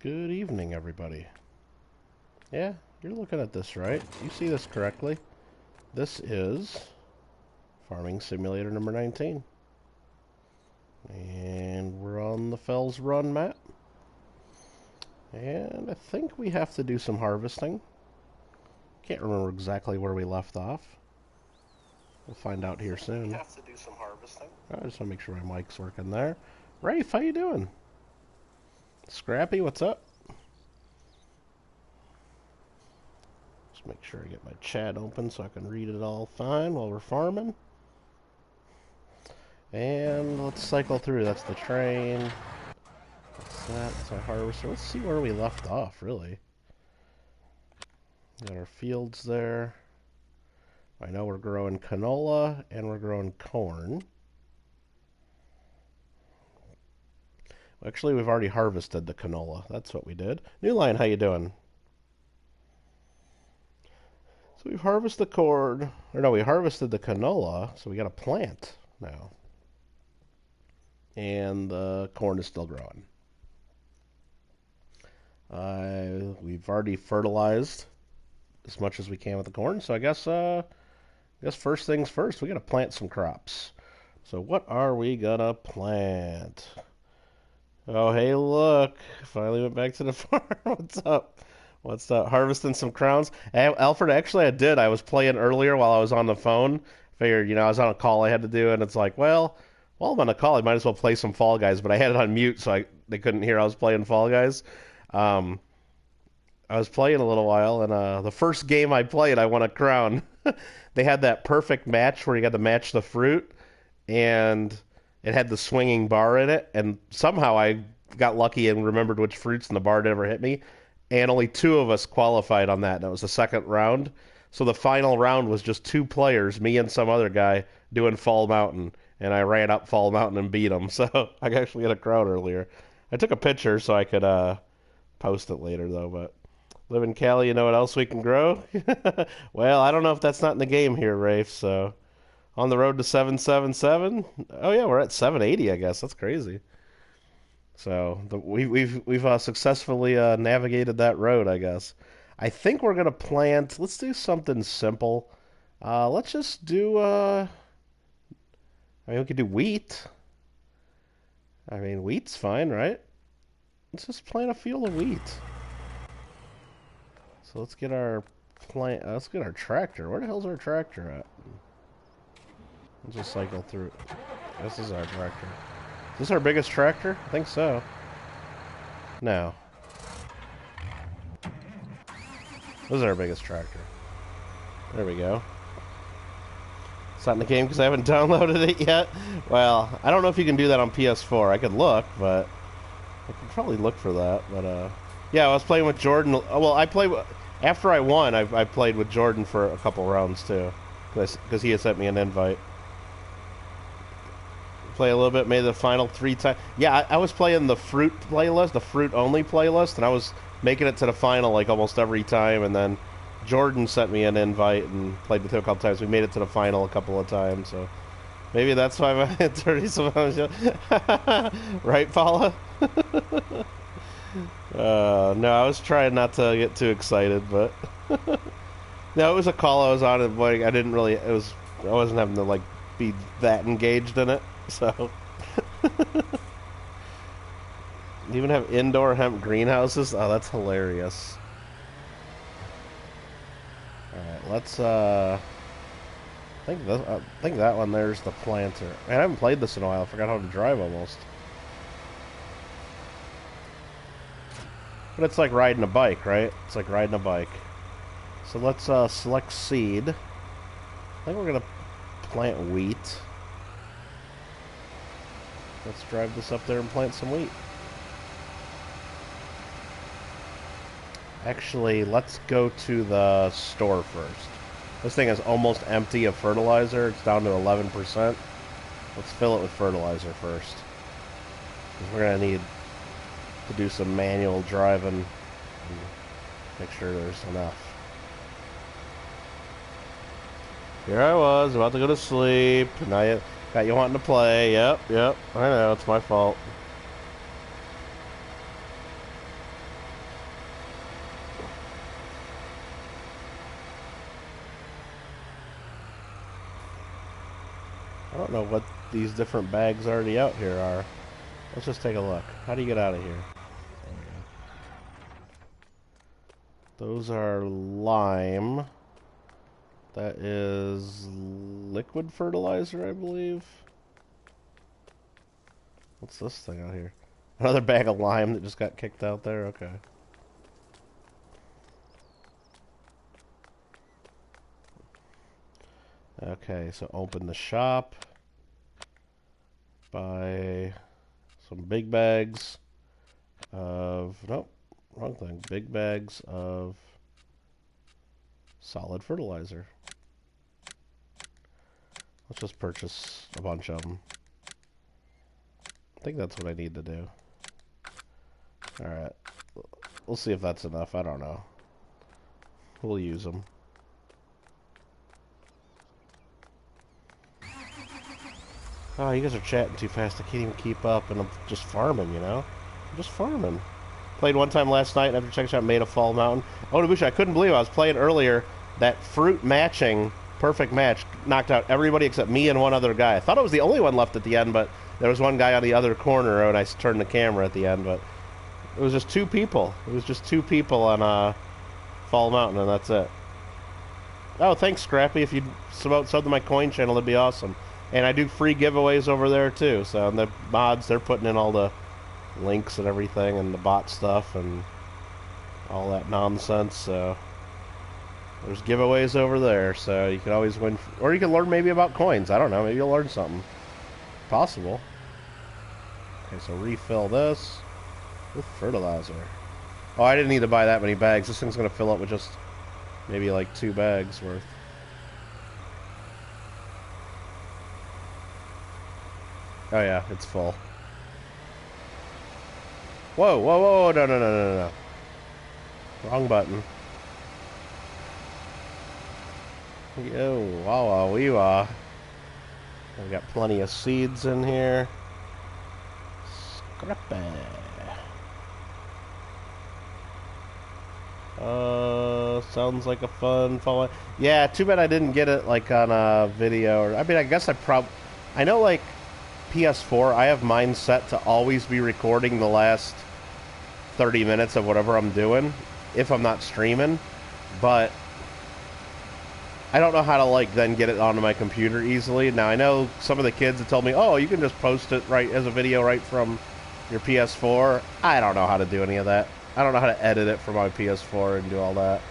Good evening, everybody. Yeah, you're looking at this right. You see this correctly. This is Farming Simulator number 19. And we're on the Felsbrunn map. And I think we have to do some harvesting. Can't remember exactly where we left off. We'll find out here soon. We have to do some harvesting. I just want to make sure my mic's working there. Rafe, how you doing? Scrappy, what's up? Just make sure I get my chat open so I can read it all fine while we're farming. And let's cycle through. That's the train. What's that? It's our harvester. Let's see where we left off, really. Got our fields there. I know we're growing canola and we're growing corn. Actually, we've already harvested the canola. That's what we did. New Line, how you doing? So we've harvested the corn. Or no, we harvested the canola, so we got a plant now. And the corn is still growing. We've already fertilized as much as we can with the corn, so I guess first things first, we gotta plant some crops. So what are we gonna plant? Oh, hey, look. Finally went back to the farm. What's up? What's up? Harvesting some crowns. Hey, Alfred, actually, I did. I was playing earlier while I was on the phone. Figured, I was on a call I had to do, and it's like, well, while I'm on a call, I might as well play some Fall Guys, but I had it on mute, so they couldn't hear I was playing Fall Guys. I was playing a little while, and the first game I played, I won a crown. They had that perfect match where you got to match the fruit, and it had the swinging bar in it, and somehow I got lucky and remembered which fruits, and the bar never hit me. And only 2 of us qualified on that, and it was the second round. So the final round was just 2 players, me and some other guy, doing Fall Mountain. And I ran up Fall Mountain and beat him. So I actually got a crowd earlier. I took a picture so I could post it later, though. But live in Cali, you know what else we can grow? Well, I don't know if that's not in the game here, Rafe. So on the road to 777. Oh yeah, we're at 780. I guess that's crazy. So we've successfully navigated that road, I guess. I think we're gonna plant. Let's do something simple. Let's just do. I mean, we could do wheat. I mean, wheat's fine, right? Let's just plant a field of wheat. So let's get our plant. Let's get our tractor. Where the hell's our tractor at? Let's just cycle through. This is our tractor. Is this our biggest tractor? I think so. No. This is our biggest tractor. There we go. It's not in the game because I haven't downloaded it yet. Well, I don't know if you can do that on PS4. I could look, but I could probably look for that. But yeah, I was playing with Jordan. Well, I played after I won. I played with Jordan for a couple rounds too, because he had sent me an invite. Play a little bit, made the final 3 times. Yeah, I was playing the fruit playlist, the fruit only playlist, and I was making it to the final like almost every time. And then Jordan sent me an invite and played with him a couple times. We made it to the final a couple of times, so maybe that's why I'm at 30 sometimes. Right, Paula? No, I was trying not to get too excited, but no, it was a call I was on, and like I wasn't having to like be that engaged in it. So you even have indoor hemp greenhouses? Oh, that's hilarious. Alright, let's I think that one there's the planter. Man, I haven't played this in a while. I forgot how to drive almost. But it's like riding a bike, right? It's like riding a bike. So let's select seed. I think we're gonna plant wheat. Let's drive this up there and plant some wheat. Actually, let's go to the store first. This thing is almost empty of fertilizer. It's down to 11%. Let's fill it with fertilizer first. We're going to need to do some manual driving and make sure there's enough. Here I was, about to go to sleep. Now you got you wanting to play. Yep. I know, it's my fault. I don't know what these different bags already out here are. Let's just take a look. How do you get out of here? There we go. Those are lime. That is liquid fertilizer, I believe. What's this thing out here? Another bag of lime that just got kicked out there? Okay. Okay, so open the shop. Buy some big bags of... Nope, wrong thing. Big bags of solid fertilizer. Let's just purchase a bunch of them. I think that's what I need to do. Alright. We'll see if that's enough. I don't know. We'll use them. Oh, you guys are chatting too fast. I can't even keep up, and I'm just farming, you know? I'm just farming. Played one time last night, and after checking out made a Fall Mountain. Oh, Nabusha, I couldn't believe I was playing earlier. That fruit matching, perfect match, knocked out everybody except me and one other guy. I thought I was the only one left at the end, but there was one guy on the other corner, and I turned the camera at the end, but it was just two people. It was just two people on Fall Mountain, and that's it. Oh, thanks, Scrappy. If you'd sub to my coin channel, that'd be awesome. And I do free giveaways over there, too. So, and the mods, they're putting in all the links and everything, and the bot stuff, and all that nonsense, so... There's giveaways over there, so you can always win... Or you can learn maybe about coins. I don't know. Maybe you'll learn something. Possible. Okay, so refill this with fertilizer. Oh, I didn't need to buy that many bags. This thing's going to fill up with just maybe like 2 bags worth. Oh yeah, it's full. Whoa, whoa, whoa, no, no, no, no, no. Wrong button. Yo, wow, wow, wee wah. I've got plenty of seeds in here. Scrappy. Sounds like a fun fall. Yeah, too bad I didn't get it like on a video. I mean, I guess I know like PS4, I have mine set to always be recording the last 30 minutes of whatever I'm doing, if I'm not streaming, but I don't know how to like then get it onto my computer easily. Now I know some of the kids have told me, oh, you can just post it right as a video right from your PS4. I don't know how to do any of that. I don't know how to edit it from my PS4 and do all that.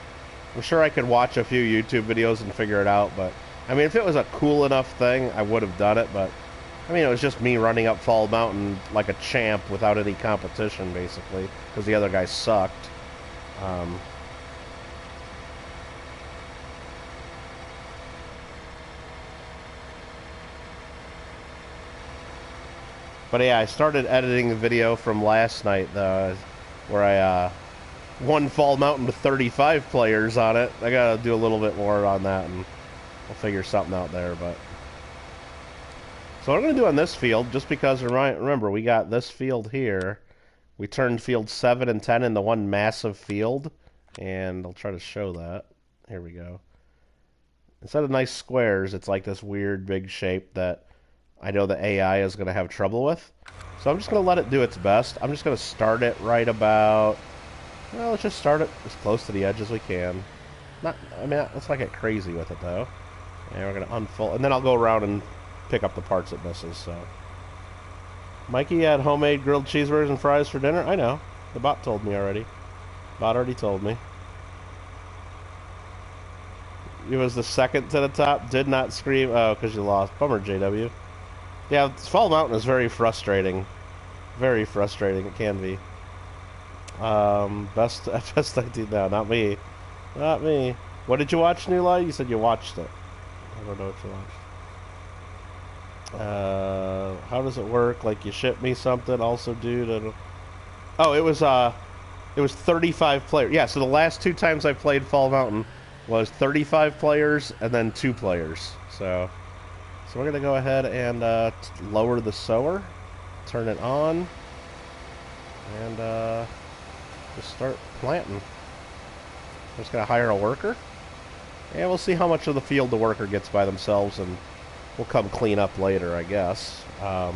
I'm sure I could watch a few YouTube videos and figure it out, but I mean, if it was a cool enough thing, I would have done it, but I mean, it was just me running up Fall Mountain like a champ without any competition, basically, because the other guy sucked. But yeah, I started editing the video from last night, where I won Fall Mountain with 35 players on it. I gotta do a little bit more on that, and we'll figure something out there, but... So what I'm going to do on this field, just because, remember, we got this field here. We turned field 7 and 10 into one massive field. And I'll try to show that. Here we go. Instead of nice squares, it's like this weird big shape that I know the AI is going to have trouble with. So I'm just going to let it do its best. I'm just going to start it right about... Well, let's just start it as close to the edge as we can. I mean, let's not get crazy with it, though. And we're going to unfold... And then I'll go around and pick up the parts it misses, so... Mikey had homemade grilled cheeseburgers and fries for dinner? I know. The bot told me already. Bot already told me. It was the second to the top. Did not scream. Oh, because you lost. Bummer, JW. Yeah, Fall Mountain is very frustrating. Very frustrating. It can be. Best idea. No, not me. Not me. What did you watch, New Light? You said you watched it. I don't know what you watched. How does it work? Like, you ship me something, also, dude. Oh, it was 35 players. Yeah, so the last 2 times I played Fall Mountain was 35 players and then 2 players. So we're gonna go ahead and lower the sower, turn it on, and just start planting. I'm just gonna hire a worker, and we'll see how much of the field the worker gets by themselves, and We'll come clean up later, I guess. I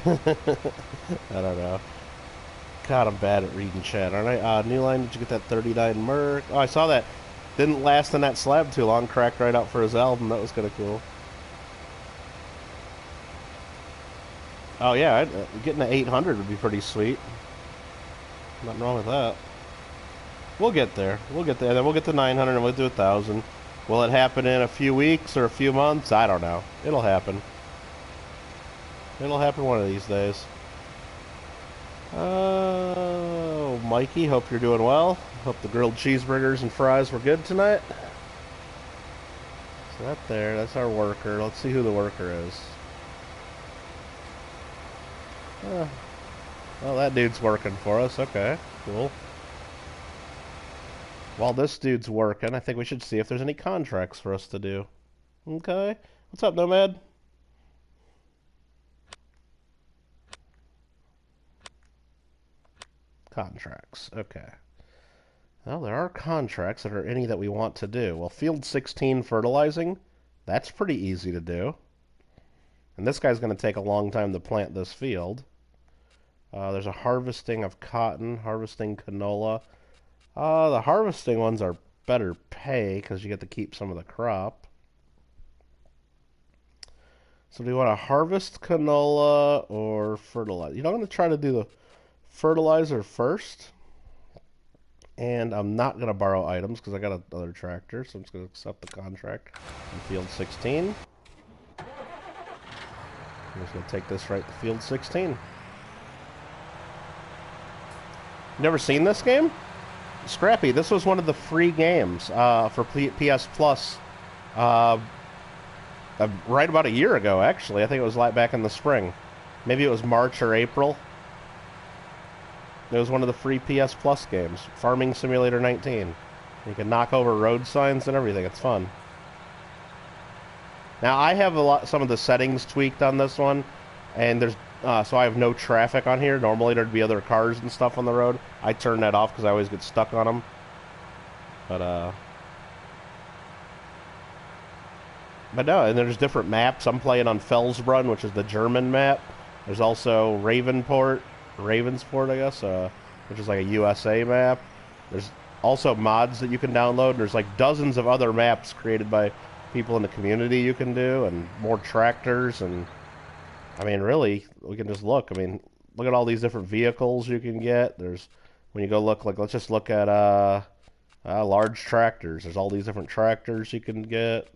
don't know. God, I'm bad at reading chat, aren't I? New line, did you get that 39 Merc? Oh, I saw that. Didn't last in that slab too long. Cracked right out for his album. That was kind of cool. Oh, yeah. Getting to 800 would be pretty sweet. Nothing wrong with that. We'll get there. We'll get there. Then we'll get to 900 and we'll do 1,000. Will it happen in a few weeks or a few months? I don't know. It'll happen. It'll happen one of these days. Oh, Mikey, hope you're doing well. Hope the grilled cheeseburgers and fries were good tonight. So that there, that's our worker. Let's see who the worker is. Well, that dude's working for us. Okay, cool. While this dude's working, I think we should see if there's any contracts for us to do. Okay. What's up, Nomad? Contracts. Okay. Well, there are contracts that are any that we want to do. Well, field 16 fertilizing, that's pretty easy to do. And this guy's going to take a long time to plant this field. There's a harvesting of cotton, harvesting canola. The harvesting ones are better pay because you get to keep some of the crop. So do you want to harvest canola or fertilize? You know, I'm going to try to do the fertilizer first. And I'm not going to borrow items because I got another tractor, so I'm just going to accept the contract in field 16. I'm just going to take this right to field 16. Never seen this game? Scrappy, this was one of the free games for PS Plus right about a year ago, actually. I think it was back in the spring. Maybe it was March or April. It was one of the free PS Plus games, Farming Simulator 19. You can knock over road signs and everything. It's fun. Now I have some of the settings tweaked on this one, and there's so I have no traffic on here. Normally there'd be other cars and stuff on the road. I turn that off because I always get stuck on them. But no, and there's different maps. I'm playing on Felsbrunn, which is the German map. There's also Ravensport, I guess, which is like a USA map. There's also mods that you can download. And there's like dozens of other maps created by people in the community you can do, and more tractors. And I mean, really, we can just look. I mean, look at all these different vehicles you can get. There's, when you go look, like, let's just look at large tractors. There's all these different tractors you can get.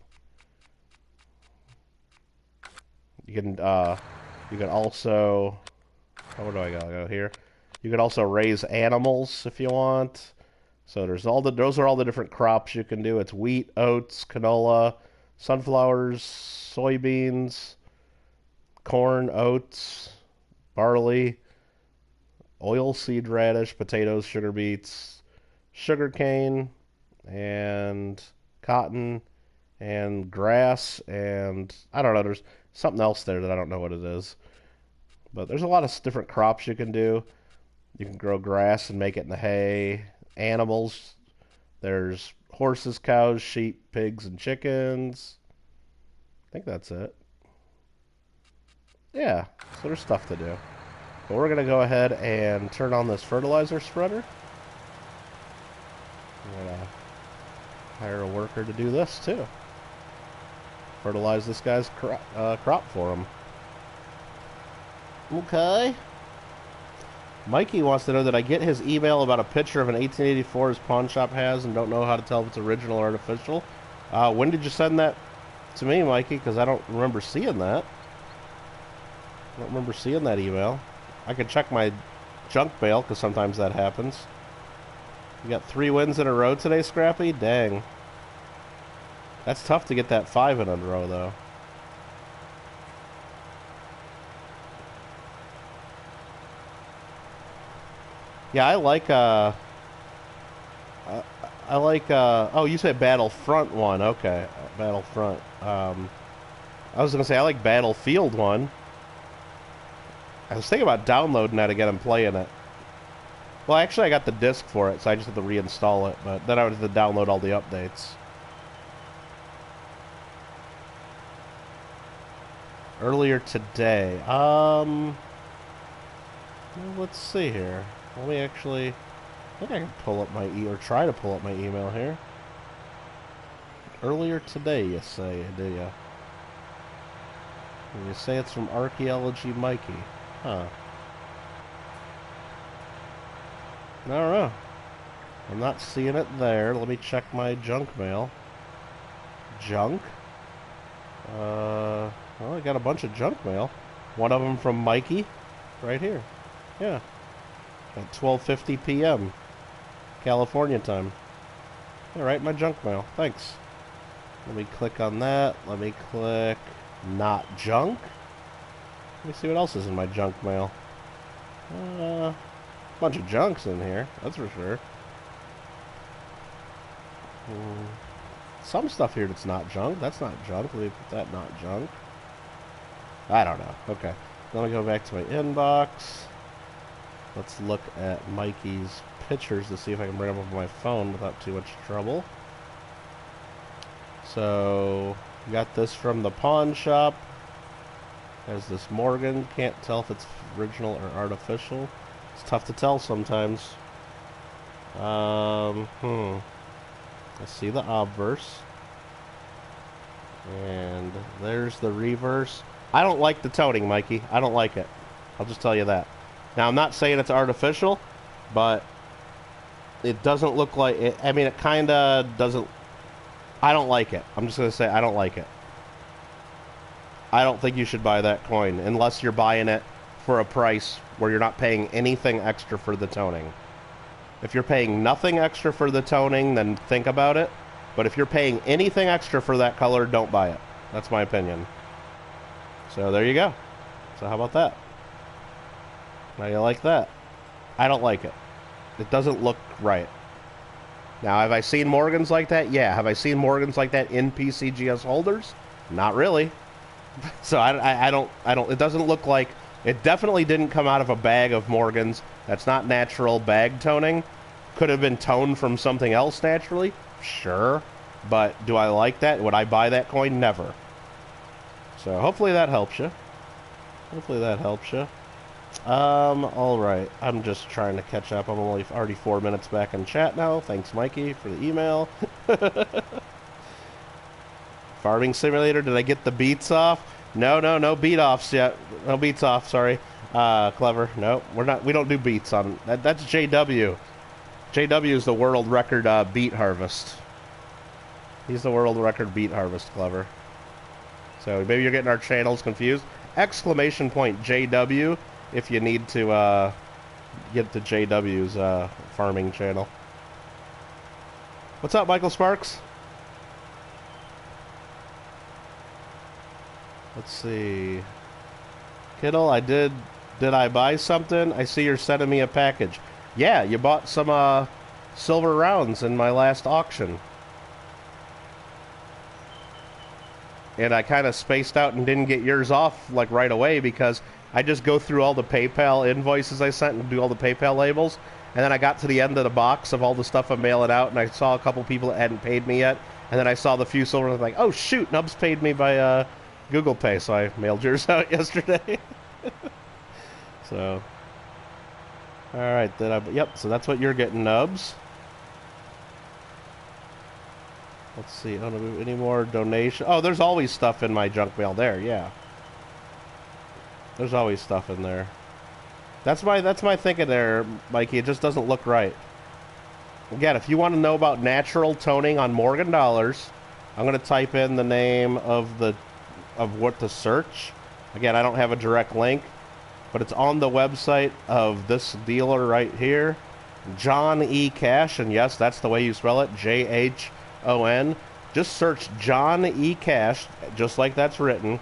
You can also, where do I go here? You can also raise animals if you want. So there's those are all the different crops you can do. It's wheat, oats, canola, sunflowers, soybeans, corn, oats, barley, oilseed radish, potatoes, sugar beets, sugar cane, and cotton, and grass, and I don't know, there's something else there that I don't know what it is. But there's a lot of different crops you can do. You can grow grass and make it into hay. Animals, there's horses, cows, sheep, pigs, and chickens. I think that's it. Yeah, so there's stuff to do. But we're going to go ahead and turn on this fertilizer spreader. I'm going to hire a worker to do this too. Fertilize this guy's crop for him. Okay. Mikey wants to know that I get his email about a picture of an 1884 his pawn shop has and don't know how to tell if it's original or artificial. When did you send that to me, Mikey? Because I don't remember seeing that. I don't remember seeing that email. I could check my junk mail, because sometimes that happens. You got 3 wins in a row today, Scrappy? Dang. That's tough to get that 5 in a row, though. Yeah, I like, oh, you said Battlefront 1. Okay, Battlefront. I was going to say, I like Battlefield 1. I was thinking about downloading that again and playing it. Well, actually, I got the disc for it, so I just have to reinstall it. But then I would have to download all the updates. Earlier today. Let's see here. Let me actually... I think I can pull up my or try to pull up my email here. Earlier today, you say, do you? You say it's from Archaeology Mikey. Huh. I don't know. I'm not seeing it there. Let me check my junk mail. Junk? Well, I got a bunch of junk mail. One of them from Mikey. Right here. Yeah. At 12:50 p.m. California time. Alright, my junk mail. Thanks. Let me click on that. Let me click not junk. Let me see what else is in my junk mail. Bunch of junks in here, that's for sure. Some stuff here that's not junk. That's not junk. Let me put that not junk. I don't know. Okay. Let me go back to my inbox. Let's look at Mikey's pictures to see if I can bring them up on my phone without too much trouble. So, got this from the pawn shop. There's this Morgan. Can't tell if it's original or artificial. It's tough to tell sometimes. I see the obverse. And there's the reverse. I don't like the toning, Mikey. I don't like it. I'll just tell you that. Now, I'm not saying it's artificial, but it doesn't look like it. I mean, it kind of doesn't. I don't like it. I'm just going to say I don't like it. I don't think you should buy that coin unless you're buying it for a price where you're not paying anything extra for the toning. If you're paying nothing extra for the toning, then think about it. But if you're paying anything extra for that color, don't buy it. That's my opinion. So there you go. So how about that? Now you like that? I don't like it. It doesn't look right. Now, have I seen Morgans like that? Yeah. Have I seen Morgans like that in PCGS holders? Not really. So I don't. It doesn't look like. It definitely didn't come out of a bag of Morgans. That's not natural bag toning. Could have been toned from something else naturally. Sure. But do I like that? Would I buy that coin? Never. So hopefully that helps you. Hopefully that helps you. Alright. I'm just trying to catch up. I'm already 4 minutes back in chat now. Thanks, Mikey, for the email. Farming Simulator, did I get the beats off? No beat offs yet. No beats off, sorry. Clever. No, we don't do beats on that. That's JW. JW is the world record beat harvest. He's the world record beat harvest, Clever. So maybe you're getting our channels confused. Exclamation point JW if you need to get to JW's farming channel. What's up, Michael Sparks? Let's see. Kittle, did I buy something? I see you're sending me a package. Yeah, you bought some silver rounds in my last auction. And I kind of spaced out and didn't get yours off like right away because I just go through all the PayPal invoices I sent and do all the PayPal labels. And then I got to the end of the box of all the stuff I'm mailing out, and I saw a couple people that hadn't paid me yet. And then I saw the few silver, and I was like, oh shoot, Nubs paid me by Google Pay, so I mailed yours out yesterday. So, alright, yep, so that's what you're getting, Nubs. Let's see, any more donation? Oh, there's always stuff in my junk mail there, yeah. There's always stuff in there. That's my thinking there, Mikey. It just doesn't look right. Again, if you want to know about natural toning on Morgan dollars, I'm going to type in the name of what to search. Again, I don't have a direct link, but it's on the website of this dealer right here, John E. Cash, and yes, that's the way you spell it, J-H-O-N. Just search John E. Cash, just like that's written,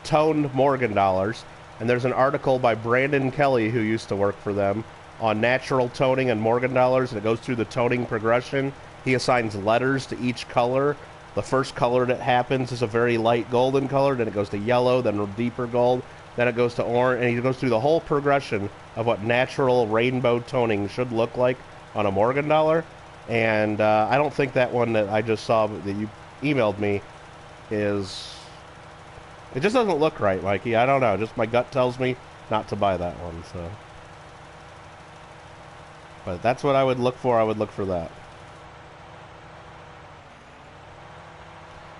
toned Morgan dollars, and there's an article by Brandon Kelly, who used to work for them, on natural toning and Morgan dollars, and it goes through the toning progression. He assigns letters to each color. The first color that happens is a very light golden color, then it goes to yellow, then deeper gold, then it goes to orange, and he goes through the whole progression of what natural rainbow toning should look like on a Morgan dollar. And I don't think that one that I just saw that you emailed me is It just doesn't look right, Mikey. I don't know. Just my gut tells me not to buy that one. So, but that's what I would look for. I would look for that.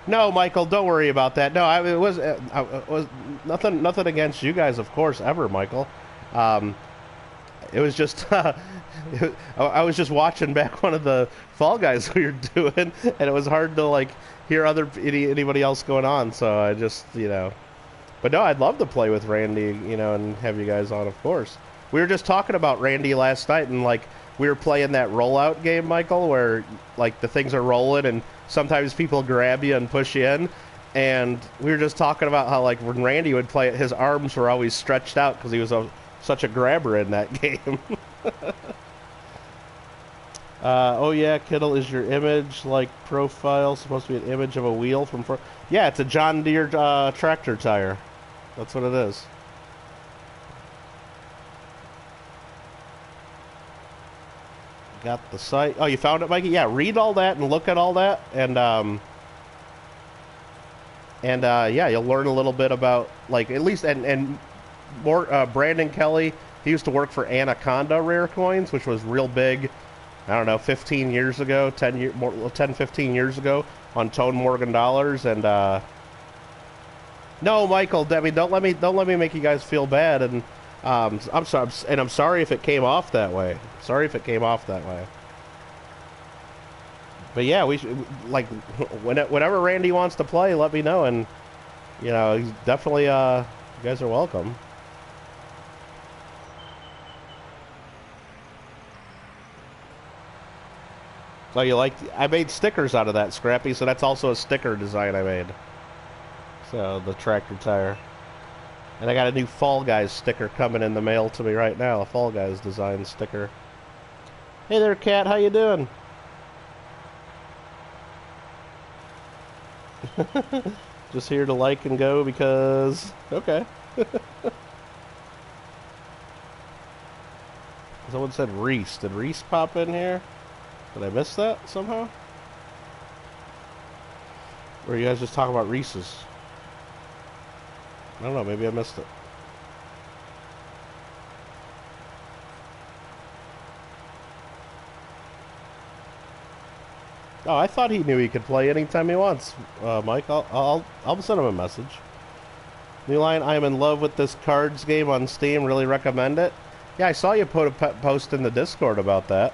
No, Michael, don't worry about that. No, it was nothing against you guys, of course, ever, Michael. Um, it was just I was just watching back one of the Fall Guys we were doing, and it was hard to like hear anybody else going on. So I just but no, I'd love to play with Randy, and have you guys on, of course. We were just talking about Randy last night, and like we were playing that rollout game, Michael, where like the things are rolling, and sometimes people grab you and push you in. And we were just talking about how like when Randy would play it, his arms were always stretched out because he was such a grabber in that game. Oh yeah, Kittle, is your image like profile supposed to be an image of a wheel from? Yeah, it's a John Deere tractor tire. That's what it is. Got the site. Oh, you found it, Mikey? Yeah, read all that and look at all that, and yeah, you'll learn a little bit about like at least and more. Brandon Kelly, he used to work for Anaconda Rare Coins, which was real big. I don't know, 15 years ago, 15 years ago on Tone Morgan dollars, and no, Michael, Debbie, don't let me make you guys feel bad, and I'm sorry if it came off that way. Sorry if it came off that way. But yeah, we should, like whenever Randy wants to play, let me know, and he's definitely you guys are welcome. So I made stickers out of that, Scrappy, so that's also a sticker design I made. So, the tractor tire. And I got a new Fall Guys sticker coming in the mail to me right now, a Fall Guys design sticker. Hey there, Cat, how you doing? Just here to like and go because... Okay. Someone said Reese. Did Reese pop in here? Did I miss that somehow? Or are you guys just talking about Reese's? I don't know, maybe I missed it. Oh, I thought he knew he could play anytime he wants, Mike. I'll send him a message. New line, I am in love with this cards game on Steam. Really recommend it. Yeah, I saw you put a post in the Discord about that.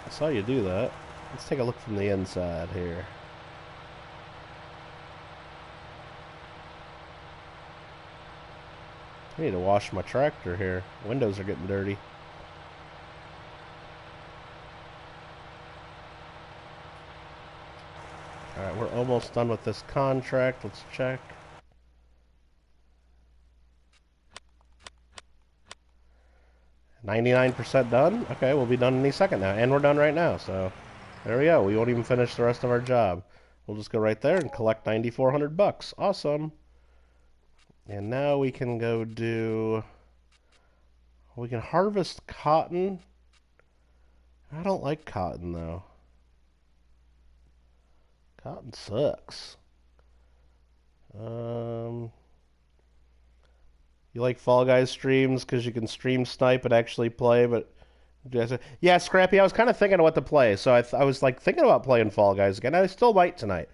I saw you do that. Let's take a look from the inside here. I need to wash my tractor here. Windows are getting dirty. Alright, we're almost done with this contract. Let's check. $99% done? Okay, we'll be done any second now. And we're done right now, so there we go. We won't even finish the rest of our job. We'll just go right there and collect 9,400 bucks. Awesome. And now we can go do... We can harvest cotton. I don't like cotton, though. Cotton sucks. You like Fall Guys streams because you can stream snipe and actually play, but... Yeah, Scrappy, I was kind of thinking of what to play, so I was like thinking about playing Fall Guys again. I still might tonight.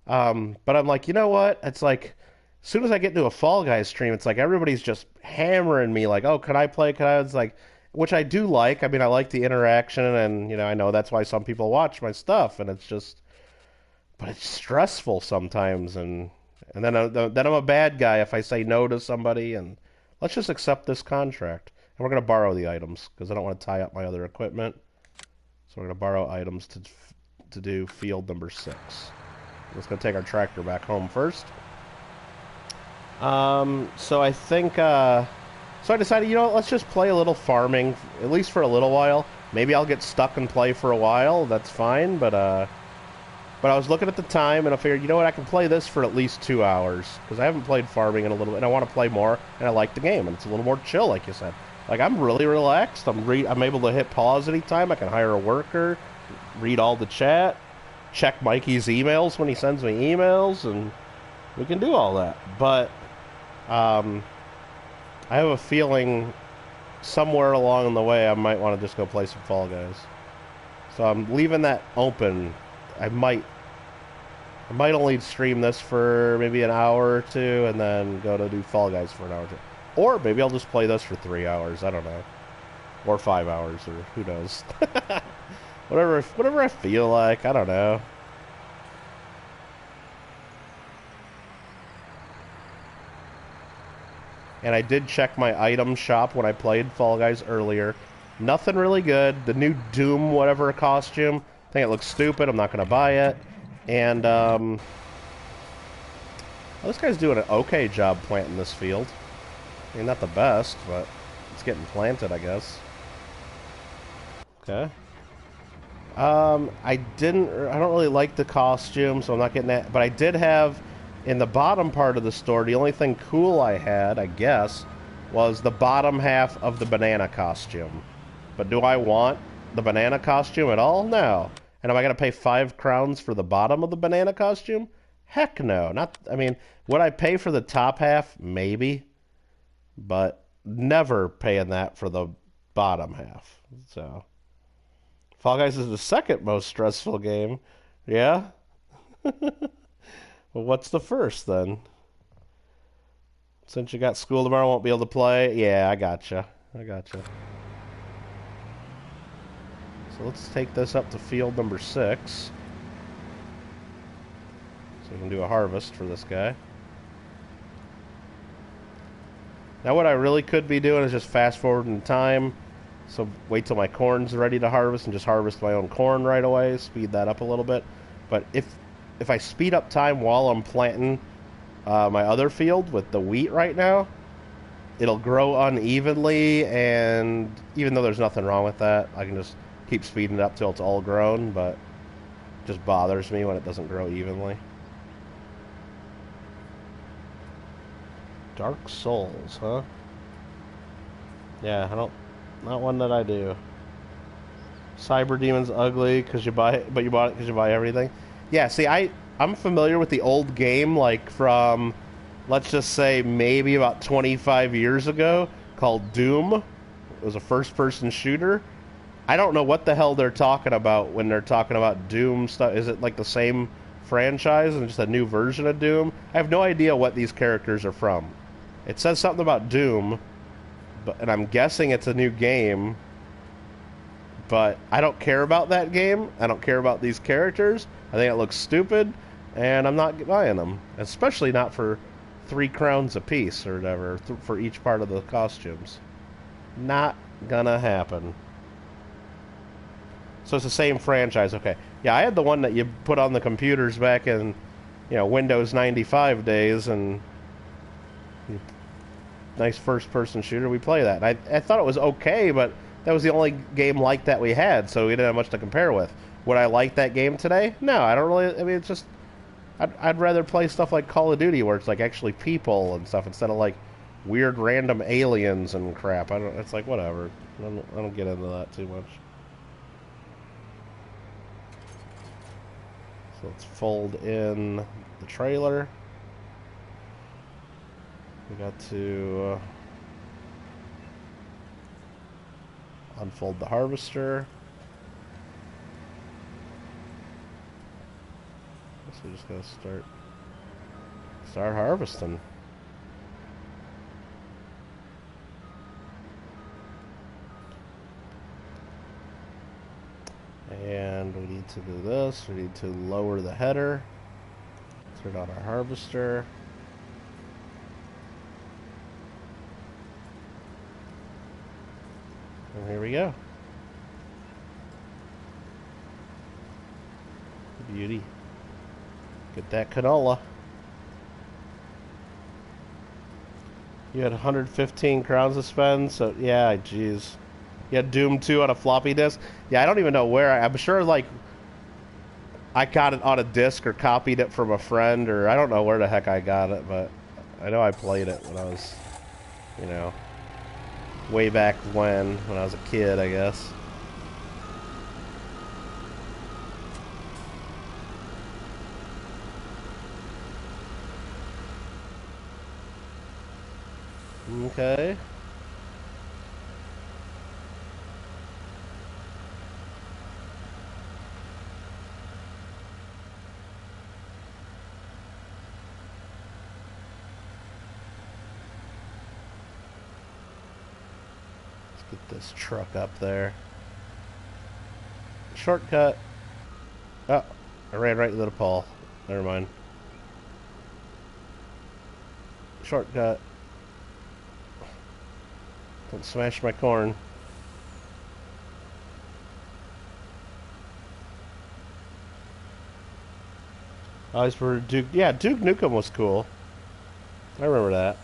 But I'm like, you know what? It's like, as soon as I get into a Fall Guys stream, it's like everybody's just hammering me, like, oh, can I play? Can I? It's like, which I do like. I mean, I like the interaction, and, I know that's why some people watch my stuff, and it's just... But it's stressful sometimes, and then I'm a bad guy if I say no to somebody, and let's just accept this contract. And we're going to borrow the items, because I don't want to tie up my other equipment. So we're going to borrow items to do field number 6. We're just going to take our tractor back home first. So I think, so I decided, let's just play a little farming, at least for a little while. Maybe I'll get stuck and play for a while, that's fine, but I was looking at the time, and I figured, you know what, I can play this for at least 2 hours, because I haven't played farming in a little bit, and I want to play more, and I like the game, and it's a little more chill, like you said. Like, I'm really relaxed. I'm able to hit pause anytime. I can hire a worker, read all the chat. check Mikey's emails when he sends me emails, and we can do all that. But I have a feeling somewhere along the way I might want to just go play some Fall Guys. So I'm leaving that open. I might only stream this for maybe an hour or two, and then go to do Fall Guys for an hour or two. Or maybe I'll just play this for 3 hours. I don't know. Or 5 hours, or who knows. whatever I feel like. I don't know. And I did check my item shop when I played Fall Guys earlier. Nothing really good. The new Doom whatever costume, I think it looks stupid. I'm not going to buy it. And, well, this guy's doing an okay job planting this field. I mean, not the best, but it's getting planted, I guess. Okay. I don't really like the costume, so I'm not getting that. But I did have, in the bottom part of the store, the only thing cool I had, I guess, was the bottom half of the banana costume. But do I want the banana costume at all? No. And am I going to pay 5 crowns for the bottom of the banana costume? Heck no. I mean, would I pay for the top half? Maybe. But never paying that for the bottom half. So, Fall Guys is the second most stressful game. Yeah? Well, what's the first, then? Since you got school tomorrow, won't be able to play? Yeah, I gotcha. So let's take this up to field number 6. So we can do a harvest for this guy. Now what I really could be doing is just fast forwarding time. So wait till my corn's ready to harvest and just harvest my own corn right away. Speed that up a little bit. But if I speed up time while I'm planting my other field with the wheat right now, it'll grow unevenly, and even though there's nothing wrong with that, I can just keep speeding it up till it's all grown, but it just bothers me when it doesn't grow evenly. Dark Souls, huh? Yeah, not one that I do. Cyber Demon's ugly because you buy it, but you bought it because you buy everything. Yeah, see, I'm familiar with the old game, like from, let's just say, maybe about 25 years ago, called Doom. It was a first-person shooter. I don't know what the hell they're talking about when they're talking about Doom stuff. Is it like the same franchise and just a new version of Doom? I have no idea what these characters are from. It says something about Doom, and I'm guessing it's a new game, but I don't care about that game. I don't care about these characters. I think it looks stupid, and I'm not buying them. Especially not for 3 crowns a piece or whatever for each part of the costumes. Not gonna happen. So it's the same franchise, okay. Yeah, I had the one that you put on the computers back in, Windows 95 days, and nice first-person shooter. We play that. I thought it was okay, but that was the only game like that we had, so we didn't have much to compare with. Would I like that game today? No, I don't really. I mean, it's just I'd rather play stuff like Call of Duty, where it's like actually people and stuff instead of like weird random aliens and crap. It's like whatever. I don't get into that too much. So let's fold in the trailer. We got to unfold the harvester. Guess we just gotta start harvesting. And we need to do this. We need to lower the header. Turn on our harvester. And here we go. Beauty. Get that canola. You had 115 crowns to spend, so yeah, jeez. You had Doom 2 on a floppy disk. Yeah, I don't even know where. I'm sure, like, I got it on a disc or copied it from a friend, or I don't know where the heck I got it, but I know I played it when I was, way back when I was a kid, I guess. Okay. Let's get this truck up there. Shortcut. Oh, I ran right into the pole. Never mind. Shortcut. Don't smash my corn. I always prefer Duke. Yeah, Duke Nukem was cool. I remember that.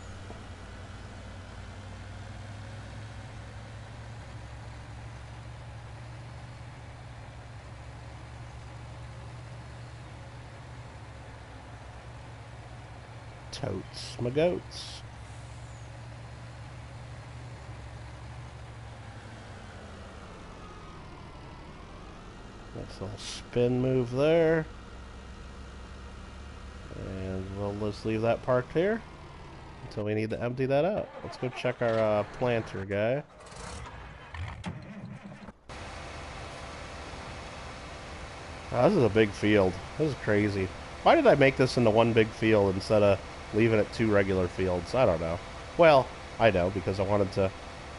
Totes my goats. Nice little spin move there. And we'll just leave that parked here until we need to empty that out. Let's go check our planter guy. Oh, this is a big field. This is crazy. Why did I make this into one big field instead of leaving it two regular fields? I don't know. Well, I know, because I wanted to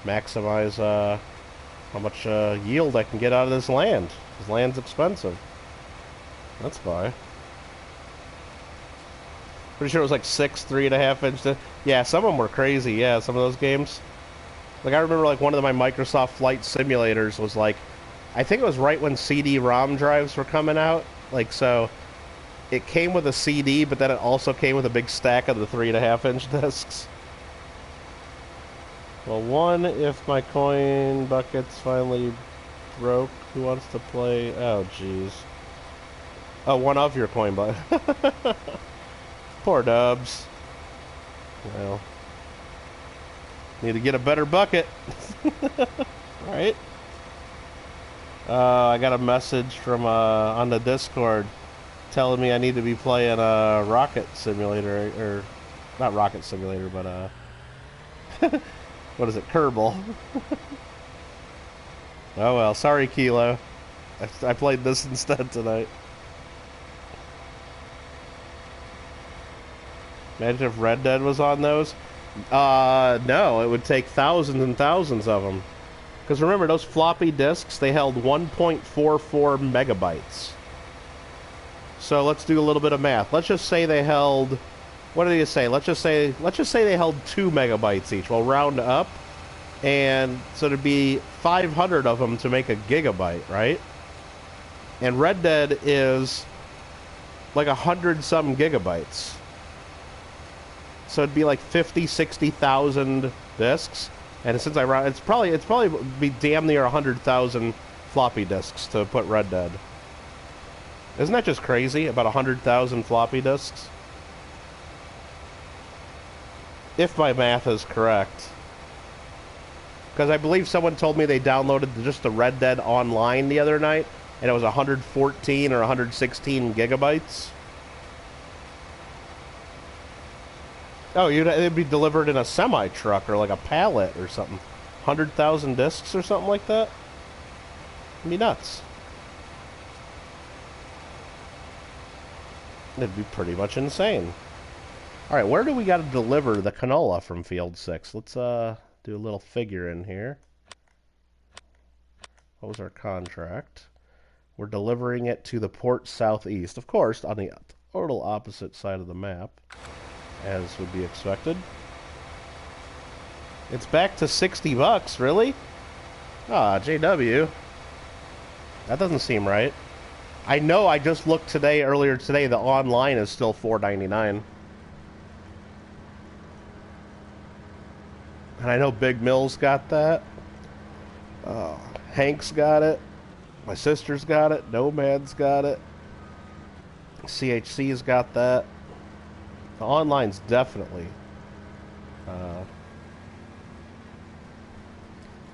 maximize how much yield I can get out of this land. This land's expensive. That's why. Pretty sure it was like 6 3.5 inch. Yeah, some of them were crazy. Yeah, some of those games. Like I remember, like one of my Microsoft Flight Simulators was like, I think it was right when CD-ROM drives were coming out. Like so, it came with a CD, but then it also came with a big stack of the 3.5 inch discs. Well, one, if my coin bucket's finally broke, who wants to play? Oh, jeez. Oh, one of your coin buckets. Poor Dubs. Well, need to get a better bucket. Right? I got a message from on the Discord telling me I need to be playing Rocket Simulator, or not Rocket Simulator, but what is it, Kerbal? Oh well, sorry Kilo. I played this instead tonight. Imagine if Red Dead was on those. No, it would take thousands and thousands of them. Because remember, those floppy disks, they held 1.44 megabytes. So let's do a little bit of math. Let's just say they held, what did you say? Let's just say they held 2 megabytes each. We'll round up, and so there'd be 500 of them to make a gigabyte, right? And Red Dead is like 100-some gigabytes. So it'd be like 50, 60,000 disks, and since I round, it's probably be damn near 100,000 floppy disks to put Red Dead. Isn't that just crazy? About 100,000 floppy disks, if my math is correct. Because I believe someone told me they downloaded just the Red Dead Online the other night, and it was 114 or 116 gigabytes. Oh, it'd be delivered in a semi-truck or like a pallet or something. 100,000 discs or something like that? It'd be nuts. It'd be pretty much insane. Alright, where do we got to deliver the canola from Field 6? Let's do a little figure in here. What was our contract? We're delivering it to the port southeast. Of course, on the total opposite side of the map, as would be expected. It's back to 60 bucks, really? Ah, JW. That doesn't seem right. I know I just looked earlier today, the online is still $4.99. And I know Big Mill's got that. Hank's got it. My sister's got it. Nomad's got it. CHC's got that. The online's definitely.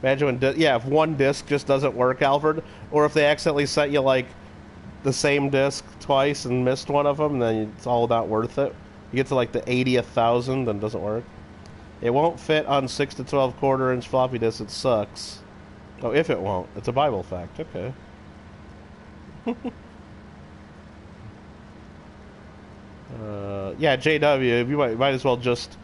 Imagine when, if one disc just doesn't work, Alfred, or if they accidentally sent you like the same disc twice and missed one of them, then it's all not worth it. You get to like the 80th thousand, then it doesn't work. It won't fit on 6 to 12 quarter-inch floppy disks. It sucks. Oh, if it won't. It's a Bible fact. Okay. Yeah, JW, you might as well just,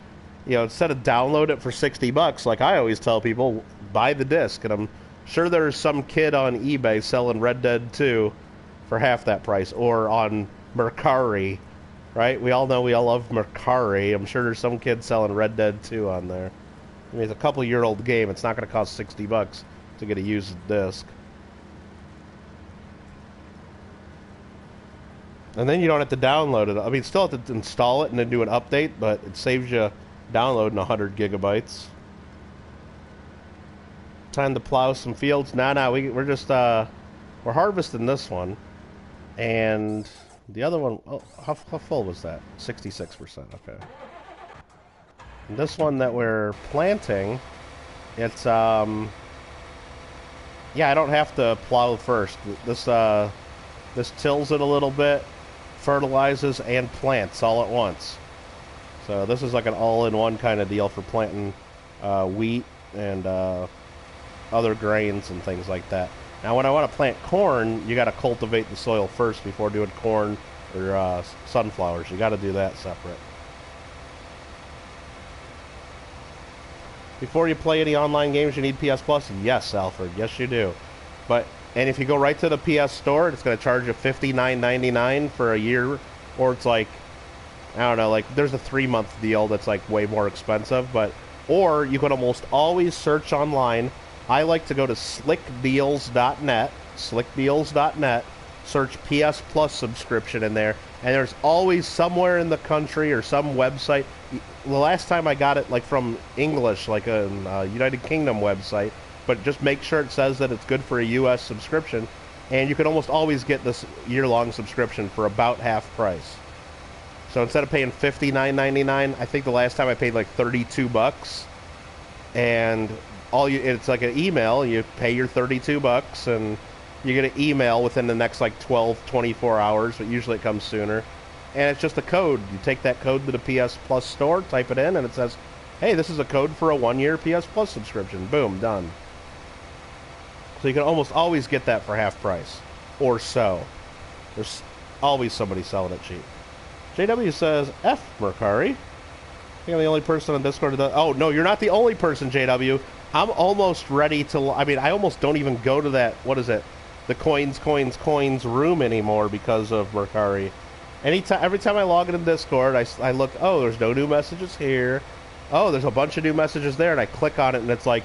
instead of download it for $60, like I always tell people, buy the disc. And I'm sure there's some kid on eBay selling Red Dead 2 for half that price, or on Mercari, right? We all know we all love Mercari. I'm sure there's some kid selling Red Dead 2 on there. I mean, it's a couple-year-old game. It's not going to cost $60 to get a used disc. And then you don't have to download it. I mean, still have to install it and then do an update, but it saves you downloading 100 gigabytes. Time to plow some fields. Nah, we're just, we're harvesting this one. And the other one, oh, how full was that? 66%, okay. And this one that we're planting, it's, yeah, I don't have to plow first. This tills it a little bit, fertilizes, and plants all at once. So this is like an all-in-one kind of deal for planting wheat and other grains and things like that. Now, when I want to plant corn, you got to cultivate the soil first before doing corn or sunflowers. You got to do that separate. Before you play any online games, you need PS Plus? Yes, Alfred. Yes, you do. And if you go right to the PS Store, it's going to charge you $59.99 for a year. Or it's like, I don't know, like there's a 3-month deal that's like way more expensive. Or you can almost always search online. I like to go to slickdeals.net, slickdeals.net, search PS Plus subscription in there, and there's always somewhere in the country or some website. The last time I got it like from English, like a United Kingdom website, but just make sure it says that it's good for a US subscription, and you can almost always get this year-long subscription for about half price. So instead of paying $59.99, I think the last time I paid like $32, and it's like an email. You pay your $32 and you get an email within the next like 24 hours, but usually it comes sooner. And it's just a code. You take that code to the PS Plus store, type it in, and it says, hey, this is a code for a 1-year PS Plus subscription. Boom, done. So you can almost always get that for half price. Or so. There's always somebody selling it cheap. JW says, F Mercari. I think I'm the only person on Discord that... Oh, no, you're not the only person, JW. I'm almost ready to... I mean, I almost don't even go to that... What is it? The coins room anymore because of Mercari. Every time I log into Discord, I look, oh, there's no new messages here. Oh, there's a bunch of new messages there, and I click on it, and it's like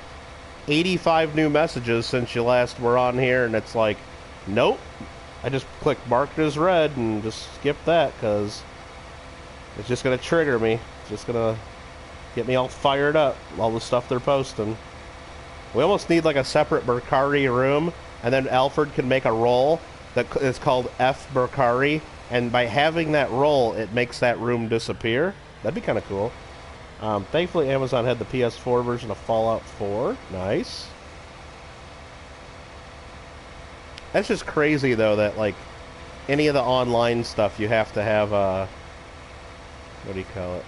85 new messages since you last were on here, and it's like, nope. I just click marked as read and just skip that, because it's just going to trigger me. It's just going to get me all fired up, all the stuff they're posting. We almost need like a separate Mercari room, and then Alfred can make a role that is called F Mercari, and by having that role, it makes that room disappear. That'd be kind of cool. Thankfully, Amazon had the PS4 version of Fallout 4. Nice. That's just crazy, though, that, like, any of the online stuff, you have to have, what do you call it?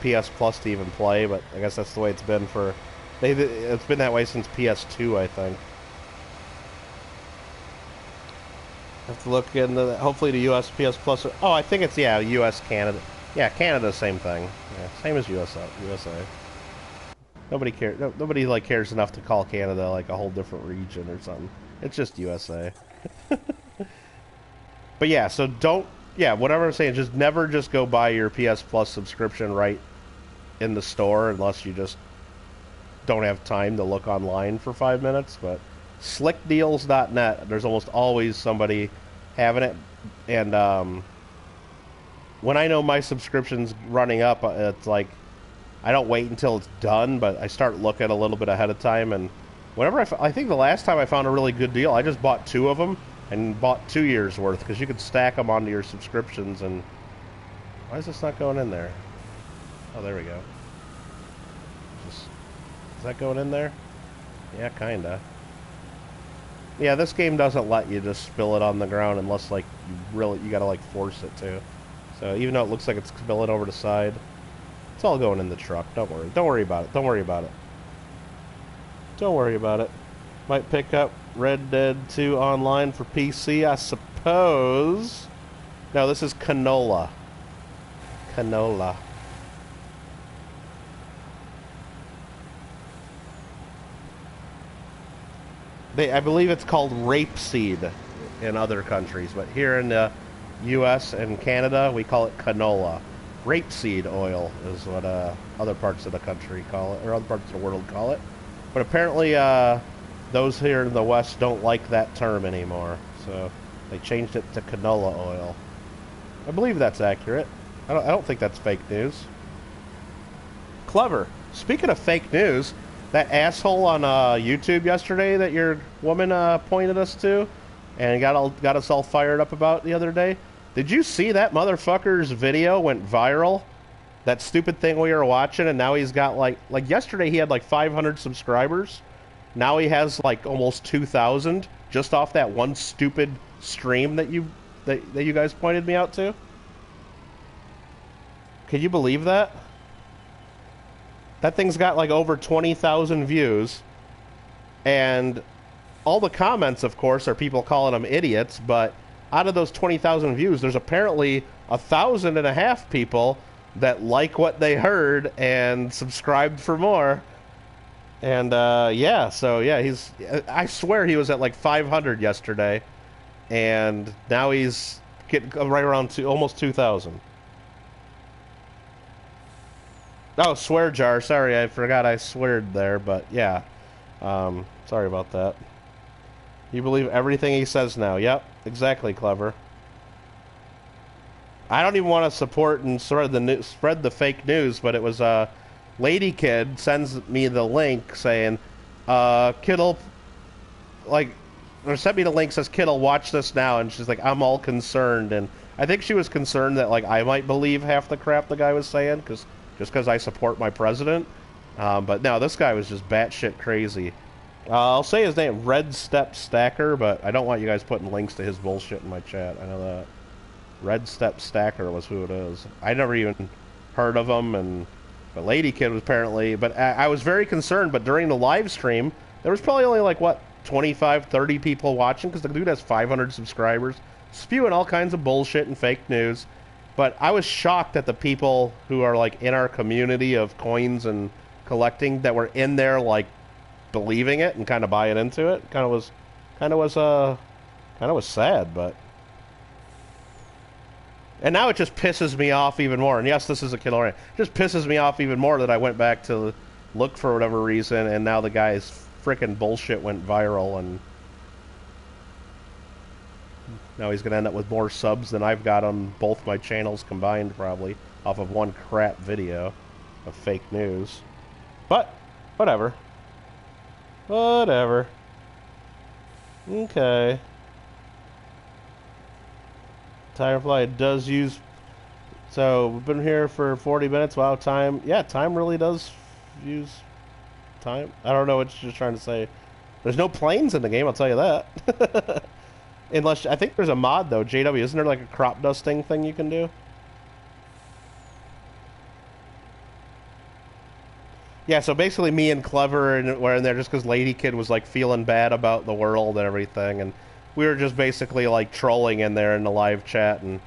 PS Plus to even play, but I guess that's the way it's been for... It's been that way since PS2, I think. Have to look into that. Hopefully the US PS Plus... Oh, I think it's, yeah, US, Canada. Yeah, Canada, same thing. Yeah, same as USA. Nobody cares. Nobody like cares enough to call Canada like a whole different region or something. It's just USA. But yeah, so don't. Yeah, whatever I'm saying, just never just go buy your PS Plus subscription right in the store unless you just don't have time to look online for 5 minutes. But slickdeals.net, there's almost always somebody having it, and when I know my subscription's running up, it's like, I don't wait until it's done, but I start looking a little bit ahead of time, and whenever I think the last time I found a really good deal, I just bought 2 of them, and bought 2 years worth, because you could stack them onto your subscriptions, and... Why is this not going in there? Oh, there we go. Is that going in there? Yeah, kinda. Yeah, this game doesn't let you just spill it on the ground unless, like, you gotta, like, force it to. So even though it looks like it's spilling over the side, It's all going in the truck. Don't worry. Don't worry about it. Don't worry about it. Don't worry about it. Might pick up Red Dead 2 online for PC, I suppose. No, this is canola. Canola. I believe it's called rapeseed in other countries, but here in the U.S. and Canada, we call it canola. Rapeseed oil is what other parts of the country call it, or other parts of the world call it. But apparently, those here in the West don't like that term anymore, so they changed it to canola oil. I believe that's accurate. I don't think that's fake news. Clever. Speaking of fake news, that asshole on YouTube yesterday that your woman pointed us to and got us all fired up about the other day. Did you see that motherfucker's video went viral? That stupid thing we were watching, and now he's got like yesterday he had like 500 subscribers. Now he has like almost 2,000 just off that one stupid stream that you guys pointed me out to. Can you believe that? That thing's got like over 20,000 views, and all the comments, of course, are people calling them idiots, but out of those 20,000 views, there's apparently 1,500 people that like what they heard and subscribed for more. And yeah, so yeah, I swear he was at like 500 yesterday, and now he's getting right around almost 2,000. Oh, swear jar. Sorry, I forgot I sweared there, but yeah. Sorry about that. You believe everything he says now. Yep, exactly, Clever. I don't even want to support and spread the fake news, but it was Lady Kid sends me the link saying, Kittle, like, or sent me the link, says, Kittle, watch this now, and she's like, I'm all concerned, and I think she was concerned that, like, I might believe half the crap the guy was saying, just because I support my president, but no, this guy was just batshit crazy. I'll say his name, Red Step Stacker, but I don't want you guys putting links to his bullshit in my chat, I know that. Red Step Stacker was who it is. I never even heard of him, but Lady Kid was apparently, but I was very concerned, but during the live stream, there was probably only like, what, 25, 30 people watching, because the dude has 500 subscribers, spewing all kinds of bullshit and fake news, but I was shocked at the people who are, like, in our community of coins and collecting that were in there, like, believing it and kind of buying into it. Kind of was sad, but... And now it just pisses me off even more. And yes, this is a Kittle Rare. It just pisses me off even more that I went back to look for whatever reason, and now the guy's frickin' bullshit went viral, and now he's going to end up with more subs than I've got on both my channels combined, probably, off of one crap video of fake news. But, whatever. Whatever. Okay. Firefly does use... So, we've been here for 40 minutes. Wow, time... Yeah, time really does use time. I don't know what you're trying to say. There's no planes in the game, I'll tell you that. Unless... I think there's a mod, though. JW, isn't there like a crop dusting thing you can do? Yeah, so basically me and Clever were in there just because Lady Kid was like feeling bad about the world and everything, and we were just basically like trolling in there in the live chat, and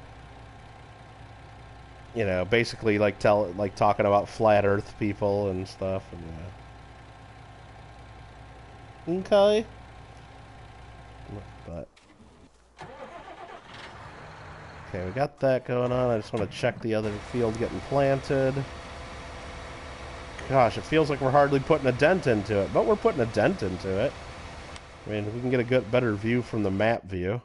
you know, basically like talking about flat Earth people and stuff, and yeah. Okay. But okay, we got that going on. I just want to check the other field getting planted. Gosh, it feels like we're hardly putting a dent into it, but we're putting a dent into it. I mean, we can get a better view from the map view.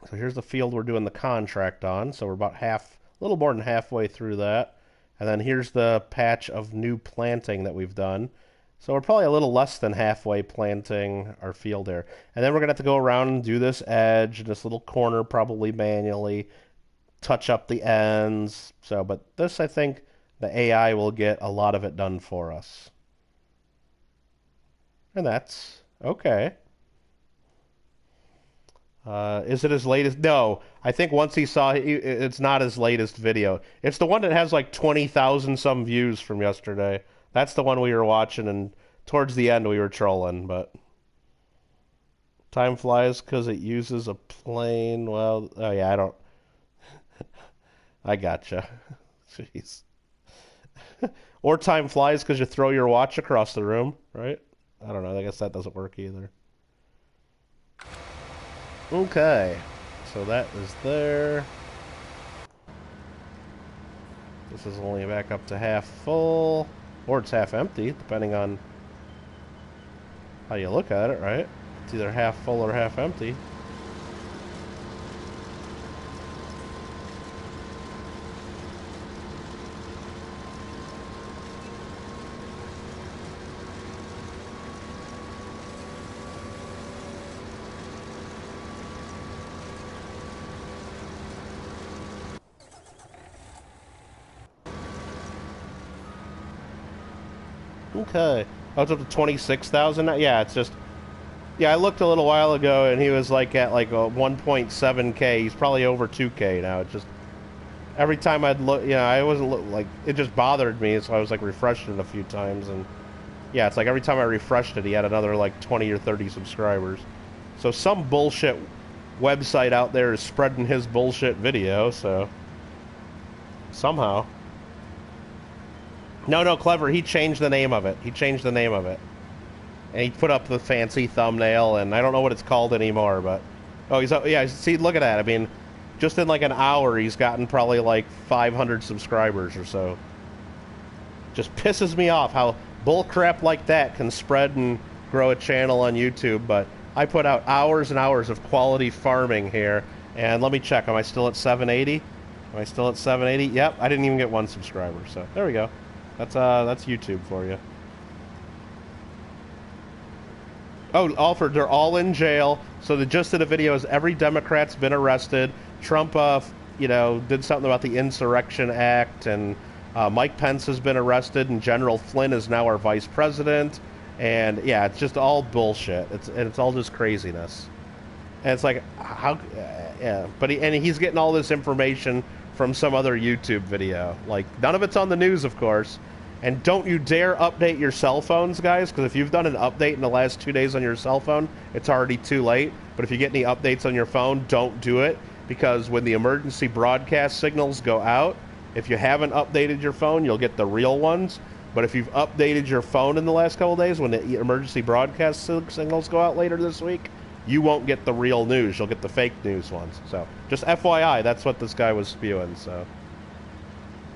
So here's the field we're doing the contract on. So we're about a little more than halfway through that. And then here's the patch of new planting that we've done. So we're probably a little less than halfway planting our field there. And then we're going to have to go around and do this edge, and this little corner probably manually, touch up the ends. So, but this, I think, the AI will get a lot of it done for us. And that's okay. Is it his latest? No, I think once he saw it's not his latest video. It's the one that has like 20,000 some views from yesterday. That's the one we were watching, and towards the end we were trolling. But time flies because it uses a plane. Well, oh yeah, I don't. I gotcha. Jeez. Or time flies because you throw your watch across the room, right? I don't know. I guess that doesn't work either. Okay, so that is there. This is only back up to half full, or it's half empty, depending on how you look at it, right? It's either half full or half empty. Okay. Oh, it's up to 26,000 now? Yeah, it's just... Yeah, I looked a little while ago, and he was like at like a 1.7K. He's probably over 2K now. It's just... Every time I'd look... Yeah, I wasn't... Like, it just bothered me, so I was like refreshed it a few times, and... Yeah, it's like every time I refreshed it, he had another like 20 or 30 subscribers. So some bullshit website out there is spreading his bullshit video, so... Somehow... No, Clever, he changed the name of it. He changed the name of it. And he put up the fancy thumbnail, and I don't know what it's called anymore, but... Oh, he's... Yeah, see, look at that. I mean, just in like an hour, he's gotten probably like 500 subscribers or so. Just pisses me off how bullcrap like that can spread and grow a channel on YouTube, but I put out hours and hours of quality farming here, and let me check. Am I still at 780? Am I still at 780? Yep, I didn't even get one subscriber, so there we go. That's YouTube for you. Oh, Alfred, they're all in jail. So the gist of the video is every Democrat's been arrested. Trump, you know, did something about the Insurrection Act, and Mike Pence has been arrested, and General Flynn is now our vice president. And yeah, it's just all bullshit. It's all just craziness. And it's like, how? Yeah, but he's getting all this information from some other YouTube video. Like, none of it's on the news, of course. And don't you dare update your cell phones, guys, because if you've done an update in the last 2 days on your cell phone, it's already too late. But if you get any updates on your phone, don't do it, because when the emergency broadcast signals go out, if you haven't updated your phone, you'll get the real ones. But if you've updated your phone in the last couple of days, when the emergency broadcast signals go out later this week, you won't get the real news. You'll get the fake news ones. So, just FYI, that's what this guy was spewing, so.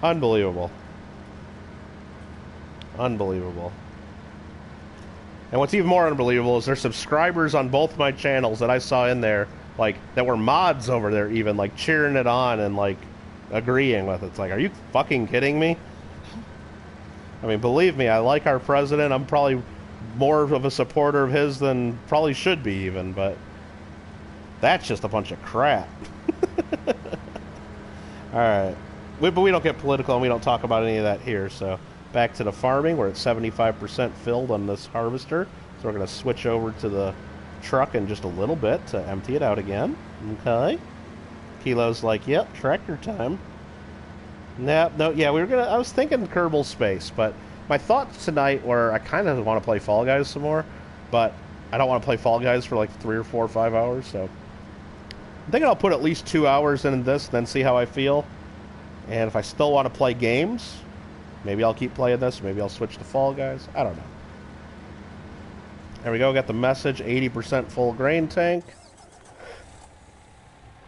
Unbelievable. Unbelievable. And what's even more unbelievable is there's subscribers on both my channels that I saw in there, like, that were mods over there even, like, cheering it on and, like, agreeing with it. It's like, are you fucking kidding me? I mean, believe me, I like our president. I'm probably more of a supporter of his than probably should be even, but that's just a bunch of crap. Alright. But we don't get political and we don't talk about any of that here, so back to the farming. We're at 75% filled on this harvester, so we're going to switch over to the truck in just a little bit to empty it out again. Okay. Kilo's like, yep, tractor time. No, yeah, I was thinking Kerbal Space, but my thoughts tonight were I kind of want to play Fall Guys some more, but I don't want to play Fall Guys for like 3 or 4 or 5 hours, so I'm thinking I'll put at least 2 hours in this, then see how I feel. And if I still want to play games, maybe I'll keep playing this, maybe I'll switch to Fall Guys. I don't know. There we go, got the message, 80% full grain tank.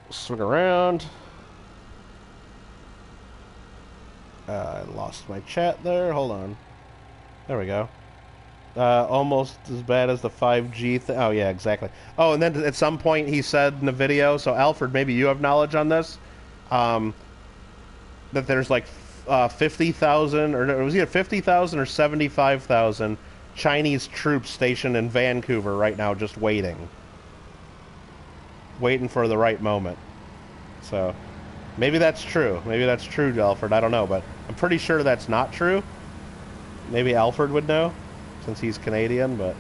Swing around. I lost my chat there. Hold on. There we go. Almost as bad as the 5G thing. Oh, yeah, exactly. Oh, and then at some point he said in the video, so Alfred, maybe you have knowledge on this, that there's like 50,000, or it was either 50,000 or 75,000 Chinese troops stationed in Vancouver right now just waiting. Waiting for the right moment. So... maybe that's true. Maybe that's true, Alfred. I don't know, but I'm pretty sure that's not true. Maybe Alfred would know, since he's Canadian, but...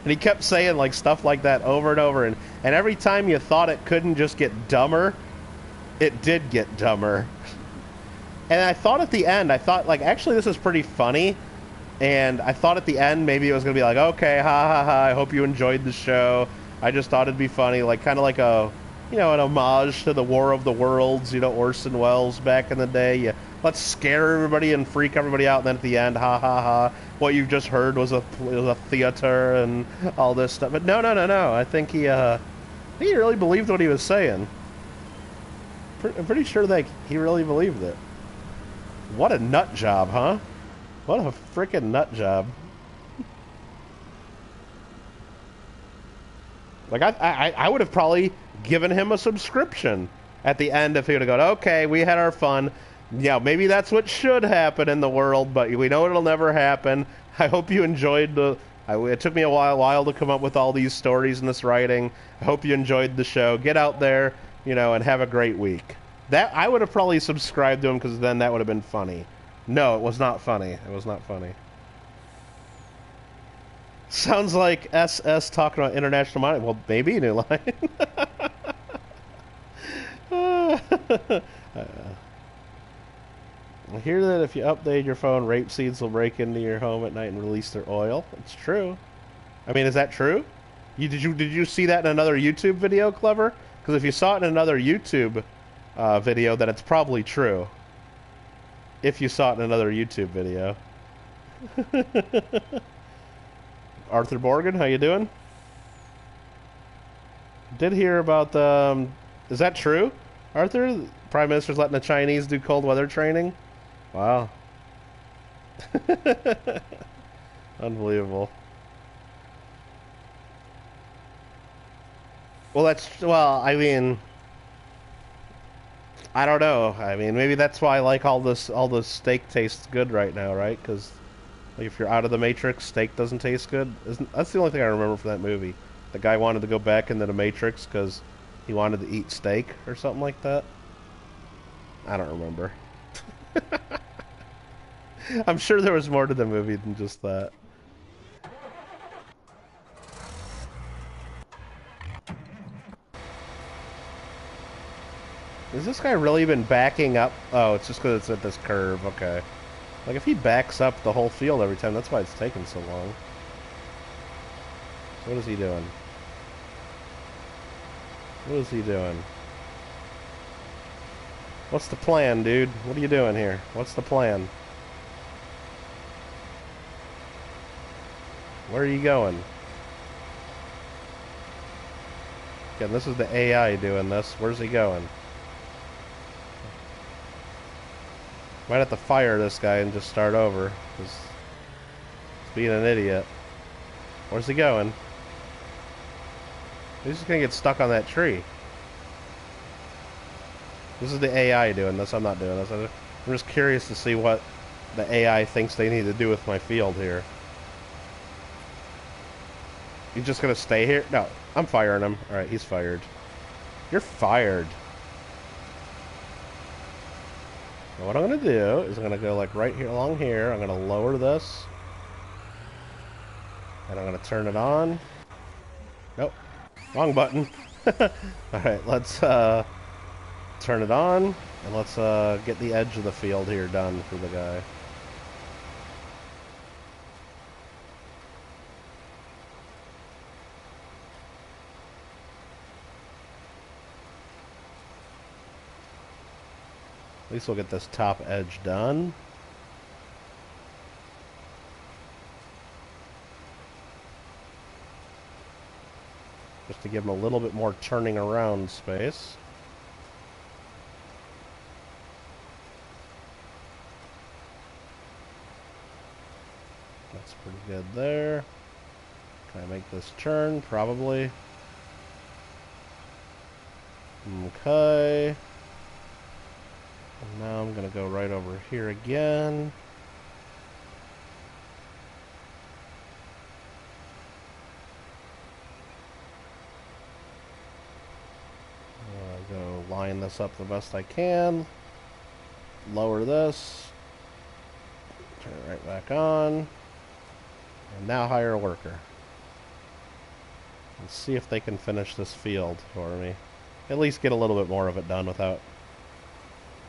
And he kept saying like stuff like that over and over, and every time you thought it couldn't just get dumber, it did get dumber. And I thought at the end, I thought like actually this is pretty funny, and I thought at the end maybe it was gonna be like, okay, ha ha ha, I hope you enjoyed the show. I just thought it'd be funny, like kind of like a, you know, an homage to the War of the Worlds, you know, Orson Welles back in the day. Let's scare everybody and freak everybody out, and then at the end, ha ha ha, what you've just heard was a theater and all this stuff. But no, no, no, no. I think he really believed what he was saying. I'm pretty sure that he really believed it. What a nut job, huh? What a freaking nut job. Like, I would have probably given him a subscription at the end if he would have gone, okay, we had our fun. Yeah, maybe that's what should happen in the world, but we know it'll never happen. I hope you enjoyed it took me a while to come up with all these stories and this writing. I hope you enjoyed the show. Get out there, you know, and have a great week. That I would have probably subscribed to him, because then that would have been funny. No, it was not funny. It was not funny. Sounds like SS talking about international money. Well, maybe, New Line. I hear that if you update your phone, rape seeds will break into your home at night and release their oil. It's true. I mean, is that true? Did you see that in another YouTube video, Clever? Because if you saw it in another YouTube video, then it's probably true. If you saw it in another YouTube video. Arthur Morgan, how you doing? Did hear about the... is that true, Arthur? Prime Minister's letting the Chinese do cold weather training? Wow. Unbelievable. Well, I mean... I don't know. I mean, maybe that's why like all this steak tastes good right now, right? Because like, if you're out of the Matrix, steak doesn't taste good. That's the only thing I remember from that movie. The guy wanted to go back into the Matrix because he wanted to eat steak or something like that. I don't remember. I'm sure there was more to the movie than just that. Has this guy really been backing up? Oh, it's just because it's at this curve. Okay. Like, if he backs up the whole field every time, that's why it's taking so long. So what is he doing? What is he doing? What's the plan, dude? What are you doing here? What's the plan? Where are you going? Again, this is the AI doing this. Where's he going? Might have to fire this guy and just start over, because he's being an idiot. Where's he going? He's just gonna get stuck on that tree. This is the AI doing this. I'm not doing this. I'm just curious to see what the AI thinks they need to do with my field here. He's just gonna stay here? No, I'm firing him. Alright, he's fired. You're fired. Now what I'm going to do is I'm going to go like right here, along here. I'm going to lower this. And I'm going to turn it on. Nope. Wrong button. Alright, let's turn it on. And let's get the edge of the field here done for the guy. At least we'll get this top edge done. Just to give him a little bit more turning around space. That's pretty good there. Try to make this turn, probably. Okay. And now I'm going to go right over here again. Go line this up the best I can. Lower this. Turn it right back on. And now hire a worker. Let's see if they can finish this field for me. At least get a little bit more of it done without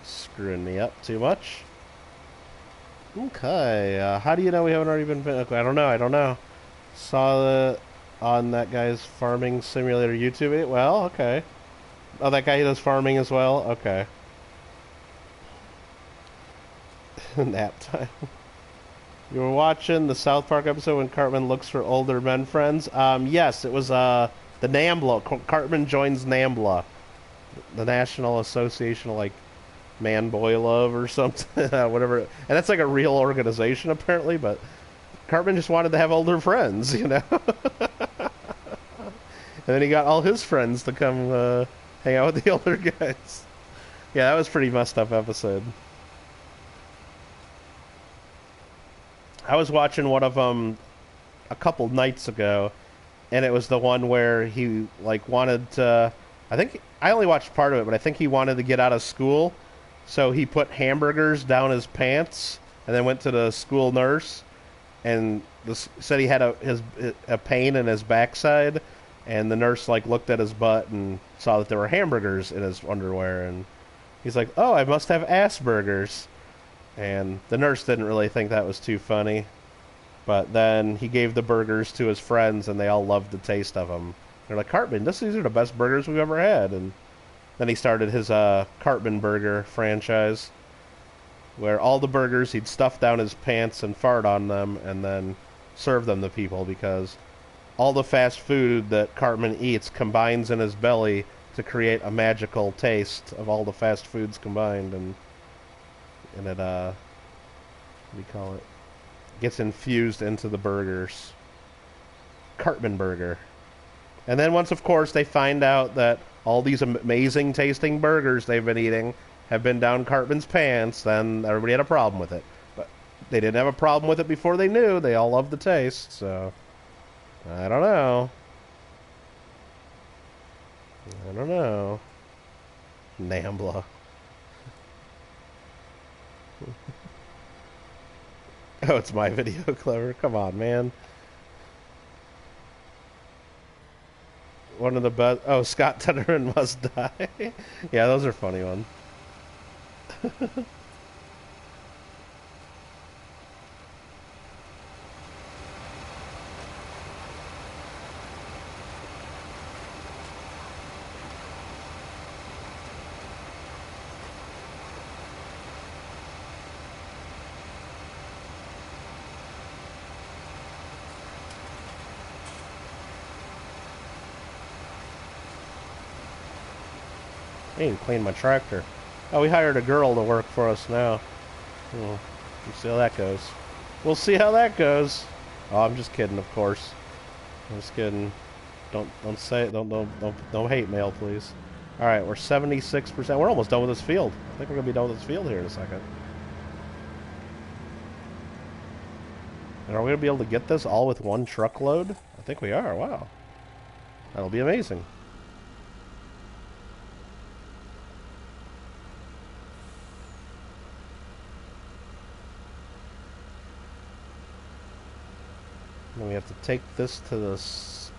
screwing me up too much. Okay, how do you know we haven't already been... Okay, I don't know. Saw it on that guy's farming simulator YouTube. Well, okay. Oh, that guy does farming as well? Okay. Nap time. You were watching the South Park episode when Cartman looks for older men friends? Yes, it was the NAMBLA. Cartman joins NAMBLA, the National Association of, like, Man-Boy Love or something, whatever. And that's like a real organization, apparently, but Cartman just wanted to have older friends, you know? And then he got all his friends to come hang out with the older guys. Yeah, that was a pretty messed up episode. I was watching one of them a couple nights ago, and it was the one where he, like, wanted to... I think... I only watched part of it, but I think he wanted to get out of school, so he put hamburgers down his pants, and then went to the school nurse, and said he had a pain in his backside, and the nurse, like, looked at his butt and saw that there were hamburgers in his underwear, and he's like, oh, I must have Asperger's. And the nurse didn't really think that was too funny. But then he gave the burgers to his friends, and they all loved the taste of them. They're like, Cartman, these are the best burgers we've ever had. And then he started his Cartman Burger franchise, where all the burgers he'd stuff down his pants and fart on them, and then serve them to people, because all the fast food that Cartman eats combines in his belly to create a magical taste of all the fast foods combined, and it, what do you call it? Gets infused into the burgers. Cartman Burger. And then once, of course, they find out that all these amazing tasting burgers they've been eating have been down Cartman's pants, then everybody had a problem with it. But they didn't have a problem with it before they knew. They all loved the taste, so... I don't know. NAMBLA. Oh, it's my video, Clever. Come on, man. One of the best... Oh, Scott Tenorman must die. Yeah, those are funny ones. I need to clean my tractor. Oh, we hired a girl to work for us now. We'll see how that goes. We'll see how that goes. Oh, I'm just kidding, of course. I'm just kidding. Don't say it. Don't hate mail, please. All right, we're 76%. We're almost done with this field. I think we're gonna be done with this field here in a second. And are we gonna be able to get this all with one truckload? I think we are. Wow, that'll be amazing. And we have to take this to the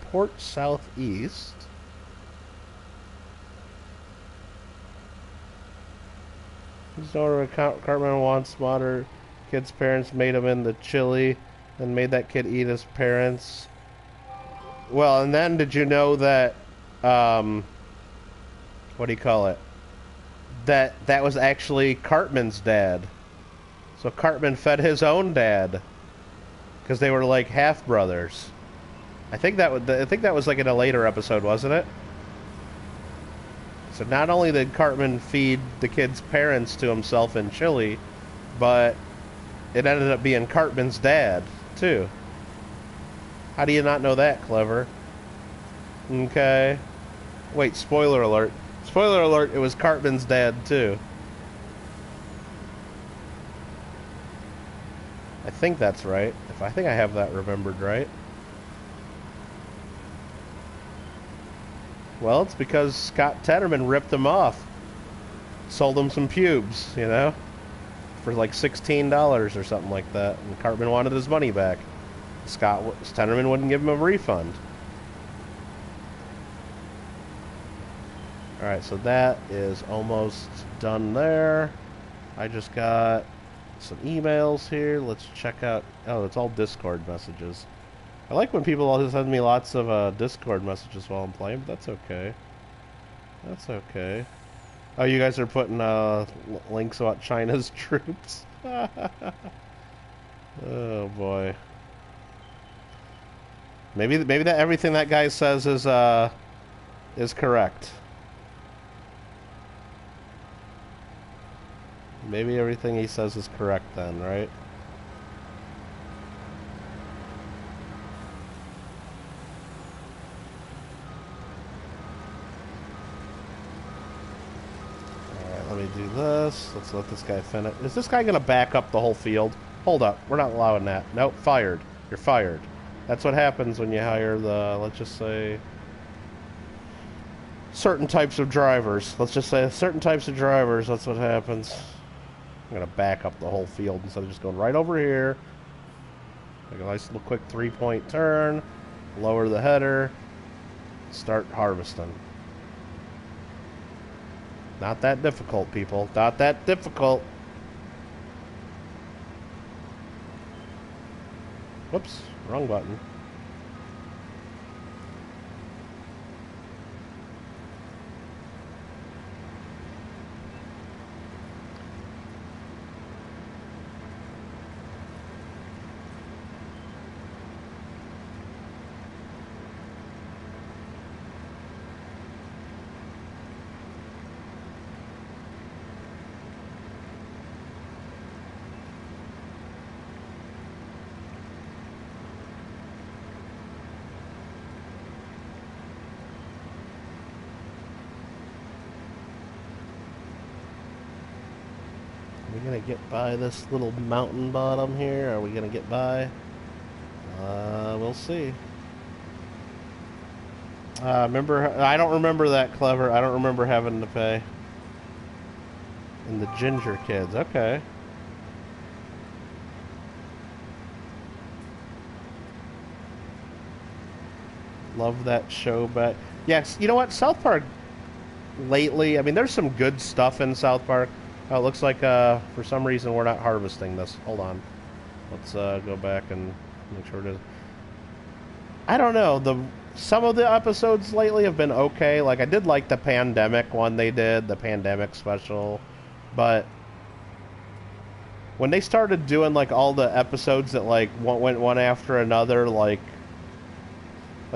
port southeast. This order Cartman wants water. Kid's parents made him into chili and made that kid eat his parents. Well, and then did you know that, what do you call it? That was actually Cartman's dad. So Cartman fed his own dad. Because they were like half brothers. I think that was like in a later episode, wasn't it? So not only did Cartman feed the kid's parents to himself in chili, but it ended up being Cartman's dad too. How do you not know that, Clever? Okay. Wait, spoiler alert. Spoiler alert, it was Cartman's dad too. I think that's right. I think I have that remembered right. Well, it's because Scott Tenorman ripped him off. Sold him some pubes, you know? For like $16 or something like that. And Cartman wanted his money back. Tenorman wouldn't give him a refund. Alright, so that is almost done there. I just got some emails here. Let's check out... Oh, it's all Discord messages. I like when people send me lots of Discord messages while I'm playing, but that's okay. That's okay. Oh, you guys are putting links about China's troops? Oh, boy. Maybe that everything that guy says is correct. Maybe everything he says is correct then, right? Alright, let me do this. Let's let this guy finish. Is this guy going to back up the whole field? Hold up. We're not allowing that. Nope, fired. You're fired. That's what happens when you hire the, let's just say, certain types of drivers. Let's just say certain types of drivers, that's what happens. I'm going to back up the whole field instead of just going right over here. Make a nice little quick three-point turn. Lower the header. Start harvesting. Not that difficult, people. Not that difficult. Whoops. Wrong button. Are we gonna get by this little mountain bottom here? Are we gonna get by? We'll see. Remember, I don't remember that clever. I don't remember having to pay. And the ginger kids, okay. Love that show, but yes, you know what? South Park lately, I mean, there's some good stuff in South Park. Oh, it looks like for some reason we're not harvesting this. Hold on. Let's go back and make sure it is. I don't know. Some of the episodes lately have been okay. Like, I did like the pandemic one they did, the pandemic special. But when they started doing, like, all the episodes that, like, went one after another, like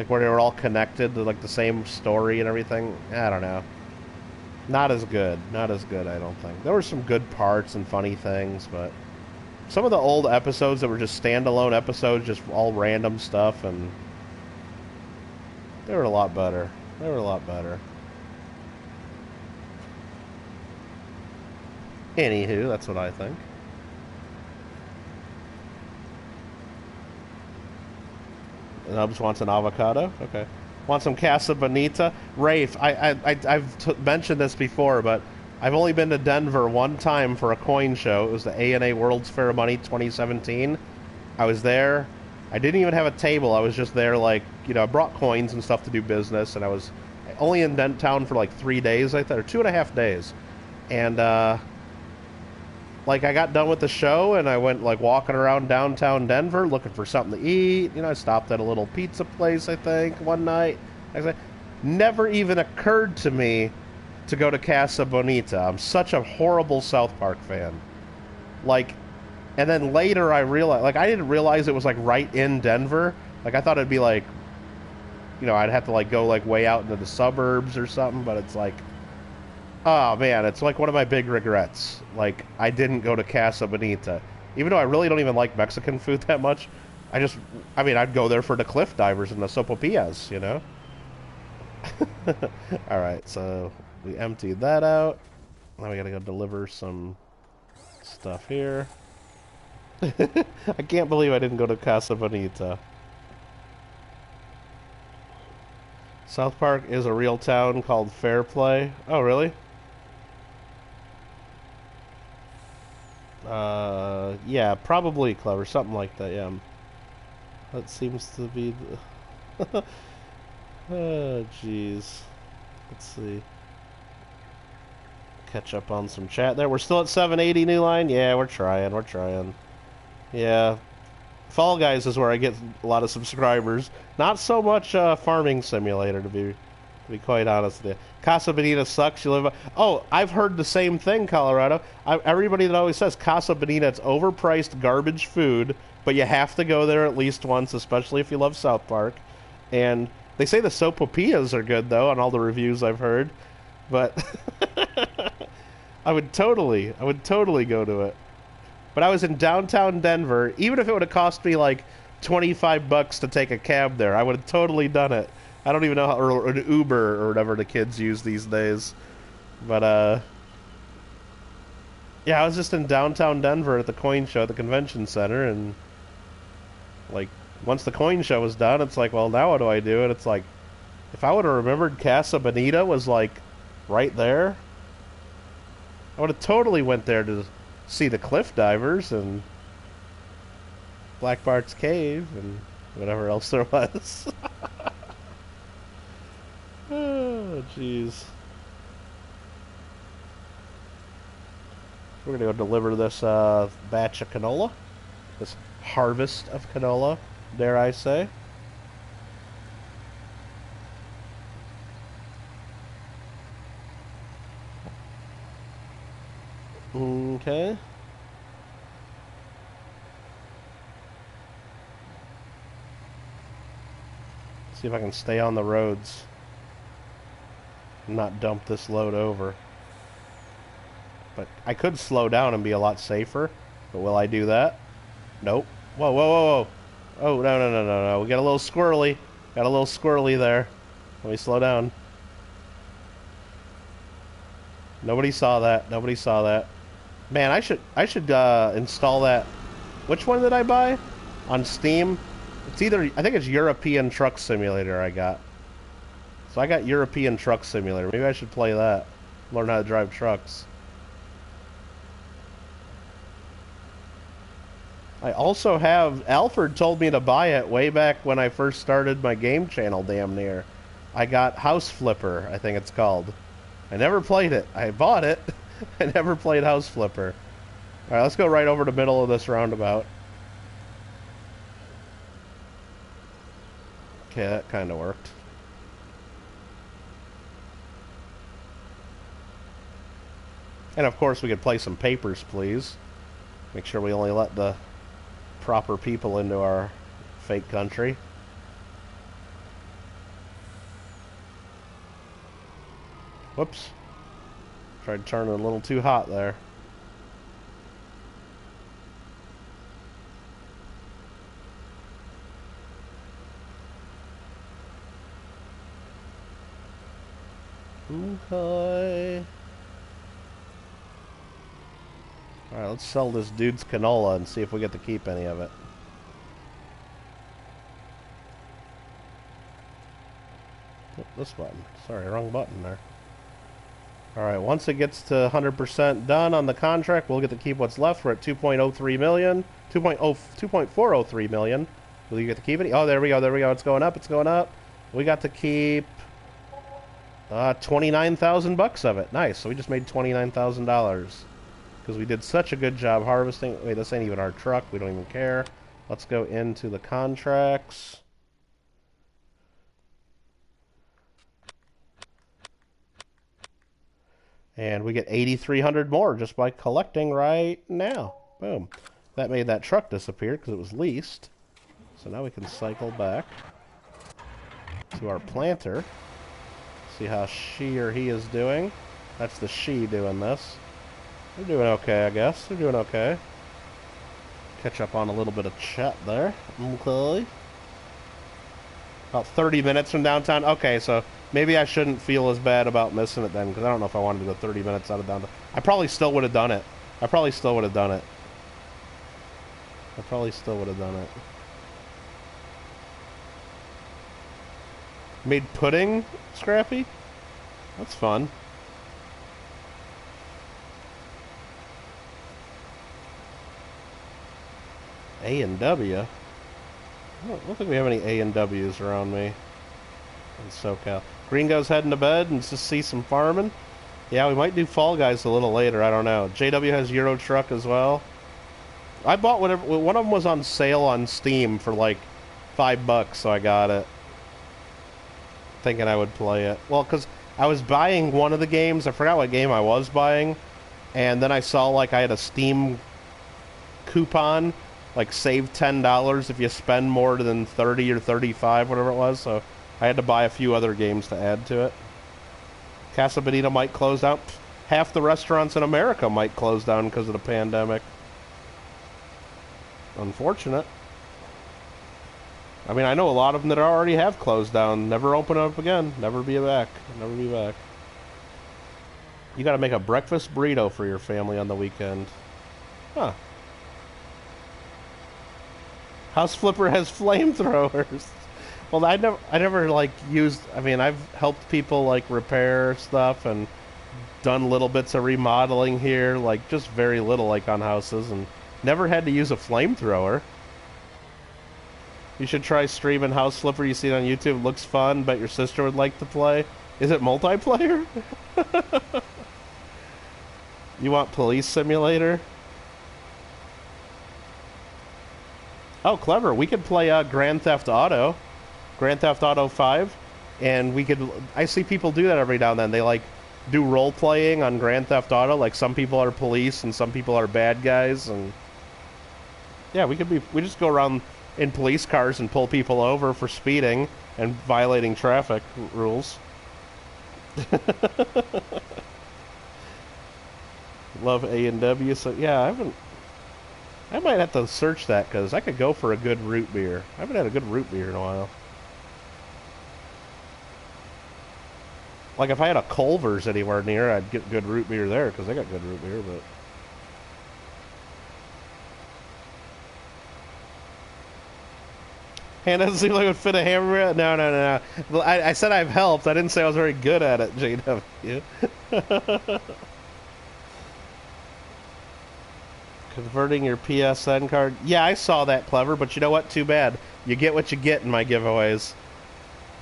where they were all connected to, like, the same story and everything, I don't know. Not as good. Not as good, I don't think. There were some good parts and funny things, but some of the old episodes that were just standalone episodes, just all random stuff, and they were a lot better. They were a lot better. Anywho, that's what I think. Nubs wants an avocado? Okay. Want some Casa Bonita? Rafe, I've mentioned this before, but I've only been to Denver one time for a coin show. It was the ANA World's Fair of Money 2017. I was there. I didn't even have a table. I was just there, like, you know, I brought coins and stuff to do business, and I was only in town for like 3 days, I think, or 2.5 days. And, like, I got done with the show, and I went, like, walking around downtown Denver looking for something to eat. You know, I stopped at a little pizza place, I think, one night. Never even occurred to me to go to Casa Bonita. I'm such a horrible South Park fan. Like, and then later I realized, like, I didn't realize it was, like, right in Denver. Like, I thought it'd be, like, you know, I'd have to, like, go, like, way out into the suburbs or something, but it's, like, oh, man, it's like one of my big regrets. Like, I didn't go to Casa Bonita. Even though I really don't even like Mexican food that much, I mean, I'd go there for the cliff divers and the sopapillas, you know? Alright, so we emptied that out. Now we gotta go deliver some stuff here. I can't believe I didn't go to Casa Bonita. South Park is a real town called Fairplay. Oh, really? Yeah, probably Clever, something like that, yeah. That seems to be the... Oh, jeez. Let's see. catch up on some chat there. We're still at 780 new line. Yeah, we're trying. Yeah, Fall Guys is where I get a lot of subscribers. Not so much Farming Simulator, to be quite honest with you. Casa Bonita sucks. You live. Oh, I've heard the same thing, Colorado. Everybody that always says Casa Bonita, it's overpriced garbage food, but you have to go there at least once, especially if you love South Park. And they say the sopapillas are good though, on all the reviews I've heard. But I would totally go to it. But I was in downtown Denver. Even if it would have cost me like $25 to take a cab there, I would have totally done it. I don't even know how, or an Uber or whatever the kids use these days. But yeah, I was just in downtown Denver at the coin show at the convention center, and like once the coin show was done, it's like, well, now what do I do? And it's like, if I would have remembered Casa Bonita was like right there, I would have totally went there to see the cliff divers and Black Bart's Cave and whatever else there was. Oh, jeez. We're gonna go deliver this batch of canola, this harvest of canola, dare I say. Okay. See if I can stay on the roads and not dump this load over. But I could slow down and be a lot safer. But will I do that? Nope. Whoa, whoa, whoa, whoa. Oh, no. We got a little squirrely. Got a little squirrely there. Let me slow down. Nobody saw that. Nobody saw that. Man, I should install that. Which one did I buy? On Steam? It's either, I think it's European Truck Simulator I got. So I got European Truck Simulator. Maybe I should play that. Learn how to drive trucks. I also have, Alfred told me to buy it way back when I first started my game channel, damn near. I got House Flipper, I think it's called. I never played it. I bought it. I never played House Flipper. Alright, let's go right over the middle of this roundabout. Okay, that kind of worked. And of course we could play some Papers, Please. Make sure we only let the proper people into our fake country. Whoops. Tried turning a little too hot there. Okay. Alright, let's sell this dude's canola and see if we get to keep any of it. Oh, this button. Sorry, wrong button there. Alright, once it gets to 100% done on the contract, we'll get to keep what's left. We're at 2.03 million. 2.403 million. Will you get to keep it? Oh, there we go. It's going up. We got to keep 29,000 bucks of it. Nice. So we just made $29,000 because we did such a good job harvesting. Wait, this ain't even our truck. We don't even care. Let's go into the contracts. And we get 8,300 more just by collecting right now. Boom. That made that truck disappear because it was leased. So now we can cycle back to our planter. See how she or he is doing. That's the she doing this. They're doing okay, I guess. They're doing okay. Catch up on a little bit of chat there. Okay. About 30 minutes from downtown. Okay, so maybe I shouldn't feel as bad about missing it then, because I don't know if I wanted to go 30 minutes out of downtown. I probably still would have done it. Made pudding, Scrappy? That's fun. A&W? I don't think we have any A&Ws around me in SoCal. Gringo's heading to bed and just see some farming. Yeah, we might do Fall Guys a little later. I don't know. JW has Euro Truck as well. I bought whatever. One of them was on sale on Steam for like $5, so I got it, thinking I would play it. Well, because I was buying one of the games. I forgot what game I was buying, and then I saw like I had a Steam coupon, like save $10 if you spend more than 30 or 35, whatever it was. So I had to buy a few other games to add to it. Casa Bonita might close down. Half the restaurants in America might close down because of the pandemic. Unfortunate. I mean, I know a lot of them that already have closed down. Never open up again. Never be back. Never be back. You gotta make a breakfast burrito for your family on the weekend. Huh. House Flipper has flamethrowers. Well, I never like used. I mean, I've helped people like repair stuff and done little bits of remodeling here, like just very little, like on houses, and never had to use a flamethrower. You should try streaming House Flipper. You see it on YouTube. Looks fun. Bet your sister would like to play. Is it multiplayer? You want Police Simulator? Oh, clever. We could play Grand Theft Auto. Grand Theft Auto 5. And we could... I see people do that every now and then. They, like, do role-playing on Grand Theft Auto. Like, some people are police and some people are bad guys. And yeah, we could be... We just go around in police cars and pull people over for speeding and violating traffic rules. Love A&W. So, yeah, I might have to search that, because I could go for a good root beer. I haven't had a good root beer in a while. Like, if I had a Culver's anywhere near, I'd get good root beer there, because they got good root beer, but... Hand doesn't seem like it would fit a hamburger. No. Well, I said I've helped. I didn't say I was very good at it, JW. Converting your PSN card. Yeah, I saw that, clever, but you know what? Too bad. You get what you get in my giveaways.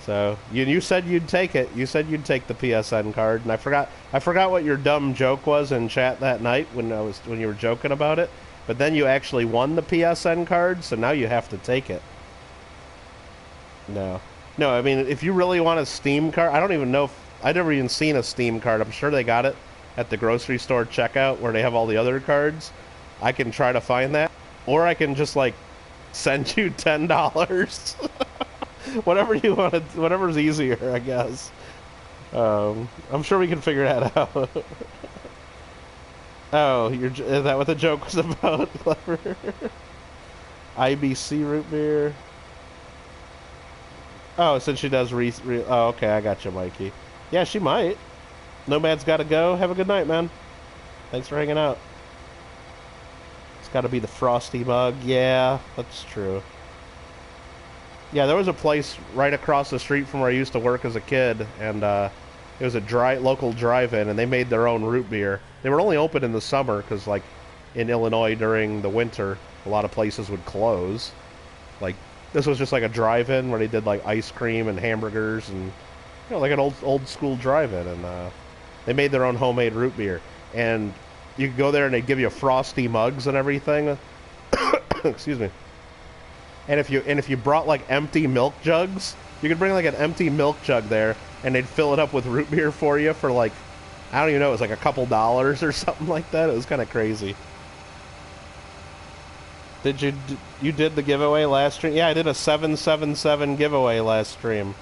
So you said you'd take it. You said you'd take the PSN card, and I forgot what your dumb joke was in chat that night when you were joking about it. But then you actually won the PSN card, so now you have to take it. No. I mean, if you really want a Steam card, I don't even know if I've never even seen a Steam card. I'm sure they got it at the grocery store checkout where they have all the other cards. I can try to find that, or I can just like send you $10. Whatever you want, whatever's easier, I guess. I'm sure we can figure that out. Oh, is that what the joke was about? Clever. IBC root beer. Oh, since she does oh, okay, I got you, Mikey. Yeah, she might. Nomad's got to go. Have a good night, man. Thanks for hanging out. It's got to be the frosty mug. Yeah, that's true. Yeah, there was a place right across the street from where I used to work as a kid, and it was a local drive-in, and they made their own root beer. They were only open in the summer because, like, in Illinois during the winter, a lot of places would close. Like, this was just like a drive-in where they did like ice cream and hamburgers and, you know, like an old school drive-in, and they made their own homemade root beer. And you could go there and they'd give you frosty mugs and everything. Excuse me. And if you brought like empty milk jugs, you could bring like an empty milk jug there, and they'd fill it up with root beer for you for like, I don't even know, it was like a couple dollars or something like that. It was kind of crazy. You did the giveaway last stream? Yeah, I did a 777 giveaway last stream.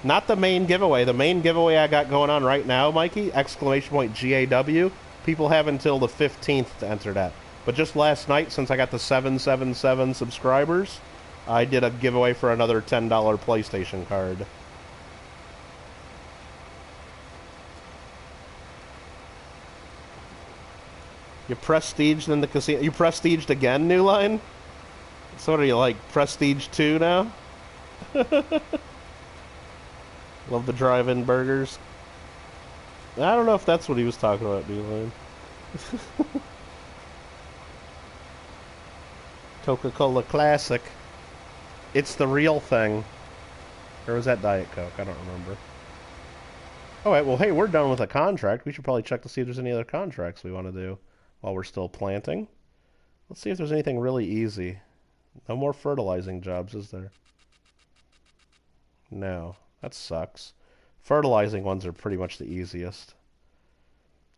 Not the main giveaway. The main giveaway I got going on right now, Mikey, exclamation point GAW. People have until the 15th to enter that. But just last night, since I got the 777 subscribers, I did a giveaway for another $10 PlayStation card. You prestiged in the casino. You prestiged again, New Line? So what are you, like, Prestige 2 now? Love the drive-in burgers. I don't know if that's what he was talking about, New Line. Coca-Cola Classic. It's the real thing. Or was that Diet Coke? I don't remember. All right, well, hey, we're done with a contract. We should probably check to see if there's any other contracts we want to do while we're still planting. Let's see if there's anything really easy. No more fertilizing jobs, is there? No, that sucks. Fertilizing ones are pretty much the easiest.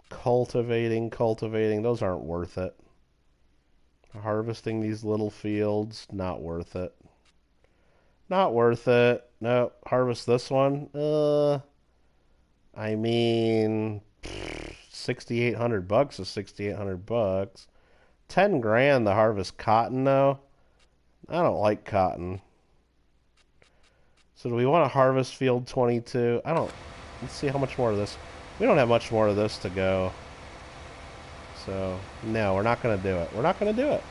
Cultivating, those aren't worth it. Harvesting these little fields, not worth it. Not worth it. No, harvest this one. I mean, $6,800 is $6,800. 10 grand to harvest cotton though. I don't like cotton. So do we want to harvest field 22? Let's see how much more of this. We don't have much more of this to go. So, no, we're not going to do it. We're not going to do it.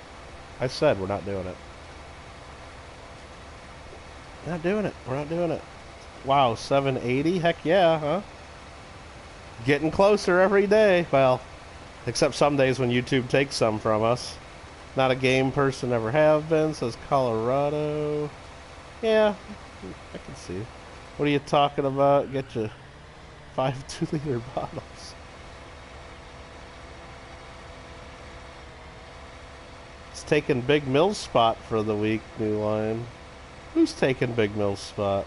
I said we're not doing it. Not doing it. We're not doing it. Wow, 780? Heck yeah, huh? Getting closer every day. Well, except some days when YouTube takes some from us. Not a game person, ever have been, says Colorado. Yeah, I can see. What are you talking about? Get you 5 2-liter bottles. It's taking Big Mill's spot for the week, new line. Who's taking Big Mill's spot?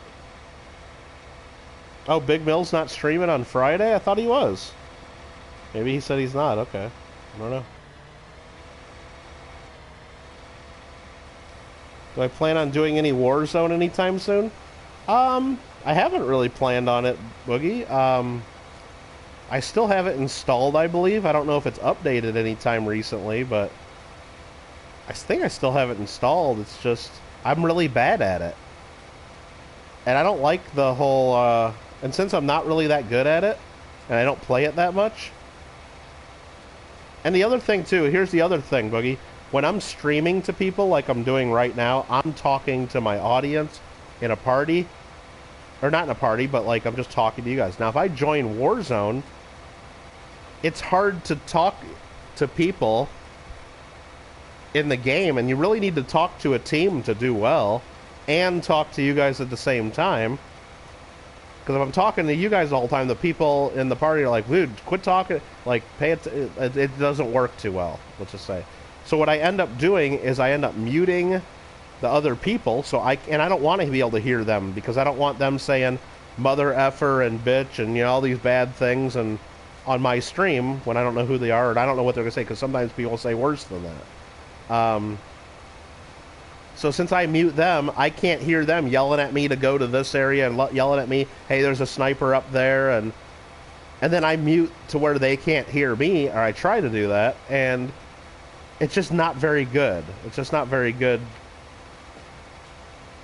Oh, Big Mill's not streaming on Friday? I thought he was. Maybe he said he's not. Okay. I don't know. Do I plan on doing any Warzone anytime soon? I haven't really planned on it, Boogie. I still have it installed, I believe. I don't know if it's updated anytime recently, but I think I still have it installed. It's just, I'm really bad at it. And I don't like the whole, and since I'm not really that good at it, and I don't play it that much. And the other thing, too, here's the other thing, Boogie. When I'm streaming to people like I'm doing right now, I'm talking to my audience in a party. Or not in a party, but like I'm just talking to you guys. Now, if I join Warzone, it's hard to talk to people in the game, and you really need to talk to a team to do well, and talk to you guys at the same time. Because if I'm talking to you guys all the time, the people in the party are like, dude, quit talking. Like, it doesn't work too well, let's just say. So what I end up doing is I end up muting the other people, and I don't want to be able to hear them, because I don't want them saying mother effer and bitch and, you know, all these bad things and on my stream when I don't know who they are, and I don't know what they're going to say, because sometimes people say worse than that. So since I mute them, I can't hear them yelling at me to go to this area and yelling at me, hey, there's a sniper up there, and then I mute to where they can't hear me, or I try to do that, and it's just not very good. It's just not very good.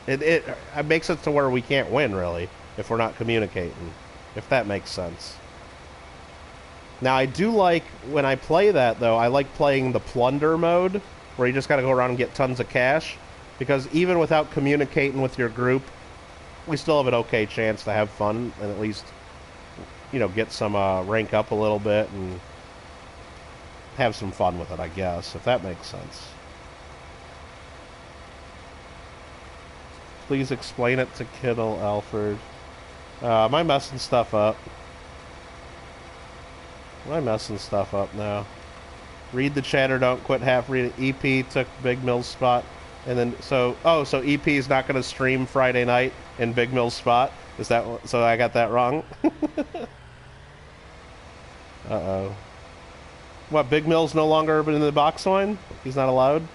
It makes it to where we can't win, really, if we're not communicating, if that makes sense. Now, I do like, when I play that, though, I like playing the plunder mode, where you just gotta go around and get tons of cash, because even without communicating with your group, we still have an okay chance to have fun, and at least, you know, get some rank up a little bit, and have some fun with it, I guess, if that makes sense. Please explain it to Kittle, Alfred. Am I messing stuff up? Am I messing stuff up now? Read the chat or don't quit half read it. EP took Big Mill's spot. And then, so EP is not going to stream Friday night in Big Mill's spot? Is that, so I got that wrong? Uh-oh. What, Big Mill's no longer in the box line? He's not allowed?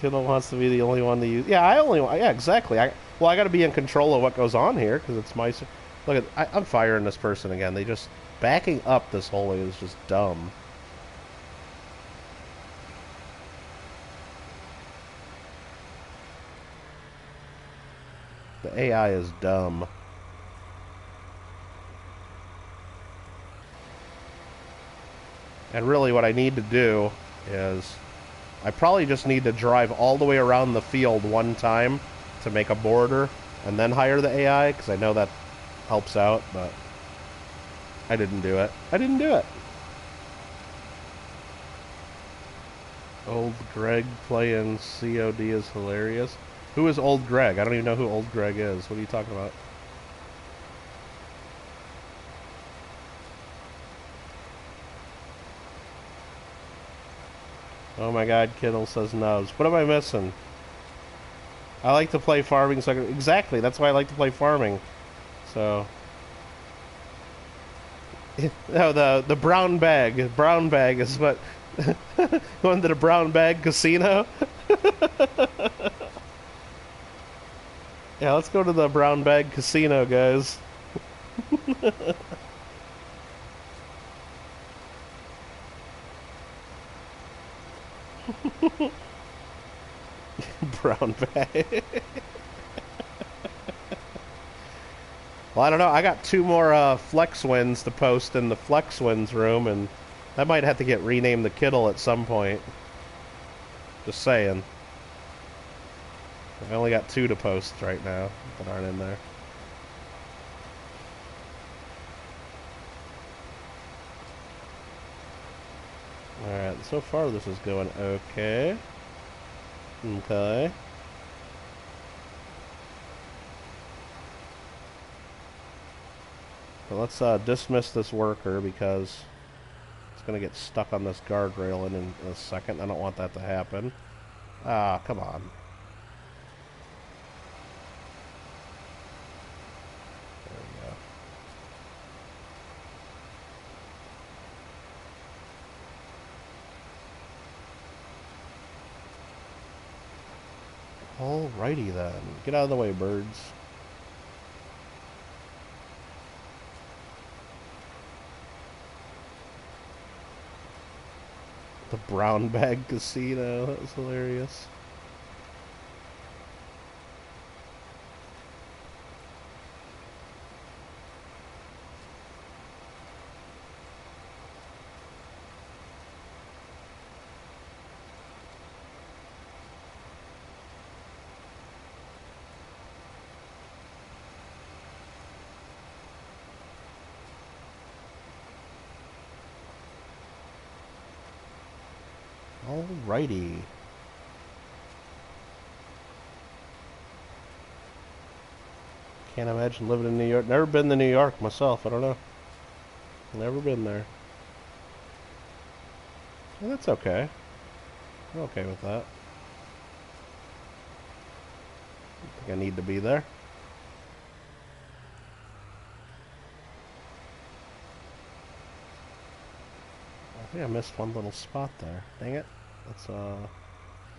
Kittle wants to be the only one to use. Yeah, yeah, exactly. Well, I got to be in control of what goes on here, because it's my. Look at, I'm firing this person again. They just backing up this whole way is just dumb. The AI is dumb. And really, what I need to do is, I probably just need to drive all the way around the field one time to make a border, and then hire the AI, because I know that helps out, but I didn't do it. I didn't do it. Old Greg playing COD is hilarious. Who is Old Greg? I don't even know who Old Greg is. What are you talking about? Oh my god, Kittle says nubs. What am I missing? I like to play farming so I can... Exactly, that's why I like to play farming. So... No, the brown bag. Brown bag is what... Going to the brown bag casino? Yeah, let's go to the brown bag casino, guys. Brown bag. Well, I don't know. I got 2 more flex wins to post in the flex wins room, and that might have to get renamed the Kittle at some point. Just saying. I only got 2 to post right now that aren't in there. Alright, so far this is going okay. Okay. But let's dismiss this worker because it's going to get stuck on this guardrail in a second. I don't want that to happen. Ah, come on. There we go. Alrighty then. Get out of the way, birds. The brown bag casino. That was hilarious. Alrighty. Can't imagine living in New York. Never been to New York myself. I don't know. Never been there. Well, that's okay. I'm okay with that. I think I need to be there. I think I missed one little spot there. Dang it. Let's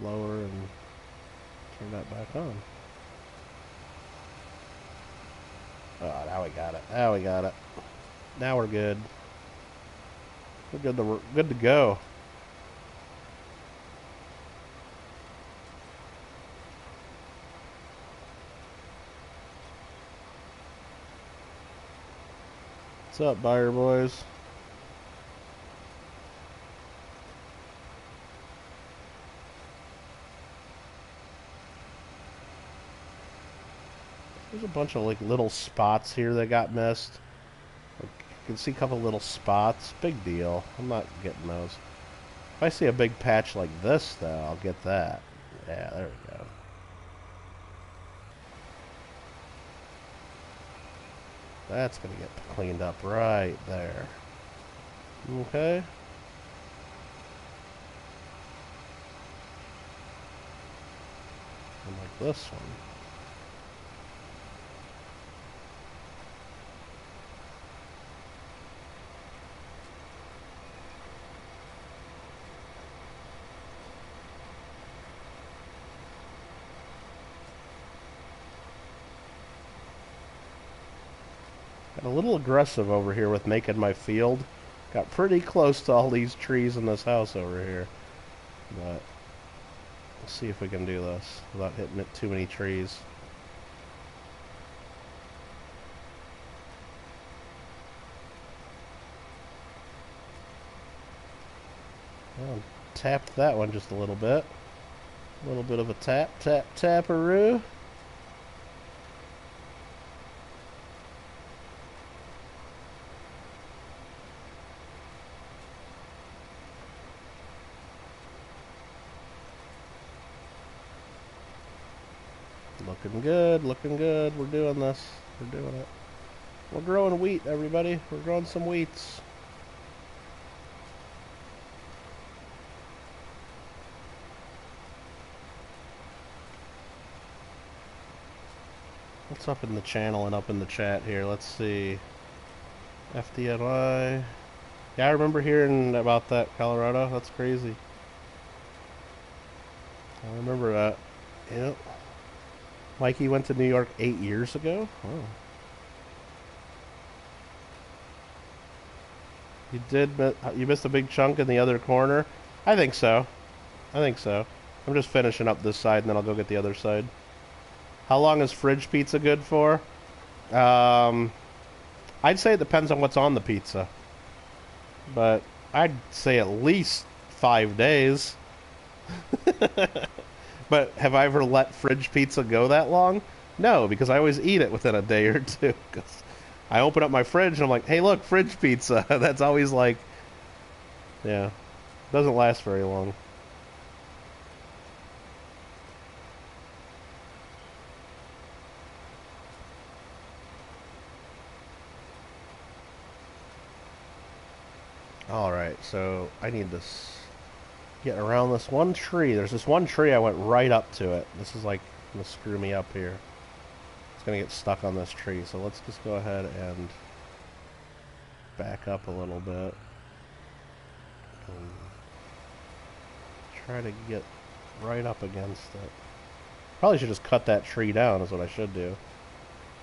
lower and turn that back on. Oh, now we got it. Now we got it. Now we're good. We're good to go. What's up, buyer boys? There's a bunch of like little spots here that got missed. Like, you can see a couple little spots. Big deal. I'm not getting those. If I see a big patch like this, though, I'll get that. Yeah, there we go. That's going to get cleaned up right there. Okay. And like this one. Got a little aggressive over here with making my field. Got pretty close to all these trees in this house over here. But we'll see if we can do this without hitting it too many trees. Well, tapped that one just a little bit. A little bit of a tap, tap, taparoo. Looking good, looking good. We're doing this. We're doing it. We're growing wheat, everybody. We're growing some wheats. What's up in the channel and up in the chat here? Let's see. FDNY. Yeah, I remember hearing about that, Colorado. That's crazy. I remember that. Yep. Mikey went to New York 8 years ago? Oh. You did, you missed a big chunk in the other corner? I think so. I think so. I'm just finishing up this side and then I'll go get the other side. How long is fridge pizza good for? I'd say it depends on what's on the pizza. But I'd say at least 5 days. But have I ever let fridge pizza go that long? No, because I always eat it within a day or two. Cause I open up my fridge and I'm like, hey, look, fridge pizza. That's always like, yeah, doesn't last very long. Alright, so I need to get around this one tree. There's this one tree I went right up to it. This is like going to screw me up here. It's going to get stuck on this tree. So let's just go ahead and back up a little bit. And try to get right up against it. Probably should just cut that tree down is what I should do.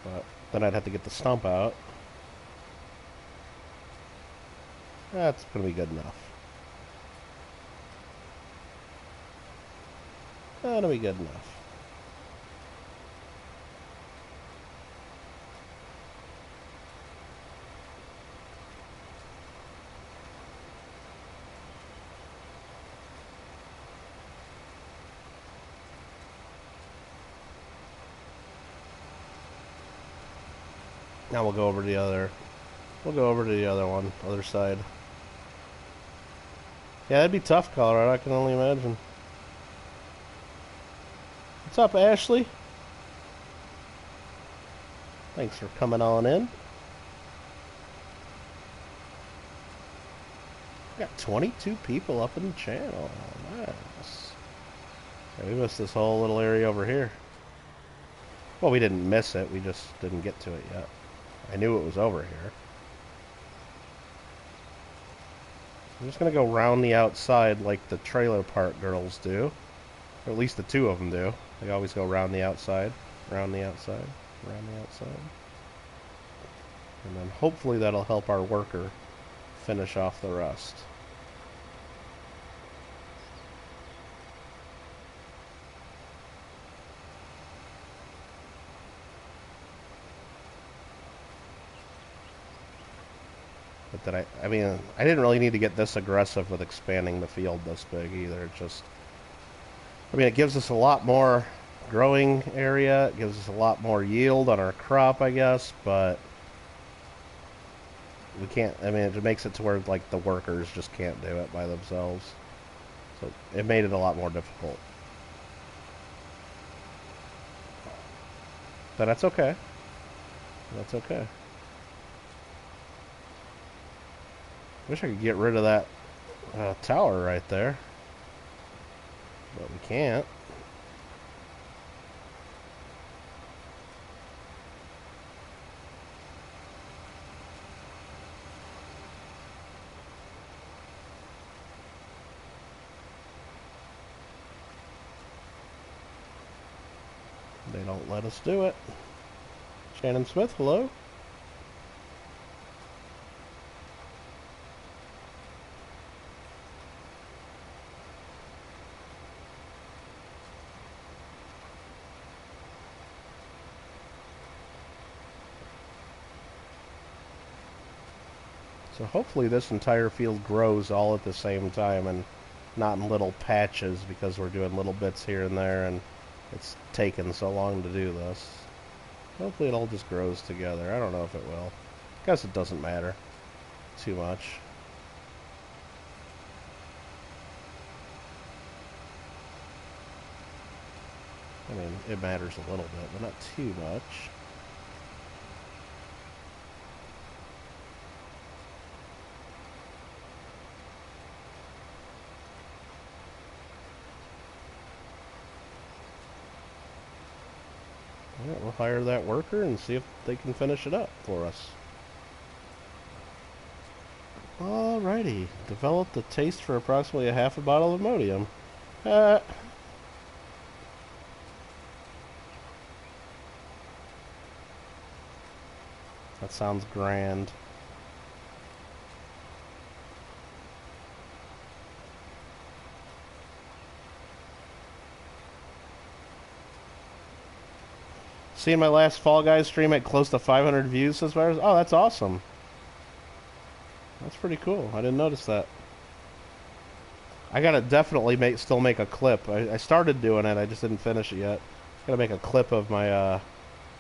But then I'd have to get the stump out. That's going to be good enough. That'll be good enough. Now we'll go over to the other. We'll go over to the other one, other side. Yeah, that'd be tough, Colorado. I can only imagine. What's up, Ashley? Thanks for coming on in. Got 22 people up in the channel. Nice. Yeah, we missed this whole little area over here. Well, we didn't miss it. We just didn't get to it yet. I knew it was over here. I'm just going to go round the outside like the trailer park girls do. Or at least the two of them do. They always go round the outside, round the outside, round the outside. And then hopefully that'll help our worker finish off the rest. But that I mean, I didn't really need to get this aggressive with expanding the field this big either. It just, I mean, it gives us a lot more growing area. It gives us a lot more yield on our crop, I guess, but we can't, I mean, it makes it to where, like, the workers just can't do it by themselves. So it made it a lot more difficult. But that's okay. That's okay. Wish I could get rid of that tower right there. But we can't. They don't let us do it. Shannon Smith, hello. So hopefully this entire field grows all at the same time and not in little patches because we're doing little bits here and there and it's taken so long to do this. Hopefully it all just grows together. I don't know if it will. Guess it doesn't matter too much. I mean, it matters a little bit, but not too much. Alright, we'll hire that worker and see if they can finish it up for us. Alrighty. Developed a taste for approximately a half a bottle of Imodium. That sounds grand. Seeing my last Fall Guys stream at close to 500 views as far as... Oh, that's awesome. That's pretty cool. I didn't notice that. I gotta definitely still make a clip. I started doing it, I just didn't finish it yet. Gotta make a clip of my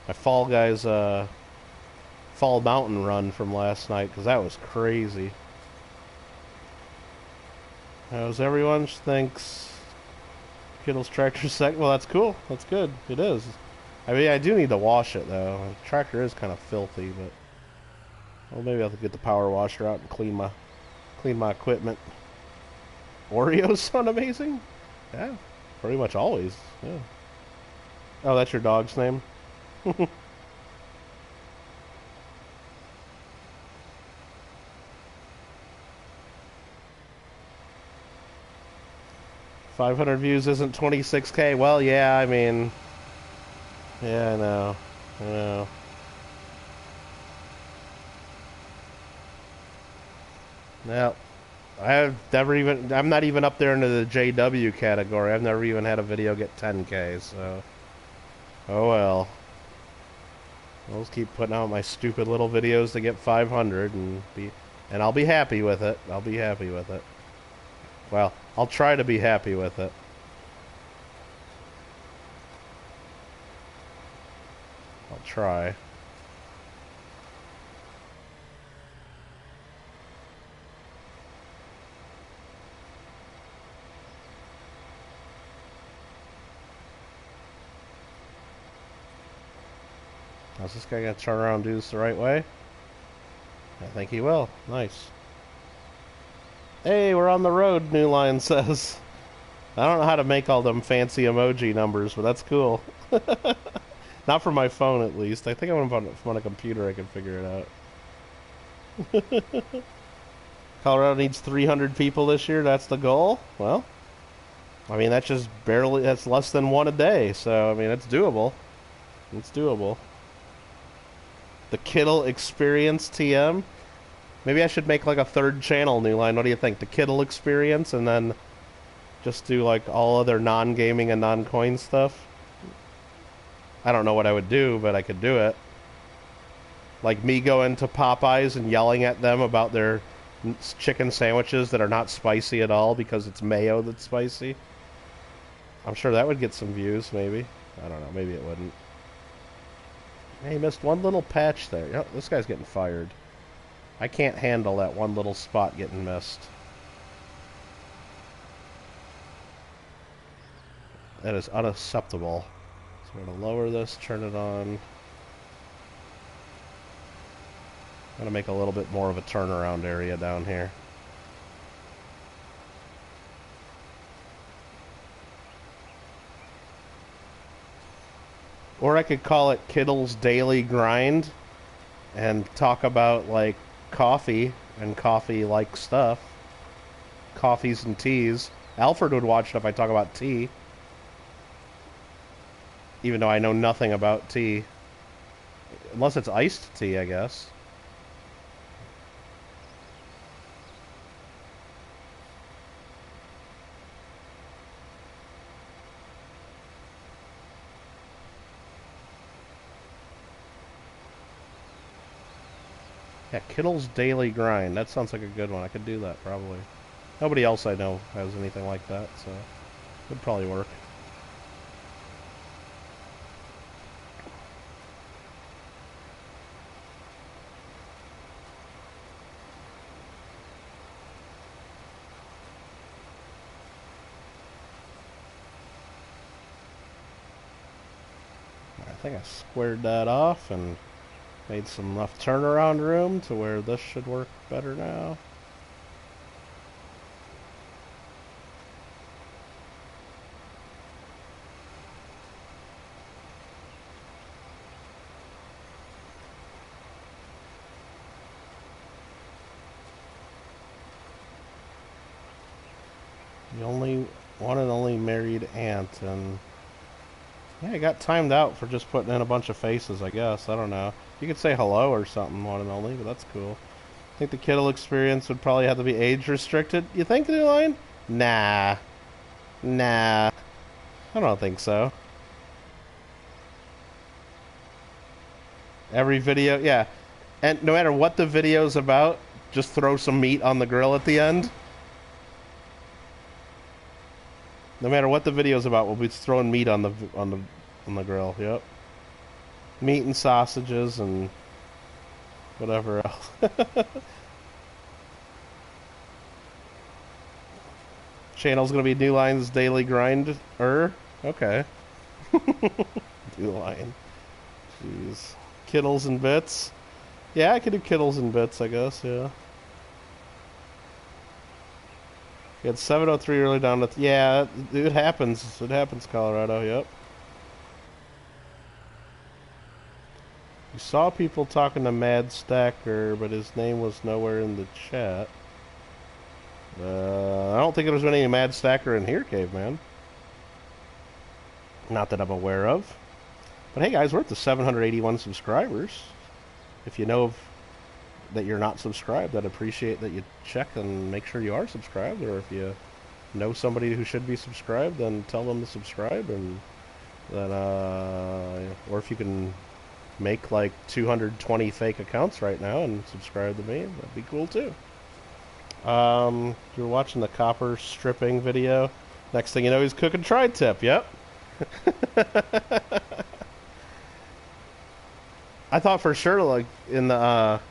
my Fall Guys Fall Mountain run from last night, because that was crazy. How's everyone? Thinks Kittle's tractor second. Well, that's cool. That's good. It is. I mean, I do need to wash it though. The tractor is kind of filthy, but well, maybe I'll have to get the power washer out and clean my equipment. Oreos sound amazing? Yeah, pretty much always. Yeah. Oh, that's your dog's name? 500 views isn't 26K. Well, yeah, I mean... Yeah, I know. I know. Well, I'm not even up there into the JW category. I've never even had a video get 10K, so... Oh well. I'll just keep putting out my stupid little videos to get 500 and I'll be happy with it. I'll be happy with it. Well, I'll try to be happy with it. I'll try. How's this guy gonna turn around and do this the right way? I think he will. Nice. Hey, we're on the road, New Line says. I don't know how to make all them fancy emoji numbers, but that's cool. Not for my phone, at least. I think I'm on a computer I can figure it out. Colorado needs 300 people this year. That's the goal? Well, I mean, that's less than one a day. So, I mean, it's doable. It's doable. The Kittle Experience TM. Maybe I should make like a third channel, New Line. What do you think? The Kittle Experience, and then just do like all other non-gaming and non-coin stuff. I don't know what I would do, but I could do it. Like me going to Popeyes and yelling at them about their chicken sandwiches that are not spicy at all because it's mayo that's spicy. I'm sure that would get some views, maybe. I don't know. Maybe it wouldn't. Hey, he missed one little patch there. Oh, this guy's getting fired. I can't handle that one little spot getting missed. That is unacceptable. So we're going to lower this, turn it on. I'm going to make a little bit more of a turnaround area down here. Or I could call it Kittle's Daily Grind and talk about, like, coffee and coffee-like stuff. Coffees and teas. Alfred would watch it if I talk about tea. Even though I know nothing about tea. Unless it's iced tea, I guess. Yeah, Kittle's Daily Grind. That sounds like a good one. I could do that, probably. Nobody else I know has anything like that, so it would probably work. think I squared that off and made some left turnaround room to where this should work better now. The only one and only married aunt, and yeah, I got timed out for just putting in a bunch of faces, I guess. I don't know. You could say hello or something, one and only, but that's cool. I think the Kittle experience would probably have to be age restricted. You think, New Line? Nah. Nah. I don't think so. Every video, yeah. And no matter what the video's about, just throw some meat on the grill at the end. No matter what the video's about, we'll be throwing meat on the grill. Yep. Meat and sausages and whatever else. Channel's gonna be New Line's Daily Grind. Okay. New Line. Jeez. Kittles and bits. Yeah, I could do kittles and bits, I guess. Yeah. You had 703 early down to... Yeah, it happens. It happens, Colorado. Yep. You saw people talking to Mad Stacker, but his name was nowhere in the chat. I don't think there was any Mad Stacker in here, Caveman. Not that I'm aware of. But hey, guys, we're at the 781 subscribers. If you know of that you're not subscribed, I'd appreciate that you check and make sure you are subscribed, or if you know somebody who should be subscribed, then tell them to subscribe, and then or if you can make like 220 fake accounts right now and subscribe to me, that'd be cool too. You're watching the copper stripping video. Next thing you know, he's cooking tri-tip. Yep. I thought for sure, like in the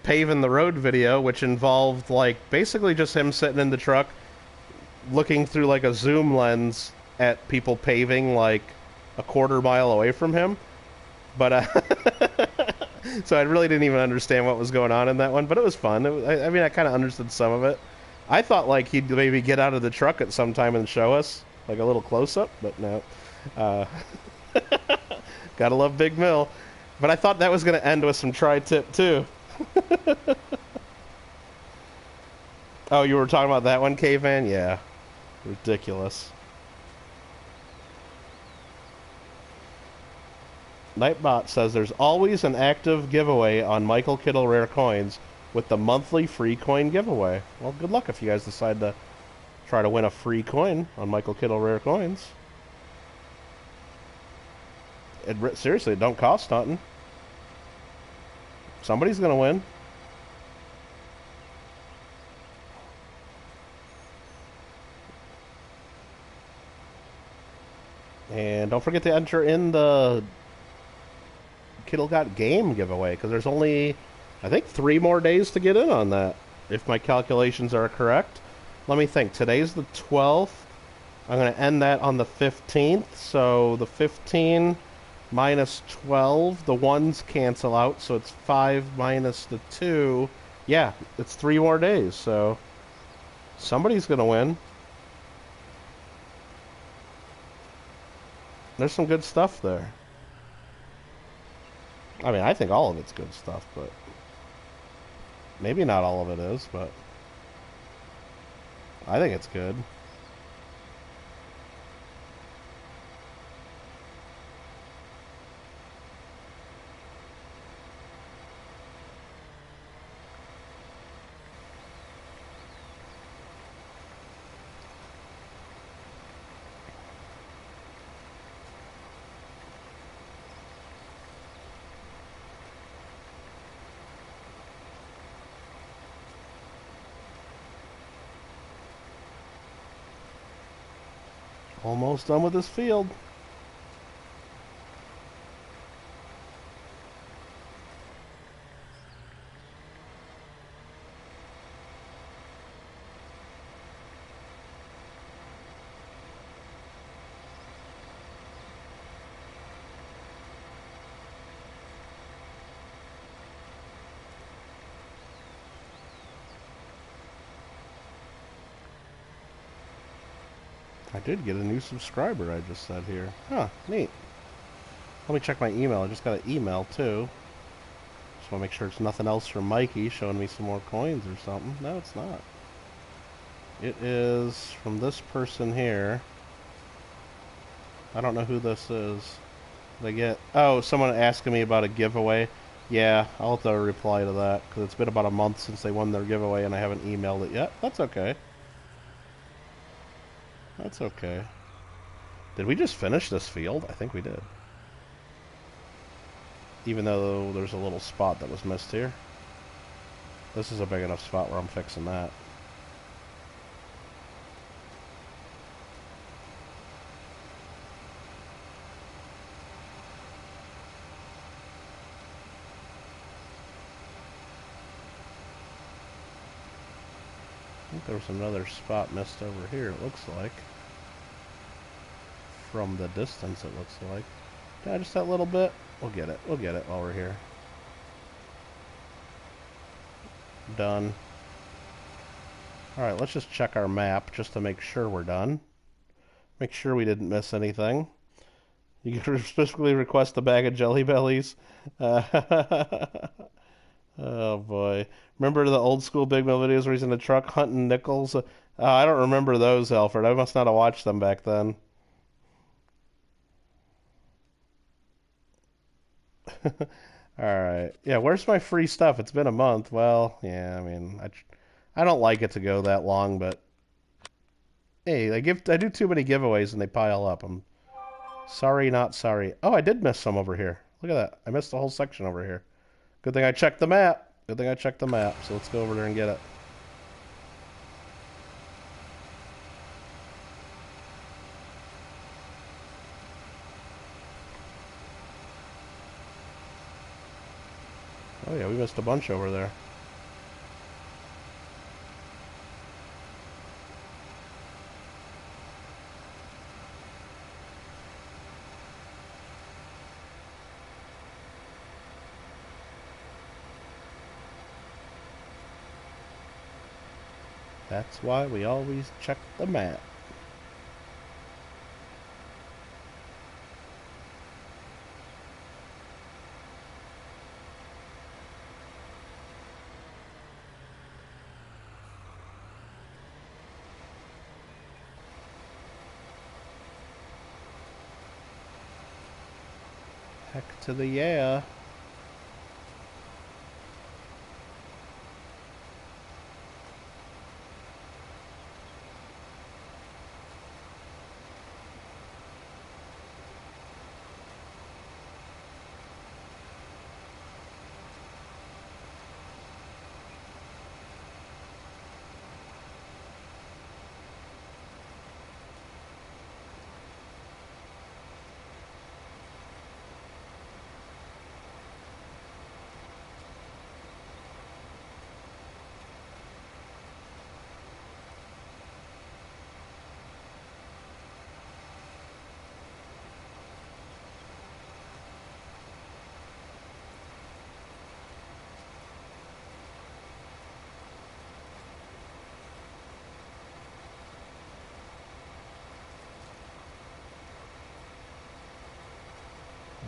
paving the road video, which involved like basically just him sitting in the truck looking through like a zoom lens at people paving like a quarter-mile away from him, but so I really didn't even understand what was going on in that one, but it was fun. I mean, I kind of understood some of it. I thought like he'd maybe get out of the truck at some time and show us like a little close-up, but no. Gotta love Big Mill. But I thought that was going to end with some tri-tip too. Oh, you were talking about that one, Caveman? Yeah. Ridiculous. Nightbot says there's always an active giveaway on Michael Kittle Rare Coins with the monthly free coin giveaway. Well, good luck if you guys decide to try to win a free coin on Michael Kittle Rare Coins. Seriously, it don't cost nothing. Somebody's going to win. And don't forget to enter in the Kittle Got Game giveaway, because there's only, I think, 3 more days to get in on that, if my calculations are correct. Let me think. Today's the 12th. I'm going to end that on the 15th, so the 15 minus 12, the 1s cancel out, so it's 5 minus the 2. Yeah, it's 3 more days, so somebody's going to win. There's some good stuff there. I mean, I think all of it's good stuff, but maybe not all of it is, but I think it's good. Almost done with this field. I did get a new subscriber, I just said here. Huh, neat. Let me check my email. I just got an email, too. Just want to make sure it's nothing else from Mikey showing me some more coins or something. No, it's not. It is from this person here. I don't know who this is. They get... Oh, someone asking me about a giveaway. Yeah, I'll have to reply to that, because it's been about a month since they won their giveaway, and I haven't emailed it yet. That's okay. That's okay. Did we just finish this field? I think we did. Even though there's a little spot that was missed here. This is a big enough spot where I'm fixing that. I think there was another spot missed over here, it looks like. From the distance, it looks like. Yeah, just that little bit. We'll get it. We'll get it while we're here. Done. Alright, let's just check our map just to make sure we're done. Make sure we didn't miss anything. You can specifically request a bag of Jelly Bellies. Oh boy. Remember the old school Big Mill videos where he's in the truck hunting nickels? I don't remember those, Alfred. I must not have watched them back then. Alright. Yeah, where's my free stuff? It's been a month. Well, yeah, I mean, I don't like it to go that long, but hey, I do too many giveaways and they pile up. I'm sorry, not sorry. Oh, I did miss some over here. Look at that. I missed a whole section over here. Good thing I checked the map. Good thing I checked the map. So let's go over there and get it. Oh yeah, we missed a bunch over there. That's why we always check the map. Heck to the yeah.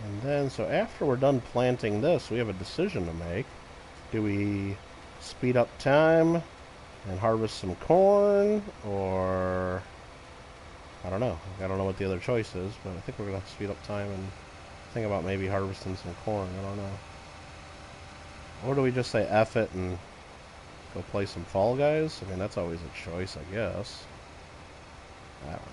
And then, so after we're done planting this, we have a decision to make. Do we speed up time and harvest some corn, or I don't know. I don't know what the other choice is, but I think we're going to speed up time and think about maybe harvesting some corn. I don't know. Or do we just say F it and go play some Fall Guys? I mean, that's always a choice, I guess. I don't know.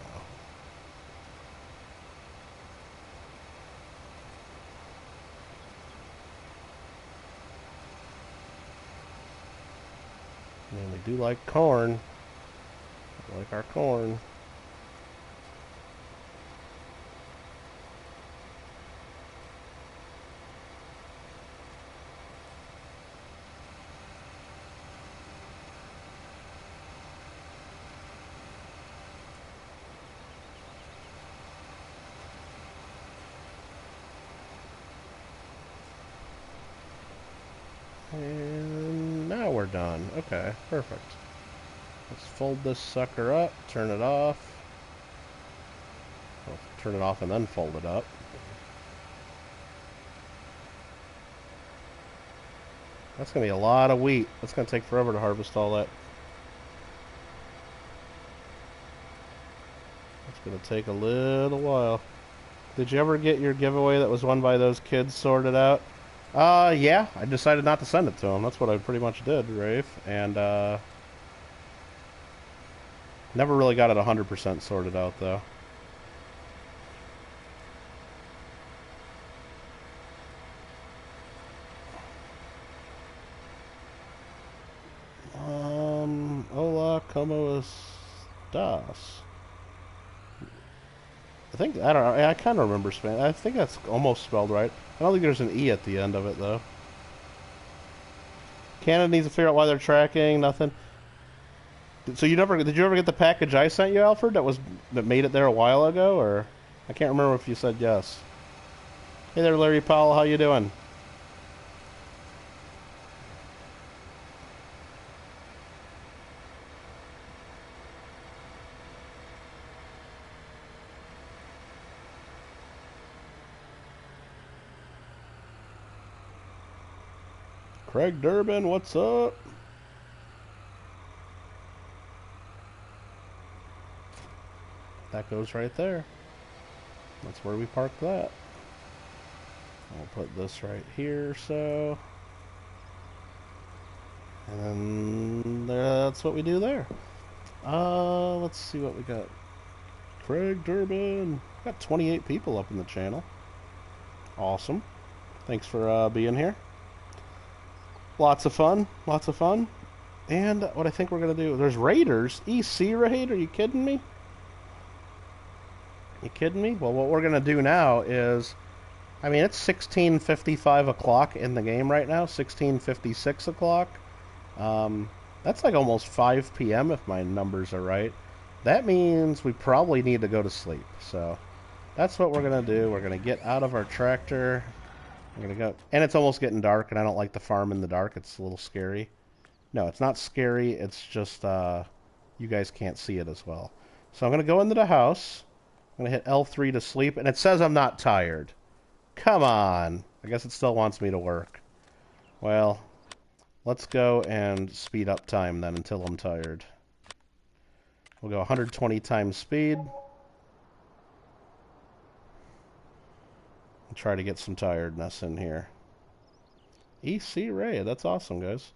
I mean, we do like corn. We like our corn. And now we're done. Okay, perfect. Let's fold this sucker up, turn it off. So turn it off and then fold it up. That's going to be a lot of wheat. That's going to take forever to harvest all that. It's going to take a little while. Did you ever get your giveaway that was won by those kids sorted out? Yeah. I decided not to send it to them. That's what I pretty much did, Rafe. And, never really got it 100% sorted out, though. Hola, como estás? I don't know. I kind of remember Spanish. I think that's almost spelled right. I don't think there's an E at the end of it, though. Canada needs to figure out why they're tracking. Nothing. So did you ever get the package I sent you, Alfred? That made it there a while ago, or I can't remember if you said yes. Hey there, Larry Powell. How you doing? Craig Durbin, what's up? That goes right there. That's where we park that. I'll put this right here, so. And then that's what we do there. Let's see what we got. Craig Durbin. Got 28 people up in the channel. Awesome. Thanks for being here. Lots of fun. Lots of fun. And what I think we're going to do... There's raiders. EC raid? Are you kidding me? You kidding me? Well, what we're going to do now is... I mean, it's 16:55 o'clock in the game right now. 16:56 o'clock. That's like almost 5 p.m. if my numbers are right. That means we probably need to go to sleep. So that's what we're going to do. We're going to get out of our tractor. I'm going to go. And it's almost getting dark, and I don't like the farm in the dark. It's a little scary. No, it's not scary. It's just you guys can't see it as well. So I'm going to go into the house. I'm going to hit L3 to sleep. And it says I'm not tired. Come on. I guess it still wants me to work. Well, let's go and speed up time then until I'm tired. We'll go 120 times speed. And try to get some tiredness in here. EC Ray, that's awesome, guys.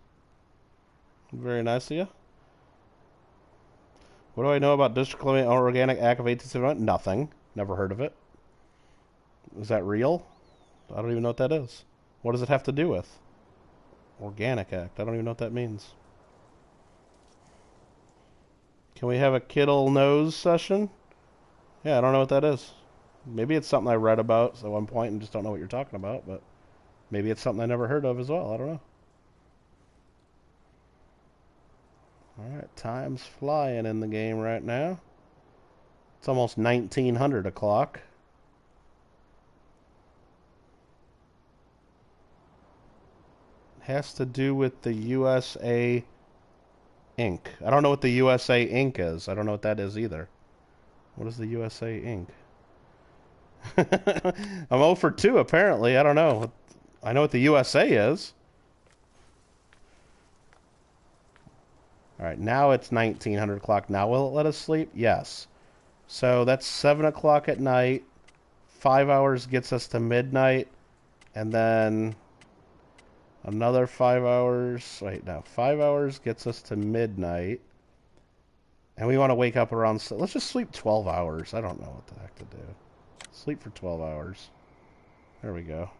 Very nice of you. What do I know about disclaiming organic act of 1871? Nothing. Never heard of it. Is that real? I don't even know what that is. What does it have to do with? Organic act. I don't even know what that means. Can we have a Kittle nose session? Yeah, I don't know what that is. Maybe it's something I read about at one point and just don't know what you're talking about, but maybe it's something I never heard of as well. I don't know. Alright, time's flying in the game right now. It's almost 1900 o'clock. It has to do with the USA ink. I don't know what the USA ink is. I don't know what that is either. What is the USA ink? I'm 0 for 2 apparently. I don't know. I know what the USA is. Alright, now it's 1900 o'clock. Now will it let us sleep? Yes. So that's 7 o'clock at night. 5 hours gets us to midnight. And then another 5 hours. Wait, no. 5 hours gets us to midnight. And we want to wake up around... Let's just sleep 12 hours. I don't know what the heck to do. Sleep for 12 hours. There we go.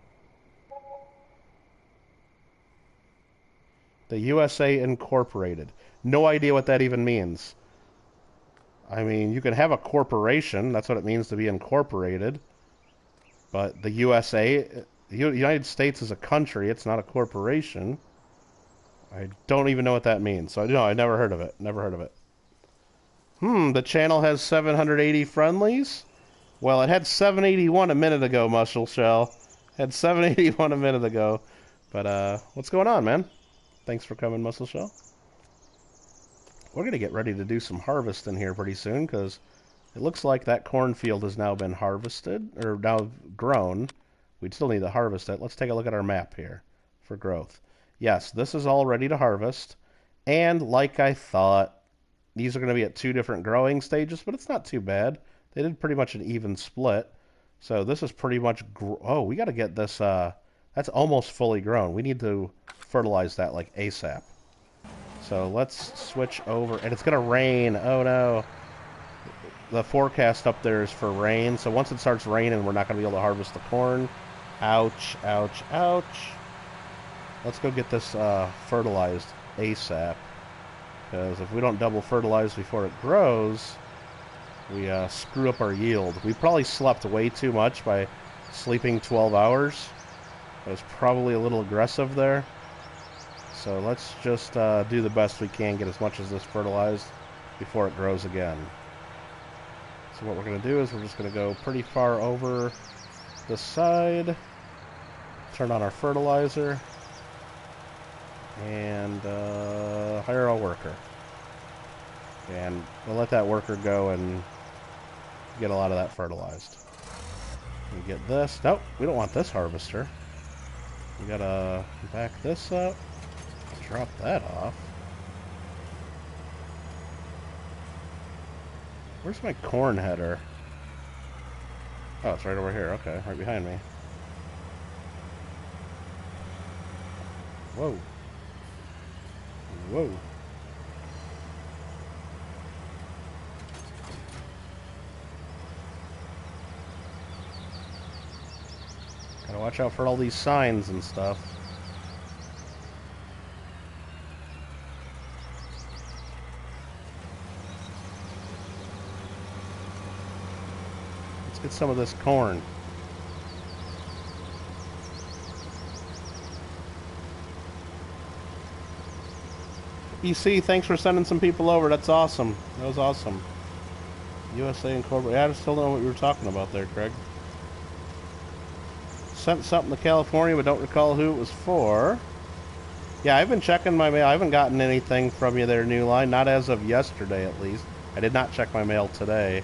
The USA Incorporated. No idea what that even means. I mean, you can have a corporation. That's what it means to be incorporated. But the USA, the United States is a country. It's not a corporation. I don't even know what that means. So, no, I never heard of it. Never heard of it. The channel has 780 friendlies? Well, it had 781 a minute ago, Muscle Shell. Had 781 a minute ago. But, what's going on, man? Thanks for coming, Muscle Shell. We're going to get ready to do some harvesting here pretty soon, because It looks like that cornfield has now been harvested, or now grown. We'd still need to harvest it. Let's take a look at our map here for growth. Yes, this is all ready to harvest. And like I thought, these are going to be at 2 different growing stages, but it's not too bad. They did pretty much an even split. So this is pretty much... oh, we got to get this... that's almost fully grown. We need to fertilize that like ASAP. So let's switch over. And it's going to rain. Oh, no. The forecast up there is for rain. So once it starts raining, we're not going to be able to harvest the corn. Ouch, ouch, ouch. Let's go get this fertilized ASAP. Because if we don't double fertilize before it grows, we screw up our yield. We probably slept way too much by sleeping 12 hours. It was probably a little aggressive there. So let's just do the best we can, get as much as this fertilized before it grows again. So what we're going to do is we're just going to go pretty far over this side, turn on our fertilizer, and hire a worker. And we'll let that worker go and get a lot of that fertilized. We get this. Nope, we don't want this harvester. We gotta back this up, drop that off. Where's my corn header? Oh, it's right over here. Okay, right behind me. Whoa. Whoa. Gotta watch out for all these signs and stuff. Let's get some of this corn. EC, thanks for sending some people over. That's awesome. That was awesome. USA Incorporated. I still don't know what you were talking about there, Craig. Sent something to California, but don't recall who it was for. Yeah, I've been checking my mail. I haven't gotten anything from you there, New Line. Not as of yesterday, at least. I did not check my mail today.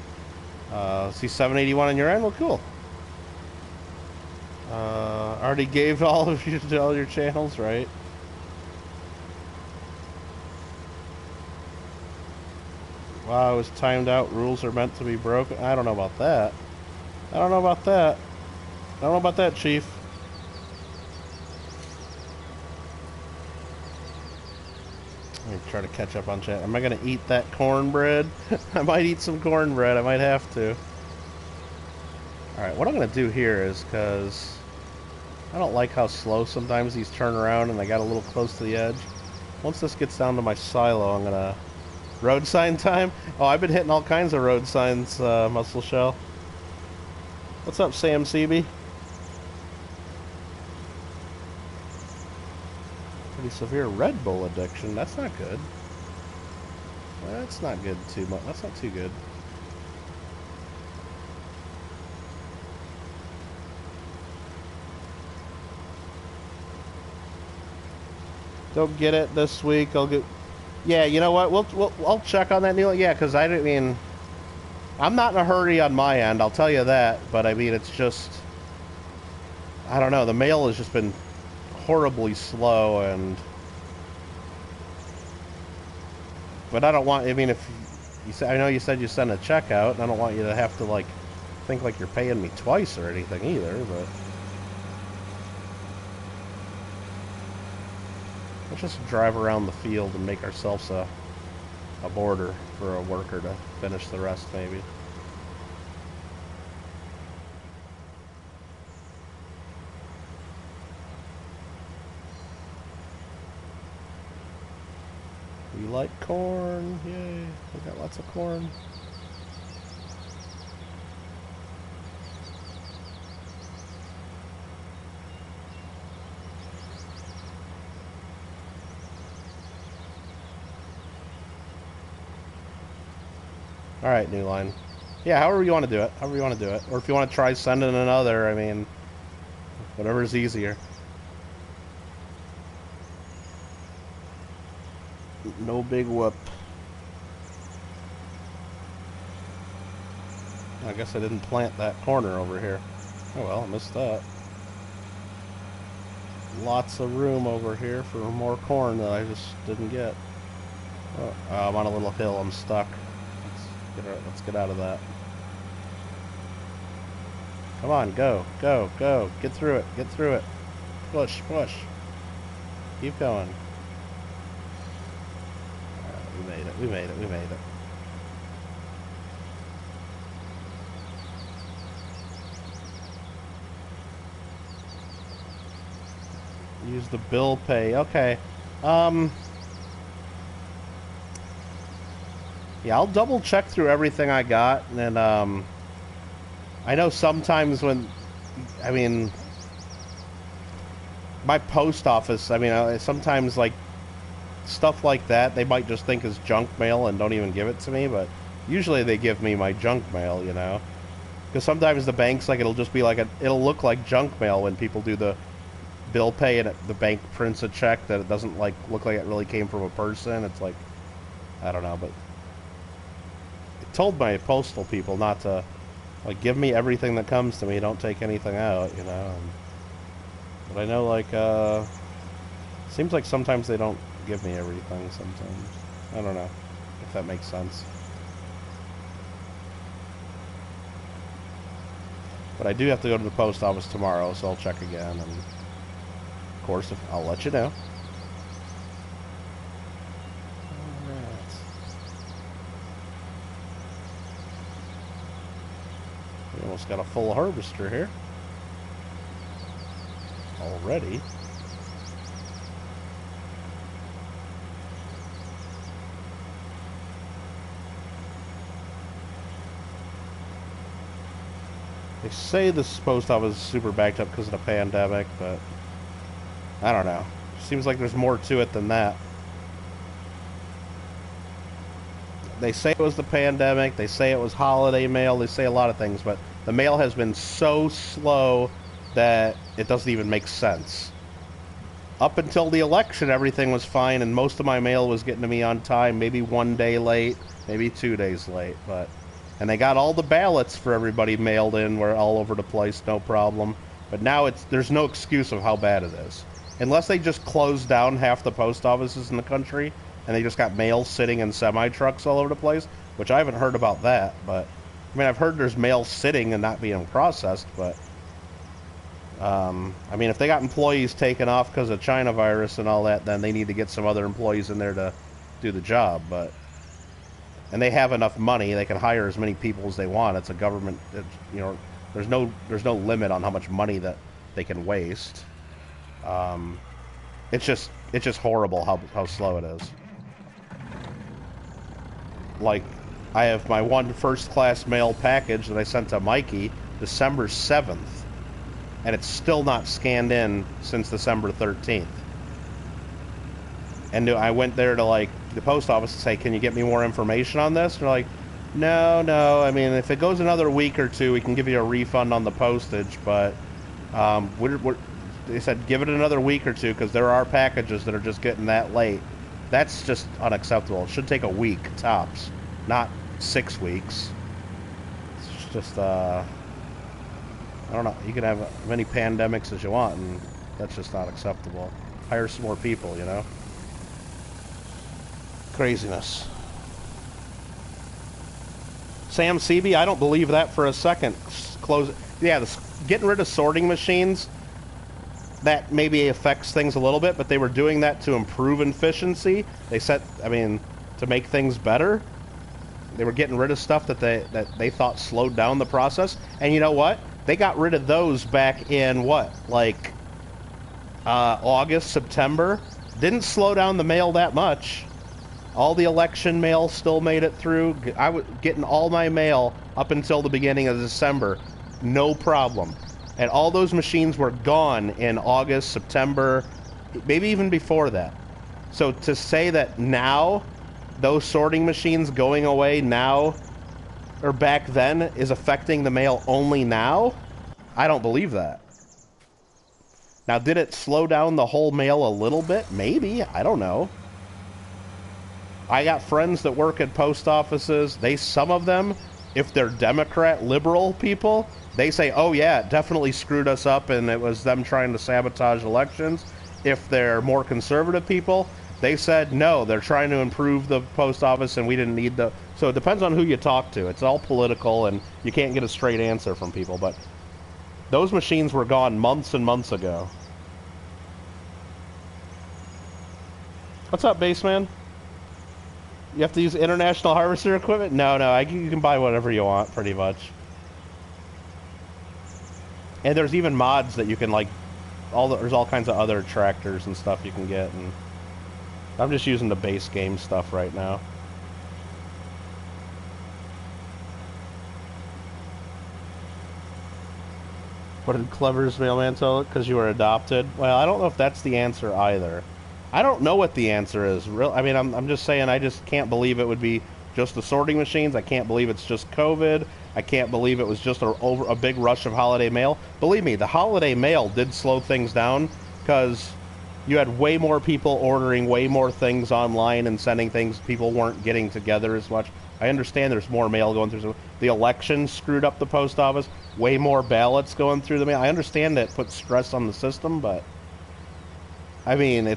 See 781 on your end? Well, cool. Already gave all of you to all your channels, right? Wow, it was timed out. Rules are meant to be broken. I don't know about that. I don't know about that. I don't know about that, Chief. Let me try to catch up on chat. Am I going to eat that cornbread? I might eat some cornbread. I might have to. Alright, what I'm going to do here is, because I don't like how slow sometimes these turn around and I got a little close to the edge. Once this gets down to my silo, I'm going to... Road sign time? Oh, I've been hitting all kinds of road signs, Muscle Shell. What's up, Sam CB? Pretty severe Red Bull addiction. That's not good. That's not good too much. That's not too good. Don't get it this week. I'll get... Yeah, you know what? I'll check on that, Neil. Yeah, because I mean, I'm not in a hurry on my end. I'll tell you that. But I mean, it's just, I don't know. The mail has just been horribly slow, and but I don't want. I mean, if you say, I know you said you sent a check out, and I don't want you to have to like think like you're paying me twice or anything either. But let's just drive around the field and make ourselves a border for a worker to finish the rest, maybe. We like corn. Yay. We got lots of corn. Alright, New Line. Yeah, however you want to do it. However you want to do it. Or if you want to try sending another, I mean, whatever's easier. No big whoop. I guess I didn't plant that corner over here. Oh well, I missed that. Lots of room over here for more corn that I just didn't get. Oh, I'm on a little hill. I'm stuck. Let's get out of that. Come on, go, go, go. Get through it, get through it. Push, push. Keep going. Alright, we made it, we made it, we made it. Use the bill pay. Okay. Yeah, I'll double check through everything I got, and I know sometimes when, I mean, my post office, I mean, sometimes like stuff like that, they might just think is junk mail and don't even give it to me, but usually they give me my junk mail, you know, because sometimes the banks, like, it'll just be like it'll look like junk mail when people do the bill pay and the bank prints a check that it doesn't like look like it really came from a person. It's like, I don't know, but I told my postal people not to, like, give me everything that comes to me, don't take anything out, you know. But I know, like, seems like sometimes they don't give me everything sometimes. I don't know if that makes sense. But I do have to go to the post office tomorrow, so I'll check again, and of course, I'll let you know. Alright. We almost got a full harvester here. Already. They say this post office is super backed up because of the pandemic, but I don't know. Seems like there's more to it than that. They say it was the pandemic, they say it was holiday mail, they say a lot of things, but the mail has been so slow that it doesn't even make sense. Up until the election, everything was fine, and most of my mail was getting to me on time, maybe 1 day late, maybe 2 days late, but... And they got all the ballots for everybody mailed in, we're all over the place, no problem. But now there's no excuse of how bad it is. Unless they just closed down half the post offices in the country, and they just got mail sitting in semi-trucks all over the place, which I haven't heard about that, but... I mean, I've heard there's mail sitting and not being processed, but... I mean, if they got employees taken off because of China virus and all that, then they need to get some other employees in there to do the job, but... And they have enough money, they can hire as many people as they want. It's a government, you know, there's no limit on how much money that they can waste. It's just horrible how slow it is. Like, I have my one first-class mail package that I sent to Mikey December 7th, and it's still not scanned in since December 13th. And I went there to, like, the post office to say, can you get me more information on this? And they're like, no, I mean, if it goes another week or two, we can give you a refund on the postage, but they said give it another week or two because there are packages that are just getting that late. That's just unacceptable. It should take a week, tops, not 6 weeks. It's just, I don't know, you can have as many pandemics as you want, and that's just not acceptable. Hire some more people, you know? Craziness. Sam Seavey, I don't believe that for a second. Close. Yeah, getting rid of sorting machines, that maybe affects things a little bit, but they were doing that to improve efficiency. I mean, to make things better. They were getting rid of stuff that they thought slowed down the process. And you know what? They got rid of those back in what, like August, September. Didn't slow down the mail that much. All the election mail still made it through. I was getting all my mail up until the beginning of December, no problem. And all those machines were gone in August, September, maybe even before that. So to say that now, those sorting machines going away now, or back then, is affecting the mail only now, I don't believe that. Now, did it slow down the whole mail a little bit? Maybe. I don't know. I got friends that work at post offices. Some of them If they're Democrat liberal people, they say, oh yeah, it definitely screwed us up and it was them trying to sabotage elections. If they're more conservative people, they said no, they're trying to improve the post office and we didn't need the... So it depends on who you talk to. It's all political and you can't get a straight answer from people, but those machines were gone months and months ago. What's up, Baseman? You have to use international harvester equipment? No, you can buy whatever you want, pretty much. And there's even mods that you can, like, there's all kinds of other tractors and stuff you can get, and I'm just using the base game stuff right now. What did Clever's mailman tell it? Because you were adopted? Well, I don't know if that's the answer either. I don't know what the answer is. I mean, I'm just saying I just can't believe it would be just the sorting machines. I can't believe it's just COVID. I can't believe it was just a big rush of holiday mail. Believe me, the holiday mail did slow things down because you had way more people ordering way more things online and sending things. People weren't getting together as much. I understand there's more mail going through. The election screwed up the post office. Way more ballots going through the mail. I understand that puts stress on the system, but I mean,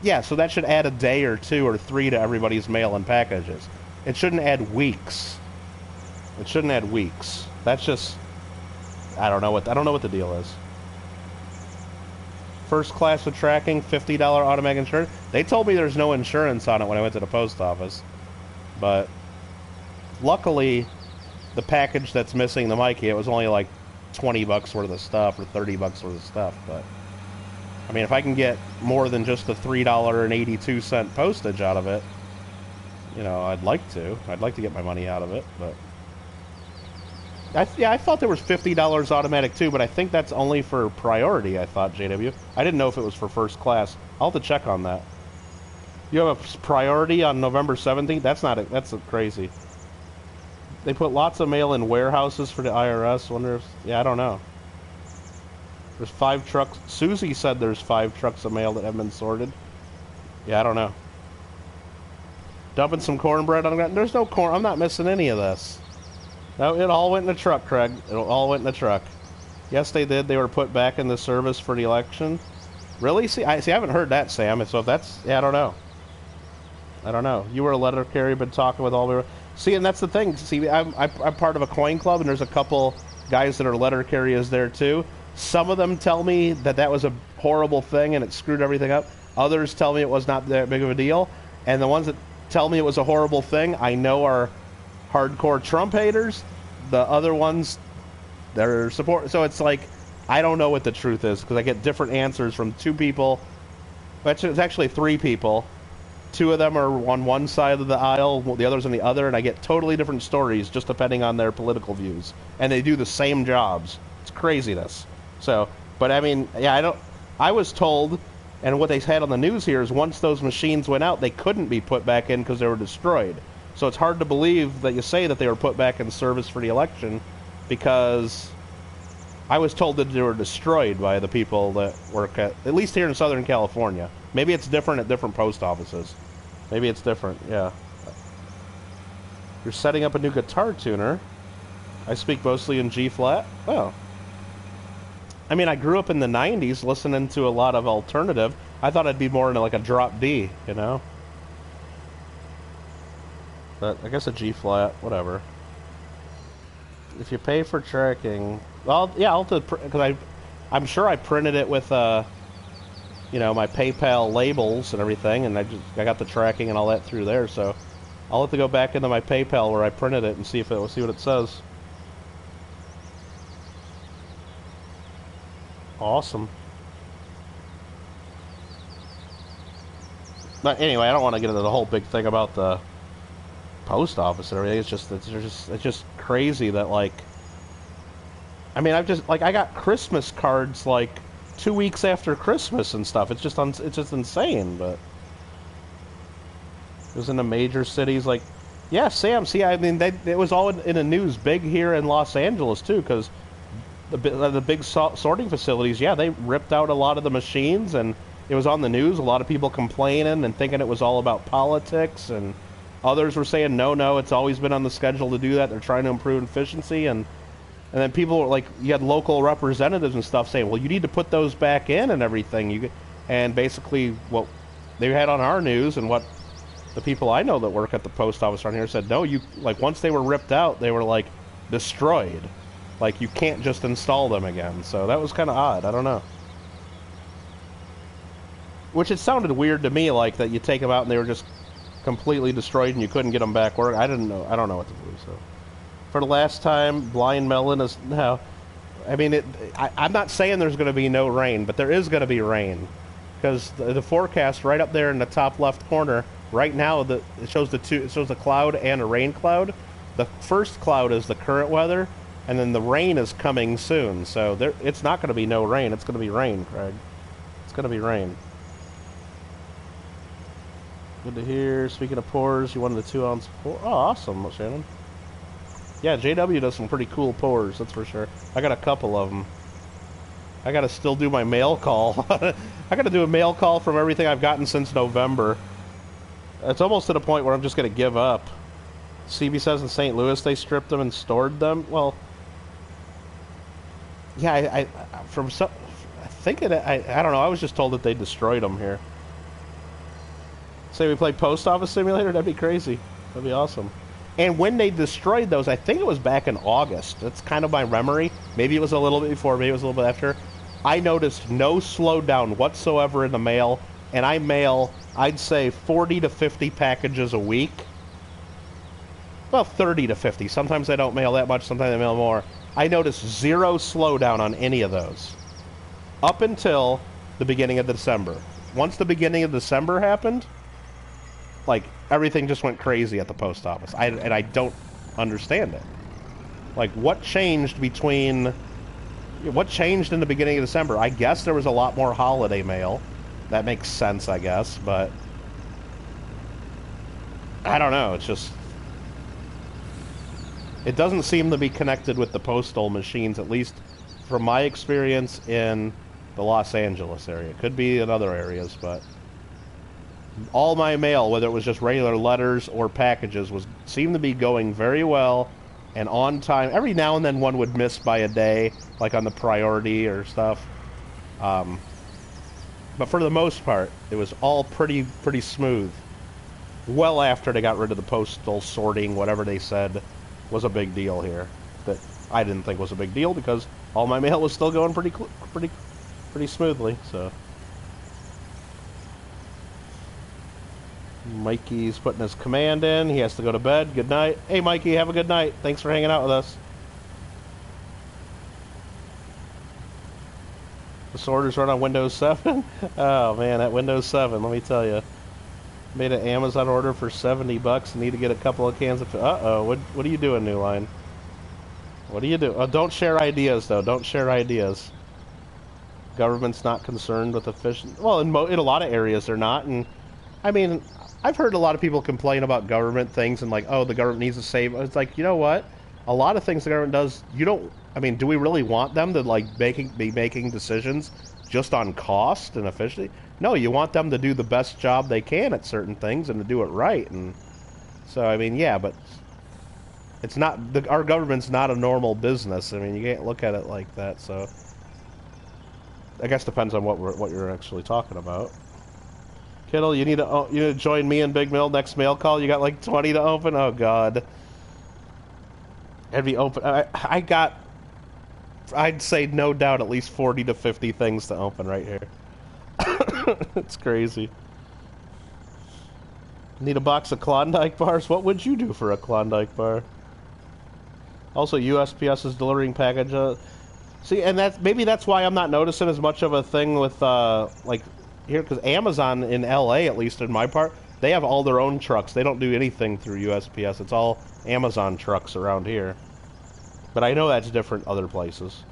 yeah, so that should add a day or 2 or 3 to everybody's mail and packages. It shouldn't add weeks. It shouldn't add weeks. That's just... I don't know what the deal is. First class of tracking, $50 automatic insurance. They told me there's no insurance on it when I went to the post office. But luckily, the package that's missing the Mikey, it was only like $20 worth of stuff or $30 worth of stuff, but... I mean, if I can get more than just the $3.82 postage out of it, you know, I'd like to. I'd like to get my money out of it, but... I thought there was $50 automatic too, but I think that's only for priority, I thought, JW. I didn't know if it was for first class. I'll have to check on that. You have a priority on November 17th? That's crazy. They put lots of mail in warehouses for the IRS. Wonder if... Yeah, I don't know. There's 5 trucks. Susie said there's 5 trucks of mail that have been sorted. Yeah, I don't know. Dumping some cornbread on the ground. There's no corn. I'm not missing any of this. No, it all went in the truck, Craig. It all went in the truck. Yes, they did. They were put back in the service for the election. Really? See, I haven't heard that, Sam. So if that's... Yeah, I don't know. I don't know. You were a letter carrier, been talking with all the... See, and that's the thing. See, I'm part of a coin club, and there's a couple guys that are letter carriers there, too. Some of them tell me that was a horrible thing and it screwed everything up. Others tell me it was not that big of a deal. And the ones that tell me it was a horrible thing, I know are hardcore Trump haters. The other ones, they're support. So it's like, I don't know what the truth is because I get different answers from 2 people. It's actually 3 people. 2 of them are on one side of the aisle, the other's on the other, and I get totally different stories just depending on their political views. And they do the same jobs. It's craziness. So, but I mean, yeah, I was told, and what they had on the news here is once those machines went out, they couldn't be put back in because they were destroyed. So it's hard to believe that you say that they were put back in service for the election because I was told that they were destroyed by the people that work at least here in Southern California. Maybe it's different at different post offices. Maybe it's different, yeah. You're setting up a new guitar tuner. I speak mostly in G flat. Oh. I mean, I grew up in the 90s listening to a lot of alternative. I thought I'd be more into like a drop D, you know? But I guess a G flat, whatever. If you pay for tracking, well, yeah, I'll have to, because I'm sure I printed it with, you know, my PayPal labels and everything, and I got the tracking and all that through there. So I'll have to go back into my PayPal where I printed it and see what it says. Awesome. But anyway, I don't want to get into the whole big thing about the post office and everything. It's just crazy that, like, I mean, I got Christmas cards like 2 weeks after Christmas and stuff. It's just insane. But it was in the major cities, like, yeah, Sam. See, I mean, it was all in the news, big here in Los Angeles too, because the big sorting facilities, yeah, they ripped out a lot of the machines, and it was on the news. A lot of people complaining and thinking it was all about politics, and Others were saying, no, it's always been on the schedule to do that. They're trying to improve efficiency. And then people were like, you had local representatives and stuff saying, well, you need to put those back in and everything. And basically what they had on our news and what the people I know that work at the post office around here said, no, once they were ripped out, they were, like, destroyed. Like, you can't just install them again. So that was kind of odd. I don't know. Which it sounded weird to me, like, that you take them out and they were just completely destroyed and you couldn't get them back. I didn't know. I don't know what to do, so. For the last time, Blind Melon is now. I mean, I'm not saying there's going to be no rain, but there is going to be rain, because the forecast right up there in the top left corner right now it shows a cloud and a rain cloud. The first cloud is the current weather, and then the rain is coming soon. So it's not going to be no rain. It's going to be rain, Craig. It's going to be rain. Good to hear. Speaking of pours, you wanted a 2-ounce pour. Oh, awesome, Shannon. Yeah, JW does some pretty cool pours, that's for sure. I got a couple of them. I gotta still do my mail call. I gotta do a mail call from everything I've gotten since November. It's almost to the point where I'm just gonna give up. CB says in St. Louis they stripped them and stored them. Well, yeah, I don't know. I was just told that they destroyed them here. Say we play Post Office Simulator? That'd be crazy. That'd be awesome. And when they destroyed those, I think it was back in August. That's kind of my memory. Maybe it was a little bit before, maybe it was a little bit after. I noticed no slowdown whatsoever in the mail, and I mail, I'd say, 40 to 50 packages a week. Well, 30 to 50. Sometimes I don't mail that much, sometimes I mail more. I noticed zero slowdown on any of those. Up until the beginning of December. Once the beginning of December happened, like, everything just went crazy at the post office. And I don't understand it. Like, what changed in the beginning of December? I guess there was a lot more holiday mail. That makes sense, I guess, but I don't know. It's just, it doesn't seem to be connected with the postal machines, at least from my experience in the Los Angeles area. It could be in other areas, but all my mail, whether it was just regular letters or packages, seemed to be going very well and on time. Every now and then one would miss by a day, like on the priority or stuff. But for the most part, it was all pretty smooth. Well after they got rid of the postal sorting, whatever they said was a big deal here, that I didn't think was a big deal because all my mail was still going pretty smoothly. So. Mikey's putting his command in. He has to go to bed. Good night. Hey, Mikey, have a good night. Thanks for hanging out with us. The sorters run on Windows 7? Oh, man, that Windows 7, let me tell you. Made an Amazon order for $70. Need to get a couple of cans of... Uh-oh, what are you doing, New Line? What are you doing? Oh, don't share ideas, though. Don't share ideas. Government's not concerned with efficient... Well, in a lot of areas they're not, and... I mean... I've heard a lot of people complain about government things and like, oh, the government needs to save. It's like, you know what? A lot of things the government does, you don't... I mean, do we really want them to like be making decisions just on cost and efficiency? No, you want them to do the best job they can at certain things and to do it right. And so, I mean, yeah, but it's not... our government's not a normal business. I mean, you can't look at it like that. So, I guess depends on what you're actually talking about. Kittle, you need to join me and Big Mill next mail call. You got like 20 to open? Oh, God. It'd be open. I'd say no doubt at least 40 to 50 things to open right here. It's crazy. Need a box of Klondike bars? What would you do for a Klondike bar? Also, USPS is delivering package. See, and maybe that's why I'm not noticing as much of a thing with, like... here, because Amazon in LA, at least in my part, they have all their own trucks. They don't do anything through USPS. It's all Amazon trucks around here. But I know that's different other places.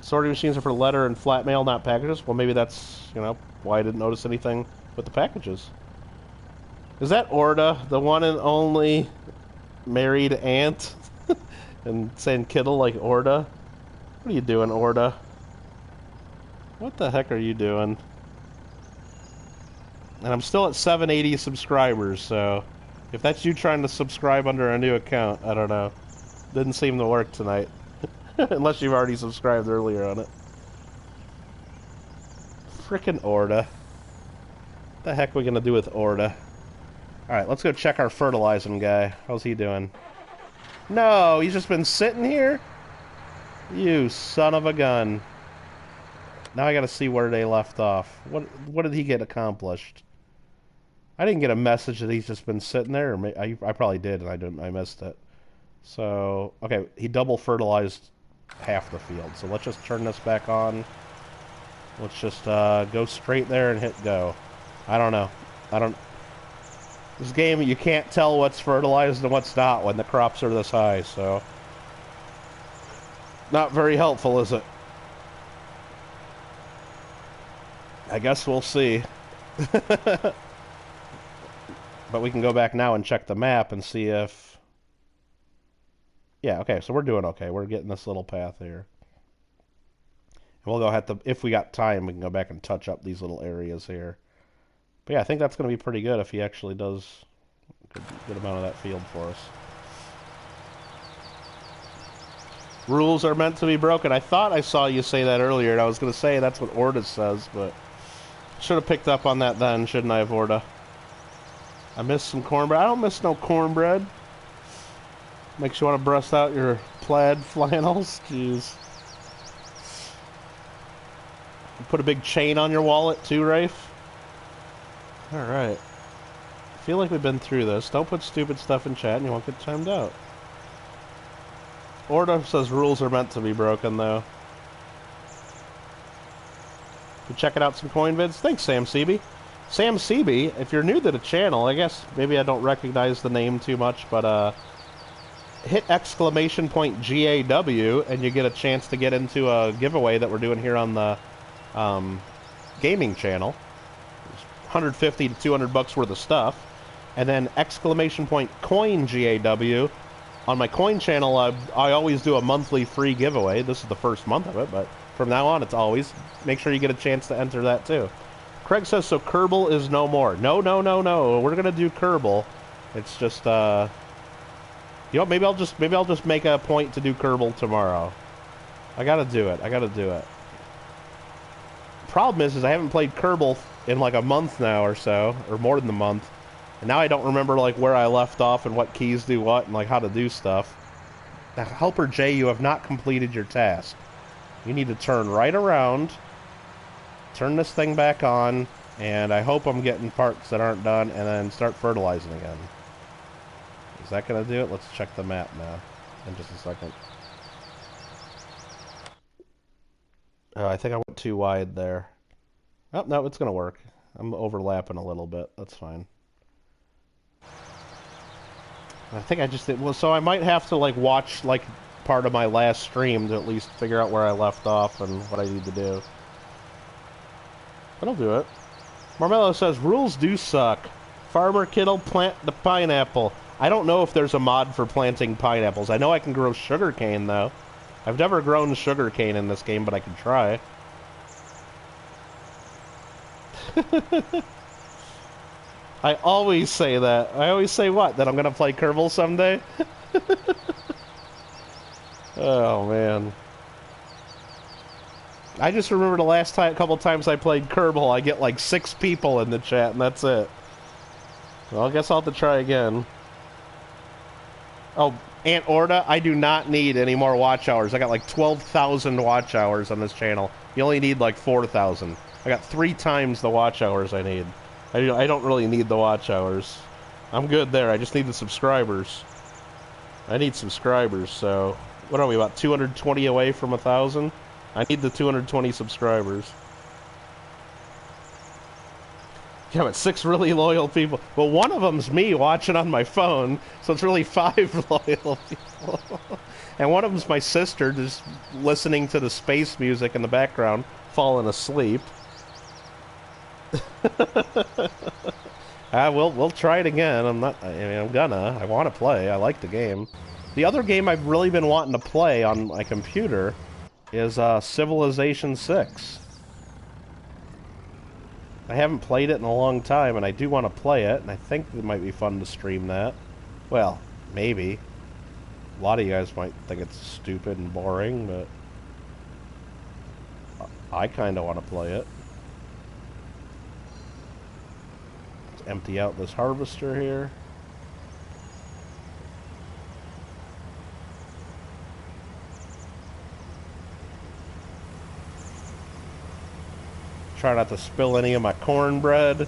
Sorting machines are for letter and flat mail, not packages. Well, maybe that's, why I didn't notice anything with the packages. Is that Orda, the one and only married aunt? And saying Kittle like Orda? What are you doing, Orda? What the heck are you doing? And I'm still at 780 subscribers, so if that's you trying to subscribe under a new account, I don't know. Didn't seem to work tonight. Unless you've already subscribed earlier on it. Frickin' Orda. What the heck are we gonna do with Orda? Alright, let's go check our fertilizing guy. How's he doing? No, he's just been sitting here? You son of a gun. Now I gotta see where they left off. What did he get accomplished? I didn't get a message that he's just been sitting there. Or I probably did, and I missed it. So, okay, he double fertilized half the field. So let's just turn this back on. Let's just go straight there and hit go. I don't know. This game, you can't tell what's fertilized and what's not when the crops are this high, so... Not very helpful, is it? I guess we'll see. But we can go back now and check the map and see if... Yeah, okay, so we're doing okay. We're getting this little path here. And we'll go ahead to... If we got time, we can go back and touch up these little areas here. But yeah, I think that's going to be pretty good if he actually does a good amount of that field for us. Rules are meant to be broken. I thought I saw you say that earlier, and I was going to say that's what Orda says, but... Should have picked up on that then, shouldn't I have, Orda? I missed some cornbread. I don't miss no cornbread. Makes you want to bust out your plaid flannels. Jeez. Put a big chain on your wallet too, Rafe? Alright. I feel like we've been through this. Don't put stupid stuff in chat and you won't get timed out. Orda says rules are meant to be broken, though. You checking out some coin vids? Thanks, Sam CB. Sam CB, if you're new to the channel, I guess maybe I don't recognize the name too much, but hit exclamation point GAW and you get a chance to get into a giveaway that we're doing here on the gaming channel. 150 to 200 bucks worth of stuff. And then exclamation point coin GAW. On my coin channel, I always do a monthly free giveaway. This is the first month of it, but from now on, it's always. Make sure you get a chance to enter that too. Craig says, so Kerbal is no more. No. We're gonna do Kerbal. It's just, you know, maybe I'll just make a point to do Kerbal tomorrow. I gotta do it. Problem is I haven't played Kerbal in like a month now or so, or more than a month. And now I don't remember like where I left off and what keys do what and like how to do stuff. Now, Helper J, you have not completed your task. You need to turn right around, turn this thing back on, and I hope I'm getting parts that aren't done, and then start fertilizing again. Is that going to do it? Let's check the map now in just a second. Oh, I think I went too wide there. Oh, no, it's going to work. I'm overlapping a little bit. That's fine. I think I just did... Well, so I might have to, like, watch, like, part of my last stream to at least figure out where I left off and what I need to do. But I'll do it. Marmello says, rules do suck. Farmer Kittle, plant the pineapple. I don't know if there's a mod for planting pineapples. I know I can grow sugarcane, though. I've never grown sugarcane in this game, but I can try. I always say that. I always say what? That I'm going to play Kerbal someday? Oh, man. I just remember the last time, a couple times I played Kerbal, I get like 6 people in the chat, and that's it. Well, I guess I'll have to try again. Oh, Aunt Orda, I do not need any more watch hours. I got like 12,000 watch hours on this channel. You only need like 4,000. I got 3 times the watch hours I need. I don't really need the watch hours. I'm good there. I just need the subscribers. I need subscribers, so... What are we, about 220 away from 1,000? I need the 220 subscribers. Yeah, but 6 really loyal people. Well, one of them's me watching on my phone, so it's really 5 loyal people. And one of them's my sister just listening to the space music in the background, falling asleep. We'll try it again. I'm gonna. I want to play. I like the game. The other game I've really been wanting to play on my computer is Civilization 6. I haven't played it in a long time, and I do want to play it, and I think it might be fun to stream that. Well, maybe. A lot of you guys might think it's stupid and boring, but I kind of want to play it. Let's empty out this harvester here. Try not to spill any of my cornbread.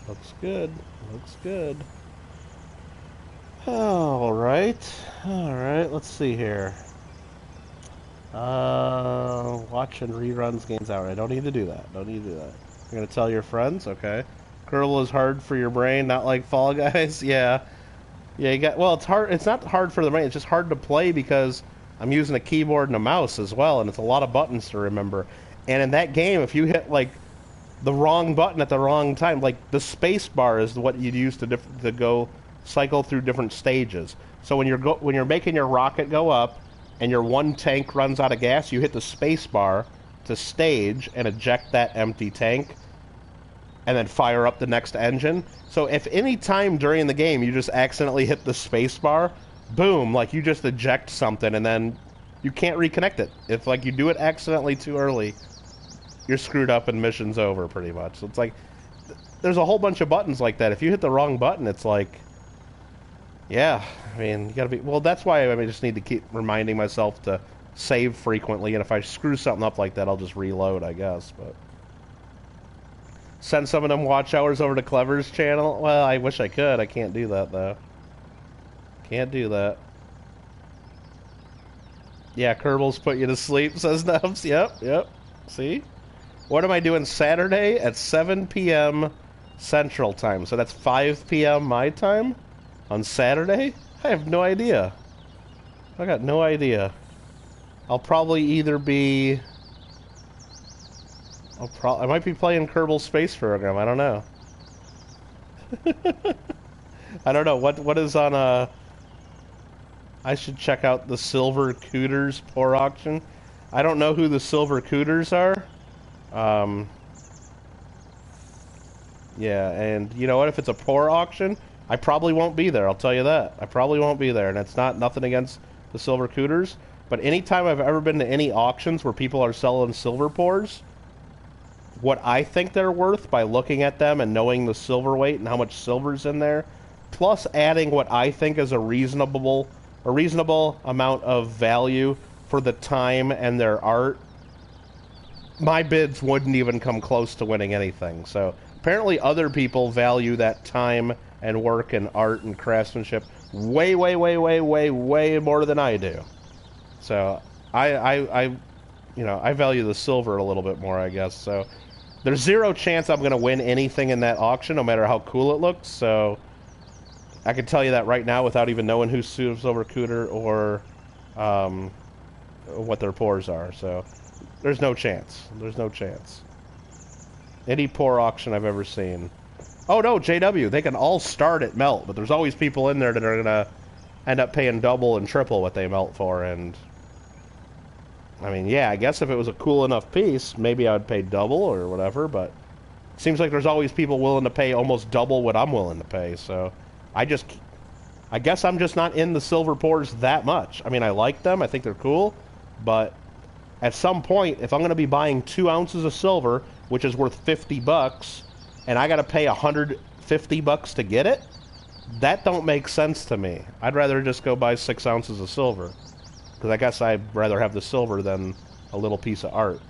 Looks good. Looks good. Alright. Alright, let's see here. Watching reruns games out. I don't need to do that. Don't need to do that. You're gonna tell your friends? Okay. Kerbal is hard for your brain, not like Fall Guys? Yeah. Yeah, you got... Well, it's hard. It's not hard for the brain. It's just hard to play because I'm using a keyboard and a mouse as well, and it's a lot of buttons to remember. And in that game, if you hit, like, the wrong button at the wrong time, like the space bar is what you'd use to go cycle through different stages. So when you're making your rocket go up and your one tank runs out of gas, you hit the space bar to stage and eject that empty tank and then fire up the next engine. So if any time during the game you just accidentally hit the space bar, boom, like you just eject something and then you can't reconnect it. If like you do it accidentally too early, you're screwed up and mission's over, pretty much. So it's like, there's a whole bunch of buttons like that. If you hit the wrong button, it's like, yeah, I mean, you gotta be, well, that's why I just need to keep reminding myself to save frequently, and if I screw something up like that, I'll just reload, I guess, but. Send some of them watch hours over to Clever's channel? Well, I wish I could. I can't do that, though. Can't do that. Yeah, Kerbal's put you to sleep, says Nubs. Yep, yep. See? What am I doing Saturday at 7 p.m. Central Time? So that's 5 p.m. my time? On Saturday? I have no idea. I got no idea. I'll probably either be... I might be playing Kerbal Space Program. I don't know. I don't know. What is on I should check out the Silver Cooters Pour Auction. I don't know who the Silver Cooters are. Yeah, and you know what? If it's a pour auction, I probably won't be there. I'll tell you that. I probably won't be there, and it's not nothing against the Silver Cooters. But anytime I've ever been to any auctions where people are selling silver pours, what I think they're worth by looking at them and knowing the silver weight and how much silver's in there, plus adding what I think is a reasonable amount of value for the time and their art, my bids wouldn't even come close to winning anything. So apparently other people value that time and work and art and craftsmanship way, way, way, way, way, way more than I do. So I value the silver a little bit more, I guess. So there's zero chance I'm going to win anything in that auction, no matter how cool it looks. So I can tell you that right now without even knowing who's Silver Cooter or what their pours are. So there's no chance. There's no chance. Any pour auction I've ever seen. Oh no, JW, they can all start at melt, but there's always people in there that are going to end up paying double and triple what they melt for, and I mean, yeah, I guess if it was a cool enough piece, maybe I would pay double or whatever, but it seems like there's always people willing to pay almost double what I'm willing to pay, so I guess I'm just not in the silver pours that much. I mean, I like them, I think they're cool, but at some point, if I'm going to be buying 2 ounces of silver, which is worth $50, and I got to pay $150 to get it, that don't make sense to me. I'd rather just go buy 6 ounces of silver. Because I guess I'd rather have the silver than a little piece of art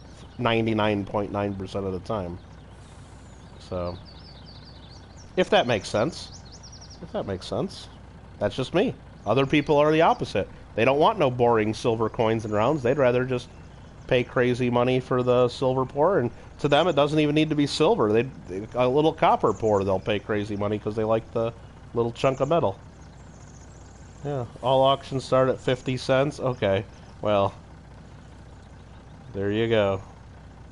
99.9% of the time. So, if that makes sense. If that makes sense. That's just me. Other people are the opposite. They don't want no boring silver coins and rounds. They'd rather just pay crazy money for the silver pour, and to them it doesn't even need to be silver. A little copper pour they'll pay crazy money because they like the little chunk of metal. Yeah, all auctions start at 50 cents. Okay, well, there you go.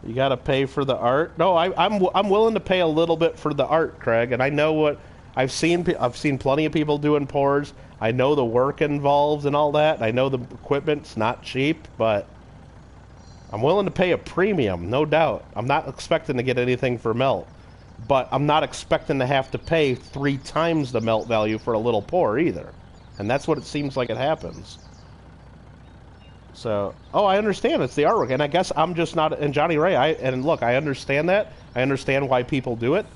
You gotta pay for the art. No, I'm willing to pay a little bit for the art, Craig. And I know what I've seen. I've seen plenty of people doing pours. I know the work involved and all that. I know the equipment's not cheap, but I'm willing to pay a premium, no doubt. I'm not expecting to get anything for melt, but I'm not expecting to have to pay 3 times the melt value for a little pour either. And that's what it seems like it happens. So, oh, I understand. It's the artwork, and I guess I'm just not. And Johnny Ray, and look, I understand that. I understand why people do it.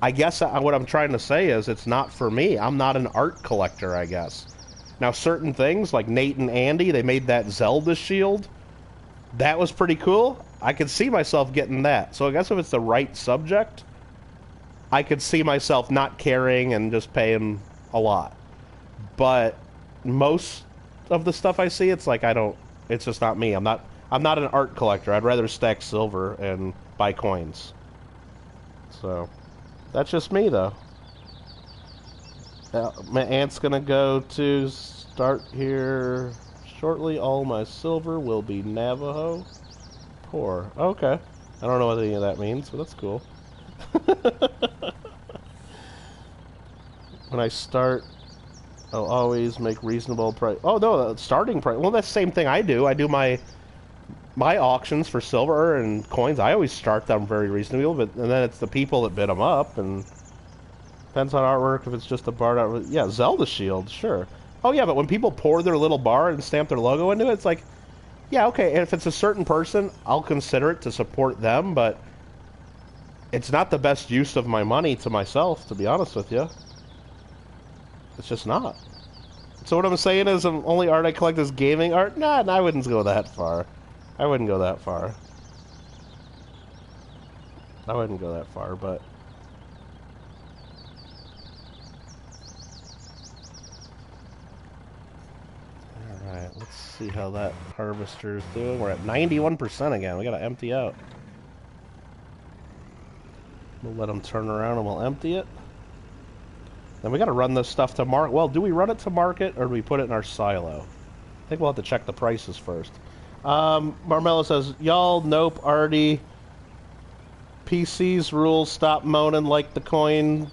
I guess what I'm trying to say is it's not for me. I'm not an art collector, I guess. Now, certain things like Nate and Andy, they made that Zelda shield. That was pretty cool. I could see myself getting that. So I guess if it's the right subject, I could see myself not caring and just paying a lot. But most of the stuff I see, it's like I don't. It's just not me. I'm not an art collector. I'd rather stack silver and buy coins. So that's just me, though. My aunt's gonna go to start here shortly. All my silver will be Navajo. Poor. Okay. I don't know what any of that means, but that's cool. When I start, I'll always make reasonable price. Oh no, starting price. Well, that's the same thing I do. I do my auctions for silver and coins. I always start them very reasonable, but and then it's the people that bid them up, and depends on artwork. If it's just a barred out, yeah, Zelda shield, sure. Oh yeah, but when people pour their little bar and stamp their logo into it, it's like, yeah, okay. And if it's a certain person, I'll consider it to support them, but it's not the best use of my money to myself, to be honest with you. It's just not. So what I'm saying is, only art I collect is gaming art? Nah, I wouldn't go that far. I wouldn't go that far. I wouldn't go that far, but... Alright, let's see how that harvester's doing. We're at 91% again. We gotta empty out. We'll let them turn around and we'll empty it. Then we gotta run this stuff to market. Well, do we run it to market or do we put it in our silo? I think we'll have to check the prices first. Marmello says, y'all, nope, Artie. PC's rules, stop moaning like the coin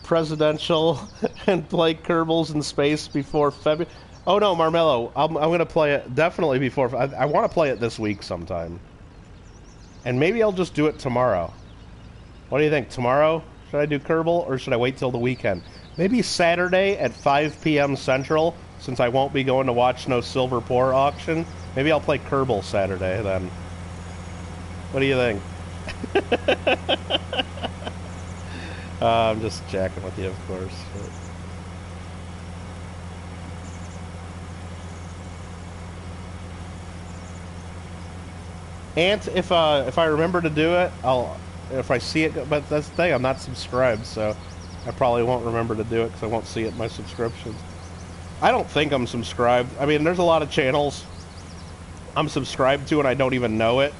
presidential and play Kerbals in space before February. Oh no, Marmello, I'm gonna play it definitely before. I want to play it this week sometime. And maybe I'll just do it tomorrow. What do you think? Tomorrow? Should I do Kerbal, or should I wait till the weekend? Maybe Saturday at 5 p.m. Central, since I won't be going to watch no Silver Pour auction. Maybe I'll play Kerbal Saturday, then. What do you think? I'm just jacking with you, of course. But... And if I remember to do it, if I see it, but that's the thing, I'm not subscribed, so I probably won't remember to do it because I won't see it in my subscriptions. I don't think I'm subscribed. I mean, there's a lot of channels I'm subscribed to and I don't even know it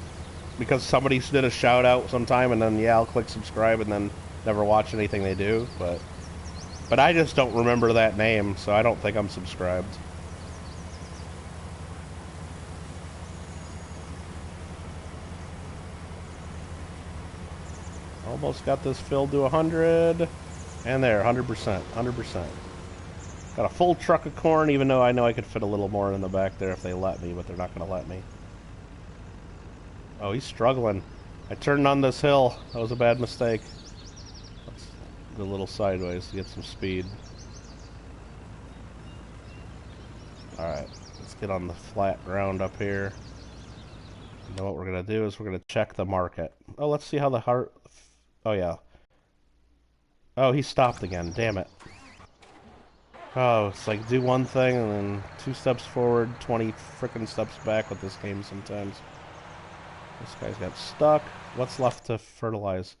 because somebody did a shout out sometime, and then yeah, I'll click subscribe and then never watch anything they do. But I just don't remember that name, so I don't think I'm subscribed. Almost got this filled to 100. And there, 100%. 100%. Got a full truck of corn, even though I know I could fit a little more in the back there if they let me, but they're not going to let me. Oh, he's struggling. I turned on this hill. That was a bad mistake. Let's go a little sideways to get some speed. Alright, let's get on the flat ground up here. You know what we're going to do is we're going to check the market. Oh, let's see how the heart... Oh, yeah. Oh, he stopped again. Damn it. Oh, it's like do one thing and then 2 steps forward, 20 frickin' steps back with this game sometimes. This guy's got stuck. What's left to fertilize?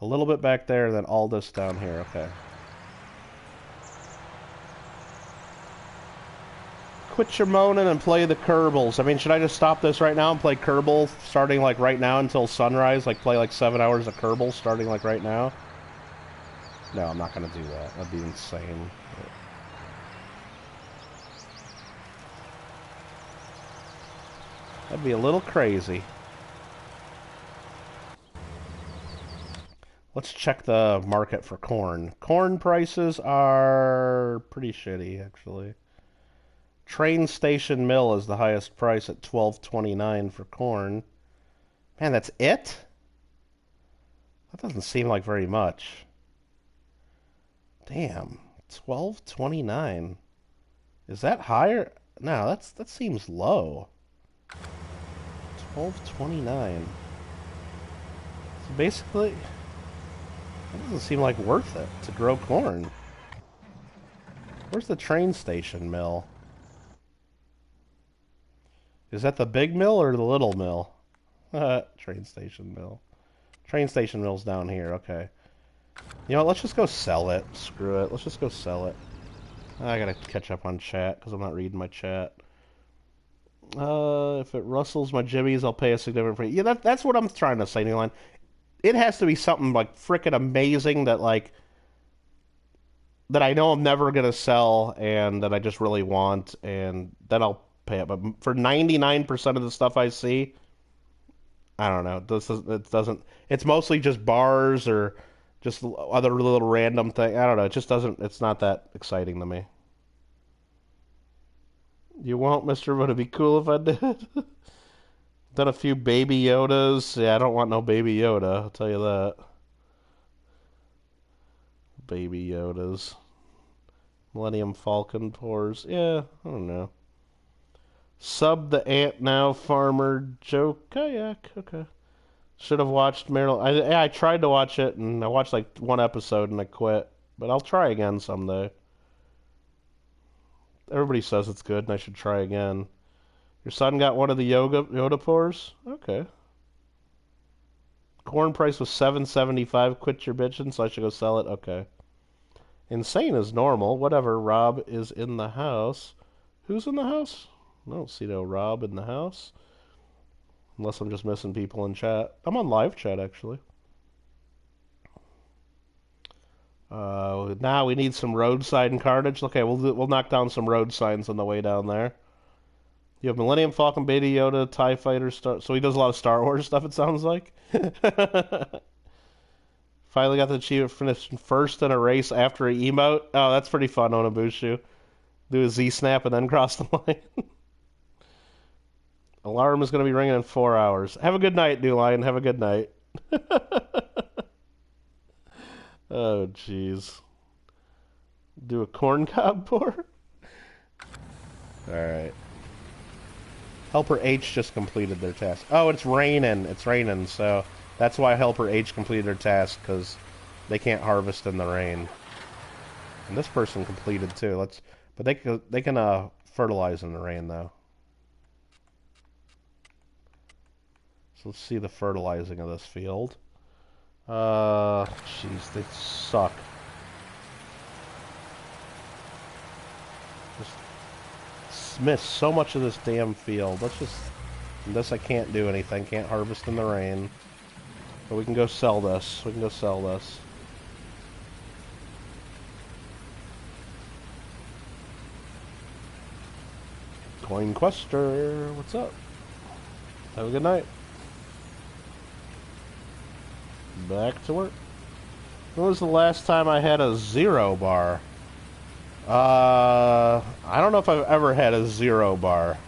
A little bit back there, and then all this down here. Okay. Quit your moaning and play the Kerbals. I mean, should I just stop this right now and play Kerbal starting like right now until sunrise? Like play like 7 hours of Kerbal starting like right now? No, I'm not gonna do that. That'd be insane. That'd be a little crazy. Let's check the market for corn. Corn prices are pretty shitty, actually. Train Station Mill is the highest price at $12.29 for corn. Man, that's it? That doesn't seem like very much. Damn, $12.29. Is that higher? No, that seems low. $12.29. So basically, it doesn't seem like worth it to grow corn. Where's the train station mill? Is that the big mill or the little mill? Train station mill. Train station mill's down here, okay. You know what, let's just go sell it. Screw it, let's just go sell it. I gotta catch up on chat, because I'm not reading my chat. If it rustles my jimmies, I'll pay a significant price. Yeah, that's what I'm trying to say, Newline. It has to be something, like, frickin' amazing that, like, that I know I'm never gonna sell, and that I just really want, and then I'll pay it. But for 99% of the stuff I see, I don't know. It doesn't. It's mostly just bars or just other little random thing. I don't know. It just doesn't. It's not that exciting to me. You won't, Mister? Would it be cool if I did? Done a few Baby Yodas. Yeah, I don't want no Baby Yoda. I'll tell you that. Baby Yodas. Millennium Falcon pores. Yeah, I don't know. Sub the Ant Now Farmer Joe Kayak. Okay. Should have watched Meryl. I tried to watch it, and I watched like one episode, and I quit. But I'll try again someday. Everybody says it's good, and I should try again. Your son got one of the Yoda pores? Okay. Corn price was $7.75. Quit your bitching, so I should go sell it? Okay. Insane is normal. Whatever. Rob is in the house. Who's in the house? I don't see no Rob in the house. Unless I'm just missing people in chat. I'm on live chat, actually. Now we need some roadside and carnage. Okay, we'll knock down some road signs on the way down there. You have Millennium Falcon, Beta Yoda, TIE Fighter, so he does a lot of Star Wars stuff, it sounds like. Finally got the achievement finished first in a race after an emote. Oh, that's pretty fun, Onabushu. Do a Z-snap and then cross the line. Alarm is going to be ringing in 4 hours. Have a good night, New Lion. Have a good night. Oh, jeez. Do a corn cob pour? Alright. Helper H just completed their task. Oh, it's raining. It's raining, so that's why Helper H completed their task, because they can't harvest in the rain. And this person completed too. But they can fertilize in the rain though. So let's see the fertilizing of this field. Jeez, they suck. Just missed so much of this damn field. This I can't do anything. Can't harvest in the rain. But we can go sell this. We can go sell this. Coin Quester, what's up? Have a good night. Back to work. When was the last time I had a 0 bar? I don't know if I've ever had a 0 bar.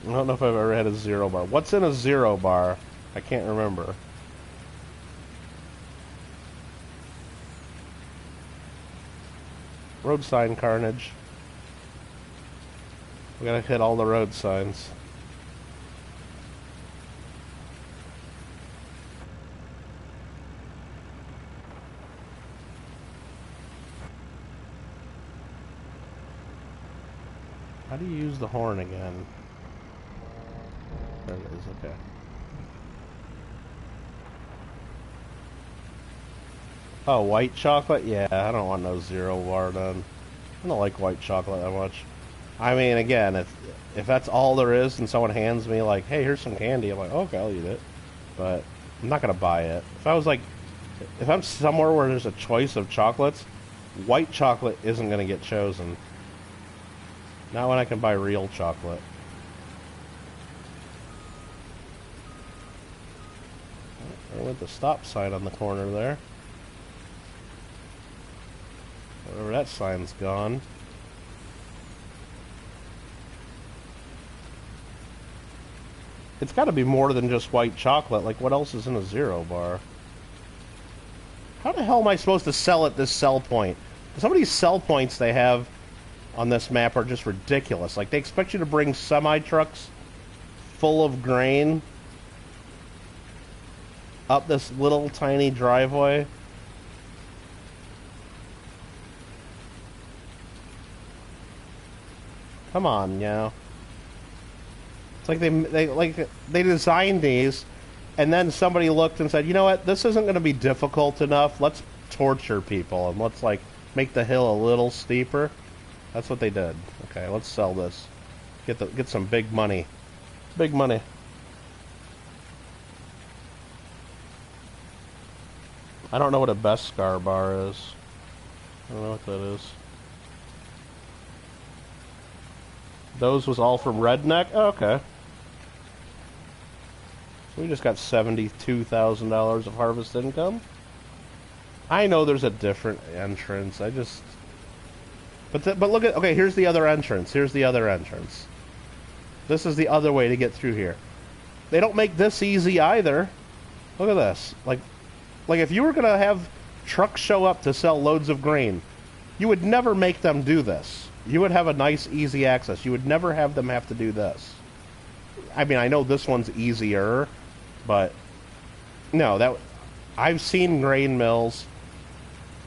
I don't know if I've ever had a 0 bar. What's in a 0 bar? I can't remember. Road sign carnage. We gotta hit all the road signs. How do you use the horn again? There it is, okay. Oh, white chocolate? Yeah, I don't want no 0 bar done. I don't like white chocolate that much. I mean, again, if that's all there is, and someone hands me like, "Hey, here's some candy," I'm like, "Okay, I'll eat it," but I'm not gonna buy it. If I was like, if I'm somewhere where there's a choice of chocolates, white chocolate isn't gonna get chosen. Not when I can buy real chocolate. I went the stop sign on the corner there. Whatever that sign's gone. It's got to be more than just white chocolate. Like, what else is in a zero bar? How the hell am I supposed to sell at this sell point? Some of these sell points they have on this map are just ridiculous. Like, they expect you to bring semi-trucks full of grain up this little tiny driveway. Come on, you know. It's like they designed these, and then somebody looked and said, you know what, this isn't going to be difficult enough. Let's torture people and let's like make the hill a little steeper. That's what they did. Okay, let's sell this. Get some big money. Big money. I don't know what a best scar bar is. I don't know what that is. Those was all from Redneck? Oh, okay. So we just got $72,000 of harvest income. I know there's a different entrance. I just... But look at... Okay, here's the other entrance. Here's the other entrance. This is the other way to get through here. They don't make this easy either. Look at this. Like if you were going to have trucks show up to sell loads of grain, you would never make them do this. You would have a nice, easy access. You would never have them have to do this. I mean, I know this one's easier, but no, that I've seen grain mills.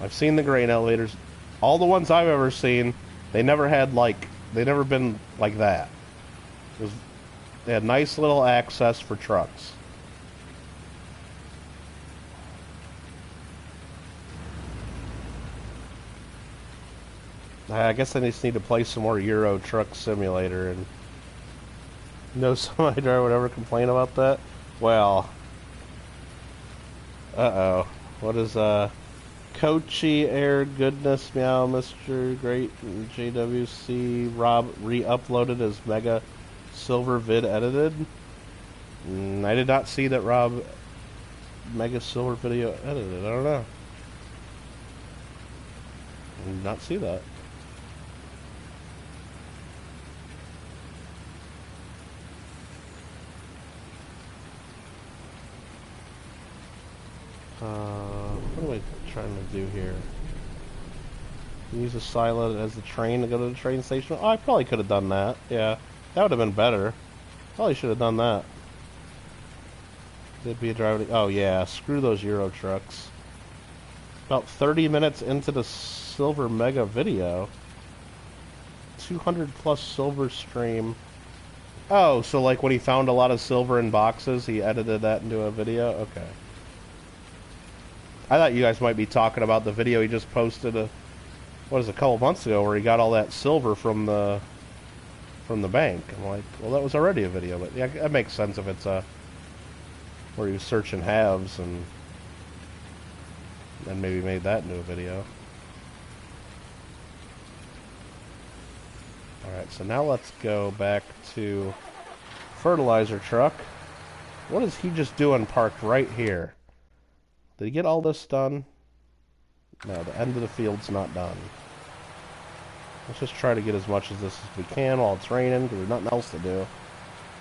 I've seen the grain elevators. All the ones I've ever seen, they never been like that. They had nice little access for trucks. I guess I just need to play some more Euro Truck Simulator, and no semi-driver would ever complain about that. Well, uh-oh. What is, Kochi Air Goodness Meow Mr. Great JWC Rob re-uploaded his Mega Silver vid edited? I did not see that Rob Mega Silver video edited. I don't know. I did not see that. What am I trying to do here? Use a silent as the train to go to the train station? Oh, I probably could have done that. Yeah, that would have been better. Probably should have done that. It'd be a driver. Oh yeah, screw those Euro trucks. About 30 minutes into the Silver Mega video. 200 plus silver stream. Oh, so like when he found a lot of silver in boxes, he edited that into a video? Okay. I thought you guys might be talking about the video he just posted a couple months ago where he got all that silver from the bank. I'm like, well, that was already a video, but yeah, that makes sense if it's where he was searching halves and maybe made that into a video. Alright, so now let's go back to fertilizer truck. What is he just doing parked right here? Did he get all this done? No, the end of the field's not done. Let's just try to get as much of this as we can while it's raining, because there's nothing else to do.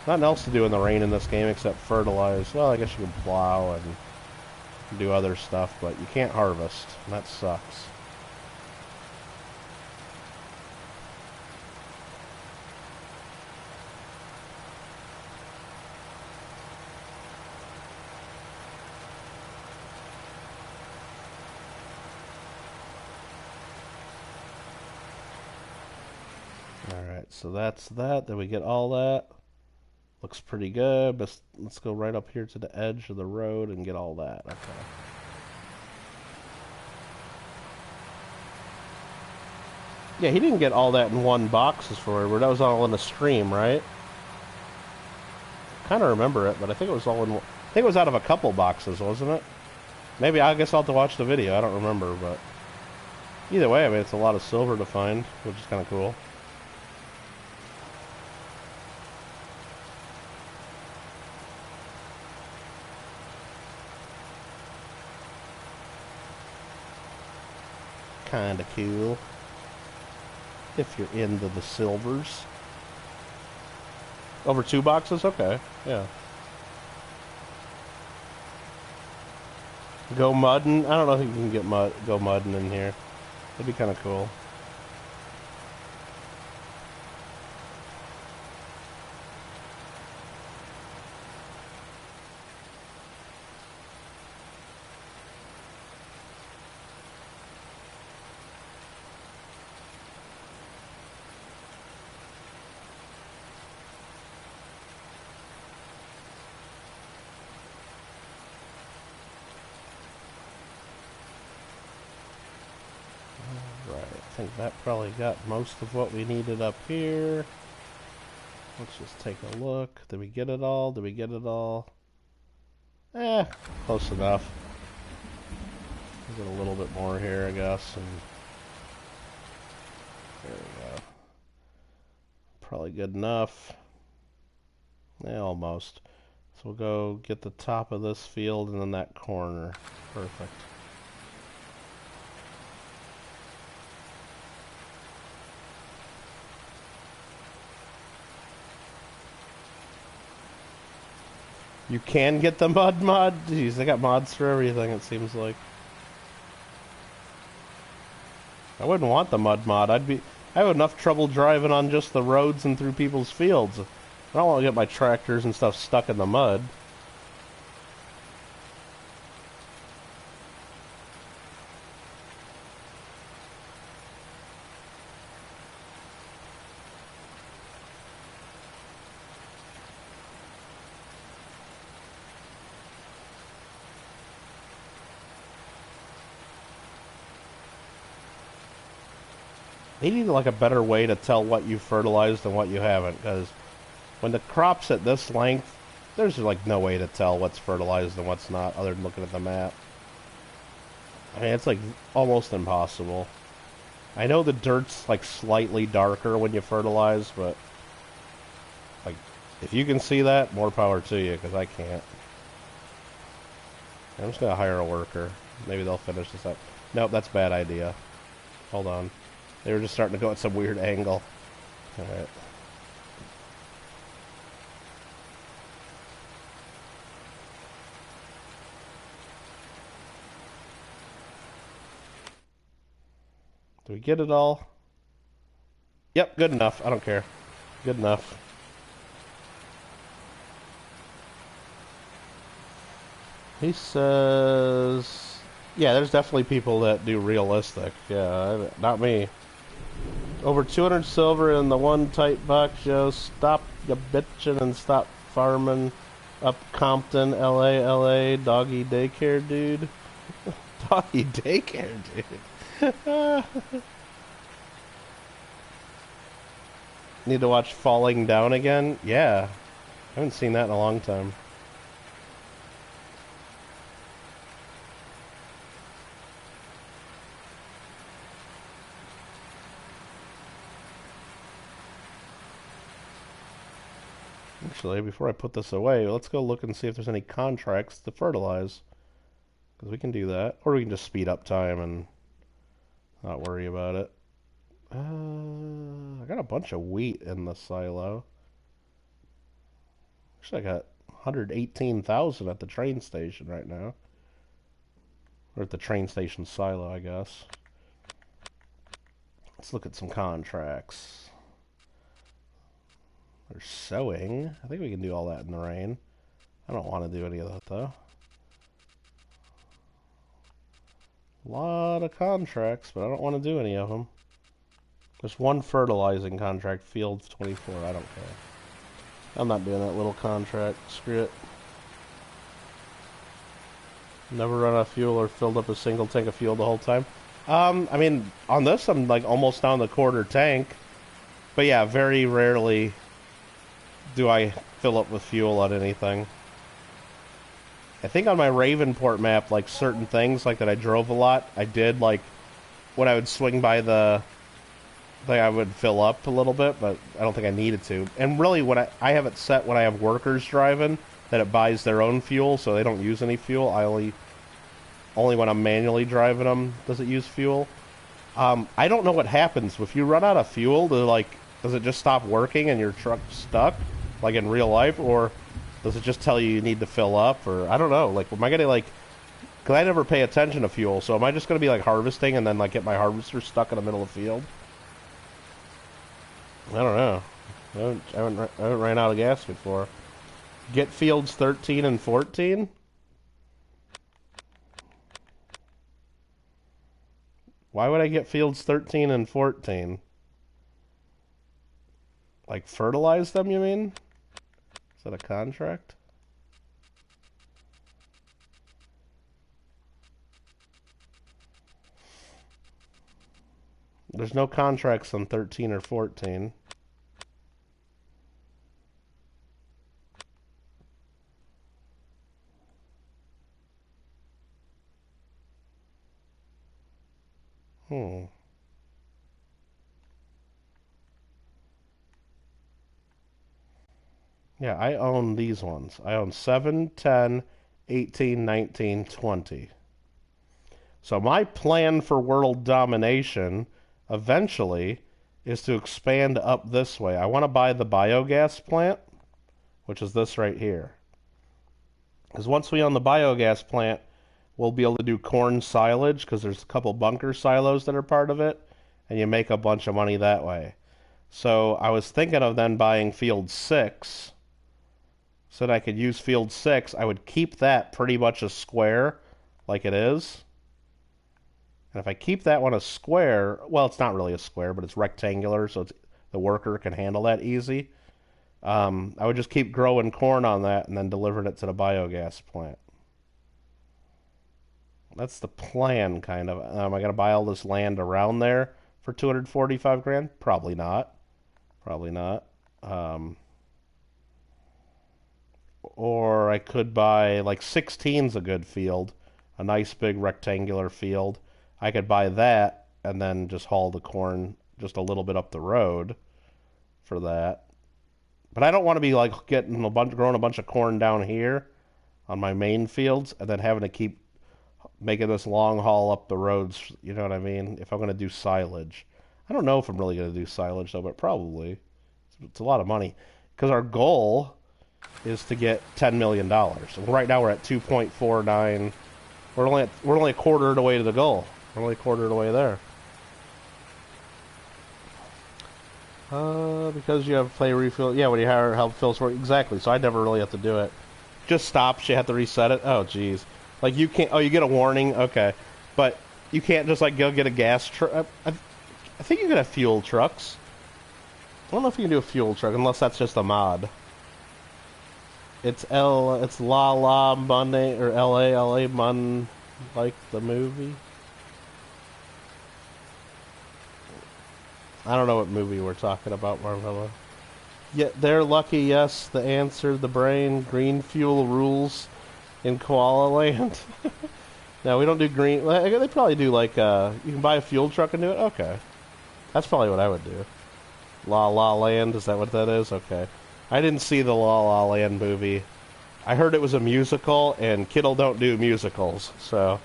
Nothing else to do in the rain in this game except fertilize. Well, I guess you can plow and do other stuff, but you can't harvest, and that sucks. Alright, so that's that. Then we get all that. Looks pretty good, but let's go right up here to the edge of the road and get all that. Okay. Yeah, he didn't get all that in one box as for that was all in a stream, right? Kind of remember it, but I think it was all in. I think it was out of a couple boxes, wasn't it? Maybe I guess I'll have to watch the video. I don't remember, but either way, I mean, it's a lot of silver to find, which is kind of cool. Kind of cool. If you're into the silvers. Over 2 boxes? Okay, yeah. Go mudding? I don't know if you can get go mudding in here. That'd be kind of cool. I think that probably got most of what we needed up here. Let's just take a look. Did we get it all? Did we get it all? Close enough. We'll get a little bit more here, I guess. And there we go. Probably good enough. Yeah, almost. So we'll go get the top of this field and then that corner. Perfect. You can get the mud mod? Jeez, they got mods for everything, it seems like. I wouldn't want the mud mod. I have enough trouble driving on just the roads and through people's fields. I don't want to get my tractors and stuff stuck in the mud. They need like a better way to tell what you fertilized and what you haven't, because when the crop's at this length, there's like no way to tell what's fertilized and what's not other than looking at the map. I mean, it's like almost impossible. I know the dirt's like slightly darker when you fertilize, but like if you can see that, more power to you, because I can't. I'm just gonna hire a worker. Maybe they'll finish this up. Nope, that's a bad idea. Hold on. They were just starting to go at some weird angle. Alright. Do we get it all? Yep, good enough. I don't care. Good enough. He says... Yeah, there's definitely people that do realistic. Yeah, not me. Over 200 silver in the one tight box, Joe. Stop ya bitchin' and stop farming up Compton, LA, doggy daycare, dude. Doggy daycare, dude. Need to watch Falling Down again? Yeah. I haven't seen that in a long time. Actually, before I put this away, let's go look and see if there's any contracts to fertilize. Because we can do that. Or we can just speed up time and not worry about it. I got a bunch of wheat in the silo. Actually, I got 118,000 at the train station right now. Or at the train station silo, I guess. Let's look at some contracts. There's sewing. I think we can do all that in the rain. I don't want to do any of that, though. A lot of contracts, but I don't want to do any of them. There's one fertilizing contract, field 24. I don't care. I'm not doing that little contract. Screw it. Never run out of fuel or filled up a single tank of fuel the whole time. I mean, on this, I'm like almost down the quarter tank. But yeah, very rarely do I fill up with fuel on anything. I think on my Ravenport map, like certain things, like that I drove a lot, I did like when I would swing by the thing, I would fill up a little bit, but I don't think I needed to. And really, when I have it set when I have workers driving that it buys their own fuel, so they don't use any fuel. I only when I'm manually driving them does it use fuel. I don't know what happens if you run out of fuel. Does it just stop working and your truck's stuck, like in real life, or does it just tell you need to fill up? Or I don't know. Like, am I gonna like? Because I never pay attention to fuel, so am I just gonna be like harvesting and then like get my harvester stuck in the middle of the field? I don't know. I haven't ran out of gas before. Get fields 13 and 14. Why would I get fields 13 and 14? Like, fertilize them, you mean? Is that a contract? There's no contracts on 13 or 14. Hmm. Yeah, I own these ones. I own 7, 10, 18, 19, 20. So my plan for world domination eventually is to expand up this way. I want to buy the biogas plant, which is this right here. Because once we own the biogas plant, we'll be able to do corn silage because there's a couple bunker silos that are part of it, and you make a bunch of money that way. So I was thinking of then buying field 6 so that I could use field 6. I would keep that pretty much a square like it is. And if I keep that one a square, well, it's not really a square, but it's rectangular, so the worker can handle that easy. I would just keep growing corn on that and then delivering it to the biogas plant. That's the plan, kind of. Am I going to buy all this land around there for 245 grand? Probably not. Probably not. Or I could buy, like, 16's a good field, a nice big rectangular field. I could buy that and then just haul the corn just a little bit up the road for that. But I don't want to be like growing a bunch of corn down here on my main fields and then having to keep making this long haul up the roads. You know what I mean? If I'm going to do silage, I don't know if I'm really going to do silage though, but probably it's a lot of money because our goal is to get $10 million. And right now we're at 2.49. We're only a quarter of the way to the goal. We're only a quarter of the way there. Because you have to play refill. Yeah, when you hire help fills for exactly. So I never really have to do it. Just stops. You have to reset it. Oh, jeez. Like you can't. Oh, you get a warning. Okay, but you can't just like go get a gas truck. I think you can have fuel trucks. I don't know if you can do a fuel truck unless that's just a mod. It's La La Monday or LA Mun, like the movie. I don't know what movie we're talking about, Marvella. Yeah, they're lucky, yes. The answer, the brain, green fuel rules in Koala Land. No, we don't do green. They probably do like, you can buy a fuel truck and do it? Okay. That's probably what I would do. La La Land, is that what that is? Okay. I didn't see the La La Land movie. I heard it was a musical, and Kittle don't do musicals, so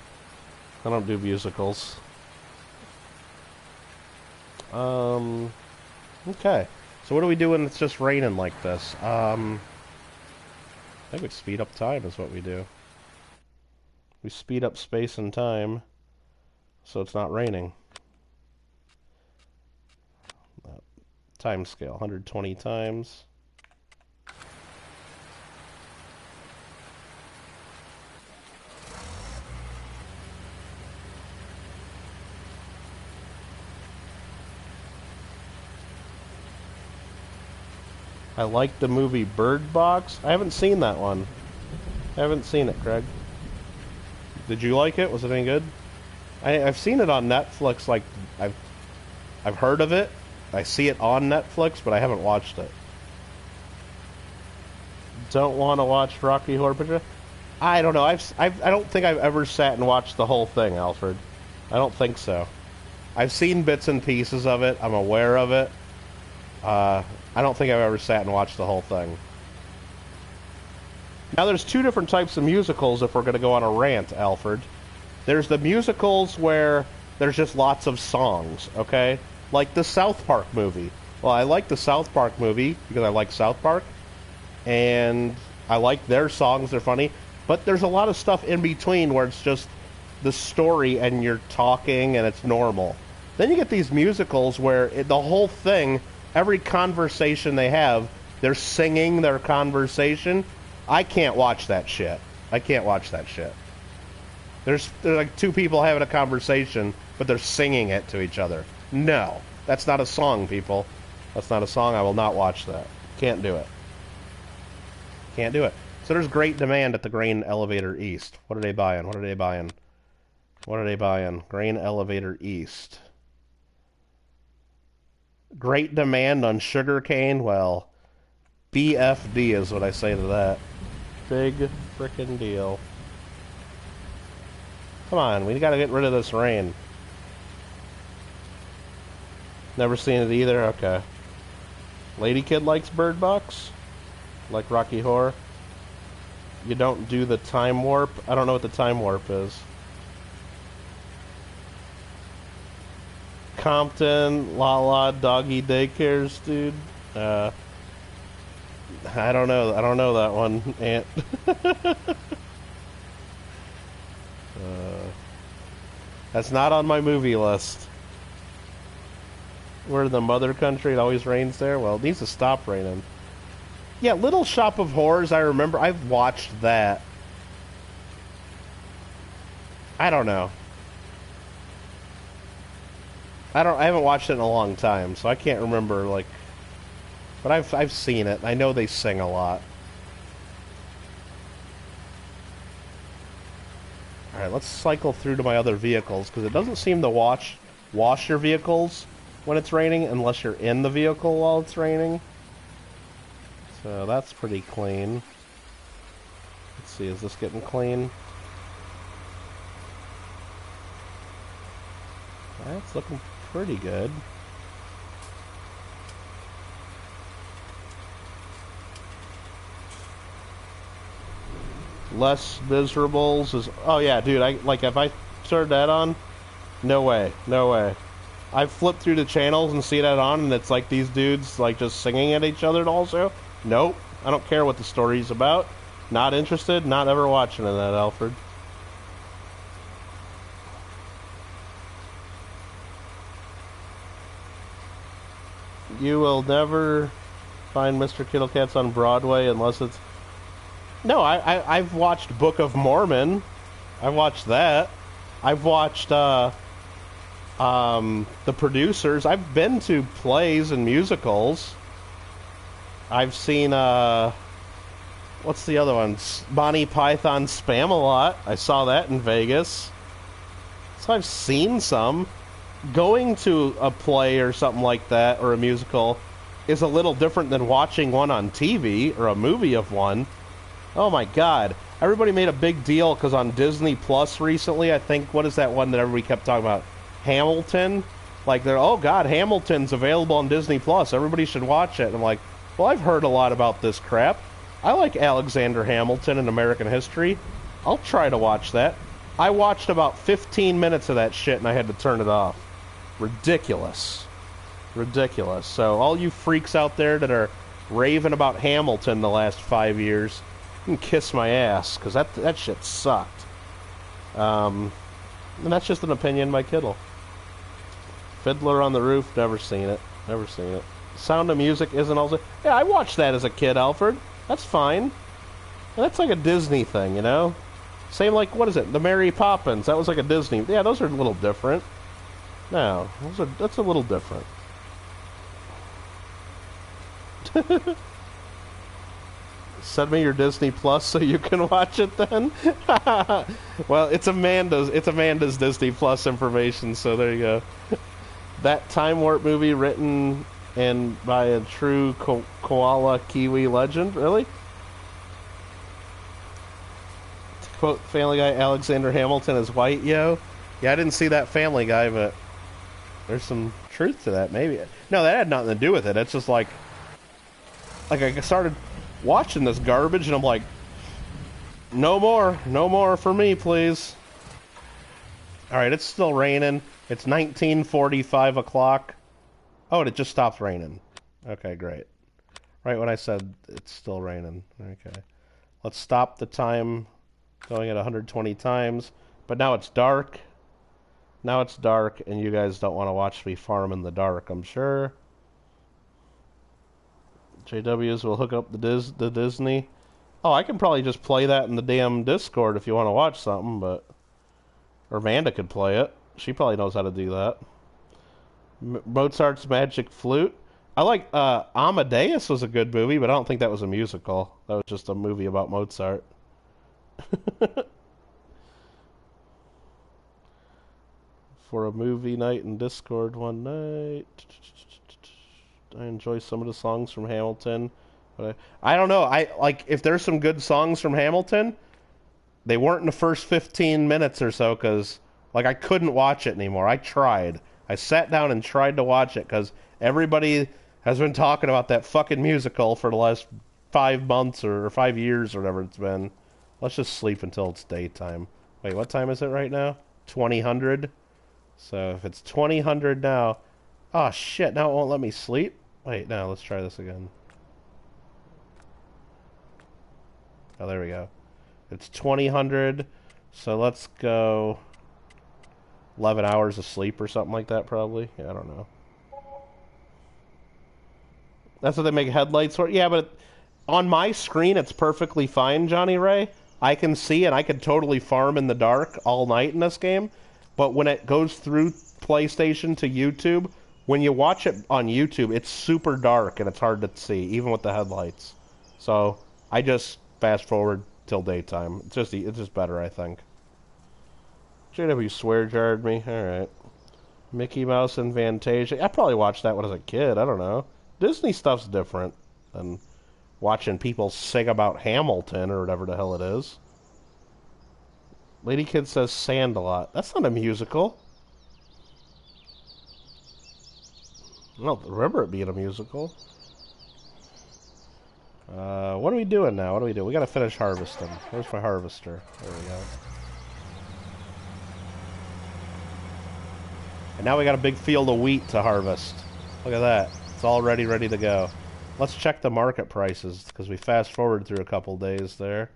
I don't do musicals. Okay. So what do we do when it's just raining like this? I think we speed up time is what we do. We speed up space and time so it's not raining. Time scale, 120 times. I like the movie Bird Box. I haven't seen that one. I haven't seen it, Craig. Did you like it? Was it any good? I've seen it on Netflix. Like I've heard of it. I see it on Netflix, but I haven't watched it. Don't want to watch Rocky Horror Picture. I don't know. I don't think I've ever sat and watched the whole thing, Alfred. I don't think so. I've seen bits and pieces of it. I'm aware of it. I don't think I've ever sat and watched the whole thing. Now, there's two different types of musicals if we're going to go on a rant, Alfred. There's the musicals where there's just lots of songs, okay? Like the South Park movie. Well, I like the South Park movie because I like South Park. And I like their songs, they're funny. But there's a lot of stuff in between where it's just the story and you're talking and it's normal. Then you get these musicals where the whole thing, every conversation they have, they're singing their conversation. I can't watch that shit. I can't watch that shit. There's like two people having a conversation, but they're singing it to each other. No, that's not a song, people. That's not a song. I will not watch that. Can't do it. Can't do it. So there's great demand at the Grain Elevator East. What are they buying? What are they buying? What are they buying? Grain Elevator East. Great demand on sugarcane? Well, BFD is what I say to that. Big frickin' deal. Come on, we gotta get rid of this rain. Never seen it either? Okay. Lady Kid likes Bird Box? Like Rocky Horror? You don't do the time warp? I don't know what the time warp is. Compton, La Doggy Daycares, dude. I don't know. I don't know that one, Aunt. That's not on my movie list. We're in the mother country. It always rains there. Well, it needs to stop raining. Yeah, Little Shop of Horrors, I remember. I've watched that. I don't know. I haven't watched it in a long time, so I can't remember, like... But I've seen it. I know they sing a lot. Alright, let's cycle through to my other vehicles, because it doesn't seem to wash your vehicles when it's raining, unless you're in the vehicle while it's raining. So that's pretty clean. Let's see, is this getting clean? That's looking pretty good. Less miserables is... Oh yeah, dude, if I turned that on, no way, no way. I've flipped through the channels and see that on, and it's like these dudes like just singing at each other also. Nope, I don't care what the story's about. Not interested, not ever watching that, Alfred. You will never find Mr. Kittle Cats on Broadway unless it's... No, I've watched Book of Mormon. I've watched that. I've watched The Producers. I've been to plays and musicals. I've seen what's the other one? Monty Python Spam-A-Lot. I saw that in Vegas. So I've seen some. Going to a play or something like that, or a musical, is a little different than watching one on TV, or a movie of one. Oh my god. Everybody made a big deal because on Disney Plus recently, I think, what is that one that everybody kept talking about? Hamilton? Like, they're, oh god, Hamilton's available on Disney Plus. Everybody should watch it. And I'm like, well, I've heard a lot about this crap. I like Alexander Hamilton and American history. I'll try to watch that. I watched about 15 minutes of that shit and I had to turn it off. Ridiculous. Ridiculous. So all you freaks out there that are raving about Hamilton the last 5 years, you can kiss my ass, because that shit sucked. And that's just an opinion by Kittle. Fiddler on the Roof, never seen it. Never seen it. Sound of Music isn't also... Yeah, I watched that as a kid, Alfred. That's fine. And that's like a Disney thing, you know? Same like, what is it? The Mary Poppins. That was like a Disney... Yeah, those are a little different. No, that's a little different. Send me your Disney Plus so you can watch it then. Well, it's Amanda's Disney Plus information, so there you go. That Time Warp movie written and by a true koala Kiwi legend, really? To quote Family Guy, Alexander Hamilton is white, yo. Yeah, I didn't see that Family Guy, but there's some truth to that, maybe. No, that had nothing to do with it. It's just like I started watching this garbage, and I'm like, no more for me, please. All right, it's still raining. It's 19:45 o'clock. Oh, and it just stopped raining. Okay, great. Right when I said it's still raining. Okay. Let's stop the time going at 120 times. But now it's dark. Now it's dark, and you guys don't want to watch me farm in the dark, I'm sure. JWs will hook up the Disney. Oh, I can probably just play that in the damn Discord if you want to watch something, but... Or Amanda could play it. She probably knows how to do that. Mozart's Magic Flute. I like, Amadeus was a good movie, but I don't think that was a musical. That was just a movie about Mozart. For a movie night in Discord one night. I enjoy some of the songs from Hamilton. But I don't know. If there's some good songs from Hamilton, they weren't in the first 15 minutes or so, because, I couldn't watch it anymore. I tried. I sat down and tried to watch it, because everybody has been talking about that fucking musical for the last 5 months or 5 years or whatever it's been. Let's just sleep until it's daytime. Wait, what time is it right now? 2000? So if it's 2000 now... Oh, shit, now it won't let me sleep? Wait, no, let's try this again. Oh, there we go. It's 2000, so let's go 11 hours of sleep or something like that, probably. Yeah, I don't know. That's what they make headlights for? Yeah, but on my screen, it's perfectly fine, Johnny Ray. I can see and I can totally farm in the dark all night in this game. But when it goes through PlayStation to YouTube, when you watch it on YouTube, it's super dark and it's hard to see, even with the headlights. So I just fast forward till daytime. It's just better, I think. JW swear jarred me. All right. Mickey Mouse and Fantasia. I probably watched that when I was a kid. I don't know. Disney stuff's different than watching people sing about Hamilton or whatever the hell it is. Lady Kid says Sandlot. That's not a musical. I don't remember it being a musical. What are we doing now? What do we do? We gotta finish harvesting. Where's my harvester? There we go. And now we got a big field of wheat to harvest. Look at that. It's all ready to go. Let's check the market prices, because we fast forward through a couple days there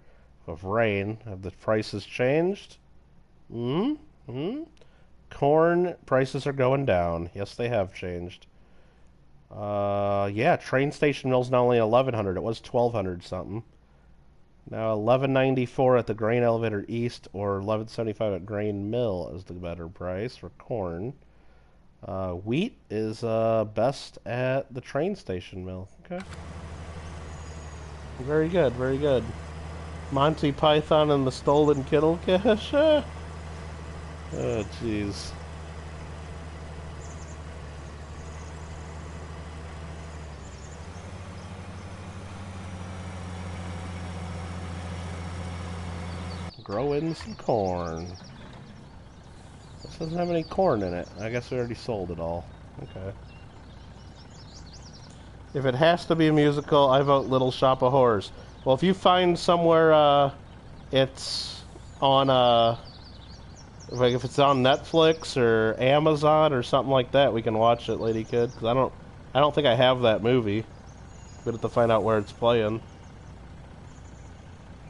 of rain. Have the prices changed? Corn prices are going down. Yes, they have changed. Yeah, train station mill's not only 1100, it was 1200 something. Now 1194 at the grain elevator east, or 1175 at grain mill is the better price for corn. Wheat is best at the train station mill. Okay. Very good, very good. Monty Python and the Stolen Kittle Cash. Oh, jeez. Growing some corn. This doesn't have any corn in it. I guess we already sold it all. Okay. If it has to be a musical, I vote Little Shop of Horrors. Well, if you find somewhere it's on if it's on Netflix or Amazon or something like that, we can watch it, Lady Kid. Because I don't think I have that movie. We have to find out where it's playing.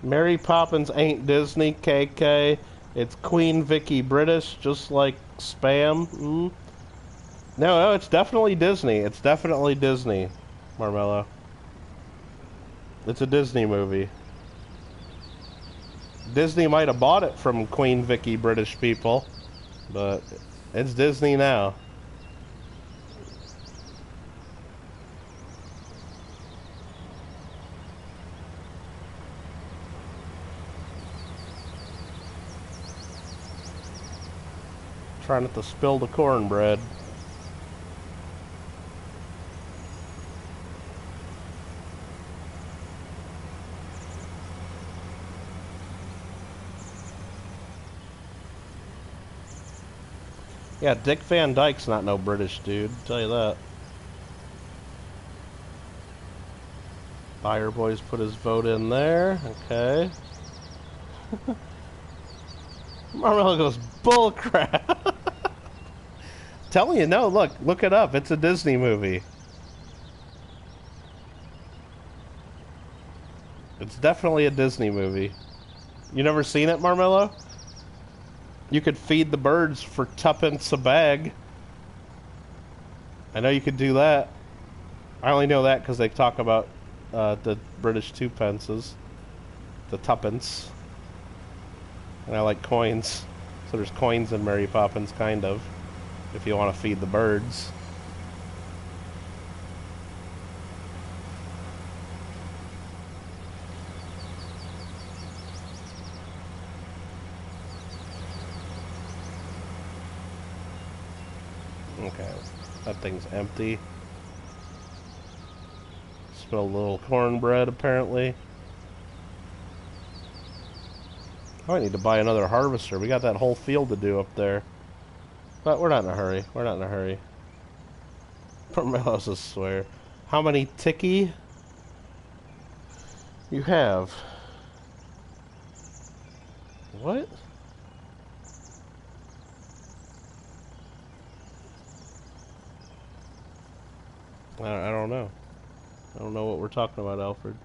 Mary Poppins ain't Disney, KK. It's Queen Vicky British, just like Spam. No, it's definitely Disney. It's definitely Disney, Marmello. It's a Disney movie. Disney might have bought it from Queen Vicky British people, but it's Disney now. Try not to spill the cornbread. Yeah, Dick Van Dyke's not no British dude, I'll tell you that. Fire Boy's put his vote in there. Okay. Marmello goes, bullcrap. Telling you, no, look it up. It's a Disney movie. It's definitely a Disney movie. You never seen it, Marmello? You could feed the birds for tuppence a bag. I know you could do that. I only know that because they talk about the British twopences. The tuppence. And I like coins. So there's coins in Mary Poppins, kind of. If you want to feed the birds. Okay, that thing's empty. Smell a little cornbread, apparently. I might need to buy another harvester. We got that whole field to do up there. But we're not in a hurry. We're not in a hurry. Marmello's a swear. How many Tiki you have? What? I don't know. I don't know what we're talking about, Alfred.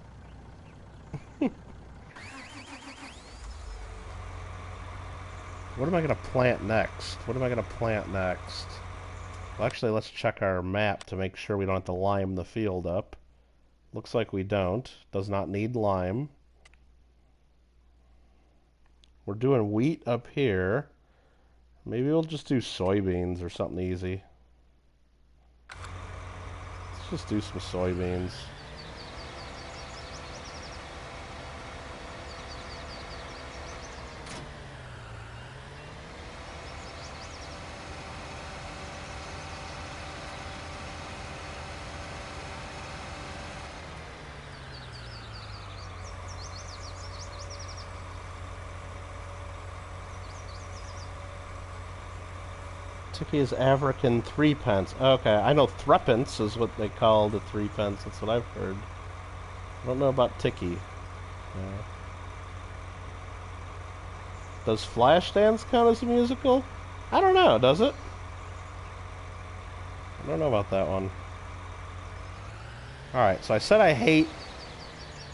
What am I going to plant next? What am I going to plant next? Well, actually, let's check our map to make sure we don't have to lime the field up. Looks like we don't. Does not need lime. We're doing wheat up here. Maybe we'll just do soybeans or something easy. Let's just do some soybeans. Tiki is African threepence. Okay, I know threepence is what they call the threepence. That's what I've heard. I don't know about Tiki. Does Flashdance count as a musical? I don't know, does it? I don't know about that one. Alright, so I said I hate...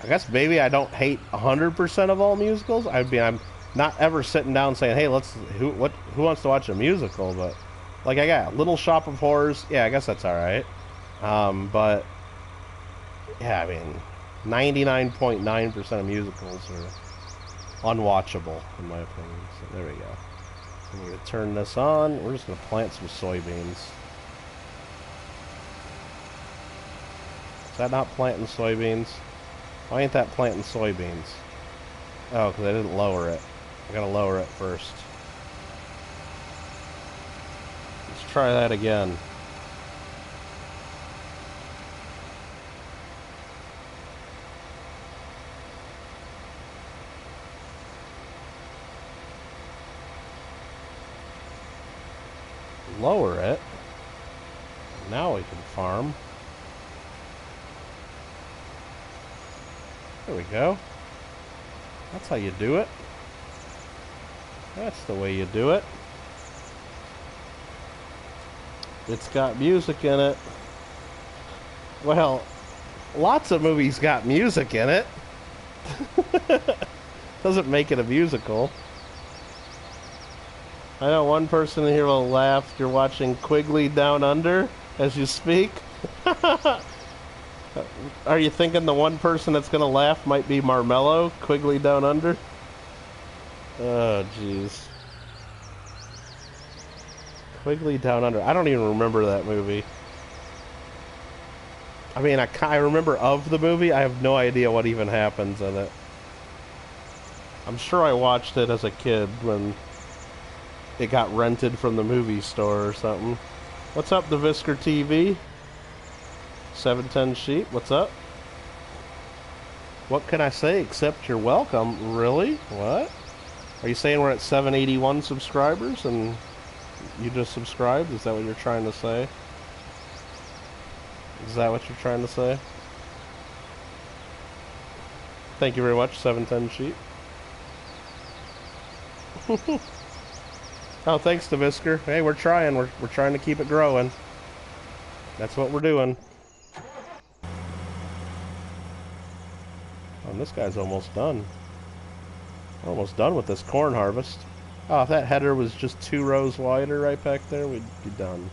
I guess maybe I don't hate 100% of all musicals. I mean, I'm not ever sitting down saying, hey, who wants to watch a musical, but... Like, I got Little Shop of Horrors. Yeah, I guess that's alright. But... Yeah, I mean... 99.9% of musicals are unwatchable, in my opinion. So, there we go. I'm going to turn this on. We're just going to plant some soybeans. Is that not planting soybeans? Why ain't that planting soybeans? Oh, because I didn't lower it. I gotta lower it first. Let's try that again. Lower it. Now we can farm. There we go. That's how you do it. That's the way you do it. It's got music in it. Well, lots of movies got music in it. Doesn't make it a musical. I know one person here will laugh. You're watching Quigley Down Under as you speak. Are you thinking the one person that's going to laugh might be Marmello, Quigley Down Under? Oh, jeez. Quigley Down Under. I don't even remember that movie. I mean, I remember of the movie. I have no idea what even happens in it. I'm sure I watched it as a kid when it got rented from the movie store or something. What's up, the Visker TV? 710 Sheep, what's up? What can I say except you're welcome? Really? What? Are you saying we're at 781 subscribers and you just subscribed? Is that what you're trying to say? Is that what you're trying to say? Thank you very much, 710 Sheep. Oh, thanks to Visker. Hey, we're trying. We're trying to keep it growing. That's what we're doing. Oh, and this guy's almost done. We're almost done with this corn harvest. Oh, if that header was just 2 rows wider right back there, we'd be done.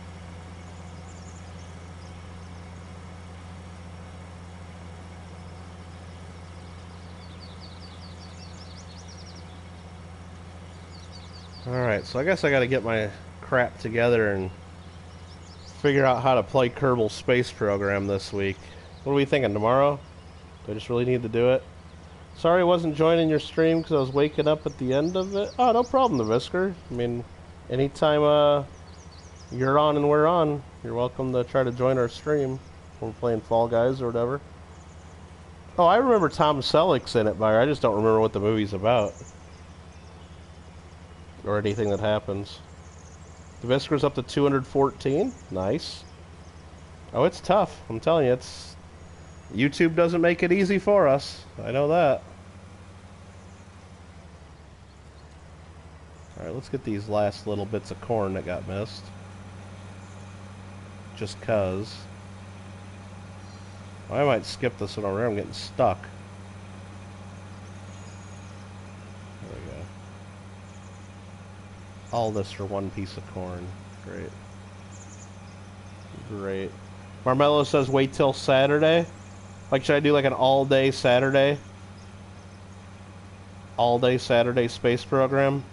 Alright, so I guess I gotta get my crap together and figure out how to play Kerbal Space Program this week. What are we thinking, tomorrow? Do I just really need to do it? Sorry I wasn't joining your stream because I was waking up at the end of it. Oh, no problem, the Visker. I mean, anytime you're on and we're on, you're welcome to try to join our stream when we're playing Fall Guys or whatever. Oh, I remember Tom Selleck's in it, Byron. I just don't remember what the movie's about. Or anything that happens. The Visker's up to 214. Nice. Oh, it's tough. I'm telling you, it's... YouTube doesn't make it easy for us. I know that. Alright, let's get these last little bits of corn that got missed. Just cuz. I might skip this one over. I'm getting stuck. There we go. All this for 1 piece of corn. Great. Great. Marmello says wait till Saturday. Like, should I do like an all-day Saturday? All-day Saturday space program?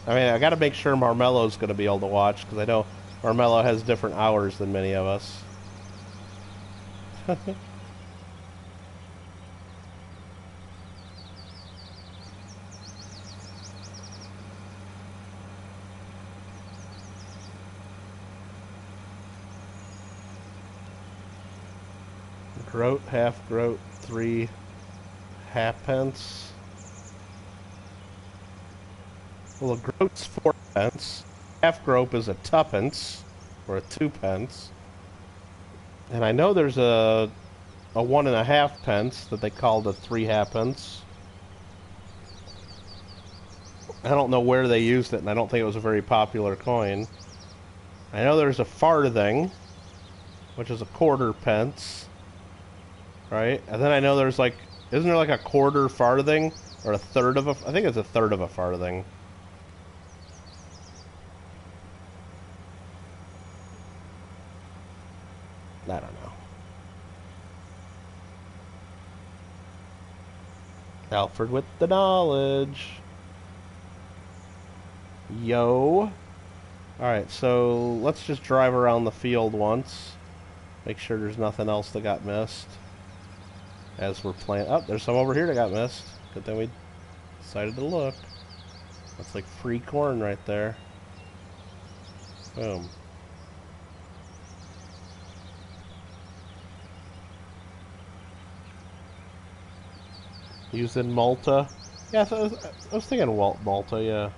I mean, I gotta make sure Marmello's gonna be able to watch, because I know Marmello has different hours than many of us. Groat, half groat, 3 halfpence. Well, a groat's 4 pence. Half groat is a tuppence, or a 2 pence. And I know there's a 1.5 pence that they called a 3 halfpence. I don't know where they used it, and I don't think it was a very popular coin. I know there's a farthing, which is a 1/4 pence. Right? And then I know there's like, isn't there like a 1/4 farthing? Or a 1/3 of a, I think it's a 1/3 of a farthing. I don't know. Alfred with the knowledge. Yo. Alright, so let's just drive around the field once. Make sure there's nothing else that got missed. As we're playing... Oh, there's some over here that got missed. Good thing we decided to look. That's like free corn right there. Boom. Used in Malta. Yeah, so I was thinking Malta, yeah.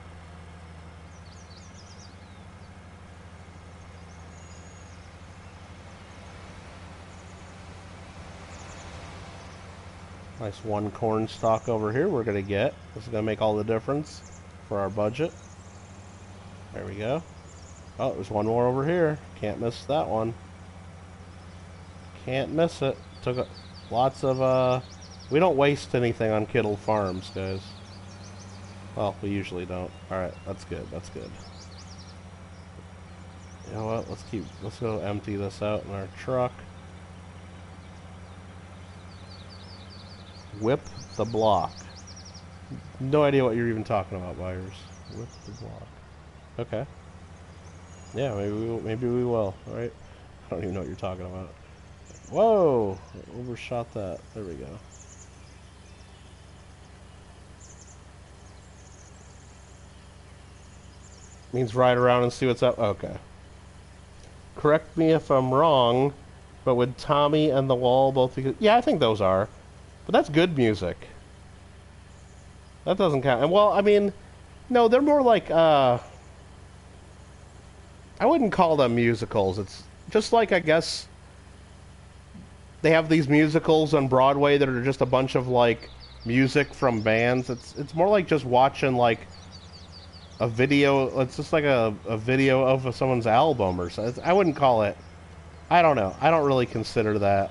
Nice 1 corn stalk over here we're going to get. This is going to make all the difference for our budget. There we go. Oh, there's 1 more over here. Can't miss that one. Can't miss it. Took lots of, we don't waste anything on Kittle Farms, guys. Well, we usually don't. Alright, that's good, that's good. You know what, let's go empty this out in our truck. Whip the block. No idea what you're even talking about, buyers. Whip the block. Okay. Yeah, maybe we will. All right. I don't even know what you're talking about. Whoa! Overshot that. There we go. Means ride around and see what's up. Okay. Correct me if I'm wrong, but would Tommy and the Wall both be good? Yeah, I think those are. But that's good music. That doesn't count. And well, I mean, no, they're more like I wouldn't call them musicals. It's just like, I guess, they have these musicals on Broadway that are just a bunch of like music from bands. It's more like just watching like a video. It's just like a video of someone's album or something. I wouldn't call it. I don't know. I don't really consider that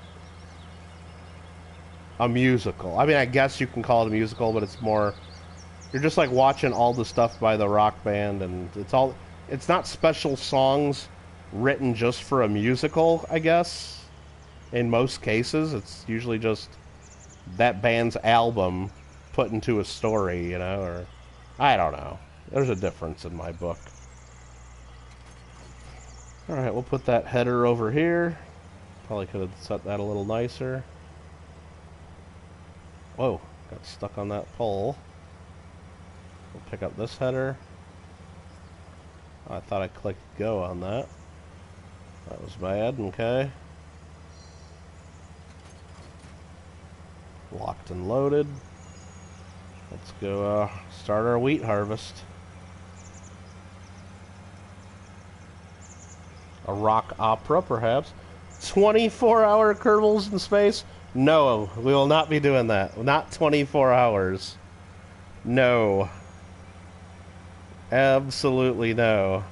a musical. I mean, I guess you can call it a musical, but it's more. You're just like watching all the stuff by the rock band, and it's all. It's not special songs written just for a musical, I guess. In most cases, it's usually just that band's album put into a story, you know, or I don't know. There's a difference in my book. Alright, we'll put that header over here. Probably could have set that a little nicer. Whoa, got stuck on that pole. We'll pick up this header. I thought I clicked go on that. That was bad, okay. Locked and loaded. Let's go start our wheat harvest. A rock opera, perhaps. 24-hour Kerbals in space? No, we will not be doing that. Not 24 hours. No. Absolutely no.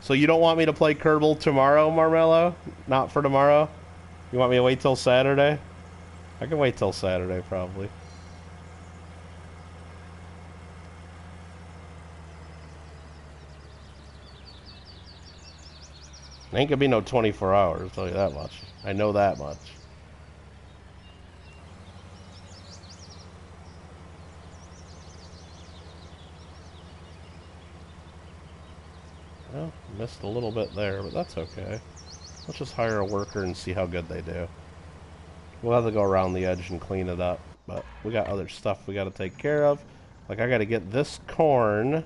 So you don't want me to play Kerbal tomorrow, Marmello? Not for tomorrow? You want me to wait till Saturday? I can wait till Saturday, probably. Ain't gonna be no 24 hours, I'll tell you that much. I know that much. Well, missed a little bit there, but that's okay. Let's just hire a worker and see how good they do. We'll have to go around the edge and clean it up, but we got other stuff we got to take care of. Like, I got to get this corn. Where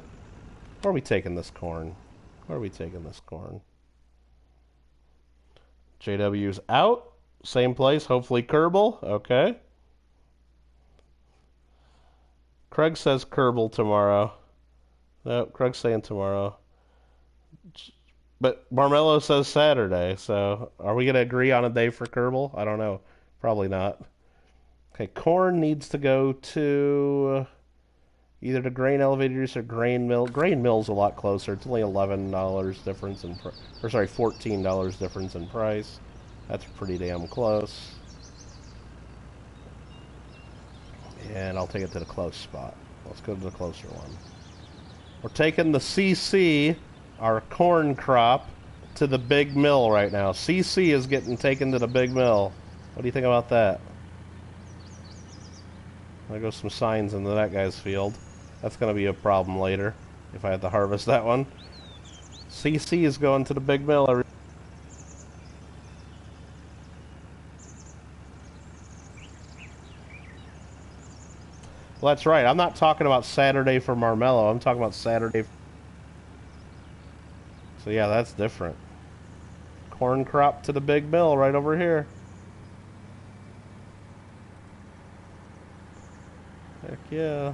are we taking this corn? Where are we taking this corn? JW's out. Same place, hopefully Kerbal. Okay. Craig says Kerbal tomorrow. No, Craig's saying tomorrow. But Marmello says Saturday, so are we going to agree on a day for Kerbal? I don't know. Probably not. Okay, corn needs to go to either the grain elevators or grain mill. Grain mill's a lot closer. It's only $11 difference in or sorry, $14 difference in price. That's pretty damn close. And I'll take it to the close spot. Let's go to the closer one. We're taking the CC, our corn crop, to the big mill right now. CC is getting taken to the big mill. What do you think about that? There goes some signs into that guy's field. That's going to be a problem later if I have to harvest that one. CC is going to the big mill. Well, that's right. I'm not talking about Saturday for Marmello. I'm talking about Saturday. So yeah, that's different. Corn crop to the big mill right over here. Heck yeah.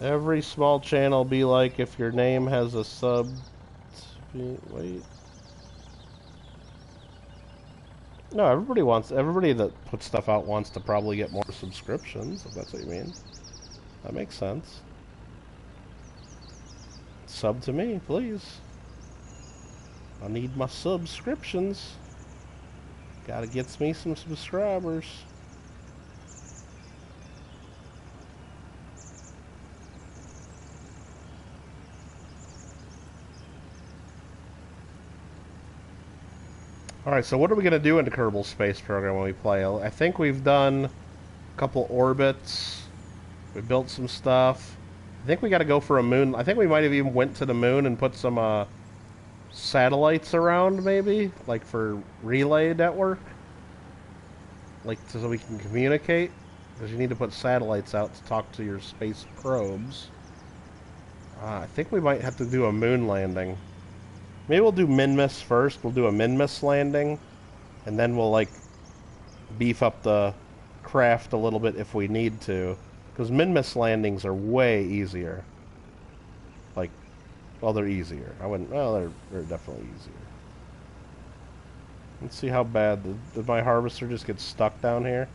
Every small channel be like if your name has a sub. Wait. No, everybody that puts stuff out wants to probably get more subscriptions, if that's what you mean. That makes sense. Sub to me, please. I need my subscriptions. Gotta get me some subscribers. Alright, so what are we going to do in the Kerbal Space Program when we play? I think we've done a couple orbits. We built some stuff. I think we got to go for a moon. I think we might have even went to the moon and put some satellites around, maybe, like for relay network, like so we can communicate. Because you need to put satellites out to talk to your space probes. I think we might have to do a moon landing. Maybe we'll do Minmus first. We'll do a Minmus landing, and then we'll like beef up the craft a little bit if we need to. Because Minmus landings are way easier. Like, well, they're easier. I wouldn't. Well, they're definitely easier. Let's see how bad did my harvester just get stuck down here.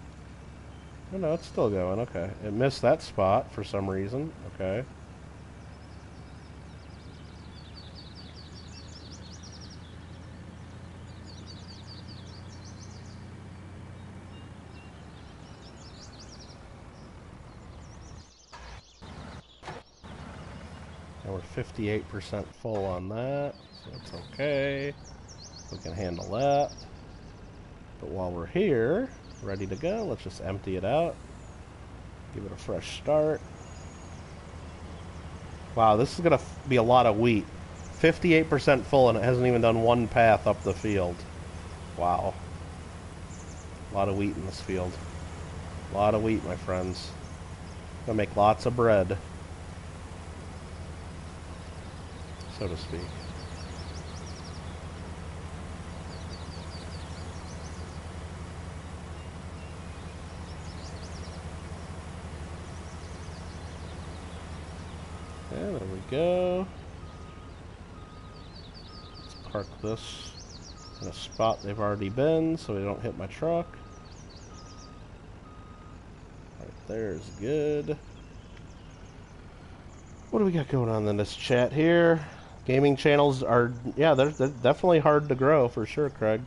Oh no, it's still going. Okay, it missed that spot for some reason. Okay. And we're 58% full on that, so it's okay. We can handle that. But while we're here, ready to go, let's just empty it out. Give it a fresh start. Wow, this is going to be a lot of wheat. 58% full, and it hasn't even done one path up the field. Wow. A lot of wheat in this field. A lot of wheat, my friends. Gonna make lots of bread, so to speak. Yeah, there we go. Let's park this in a spot they've already been so they don't hit my truck. Right there is good. What do we got going on in this chat here? Gaming channels are, yeah, they're definitely hard to grow for sure, Craig.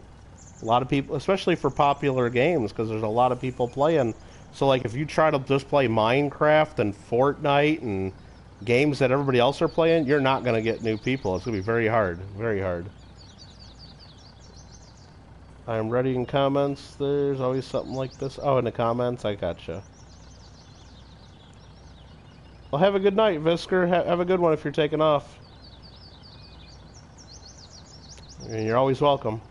A lot of people, especially for popular games, because there's a lot of people playing. So, like, if you try to just play Minecraft and Fortnite and games that everybody else are playing, you're not going to get new people. It's going to be very hard. Very hard. I'm ready in comments. There's always something like this. Oh, in the comments? I gotcha. Well, have a good night, Visker. Have a good one if you're taking off. And you're always welcome.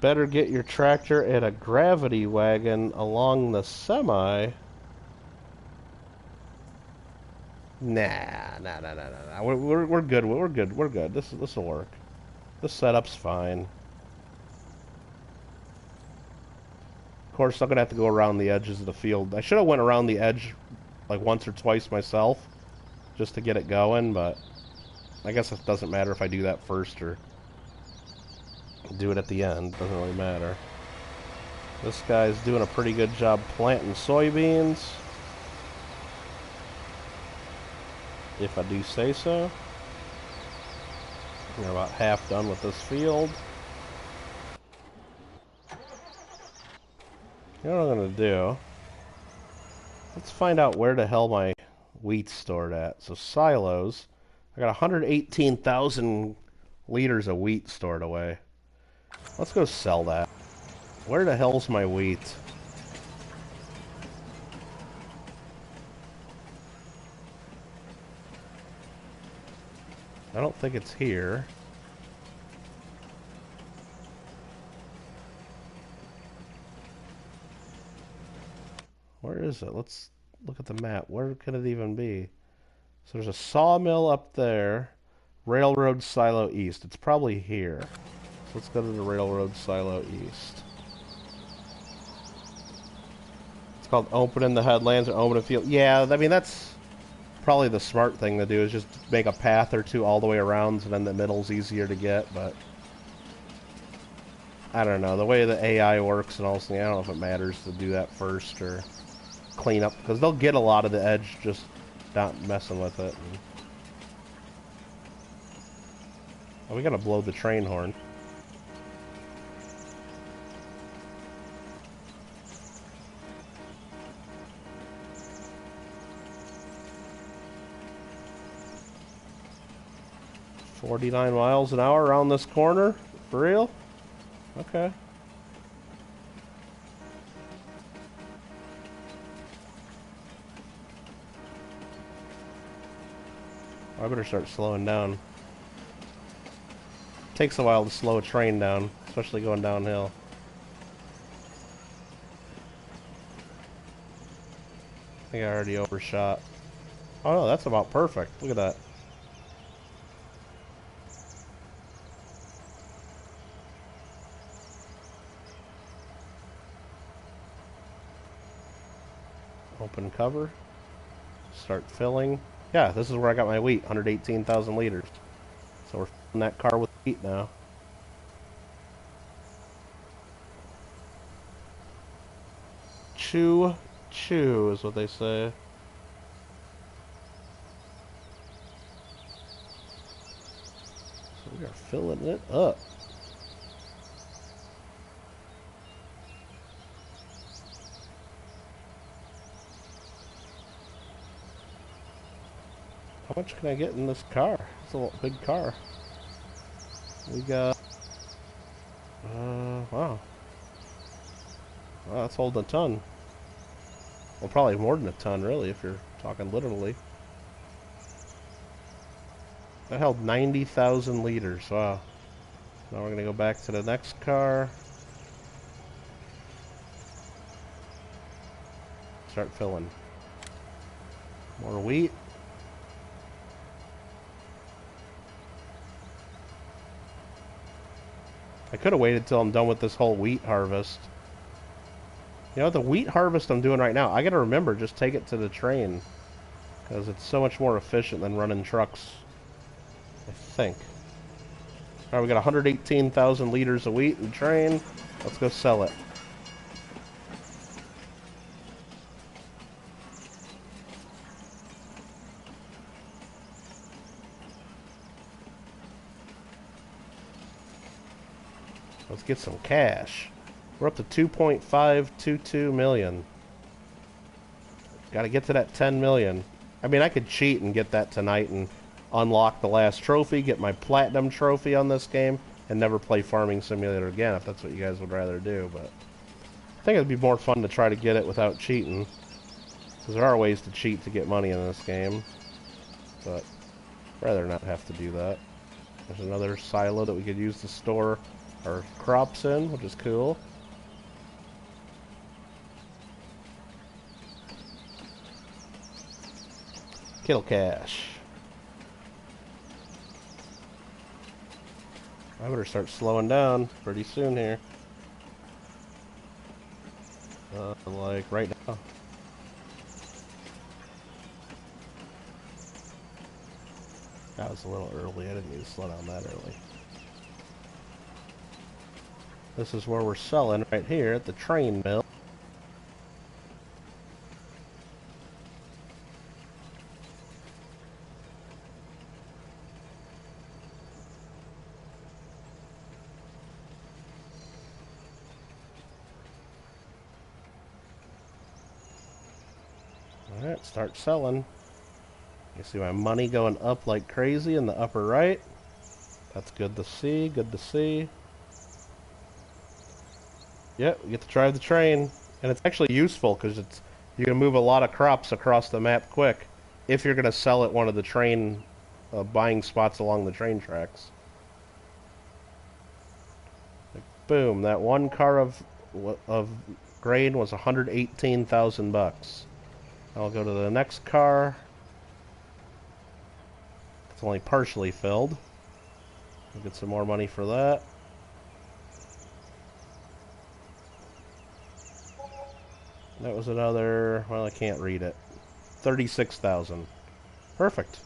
Better get your tractor and a gravity wagon along the semi. Nah. We're good. We're good. We're good. This will work. This setup's fine. Of course, I'm gonna have to go around the edges of the field. I should have went around the edge like once or twice myself just to get it going, but I guess it doesn't matter if I do that first or do it at the end. Doesn't really matter. This guy's doing a pretty good job planting soybeans, if I do say so. We're about half done with this field. You know what I'm gonna do? Let's find out where the hell my wheat's stored at. So silos. I got 118,000 liters of wheat stored away. Let's go sell that. Where the hell's my wheat? I don't think it's here. Where is it? Let's look at the map. Where could it even be? So there's a sawmill up there. Railroad silo east. It's probably here. So let's go to the railroad silo east. It's called opening the headlands or opening field. Yeah, I mean, that's probably the smart thing to do, is just make a path or two all the way around, so then the middle's easier to get, but I don't know. The way the AI works and all this thing, I don't know if it matters to do that first or clean up, because they'll get a lot of the edge just not messing with it. And... oh, we gotta blow the train horn. $49 miles an hour around this corner? For real? Okay. I better start slowing down. Takes a while to slow a train down, especially going downhill. I think I already overshot. Oh no, that's about perfect. Look at that. Open cover. Start filling. Yeah, this is where I got my wheat, 118,000 liters. So we're filling that car with wheat now. Chew, chew is what they say. So we are filling it up. How much can I get in this car? It's a big car. We got... wow. Wow, that's holding a ton. Well, probably more than a ton, really, if you're talking literally. That held 90,000 liters. Wow. Now we're going to go back to the next car. Start filling. More wheat. I could have waited till I'm done with this whole wheat harvest. You know, the wheat harvest I'm doing right now, I gotta remember, just take it to the train. Because it's so much more efficient than running trucks. I think. Alright, we got 118,000 liters of wheat in the train. Let's go sell it. Let's get some cash. We're up to 2.522 million. Gotta get to that 10 million. I mean, I could cheat and get that tonight and unlock the last trophy, get my platinum trophy on this game, and never play Farming Simulator again if that's what you guys would rather do, but I think it'd be more fun to try to get it without cheating. Because there are ways to cheat to get money in this game. But I'd rather not have to do that. There's another silo that we could use to store our crops in, which is cool. Kittle cash. I better start slowing down pretty soon here. Like right now. That was a little early. I didn't need to slow down that early. This is where we're selling right here at the train mill. Alright, start selling. You see my money going up like crazy in the upper right. That's good to see, good to see. Yep, we get to drive the train. And it's actually useful because it's you can move a lot of crops across the map quick if you're going to sell at one of the train buying spots along the train tracks. Like, boom, that one car of grain was 118,000 bucks. I'll go to the next car. It's only partially filled. We'll get some more money for that. That was another, well, I can't read it. 36,000. Perfect.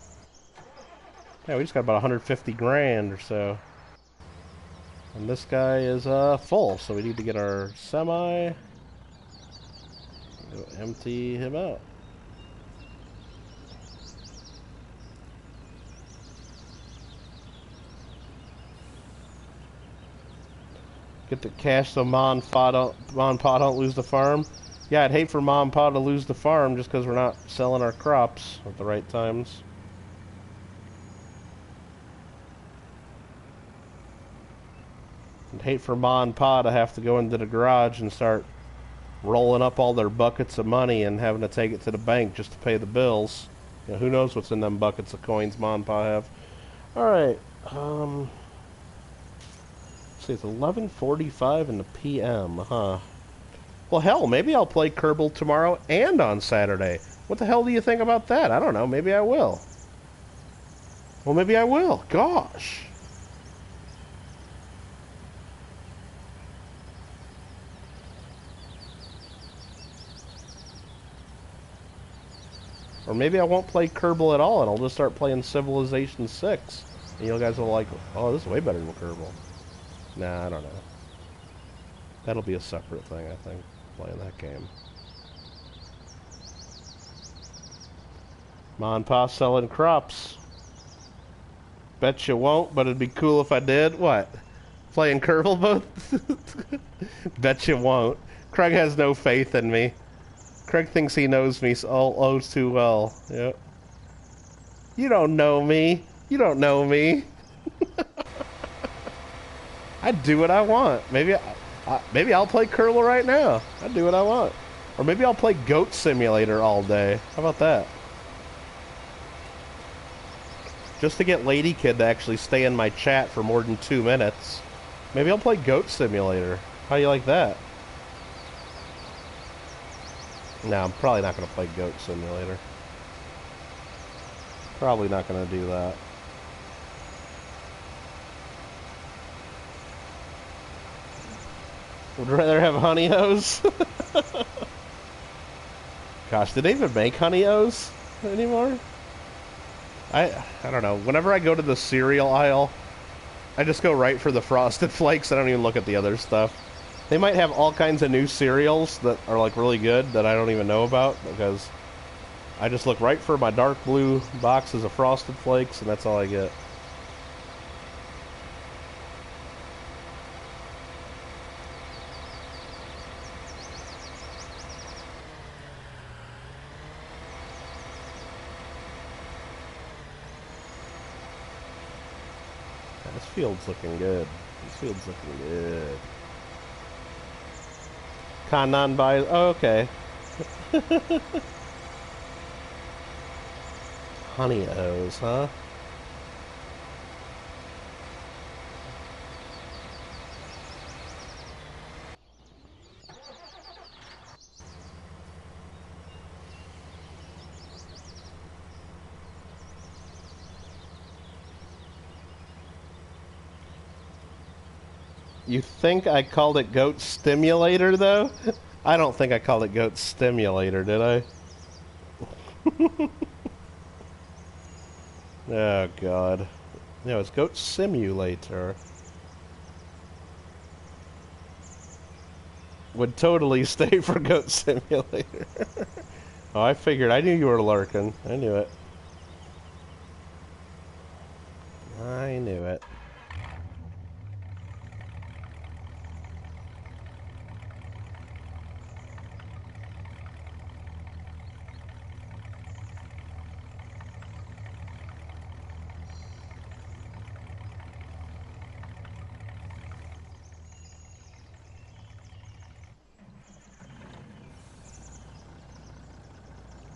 Yeah, we just got about 150 grand or so. And this guy is full, so we need to get our semi. Go empty him out. Get the cash so Mom and Pa don't lose the farm. Yeah, I'd hate for Mom and Pa to lose the farm just because we're not selling our crops at the right times. I'd hate for Mom and Pa to have to go into the garage and start rolling up all their buckets of money and having to take it to the bank just to pay the bills You know, who knows what's in them buckets of coins Mom and Pa have. Alright, see, it's 11:45 in the PM, huh? Well, hell, maybe I'll play Kerbal tomorrow and on Saturday. What the hell do you think about that? I don't know. Maybe I will. Well, maybe I will. Gosh. Or maybe I won't play Kerbal at all, and I'll just start playing Civilization 6. And you guys will like, oh, this is way better than Kerbal. Nah, I don't know. That'll be a separate thing, I think, playing that game. Ma and Pa selling crops. Bet you won't, but it'd be cool if I did. What? Playing Kerbal both? Bet you won't. Craig has no faith in me. Craig thinks he knows me all too well. Yep. You don't know me. You don't know me. I'd do what I want. Maybe I'll play Kerbal right now. I'd do what I want. Or maybe I'll play Goat Simulator all day. How about that? Just to get Lady Kid to actually stay in my chat for more than 2 minutes. Maybe I'll play Goat Simulator. How do you like that? No, I'm probably not going to play Goat Simulator. Probably not going to do that. Would rather have Honey O's. Gosh, did they even make Honey O's anymore? I don't know. Whenever I go to the cereal aisle, I just go right for the Frosted Flakes. I don't even look at the other stuff. They might have all kinds of new cereals that are like really good that I don't even know about, because I just look right for my dark blue boxes of Frosted Flakes, and that's all I get. Yeah, this field's looking good. This field's looking good. Kanan buys. Oh, okay. Honey O's, huh? You think I called it Goat Stimulator, though? I don't think I called it Goat Stimulator, did I? Oh, God. No, it's Goat Simulator. Would totally stay for Goat Simulator. Oh, I figured. I knew you were lurking. I knew it. I knew it.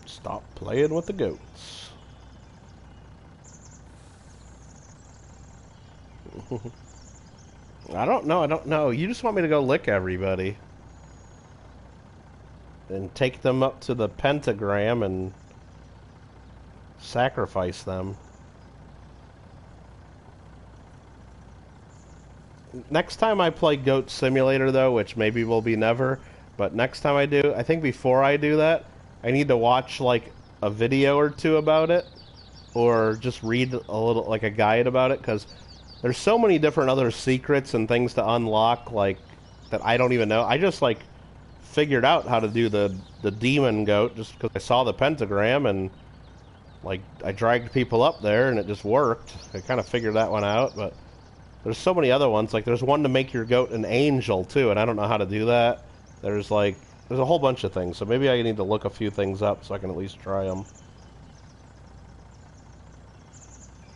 Stop playing with the goats. I don't know. You just want me to go lick everybody. And take them up to the pentagram and sacrifice them. Next time I play Goat Simulator, though, which maybe will be never, but next time I do, I think before I do that, I need to watch, like, a video or two about it, or just read a little, like, a guide about it, because there's so many different other secrets and things to unlock, like, that I don't even know. I just, like, figured out how to do the demon goat just because I saw the pentagram, and, like, I dragged people up there, and it just worked. I kind of figured that one out, but there's so many other ones. Like, there's one to make your goat an angel, too, and I don't know how to do that. There's, like, there's a whole bunch of things, so maybe I need to look a few things up so I can at least try them.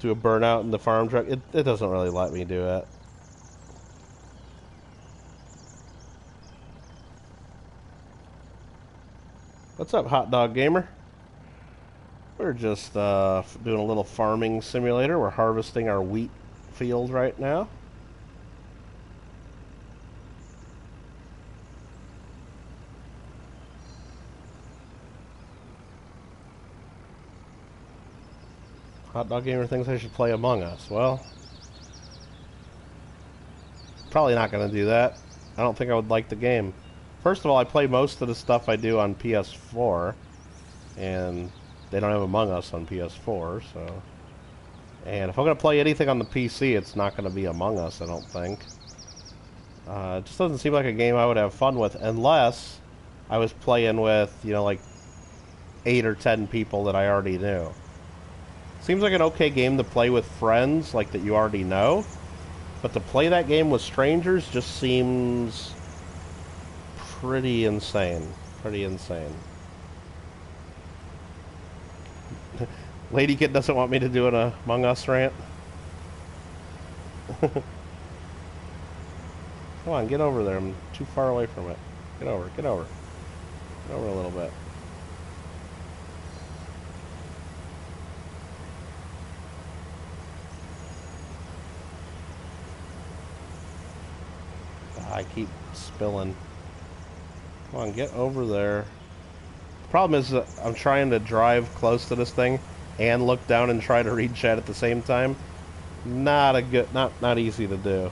Do a burnout in the farm truck. It doesn't really let me do it. What's up, Hot Dog Gamer? We're just doing a little farming simulator. We're harvesting our wheat field right now. Hot Dog Gamer thinks I should play Among Us. Well, probably not going to do that. I don't think I would like the game. First of all, I play most of the stuff I do on PS4, and they don't have Among Us on PS4, so... And if I'm going to play anything on the PC, it's not going to be Among Us, I don't think. It just doesn't seem like a game I would have fun with, unless I was playing with, you know, like 8 or 10 people that I already knew. Seems like an okay game to play with friends, like that you already know. But to play that game with strangers just seems pretty insane. Pretty insane. Lady Kid doesn't want me to do an Among Us rant. Come on, get over there. I'm too far away from it. Get over, get over. Get over a little bit. I keep spilling. Come on, get over there. The problem is that I'm trying to drive close to this thing and look down and try to read chat at the same time. Not easy to do.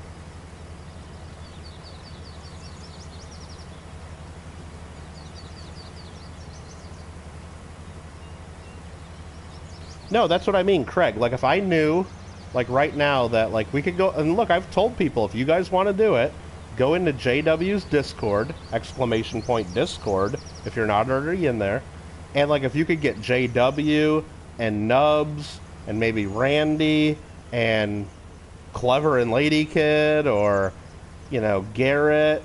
No, that's what I mean, Craig. Like, if I knew, like, right now that, like, we could go... And look, I've told people, if you guys want to do it, go into JW's Discord, !Discord, if you're not already in there. And, like, if you could get JW and Nubs and maybe Randy and Clever and Lady Kid or, you know, Garrett,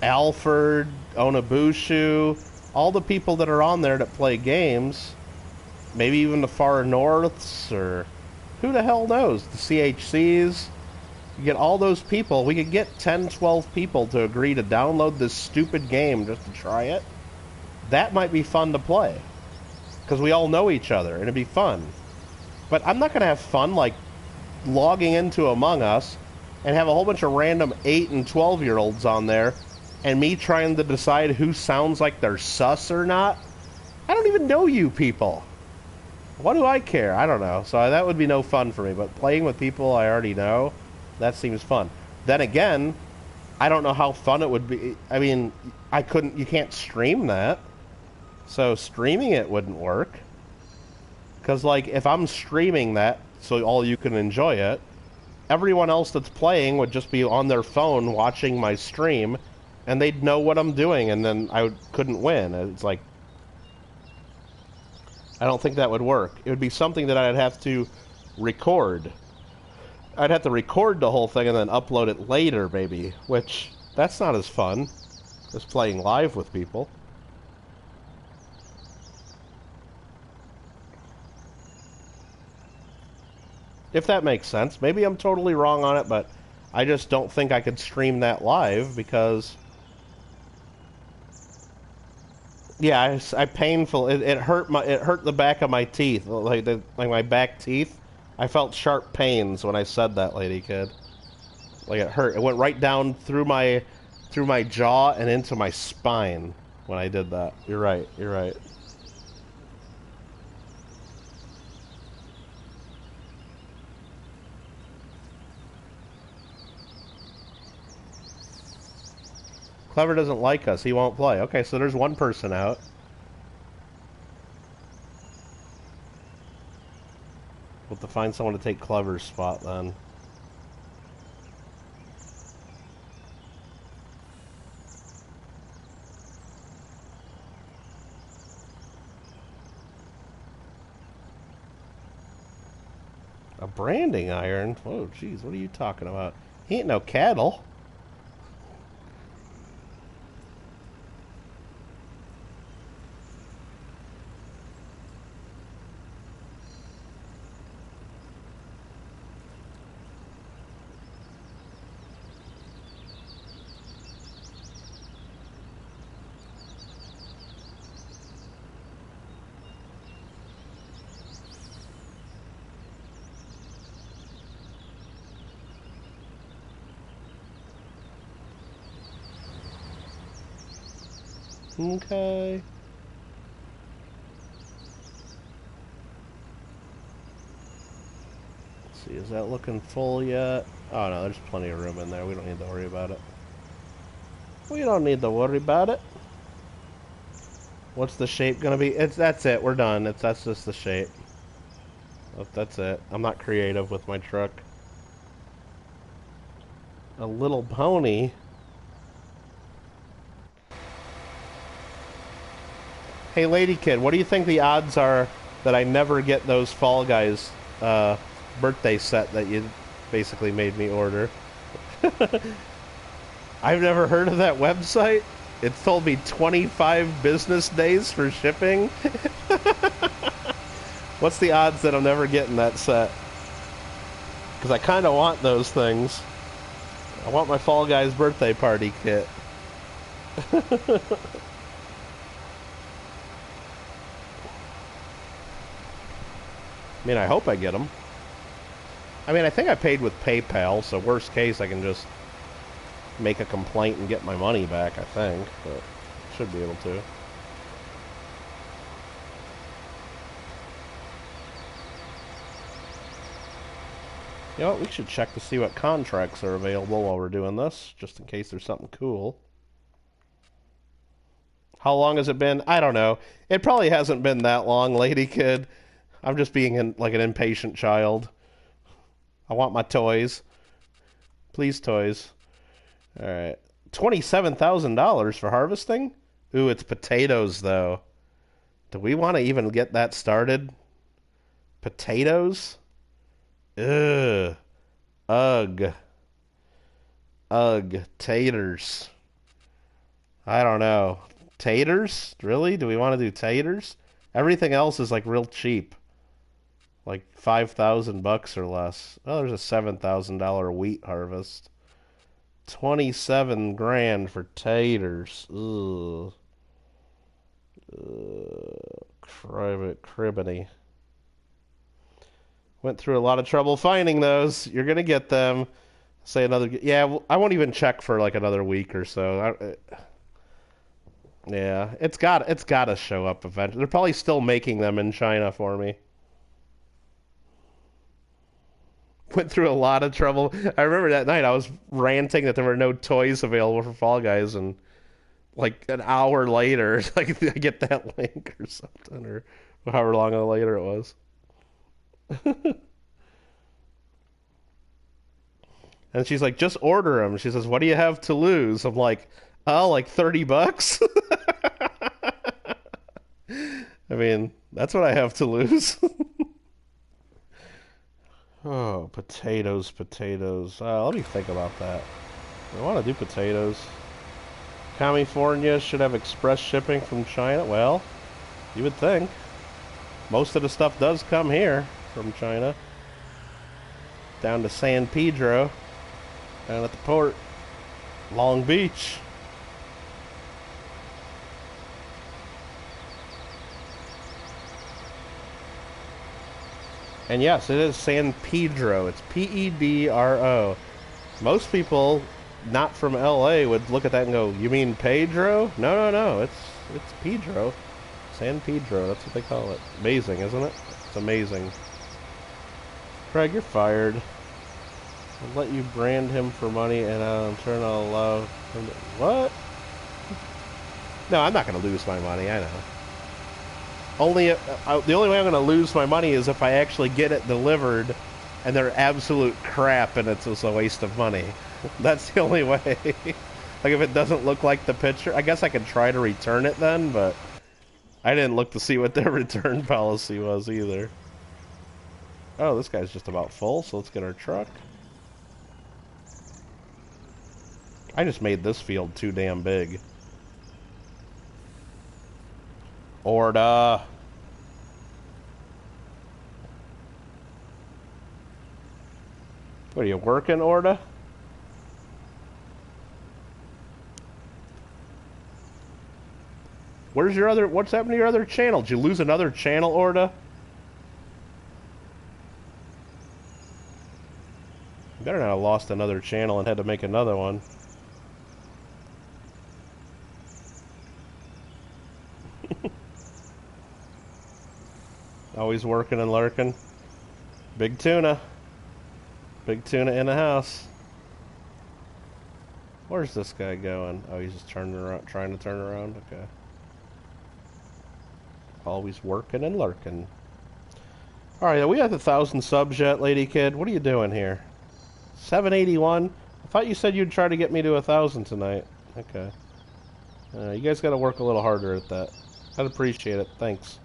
Alfred, Onabushu, all the people that are on there that play games... Maybe even the Far Norths, or who the hell knows? The CHCs. You get all those people. We could get 10, 12 people to agree to download this stupid game just to try it. That might be fun to play. Because we all know each other, and it'd be fun. But I'm not going to have fun, like, logging into Among Us and have a whole bunch of random 8 and 12-year-olds on there, and me trying to decide who sounds like they're sus or not. I don't even know you people. What do I care? I don't know. So that would be no fun for me. But playing with people I already know, that seems fun. Then again, I don't know how fun it would be. I mean, you can't stream that. So streaming it wouldn't work. Because, like, if I'm streaming that so all you can enjoy it, everyone else that's playing would just be on their phone watching my stream, and they'd know what I'm doing, and then I couldn't win. It's like, I don't think that would work. It would be something that I'd have to record. I'd have to record the whole thing and then upload it later, maybe. Which, that's not as fun as playing live with people. If that makes sense. Maybe I'm totally wrong on it, but I just don't think I could stream that live because... Yeah, I painful. It hurt the back of my teeth, like my back teeth. I felt sharp pains when I said that, Lady Kid. Like it hurt. It went right down through my jaw and into my spine when I did that. You're right. You're right. Clever doesn't like us. He won't play. Okay, so there's one person out. We'll have to find someone to take Clever's spot then. A branding iron? Whoa, jeez, what are you talking about? He ain't no cattle. Okay. Let's see, is that looking full yet? Oh no, there's plenty of room in there. We don't need to worry about it. We don't need to worry about it. What's the shape gonna be? That's it. We're done. That's just the shape. That's it. I'm not creative with my truck. A little pony. Hey, lady kid, what do you think the odds are that I never get those Fall Guys birthday set that you basically made me order? I've never heard of that website. It's told me 25 business days for shipping. What's the odds that I'm never getting that set? Because I kind of want those things. I want my Fall Guys birthday party kit. I mean, I hope I get them. I mean, I think I paid with PayPal, so worst case, I can just make a complaint and get my money back, I think. But should be able to. You know what? We should check to see what contracts are available while we're doing this, just in case there's something cool. How long has it been? I don't know. It probably hasn't been that long, lady kid. I'm just being like an impatient child. I want my toys. Please, toys. Alright. $27,000 for harvesting? Ooh, it's potatoes, though. Do we want to even get that started? Potatoes? Ugh. Ugh. Ugh. Taters. I don't know. Taters? Really? Do we want to do taters? Everything else is like real cheap. Like $5,000 or less. Oh, there's a $7,000 wheat harvest. 27 grand for taters. Ugh. Cribbity. Went through a lot of trouble finding those. You're gonna get them. Say another. Yeah, I won't even check for like another week or so. Yeah, it's got to show up eventually. They're probably still making them in China for me. Went through a lot of trouble. I remember that night I was ranting that there were no toys available for Fall Guys, and like an hour later, like I get that link or something, or however long later it was. And she's like, just order them. She says, what do you have to lose? I'm like, oh, like $30? I mean, that's what I have to lose. Oh, potatoes, potatoes. Let me think about that. I want to do potatoes. California should have express shipping from China. Well, you would think. Most of the stuff does come here from China. Down to San Pedro. Down at the port. Long Beach. And yes, it is San Pedro. It's Pedro. Most people not from LA would look at that and go, "You mean Pedro?" No, no, no. It's Pedro. San Pedro. That's what they call it. Amazing, isn't it? It's amazing. Craig, you're fired. I'll let you brand him for money, and I'll turn I'll allow him to... What? No, I'm not going to lose my money. I know. The only way I'm going to lose my money is if I actually get it delivered, and they're absolute crap, and it's just a waste of money. That's the only way. Like if it doesn't look like the picture, I guess I could try to return it then, but I didn't look to see what their return policy was either. Oh, this guy's just about full, so let's get our truck. I just made this field too damn big. Order. What are you working, Orda? Where's your other... What's happened to your other channel? Did you lose another channel, Orda? You better not have lost another channel and had to make another one. Always working and lurking. Big tuna. Big tuna in the house. Where's this guy going? Oh, he's just turning around, trying to turn around. Okay. Always working and lurking. Alright, we have 1,000 subs yet, Lady Kid. What are you doing here? 781? I thought you said you'd try to get me to 1,000 tonight. Okay. You guys gotta work a little harder at that. I'd appreciate it. Thanks.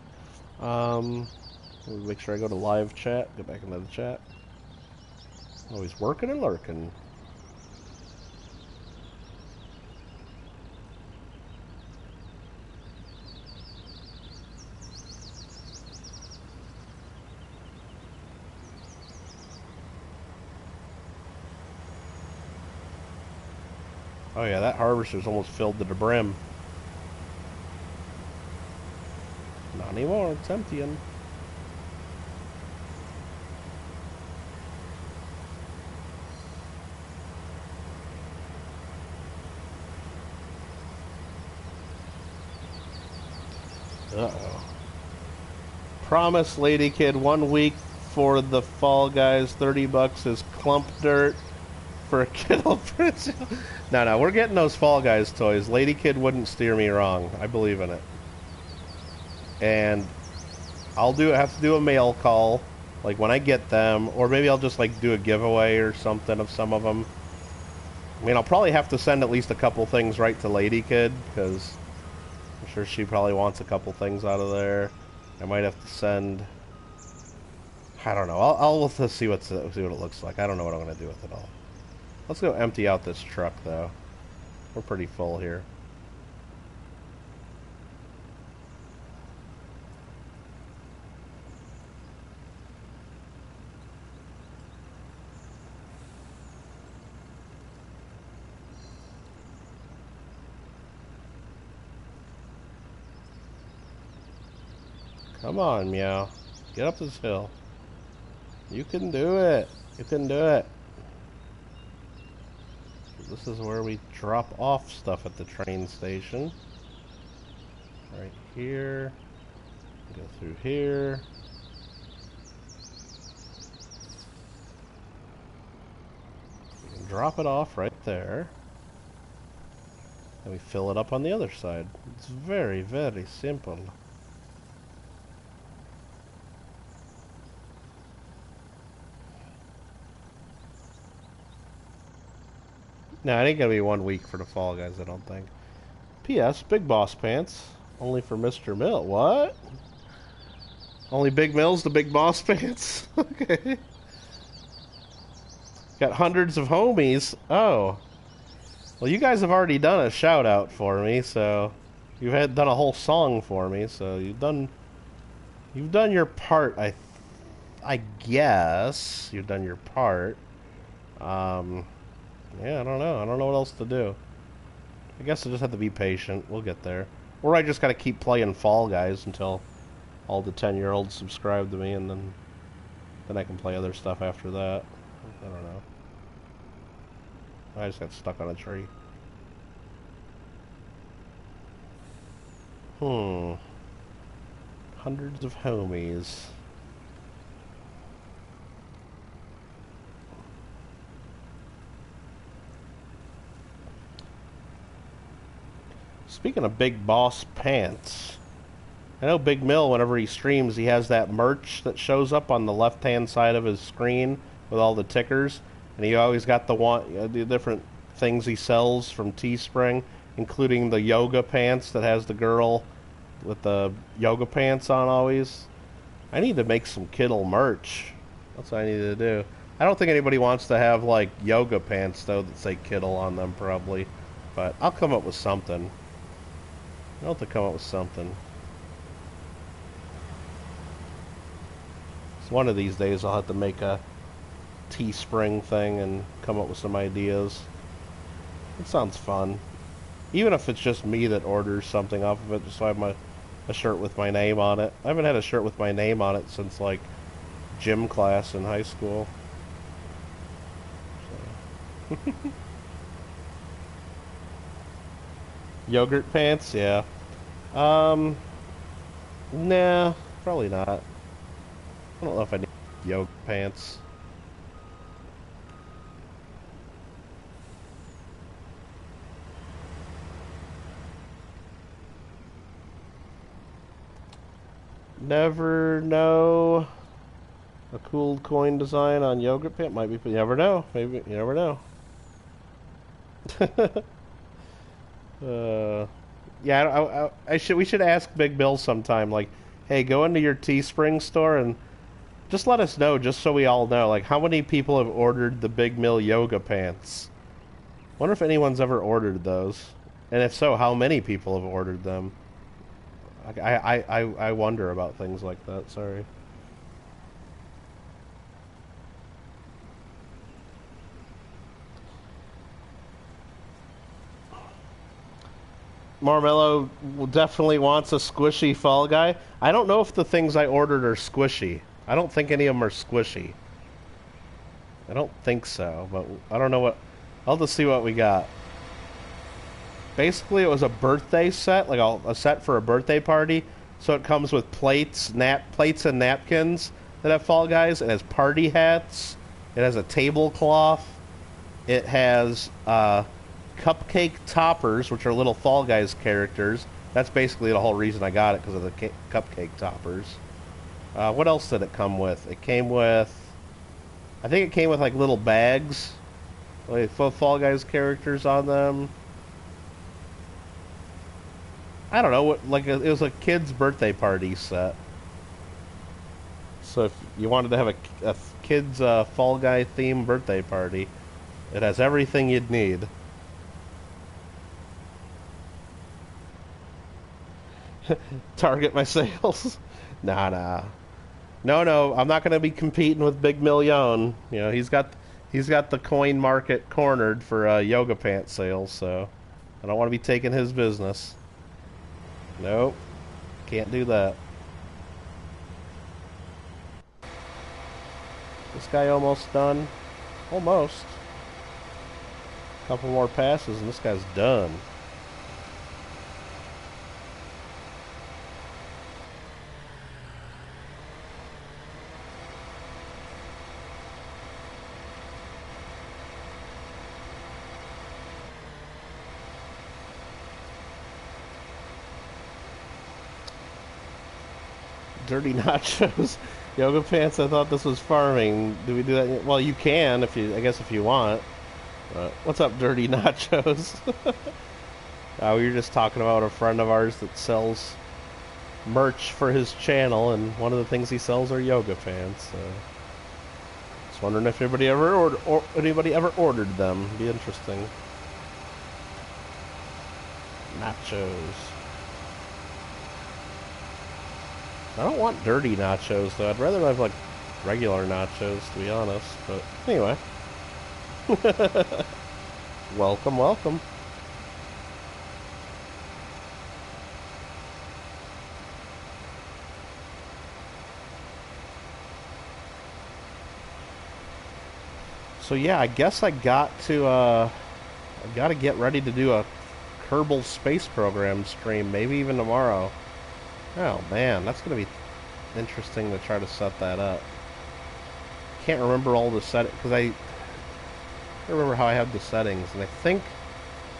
Make sure I go to live chat. Get back into the chat. Always working and lurking. Oh yeah, that harvester's almost filled to the brim. Not anymore, it's emptying. Uh-oh. Promise, Lady Kid, 1 week for the Fall Guys, 30 bucks is clump dirt for a Kittle Prince. No, we're getting those Fall Guys toys. Lady Kid wouldn't steer me wrong. I believe in it. And I'll have to do a mail call, like when I get them, or maybe I'll just like do a giveaway or something of some of them. I mean, I'll probably have to send at least a couple things right to Lady Kid, because I'm sure she probably wants a couple things out of there. I might have to send... I don't know. I'll see what it looks like. I don't know what I'm going to do with it all. Let's go empty out this truck, though. We're pretty full here. Come on, Meow. Get up this hill. You can do it. You can do it. This is where we drop off stuff at the train station. Right here. Go through here. We can drop it off right there. And we fill it up on the other side. It's very, very simple. No, it ain't gonna be 1 week for the Fall Guys, I don't think. P.S. Big Boss Pants. Only for Mr. Mill. What? Only Big Mill's the Big Boss Pants? Okay. Got hundreds of homies. Oh. Well, you guys have already done a shout out for me, so you've done a whole song for me, so you've done your part. I guess you've done your part. Yeah, I don't know. I don't know what else to do. I guess I just have to be patient. We'll get there. Or I just gotta keep playing Fall Guys until all the 10-year-olds subscribe to me, and then I can play other stuff after that. I don't know. I just got stuck on a tree. Hundreds of homies. Speaking of Big Boss Pants, I know Big Mill, whenever he streams, he has that merch that shows up on the left-hand side of his screen with all the tickers, and he always got the different things he sells from Teespring, including the yoga pants that has the girl with the yoga pants on always. I need to make some Kittle merch. That's what I need to do. I don't think anybody wants to have, like, yoga pants, though, that say Kittle on them, probably. But I'll come up with something. I'll have to come up with something. So one of these days I'll have to make a Teespring thing and come up with some ideas. It sounds fun. Even if it's just me that orders something off of it, just so I have a shirt with my name on it. I haven't had a shirt with my name on it since, like, gym class in high school. So. Yogurt pants, yeah. Nah, probably not. I don't know if I need yoga pants. Never know. A cool coin design on yogurt pant might be. You never know. Maybe you never know. Yeah, I should. We should ask Big Bill sometime. Like, hey, go into your Teespring store and just let us know, just so we all know. Like, how many people have ordered the Big Mill yoga pants? Wonder if anyone's ever ordered those, and if so, how many people have ordered them? I wonder about things like that. Sorry. Marmello definitely wants a squishy Fall Guy. I don't know if the things I ordered are squishy. I don't think any of them are squishy. I don't think so, but I don't know what. I'll just see what we got. Basically, it was a birthday set, like a set for a birthday party. So it comes with plates and napkins that have Fall Guys. It has party hats. It has a tablecloth. It has cupcake toppers, which are little Fall Guys characters. That's basically the whole reason I got it, because of the cupcake toppers. What else did it come with? It came with, I think it came with like little bags, like Fall Guys characters on them. I don't know what, like it was a kid's birthday party set. So if you wanted to have a kid's Fall Guy themed birthday party, it has everything you'd need. Target my sales. Nah. No, I'm not going to be competing with Big Million. You know, he's got the coin market cornered for yoga pant sales, so I don't want to be taking his business. Nope. Can't do that. This guy almost done. Almost. Couple more passes and this guy's done. Dirty nachos. Yoga pants, I thought this was farming. Do we do that? Well, you can, I guess if you want. What's up, Dirty Nachos? We were just talking about a friend of ours that sells merch for his channel, and one of the things he sells are yoga pants. Just wondering if anybody ever ordered them. Be interesting. Nachos. I don't want dirty nachos, though. I'd rather have, like, regular nachos, to be honest. But, anyway. Welcome. So, yeah, I guess I got to get ready to do a Kerbal Space Program stream, maybe even tomorrow. Oh man, that's going to be interesting to try to set that up. Can't remember all the settings, because I remember how I have the settings, and I think,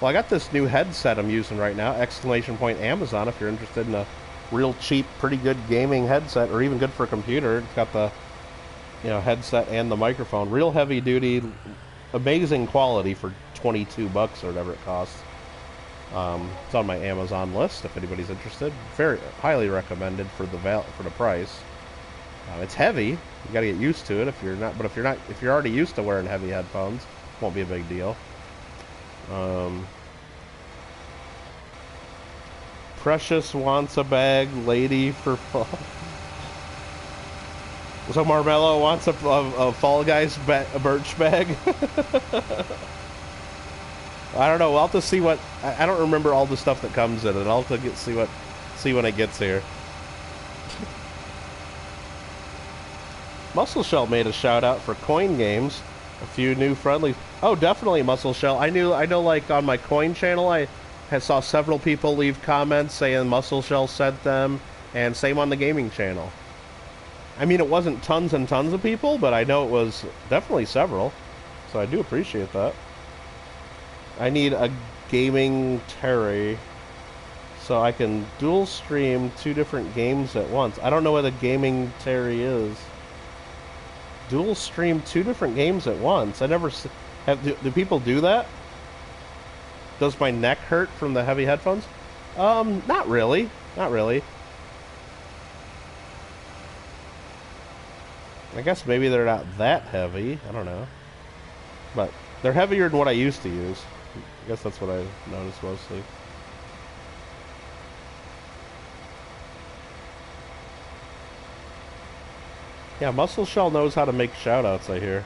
well, I got this new headset I'm using right now, !Amazon, if you're interested in a real cheap, pretty good gaming headset, or even good for a computer. It's got the, headset and the microphone. Real heavy duty, amazing quality for 22 bucks or whatever it costs. It's on my Amazon list if anybody's interested. Very highly recommended for the price. It's heavy. You got to get used to it if you're not. But if you're already used to wearing heavy headphones, it won't be a big deal. Precious wants a bag, lady for fall. So Marmello wants a Fall Guys merch bag. I don't know. We'll have to see what. I don't remember all the stuff that comes in it. I'll have to see when it gets here. Muscle Shell made a shout out for coin games. A few new friendly. Oh, definitely Muscle Shell. I know. Like on my coin channel, I saw several people leave comments saying Muscle Shell sent them, And same on the gaming channel. I mean, it wasn't tons and tons of people, but I know it was definitely several. So I do appreciate that. I need a gaming Terry so I can dual stream 2 different games at once. I don't know what a gaming Terry is. Dual stream 2 different games at once. I never have. Do people do that? Does my neck hurt from the heavy headphones? Not really. Not really. I guess maybe they're not that heavy. I don't know. But they're heavier than what I used to use. I guess that's what I noticed mostly. Yeah, Muscle Shell knows how to make shoutouts, I hear.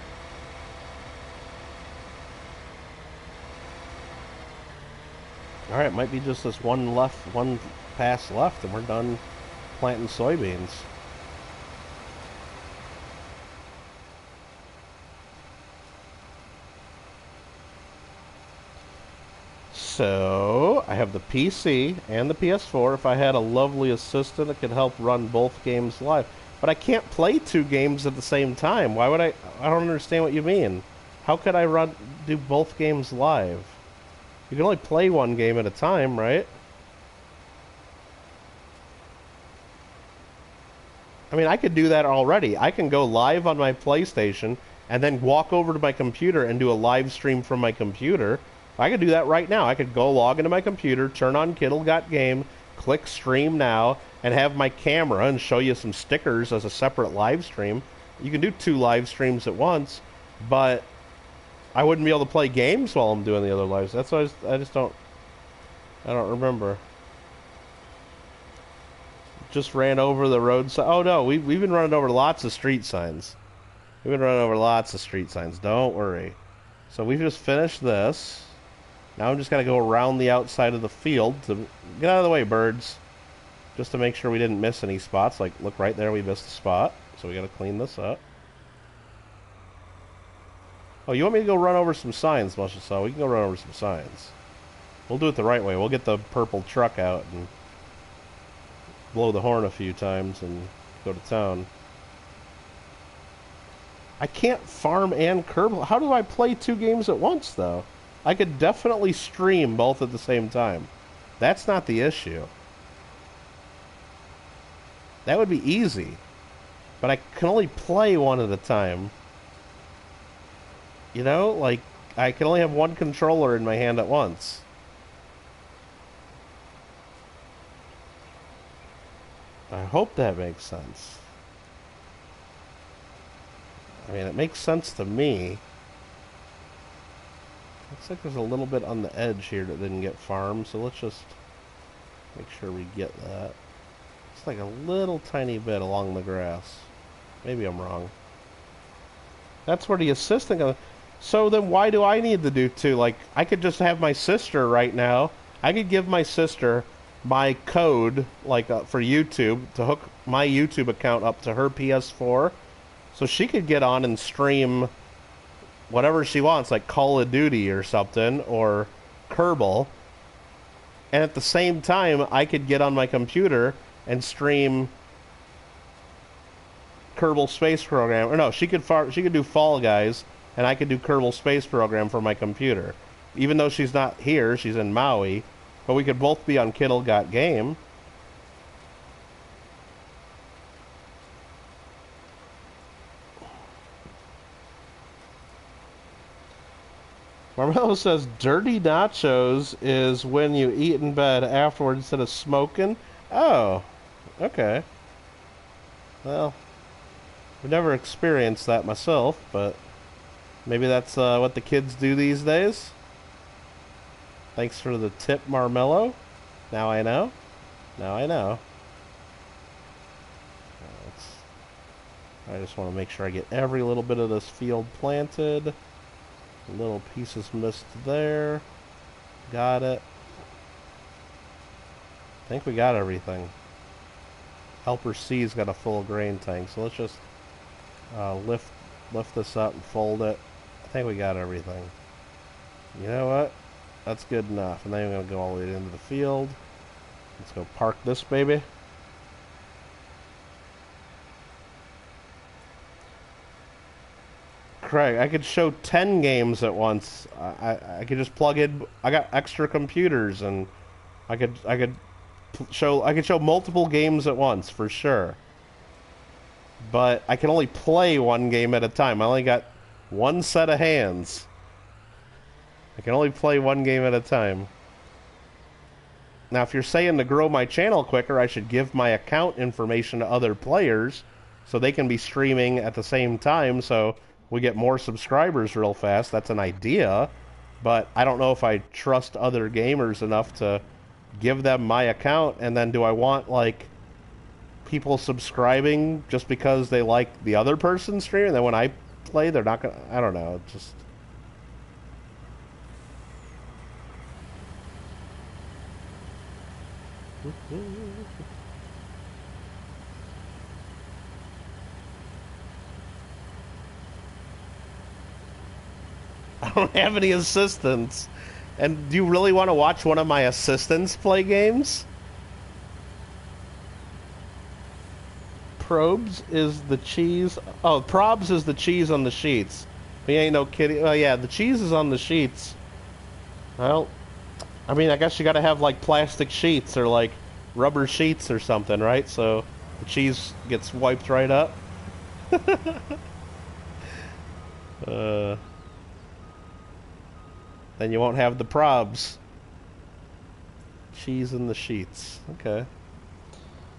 Alright, might be just this one pass left, and we're done planting soybeans. So, I have the PC and the PS4. If I had a lovely assistant that could help run both games live. But I can't play 2 games at the same time. Why would I don't understand what you mean. How could I do both games live? You can only play 1 game at a time, right? I mean, I could do that already. I can go live on my PlayStation and then walk over to my computer and do a live stream from my computer. I could do that right now. I could go log into my computer, turn on Kittle Got Game, click stream now, and have my camera and show you some stickers as a separate live stream. You can do 2 live streams at once, but I wouldn't be able to play games while I'm doing the other lives. That's why I don't remember. Just ran over the road. Oh no, we've been running over lots of street signs. We've been running over lots of street signs. Don't worry. So we've just finished this. Now I'm just going to go around the outside of the field to get out of the way, birds. Just to make sure we didn't miss any spots. Like, look right there, we missed a spot. So we got to clean this up. Oh, you want me to go run over some signs, Muscle Saw? We can go run over some signs. We'll do it the right way. We'll get the purple truck out and blow the horn a few times and go to town. I can't farm and curb. How do I play 2 games at once, though? I could definitely stream both at the same time. That's not the issue. That would be easy. But I can only play 1 at a time. You know, like, I can only have 1 controller in my hand at once. I hope that makes sense. I mean, it makes sense to me. Looks like there's a little bit on the edge here that didn't get farmed, so let's just make sure we get that. It's like a little tiny bit along the grass. Maybe I'm wrong. That's where the assistant goes. So then why do I need to do 2? Like, I could just have my sister right now. I could give my sister my code, like, for YouTube, to hook my YouTube account up to her PS4, so she could get on and stream whatever she wants, like Call of Duty or something, or Kerbal. And at the same time, I could get on my computer and stream Kerbal Space Program. Or no, she could do Fall Guys, and I could do Kerbal Space Program for my computer. Even though she's not here, she's in Maui, but we could both be on Kittle Got Game. Marmello says dirty nachos is when you eat in bed afterwards instead of smoking. Oh, okay. Well, I've never experienced that myself, but maybe that's what the kids do these days. Thanks for the tip, Marmello. Now I know. Now I know. I just want to make sure I get every little bit of this field planted. Little pieces missed there. Got it. I think we got everything. Helper C's got a full grain tank, so let's just lift this up and fold it. I think we got everything. You know what? That's good enough. And then I'm going to go all the way into the field. Let's go park this baby. Craig, I could show 10 games at once. I could just plug in. I got extra computers, and I could show multiple games at once for sure. But I can only play one game at a time. I only got one set of hands. I can only play one game at a time. Now, if you're saying to grow my channel quicker, I should give my account information to other players so they can be streaming at the same time so we get more subscribers real fast. That's an idea, but I don't know if I trust other gamers enough to give them my account, and then do I want, like, people subscribing just because they like the other person streaming, and then when I play, they're not gonna... I don't know, it's just... I don't have any assistants. And do you really want to watch one of my assistants play games? Probes is the cheese. Oh, probs is the cheese on the sheets. He ain't no kiddie. Oh, yeah, the cheese is on the sheets. Well, I mean, I guess you gotta have, like, plastic sheets or, like, rubber sheets or something, right? So the cheese gets wiped right up. Then you won't have the probs. Cheese in the sheets. Okay.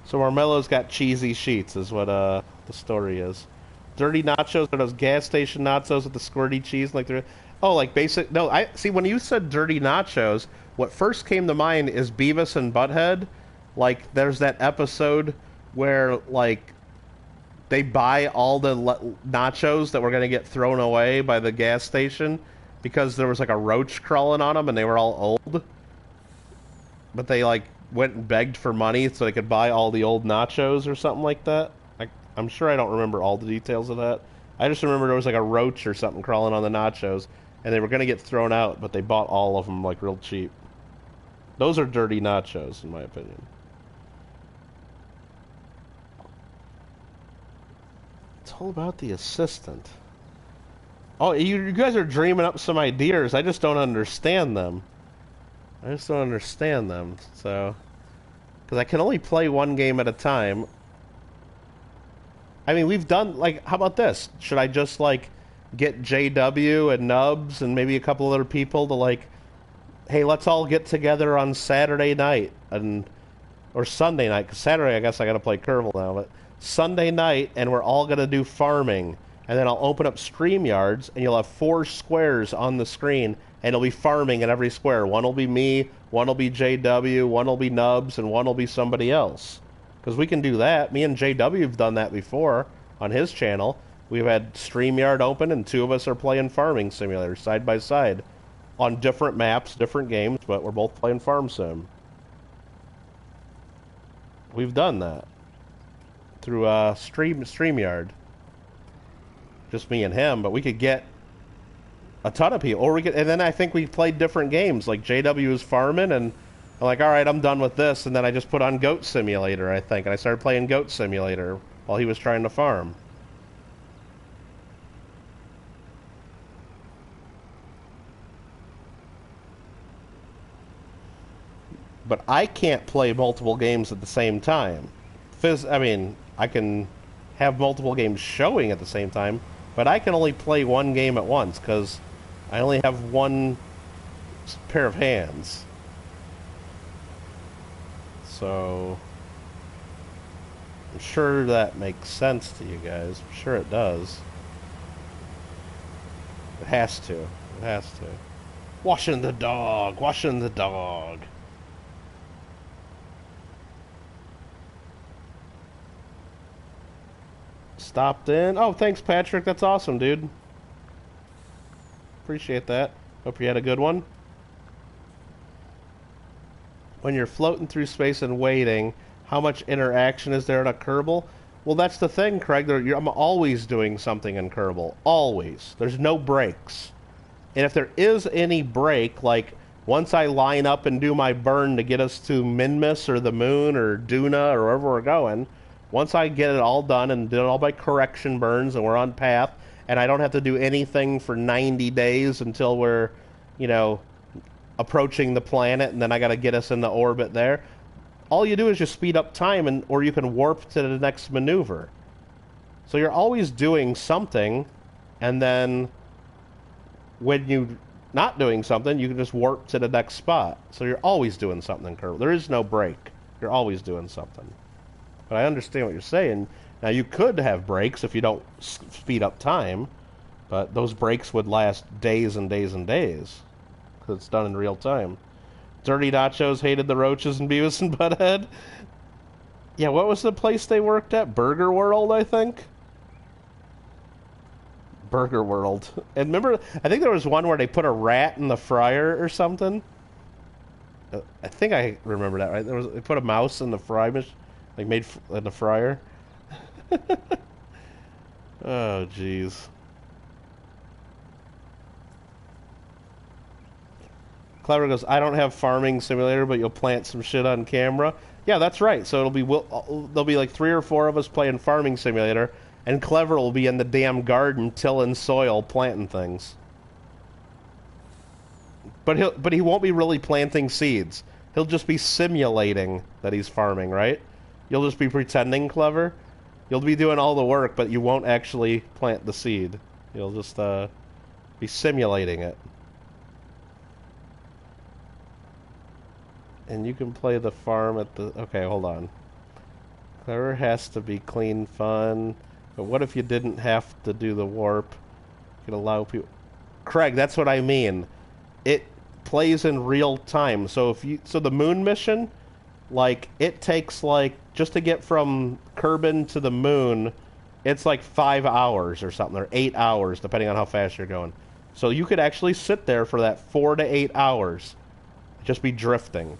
So Marmelo's got cheesy sheets is what the story is. Dirty nachos are those gas station nachos with the squirty cheese like they're... Oh, like basic... No, I see, when you said dirty nachos, what first came to mind is Beavis and Butthead. Like, there's that episode where, like, they buy all the nachos that were going to get thrown away by the gas station because there was, like, a roach crawling on them and they were all old. But they, like, went and begged for money so they could buy all the old nachos or something like that. I'm sure I don't remember all the details of that. I just remember there was, like, a roach or something crawling on the nachos, and they were going to get thrown out, but they bought all of them, like, real cheap. Those are dirty nachos, in my opinion. It's all about the assistant. Oh, you guys are dreaming up some ideas. I just don't understand them. So... Because I can only play one game at a time. I mean, we've done, like, how about this? Should I just, like, get JW and Nubs and maybe a couple other people to, like, hey, let's all get together on Saturday night, or Sunday night, because Saturday I guess I gotta play Kerbal now, but Sunday night, and we're all gonna do farming, and then I'll open up StreamYards, and you'll have 4 squares on the screen, and it'll be farming in every square. One will be me, one will be JW, one will be Nubs, and one will be somebody else. Because we can do that. Me and JW have done that before on his channel. We've had StreamYard open, and 2 of us are playing Farming Simulator side by side on different maps, different games, but we're both playing Farm Sim. We've done that through StreamYard. Just me and him, but we could get a ton of people, or we could, and then I think we played different games. Like JW was farming, and I'm like, all right, I'm done with this, and then I just put on Goat Simulator, I think, and I started playing Goat Simulator while he was trying to farm. But I can't play multiple games at the same time. I mean, I can have multiple games showing at the same time, but I can only play one game at once because I only have one pair of hands. So I'm sure that makes sense to you guys. I'm sure it does. It has to. It has to. Washing the dog. Washing the dog. Stopped in. Oh, thanks, Patrick. That's awesome, dude. Appreciate that. Hope you had a good one. When you're floating through space and waiting, how much interaction is there in a Kerbal? Well, that's the thing, Craig. I'm always doing something in Kerbal. Always. There's no breaks. And if there is any break, like once I line up and do my burn to get us to Minmus or the moon or Duna or wherever we're going, once I get it all done and did all my correction burns and we're on path, and I don't have to do anything for 90 days until we're, you know, approaching the planet, and then I got to get us into orbit there. All you do is just speed up time, and or you can warp to the next maneuver. So you're always doing something, and then when you're not doing something, you can just warp to the next spot. So you're always doing something, Kerbal. There is no break. You're always doing something. But I understand what you're saying. Now, you could have breaks if you don't speed up time, but those breaks would last days and days and days, because it's done in real time. Dirty Nachos hated the roaches in Beavis and Butthead. Yeah, what was the place they worked at? Burger World, I think? Burger World. And remember, I think there was one where they put a rat in the fryer or something. I think I remember that, right? They put a mouse in the fry machine, like made in the fryer. Oh, jeez. Clever goes, I don't have Farming Simulator, but you'll plant some shit on camera. Yeah, that's right. So there'll be like 3 or 4 of us playing Farming Simulator, and Clever will be in the damn garden tilling soil, planting things. But he won't be really planting seeds. He'll just be simulating that he's farming, right? You'll just be pretending, Clever. You'll be doing all the work, but you won't actually plant the seed. You'll just be simulating it. And you can play the farm at the... Okay, hold on. Clever has to be clean, fun. But what if you didn't have to do the warp? You could allow people... Craig, that's what I mean. It plays in real time. So the moon mission, like, it takes, like, just to get from Kerbin to the moon, it's like 5 hours or something, or 8 hours, depending on how fast you're going. So you could actually sit there for that 4 to 8 hours. Just be drifting.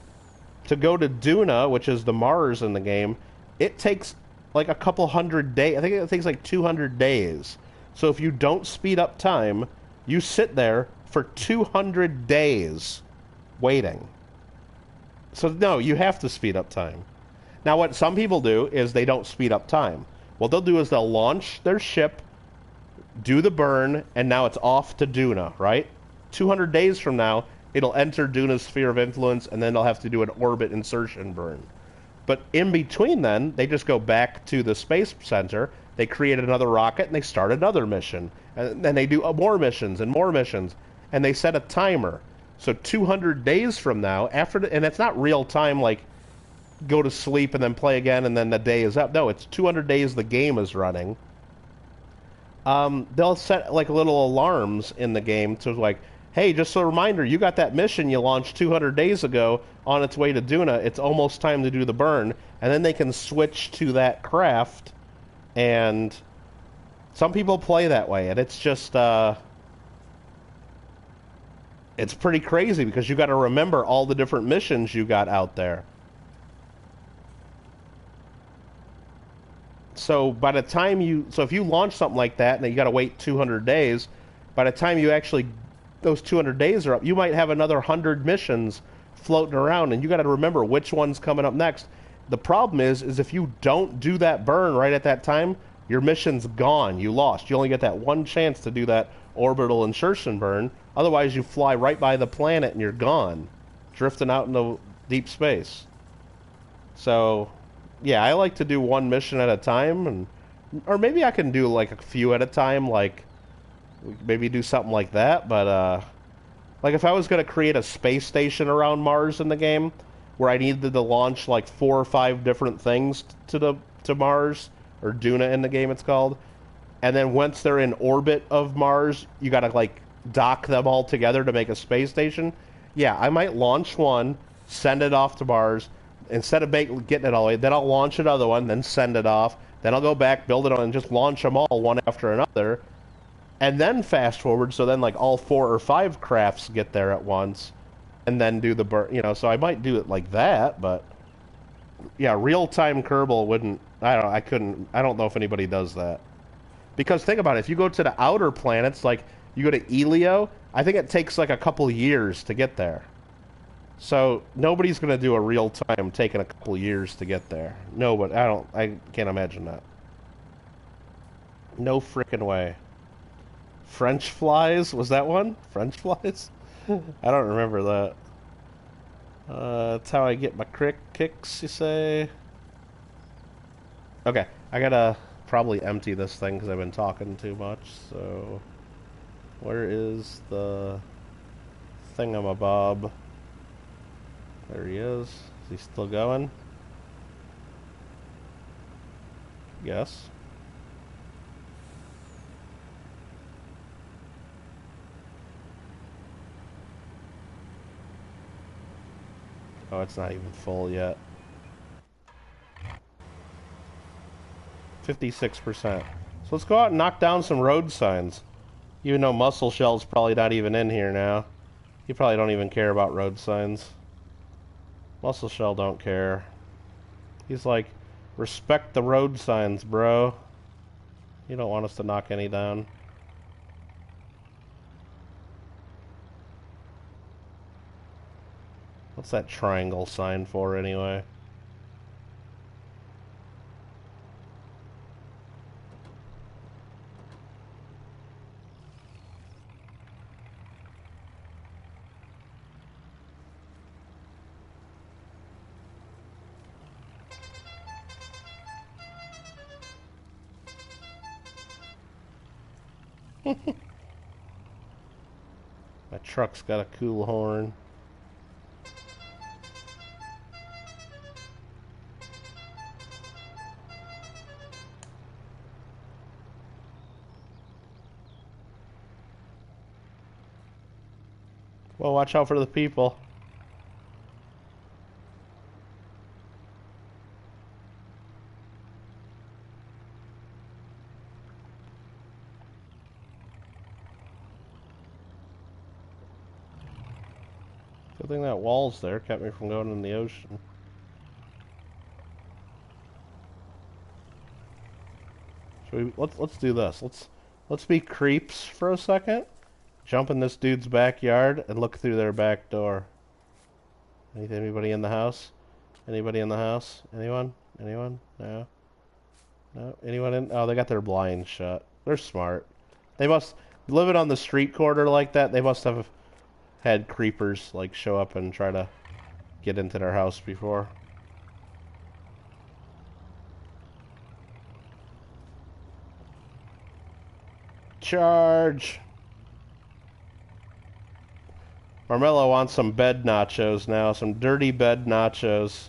To go to Duna, which is the Mars in the game, it takes like a couple hundred days. I think it takes like 200 days. So if you don't speed up time, you sit there for 200 days waiting. So no, you have to speed up time. Now what some people do is they don't speed up time. What they'll do is they'll launch their ship, do the burn, and now it's off to Duna, right? 200 days from now, it'll enter Duna's sphere of influence, and then they'll have to do an orbit insertion burn. But in between then, they just go back to the space center, they create another rocket, and they start another mission. And then they do more missions, and they set a timer. So 200 days from now, and it's not real time, like go to sleep and then play again, and then the day is up. No, it's 200 days the game is running. They'll set like little alarms in the game to like, hey, just a reminder, you got that mission you launched 200 days ago on its way to Duna. It's almost time to do the burn. And then they can switch to that craft. And some people play that way. And it's just, it's pretty crazy because you got to remember all the different missions you got out there. So by the time if you launch something like that and you got to wait 200 days, by the time you actually... those 200 days are up, you might have another 100 missions floating around, and you got to remember which one's coming up next. The problem is if you don't do that burn right at that time, your mission's gone. You lost. You only get that one chance to do that orbital insertion burn. Otherwise, you fly right by the planet and you're gone, drifting out into deep space. So, yeah, I like to do one mission at a time, or maybe I can do like a few at a time, like maybe do something like that, but like if I was going to create a space station around Mars in the game, where I needed to launch like 4 or 5 different things to Mars, or Duna in the game it's called, and then once they're in orbit of Mars, you got to like dock them all together to make a space station. Yeah, I might launch one, send it off to Mars, instead of getting it all the way, then I'll launch another one, then send it off, then I'll go back, build it on, and just launch them all one after another. And then fast forward, so then like all 4 or 5 crafts get there at once, and then do the burn. You know, so I might do it like that, but yeah, real-time Kerbal wouldn't. I don't know if anybody does that. Because think about it, if you go to the outer planets, like you go to Elio, I think it takes like a couple years to get there. So nobody's gonna do a real-time taking a couple years to get there. No, but I can't imagine that. No frickin' way. French flies? Was that one? French flies? I don't remember that. That's how I get my kicks, you say? Okay, I gotta probably empty this thing because I've been talking too much, so... Where is the thingamabob? There he is. Is he still going? Yes. Oh, it's not even full yet. 56%. So let's go out and knock down some road signs. Even though Muscle Shell's probably not even in here now. You probably don't even care about road signs. Muscle Shell don't care. He's like, respect the road signs, bro. You don't want us to knock any down. What's that triangle sign for anyway? My truck's got a cool horn. Well, watch out for the people. Good thing that wall's there, kept me from going in the ocean. Let's do this. Let's be creeps for a second. Jump in this dude's backyard and look through their back door. Anybody in the house? Anybody in the house? Anyone? Anyone? No. No. Anyone in? Oh, they got their blinds shut. They're smart. They must living on the street corner like that. They must have had creepers like show up and try to get into their house before. Charge! Marmello wants some bed nachos now, some dirty bed nachos.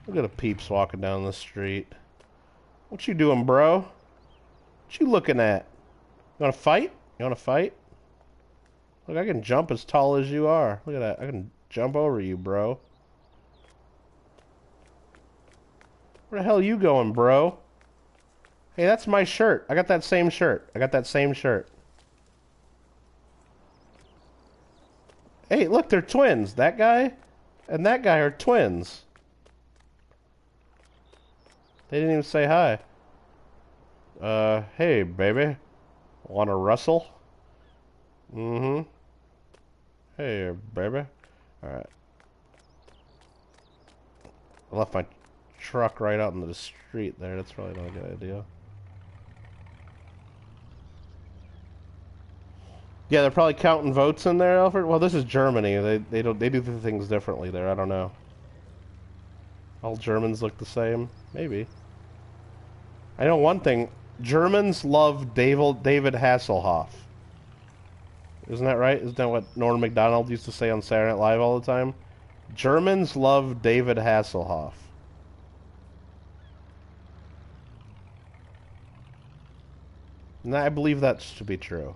Look at the peeps walking down the street. What you doing, bro? What you looking at? You wanna fight? You wanna fight? Look, I can jump as tall as you are. Look at that. I can jump over you, bro. Where the hell are you going, bro? Hey, that's my shirt. I got that same shirt. I got that same shirt. Hey, look, they're twins. That guy and that guy are twins. They didn't even say hi. Hey, baby. Wanna wrestle? Mm-hmm. Hey, baby. Alright. I left my truck right out into the street there. That's probably not a good idea. Yeah, they're probably counting votes in there, Alfred. Well, this is Germany. They do things differently there. I don't know. All Germans look the same. Maybe. I know one thing. Germans love David Hasselhoff. Isn't that right? Isn't that what Norm Macdonald used to say on Saturday Night Live all the time? Germans love David Hasselhoff. And I believe that to be true.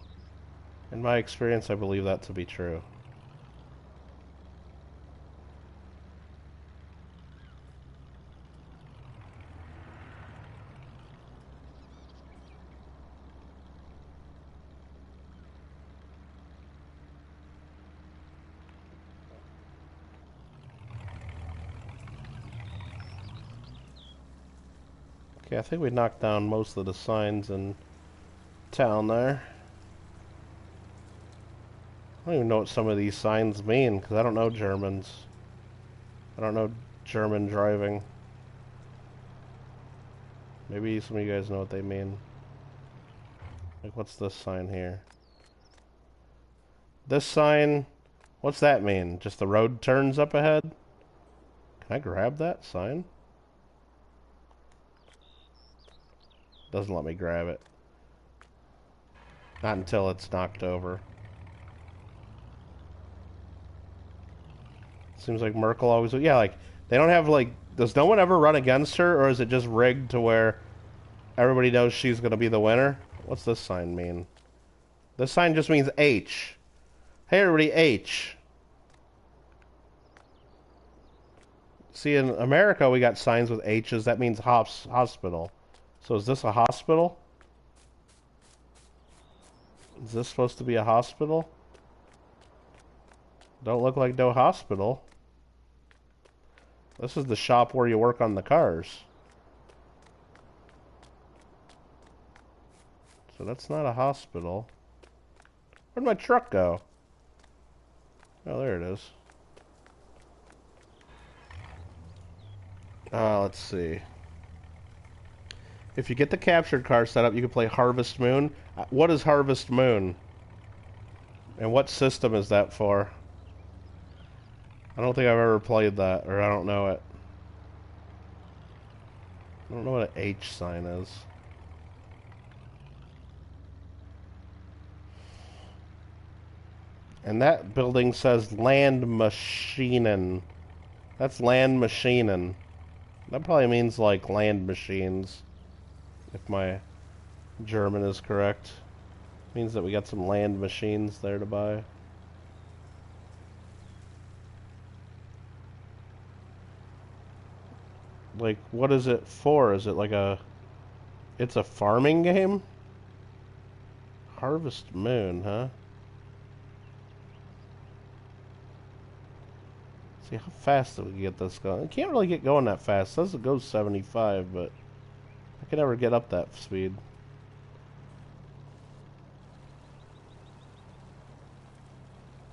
In my experience, I believe that to be true. Okay, I think we knocked down most of the signs in town there. don't even know what some of these signs mean, because I don't know Germans. I don't know German driving. Maybe some of you guys know what they mean. Like, what's this sign here? This sign, what's that mean? Just the road turns up ahead? Can I grab that sign? Doesn't let me grab it. Not until it's knocked over. Seems like Merkel always... Yeah, like, they don't have, like... Does no one ever run against her, or is it just rigged to where everybody knows she's going to be the winner? What's this sign mean? This sign just means H. Hey, everybody, H. See, in America, we got signs with H's. That means hospital. So is this a hospital? Is this supposed to be a hospital? Don't look like no hospital. This is the shop where you work on the cars. So that's not a hospital. Where'd my truck go? Oh, there it is. Let's see. If you get the captured car set up, you can play Harvest Moon. What is Harvest Moon? And what system is that for? I don't think I've ever played that, or I don't know it. I don't know what an H sign is. And that building says Land Maschinen. That's Land Maschinen. That probably means like land machines, if my German is correct. Means that we got some land machines there to buy. Like, what is it for? Is it like a... It's a farming game? Harvest Moon, huh? See, how fast do we get this going? I can't really get going that fast. It says it goes 75, but I can never get up that speed.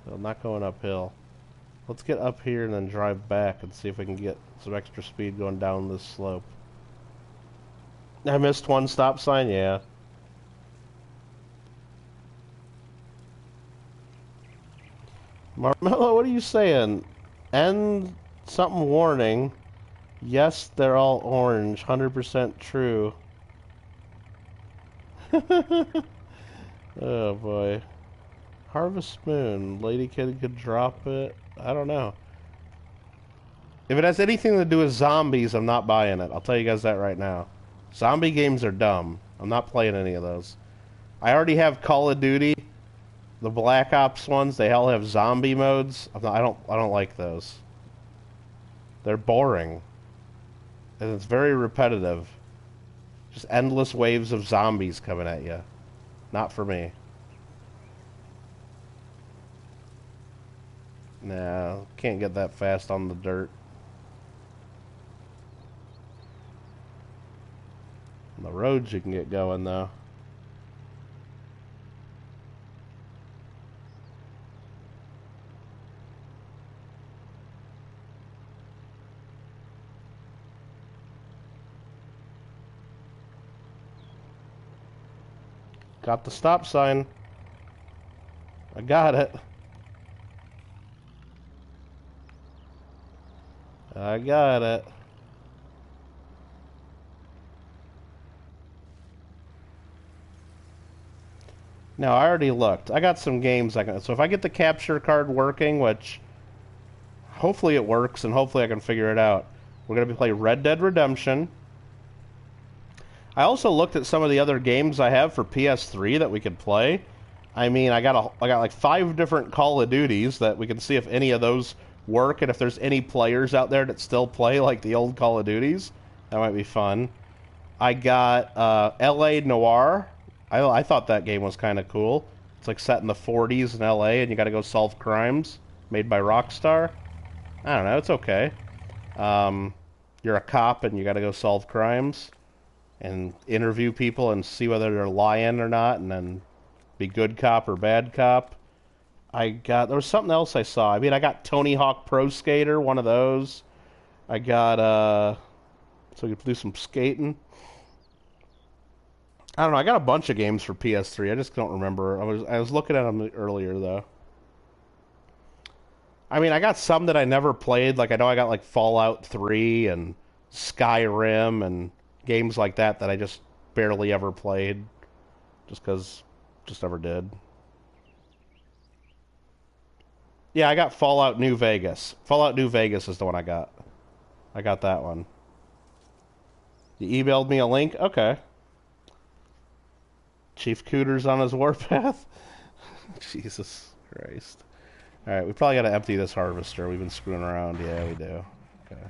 So not going uphill. Let's get up here and then drive back and see if we can get some extra speed going down this slope. I missed one stop sign, yeah. Marmello, what are you saying? End something warning. Yes, they're all orange. 100% true. Oh boy. Harvest Moon. Lady Kid could drop it. I don't know. If it has anything to do with zombies, I'm not buying it. I'll tell you guys that right now. Zombie games are dumb. I'm not playing any of those. I already have Call of Duty. The Black Ops ones, they all have zombie modes. I don't like those. They're boring. And it's very repetitive. Just endless waves of zombies coming at you. Not for me. Nah, can't get that fast on the dirt. On the roads you can get going though. Got the stop sign. I got it. I got it. Now, I already looked. I got some games I can... So if I get the capture card working, which... Hopefully it works, and hopefully I can figure it out. We're going to be playing Red Dead Redemption. I also looked at some of the other games I have for PS3 that we could play. I mean, I got like 5 different Call of Duties that we can see if any of those work, and if there's any players out there that still play like the old Call of Duties. That might be fun. I got L.A. Noire. I thought that game was kind of cool. It's like set in the 40s in L.A. and you got to go solve crimes. Made by Rockstar. I don't know. It's okay. You're a cop and you got to go solve crimes and interview people and see whether they're lying or not, and then be good cop or bad cop. there was something else I saw. I mean, I got Tony Hawk Pro Skater, one of those. I got, so you could do some skating. I don't know. I got a bunch of games for PS3. I just don't remember. I was looking at them earlier though. I mean, I got some that I never played. Like I know I got like Fallout 3 and Skyrim and games like that that I just barely ever played, just because, just never did. Yeah, I got Fallout New Vegas. Fallout New Vegas is the one I got. I got that one. You emailed me a link? Okay. Chief Cooter's on his warpath? Jesus Christ. Alright, we probably got to empty this harvester. We've been screwing around. Yeah, we do. Okay.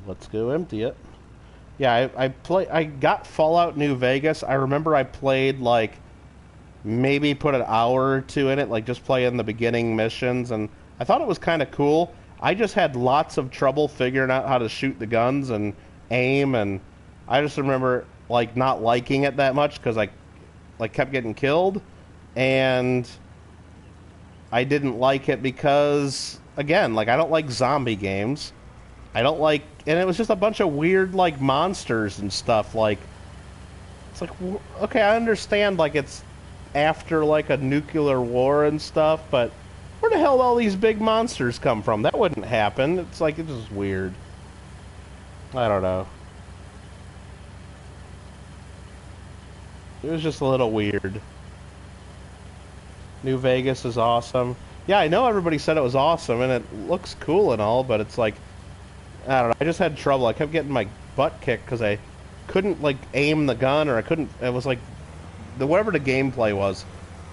Let's go empty it. Yeah, I got Fallout New Vegas. I remember I played like maybe put an hour or two in it, like just playing the beginning missions, and I thought it was kind of cool. I just had lots of trouble figuring out how to shoot the guns and aim, and I just remember like not liking it that much because I like kept getting killed, and I didn't like it because again, like I don't like zombie games. I don't like, and it was just a bunch of weird like monsters and stuff. Like it's like okay, I understand like it's after like a nuclear war and stuff, but where the hell did all these big monsters come from? That wouldn't happen. It's like it's just weird. I don't know. It was just a little weird. New Vegas is awesome. Yeah, I know everybody said it was awesome and it looks cool and all, but it's like I don't know. I just had trouble. I kept getting my butt kicked because I couldn't like aim the gun, or I couldn't. It was like whatever the gameplay was,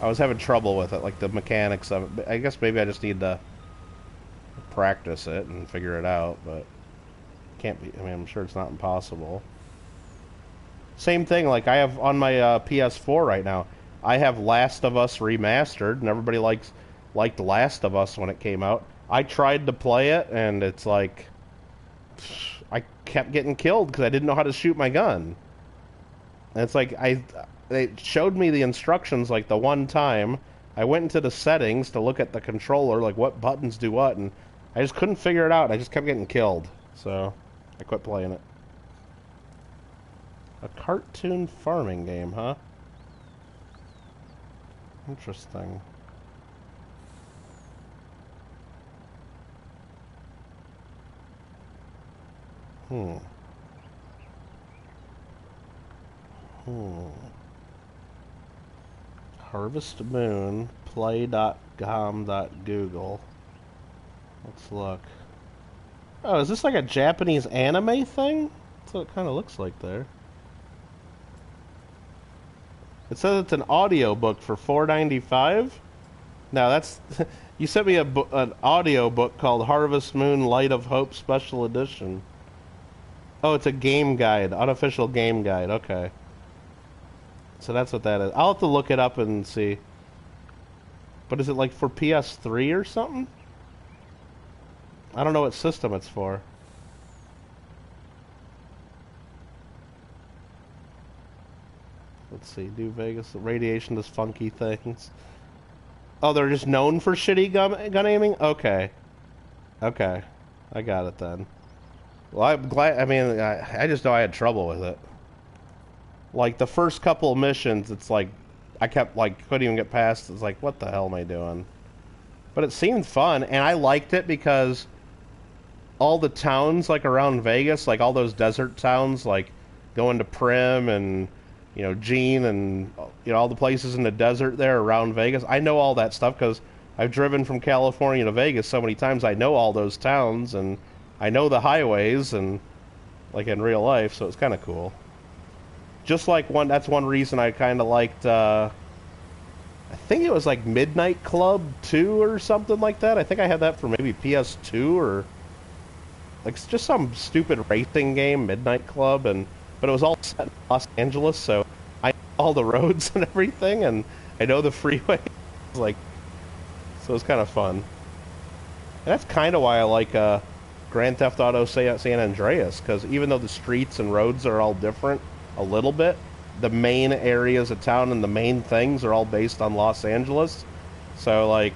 I was having trouble with it, like the mechanics of it. I guess maybe I just need to practice it and figure it out, but can't be. I mean, I'm sure it's not impossible. Same thing. Like I have on my PS4 right now. I have Last of Us Remastered, and everybody liked Last of Us when it came out. I tried to play it, and it's like I kept getting killed because I didn't know how to shoot my gun. And it's like they showed me the instructions like the one time. I went into the settings to look at the controller, like what buttons do what, and I just couldn't figure it out. I just kept getting killed. So I quit playing it. A cartoon farming game, huh? Interesting. Hmm. Harvest Moon, play.com.google. Let's look. Oh, is this like a Japanese anime thing? That's what it kind of looks like there. It says it's an audio book for $4.95. Now that's you sent me an audio book called Harvest Moon Light of Hope Special Edition. Oh, it's a game guide, unofficial game guide. Okay. So that's what that is. I'll have to look it up and see. But is it like for PS3 or something? I don't know what system it's for. Let's see. New Vegas. Radiation does funky things. Oh, they're just known for shitty gun aiming? Okay. Okay. I got it then. Well, I'm glad. I mean, I just know I had trouble with it. Like the first couple of missions, it's like I kept like couldn't even get past. It's like, what the hell am I doing? But it seemed fun, and I liked it because all the towns like around Vegas, like all those desert towns, like going to Prim and Gene and all the places in the desert there around Vegas. I know all that stuff because I've driven from California to Vegas so many times. I know all those towns and I know the highways and like in real life, so it's kind of cool. Just like that's one reason I kind of liked, I think it was like Midnight Club 2 or something like that. I think I had that for maybe PS2 or like just some stupid racing game, Midnight Club, but it was all set in Los Angeles, so I know all the roads and everything, and I know the freeway. Like, so it's kind of fun. And that's kind of why I like Grand Theft Auto San Andreas, because even though the streets and roads are all different a little bit, the main areas of town and the main things are all based on Los Angeles. So, like,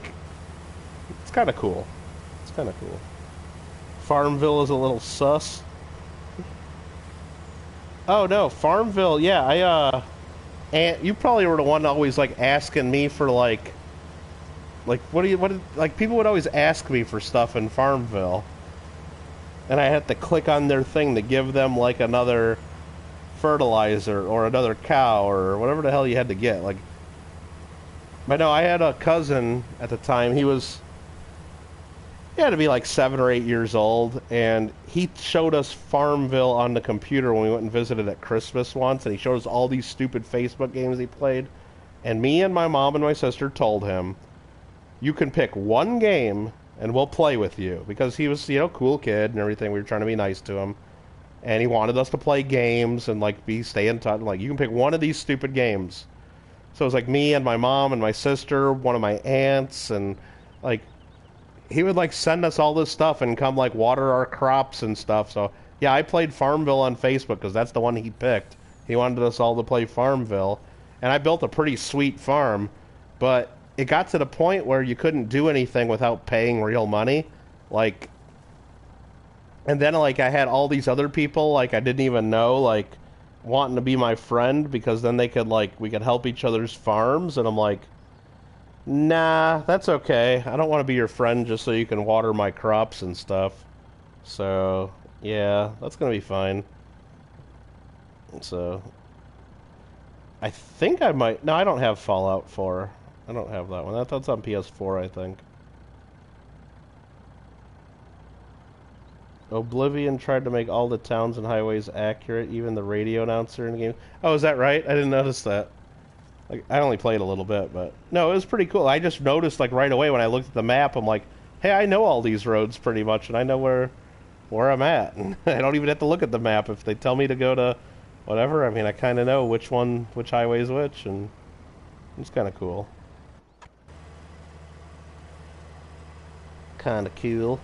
it's kind of cool. It's kind of cool. Farmville is a little sus. Oh no, Farmville. Yeah, and you probably were the one always like asking me for like like people would always ask me for stuff in Farmville, and I had to click on their thing to give them like another fertilizer or another cow or whatever the hell you had to get. Like, but no, I had a cousin at the time. He had to be like 7 or 8 years old, and he showed us Farmville on the computer when we went and visited at Christmas once, and he showed us all these stupid Facebook games he played. And me and my mom and my sister told him, you can pick one game and we'll play with you, because he was, cool kid and everything. We were trying to be nice to him, and he wanted us to play games and like stay in touch. Like, you can pick one of these stupid games. So it was like me and my mom and my sister, one of my aunts, and like he would like send us all this stuff and come like water our crops and stuff. So yeah, I played Farmville on Facebook because that's the one he picked. He wanted us all to play Farmville, and I built a pretty sweet farm, but it got to the point where you couldn't do anything without paying real money. Like, and then like I had all these other people like I didn't even know like wanting to be my friend, because then we could help each other's farms, and I'm like, nah, that's okay. I don't want to be your friend just so you can water my crops and stuff. So yeah, that's gonna be fine. So I think I might. No, I don't have Fallout 4. I don't have that one. That's on PS4, I think. Oblivion tried to make all the towns and highways accurate, even the radio announcer in the game. Oh, is that right? I didn't notice that. Like, I only played a little bit, but no, it was pretty cool. I just noticed like right away when I looked at the map, I'm like, hey, I know all these roads pretty much, and I know where I'm at, and I don't even have to look at the map if they tell me to go to whatever. I mean, I kind of know which highway is which, and it's kind of cool. Kind of cool.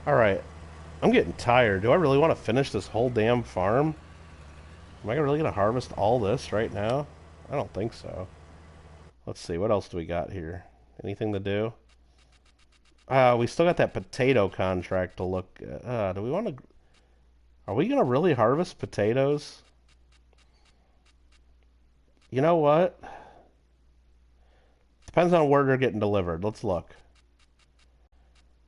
All right, I'm getting tired. Do I really want to finish this whole damn farm? Am I really going to harvest all this right now? I don't think so. Let's see, what else do we got here? Anything to do? We still got that potato contract to look at. Do we want to... Are we going to really harvest potatoes? You know what? Depends on where they're getting delivered. Let's look.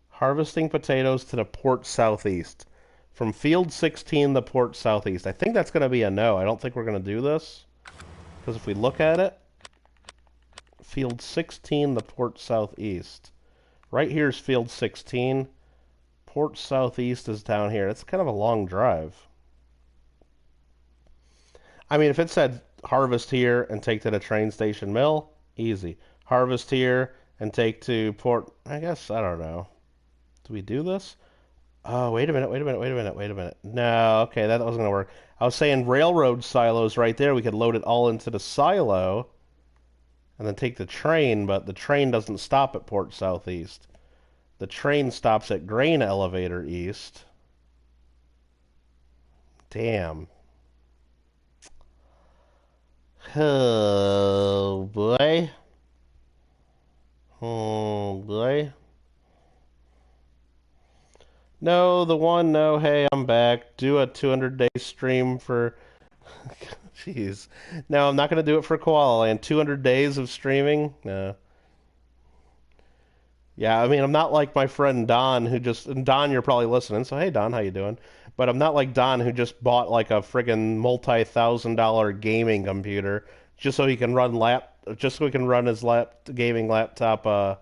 Harvesting potatoes to the port southeast. From field 16, the port southeast. I think that's going to be a no. I don't think we're going to do this. Because if we look at it, field 16, the port southeast. Right here is field 16. Port southeast is down here. It's kind of a long drive. I mean, if it said harvest here and take to the train station mill, easy. Harvest here and take to port, I guess, I don't know. Do we do this? Oh, wait a minute. No, okay, that wasn't going to work. I was saying railroad silos right there. We could load it all into the silo and then take the train, but the train doesn't stop at Port Southeast. The train stops at Grain Elevator East. Damn. Oh, boy. Oh, boy. No, no, hey, I'm back. Do a 200-day stream for... Jeez. No, I'm not going to do it for Koala Land. 200 days of streaming? No. Yeah, I mean, I'm not like my friend Don, who just... And Don, you're probably listening, so hey, Don, how you doing? But I'm not like Don, who just bought like a friggin' multi-$1,000 gaming computer just so he can run his gaming laptop of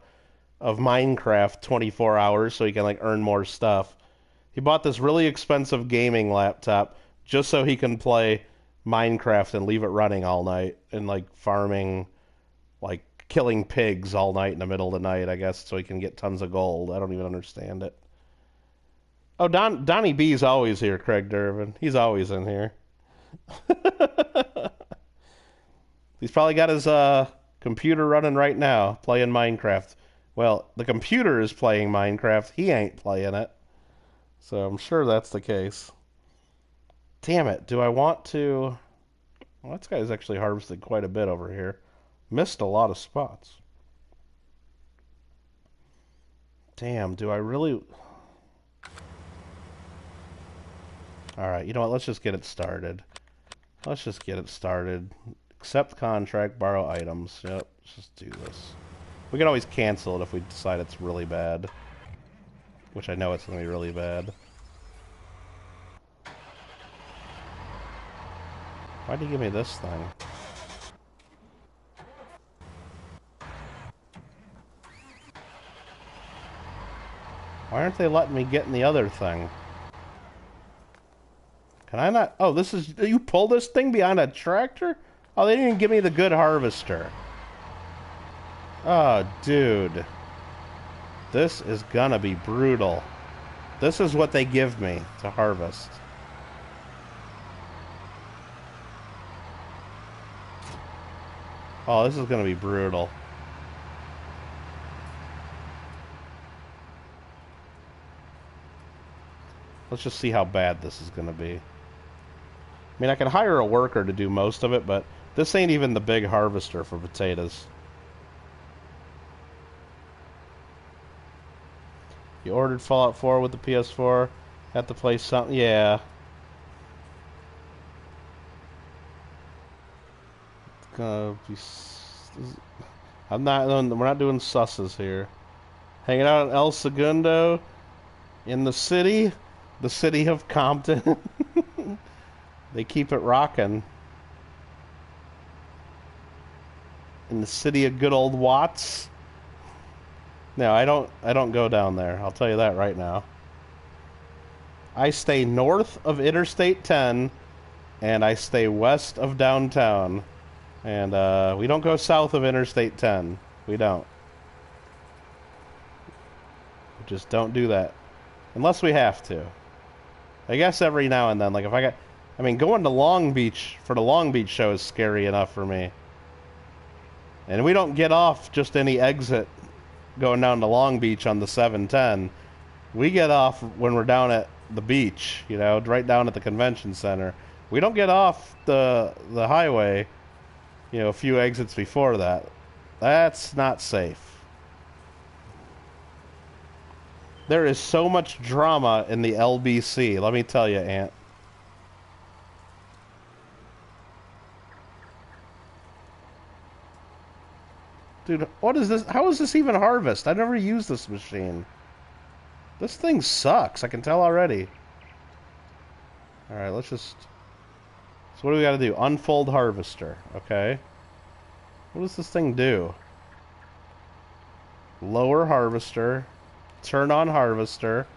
Minecraft 24 hours so he can like earn more stuff. He bought this really expensive gaming laptop just so he can play Minecraft and leave it running all night and like farming, like killing pigs all night in the middle of the night, I guess, so he can get tons of gold. I don't even understand it. Oh, Donnie B's always here, Craig Durbin. He's always in here. He's probably got his computer running right now, playing Minecraft. Well, the computer is playing Minecraft. He ain't playing it. So I'm sure that's the case. Damn it. Do I want to... Well, this guy's actually harvested quite a bit over here. Missed a lot of spots. Damn, do I really... Alright, you know what? Let's just get it started. Let's just get it started. Accept contract, borrow items. Yep, let's just do this. We can always cancel it if we decide it's really bad. Which I know it's going to be really bad. Why'd you give me this thing? Why aren't they letting me get in the other thing? Can I not? Oh, this is... You pull this thing behind a tractor? Oh, they didn't even give me the good harvester. Oh, dude. This is gonna be brutal. This is what they give me to harvest. Oh, this is gonna be brutal. Let's just see how bad this is gonna be. I mean, I can hire a worker to do most of it, but this ain't even the big harvester for potatoes. You ordered Fallout 4 with the PS4. Have to play something. Yeah. It's gonna be... I'm not... We're not doing susses here. Hanging out in El Segundo. In the city. The city of Compton. They keep it rocking. In the city of good old Watts. No, I don't go down there. I'll tell you that right now. I stay north of Interstate 10 and I stay west of downtown. And we don't go south of Interstate 10. We don't. We just don't do that. Unless we have to. I guess every now and then, like if I got... I mean, going to Long Beach for the Long Beach show is scary enough for me. And we don't get off just any exit going down to Long Beach on the 710. We get off when we're down at the beach, you know, right down at the convention center. We don't get off the highway, you know, a few exits before that. That's not safe. There is so much drama in the LBC, let me tell you, Ant. Dude, what is this? How is this even harvest? I never used this machine. This thing sucks, I can tell already. Alright, let's just... So what do we gotta do? Unfold harvester, okay. What does this thing do? Lower harvester. Turn on harvester.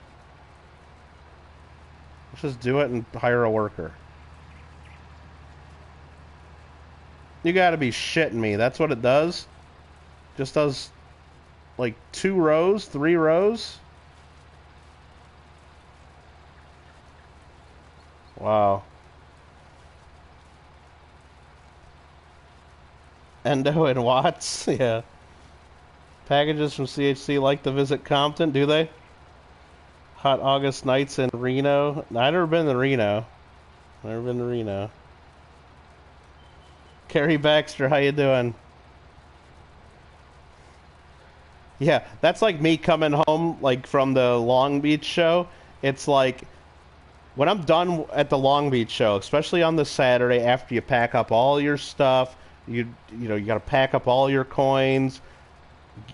Let's just do it and hire a worker. You gotta be shitting me. That's what it does? Just does like 2 rows, 3 rows? Wow. Endo and Watts, yeah. Packages from CHC like to visit Compton, do they? Hot August nights in Reno. I've never been to Reno. Never been to Reno. Carrie Baxter, how you doing? Yeah, that's like me coming home like from the Long Beach show. It's like when I'm done at the Long Beach show, especially on the Saturday after you pack up all your stuff, you know, you got to pack up all your coins,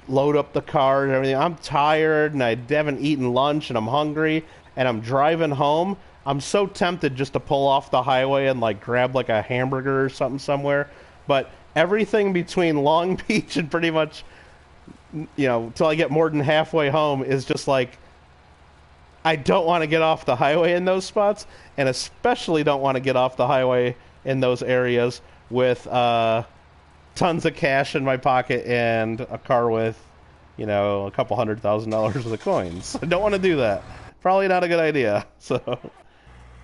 load up the car and everything. I'm tired and I haven't eaten lunch and I'm hungry and I'm driving home. I'm so tempted just to pull off the highway and like grab like a hamburger or something somewhere. But everything between Long Beach and pretty much, you know, till I get more than halfway home is just like, I don't want to get off the highway in those spots, and especially don't want to get off the highway in those areas with tons of cash in my pocket and a car with, you know, a couple $100,000 worth of coins. I don't want to do that. Probably not a good idea. So,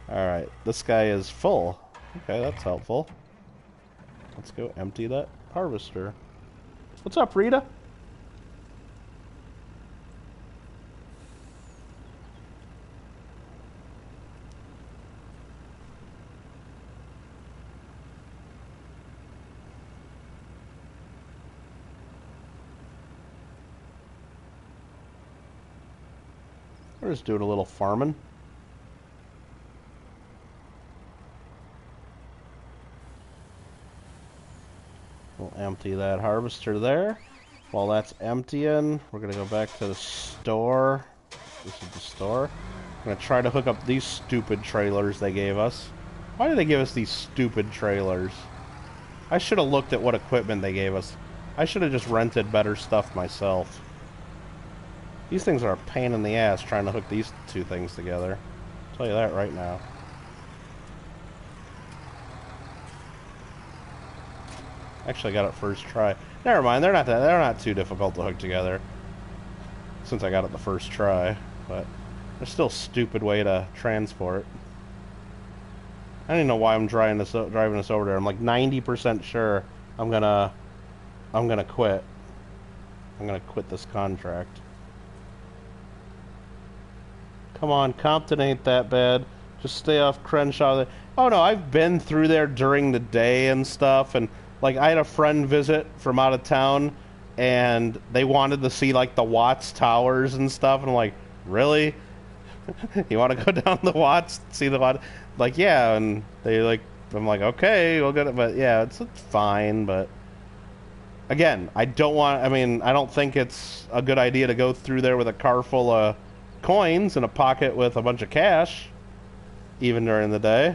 alright, this guy is full. Okay, that's helpful. Let's go empty that harvester. What's up, Rita? We're just doing a little farming. We'll empty that harvester there. While that's emptying, we're going to go back to the store. This is the store. I'm going to try to hook up these stupid trailers they gave us. Why did they give us these stupid trailers? I should have looked at what equipment they gave us. I should have just rented better stuff myself. These things are a pain in the ass trying to hook these two things together. I'll tell you that right now. Actually, I got it first try. Never mind, they're not too difficult to hook together. Since I got it the first try, but they're still a stupid way to transport. I don't even know why I'm driving this over there. I'm like 90% sure I'm gonna quit. I'm gonna quit this contract. Come on, Compton ain't that bad. Just stay off Crenshaw. Oh no, I've been through there during the day and stuff, and like I had a friend visit from out of town, and they wanted to see like the Watts Towers and stuff, and I'm like, really? You want to go down the Watts, see the Watts? Like, yeah, and they like, I'm like, okay, we'll get it, but yeah, it's fine, but again, I don't think it's a good idea to go through there with a car full of coins and a pocket with a bunch of cash, even during the day.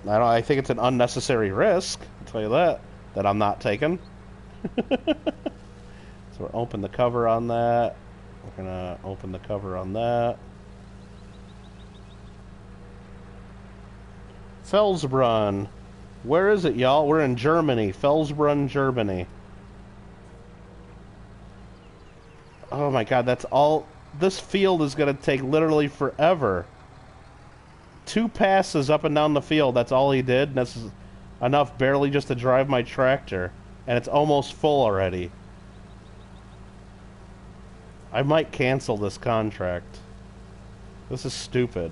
I think it's an unnecessary risk, I'll tell you that I'm not taking. So we'll open the cover on that. We're gonna open the cover on that. Felsbrunn. Where is it, y'all? We're in Germany. Felsbrunn, Germany. Oh my god, that's all. This field is gonna take literally forever. 2 passes up and down the field, that's all he did. And that's enough barely just to drive my tractor. And it's almost full already. I might cancel this contract. This is stupid.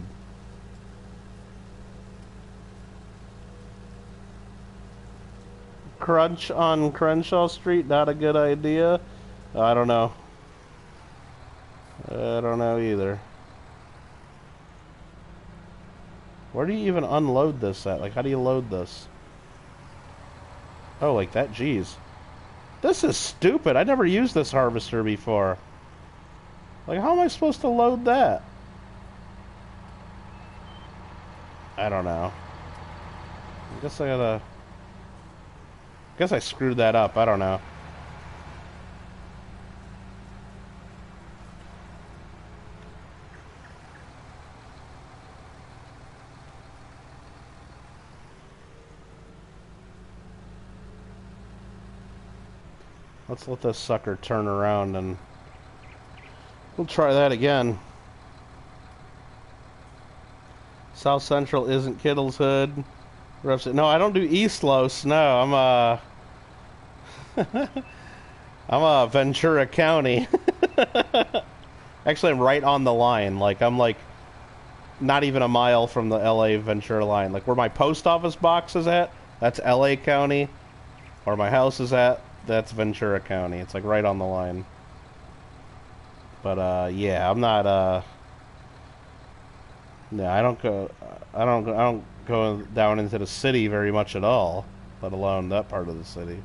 Crunch on Crenshaw Street, not a good idea. I don't know. I don't know either. Where do you even unload this at? Like, how do you load this? Oh, like that? Jeez. This is stupid. I never used this harvester before. Like, how am I supposed to load that? I don't know. I guess I gotta... I guess I screwed that up. I don't know. Let's let this sucker turn around and we'll try that again. South Central isn't Kittle's Hood. No, I don't do East Los. No, I'm a Ventura County. Actually, I'm right on the line. Like, I'm like not even a mile from the LA Ventura line. Like, where my post office box is at, that's LA County. Where my house is at, that's Ventura County. It's like right on the line. But yeah, I'm not yeah, I don't go down into the city very much at all, let alone that part of the city.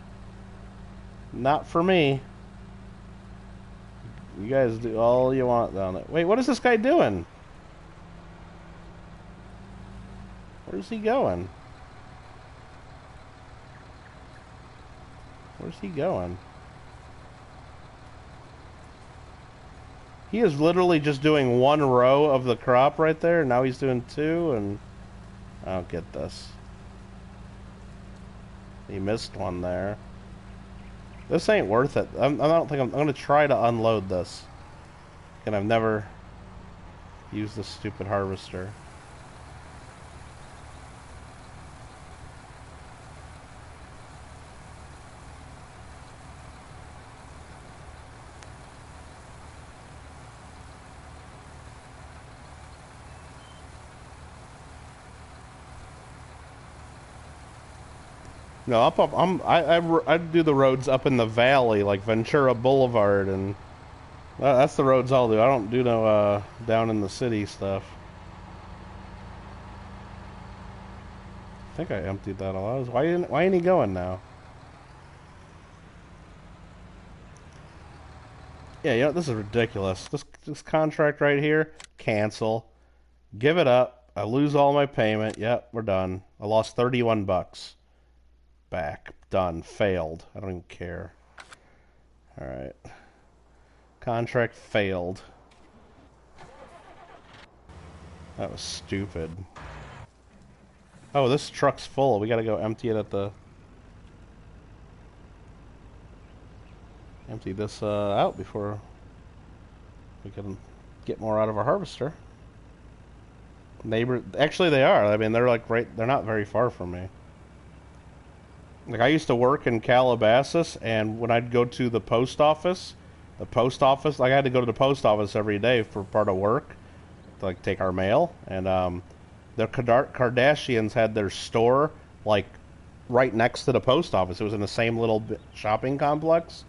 Not for me. You guys do all you want down there. Wait, what is this guy doing? Where's he going? Where's he going? He is literally just doing 1 row of the crop right there. Now he's doing 2, and I don't get this. He missed one there. This ain't worth it. I don't think I'm going to try to unload this. And I've never used this stupid harvester. No, I do the roads up in the valley, like Ventura Boulevard and That's the roads I'll do. I don't do no down in the city stuff. I think I emptied that all out. Why ain't he going now? Yeah, you know, this is ridiculous. This contract right here, cancel. Give it up. I lose all my payment. Yep, we're done. I lost 31 bucks. Back. Done. Failed. I don't even care. Alright. Contract failed. That was stupid. Oh, this truck's full. We gotta go empty it at the... Empty this out before we can get more out of our harvester. Neighbor... Actually, they are. I mean, they're like right... They're not very far from me. Like, I used to work in Calabasas, and when I'd go to the post office, like, I had to go to the post office every day for part of work to, like, take our mail. And, the Kardashians had their store, like, right next to the post office. It was in the same little shopping complex.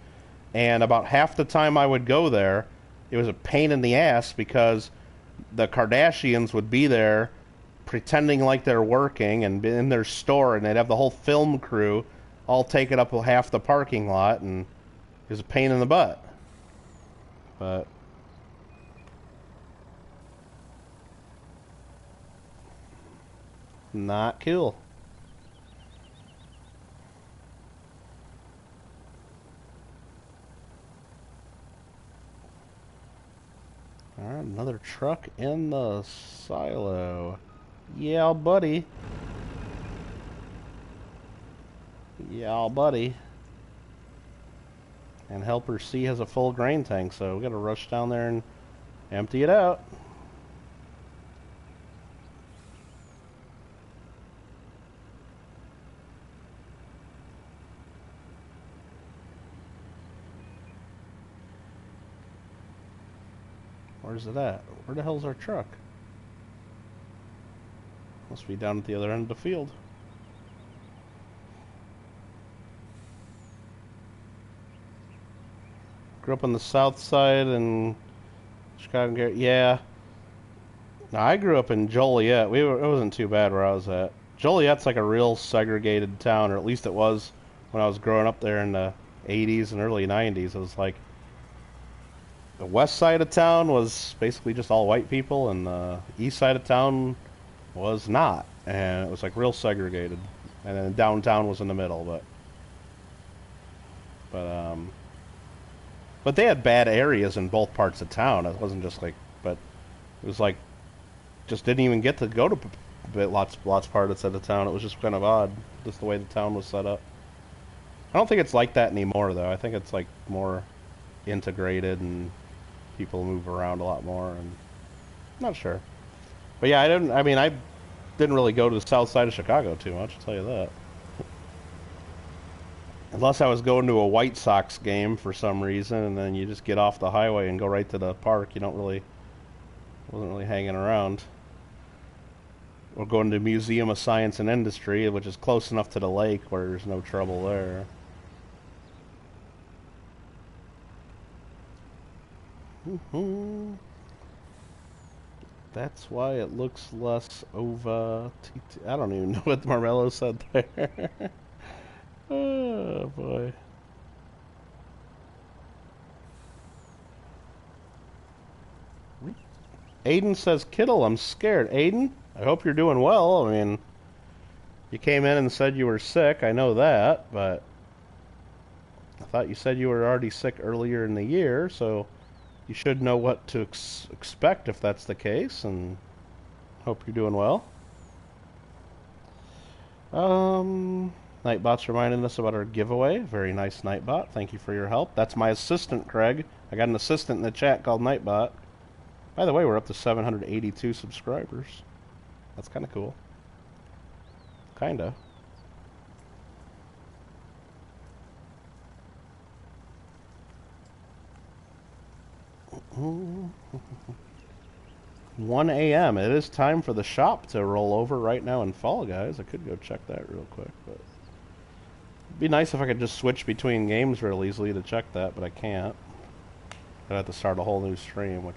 And about half the time I would go there, it was a pain in the ass because the Kardashians would be there pretending like they're working and be in their store, and they'd have the whole film crew all taking up half the parking lot, and it was a pain in the butt. But not cool. Alright, another truck in the silo. Yeah, buddy. Yeah, buddy. And Helper C has a full grain tank, so we gotta rush down there and empty it out. Where's it at? Where the hell's our truck? Must be down at the other end of the field. Grew up on the south side in Chicago. Yeah. No, I grew up in Joliet. It wasn't too bad where I was at. Joliet's like a real segregated town, or at least it was when I was growing up there in the 80s and early 90s. It was like the west side of town was basically just all white people, and the east side of town was not. And it was like real segregated. And then downtown was in the middle, but they had bad areas in both parts of town. It wasn't just like, but it was like, just didn't even get to go to lots parts of the town. It was just kind of odd, just the way the town was set up. I don't think it's like that anymore, though. I think it's like more integrated and people move around a lot more. And I'm not sure, but yeah, I didn't really go to the south side of Chicago too much. I'll tell you that. Unless I was going to a White Sox game for some reason, and then you just get off the highway and go right to the park. Wasn't really hanging around. Or going to Museum of Science and Industry, which is close enough to the lake where there's no trouble there. That's why it looks less over. I don't even know what Marmello said there. Oh boy. Aiden says, Kittle, I'm scared. Aiden, I hope you're doing well. I mean, you came in and said you were sick. I know that, but I thought you said you were already sick earlier in the year, so you should know what to expect if that's the case, and hope you're doing well. Nightbot's reminding us about our giveaway. Very nice, Nightbot. Thank you for your help. That's my assistant, Craig. I got an assistant in the chat called Nightbot. By the way, we're up to 782 subscribers. That's kind of cool. Kinda. Mm-hmm. 1 a.m. It is time for the shop to roll over right now in Fall Guys. I could go check that real quick, but it'd be nice if I could just switch between games real easily to check that, but I can't. I'd have to start a whole new stream, which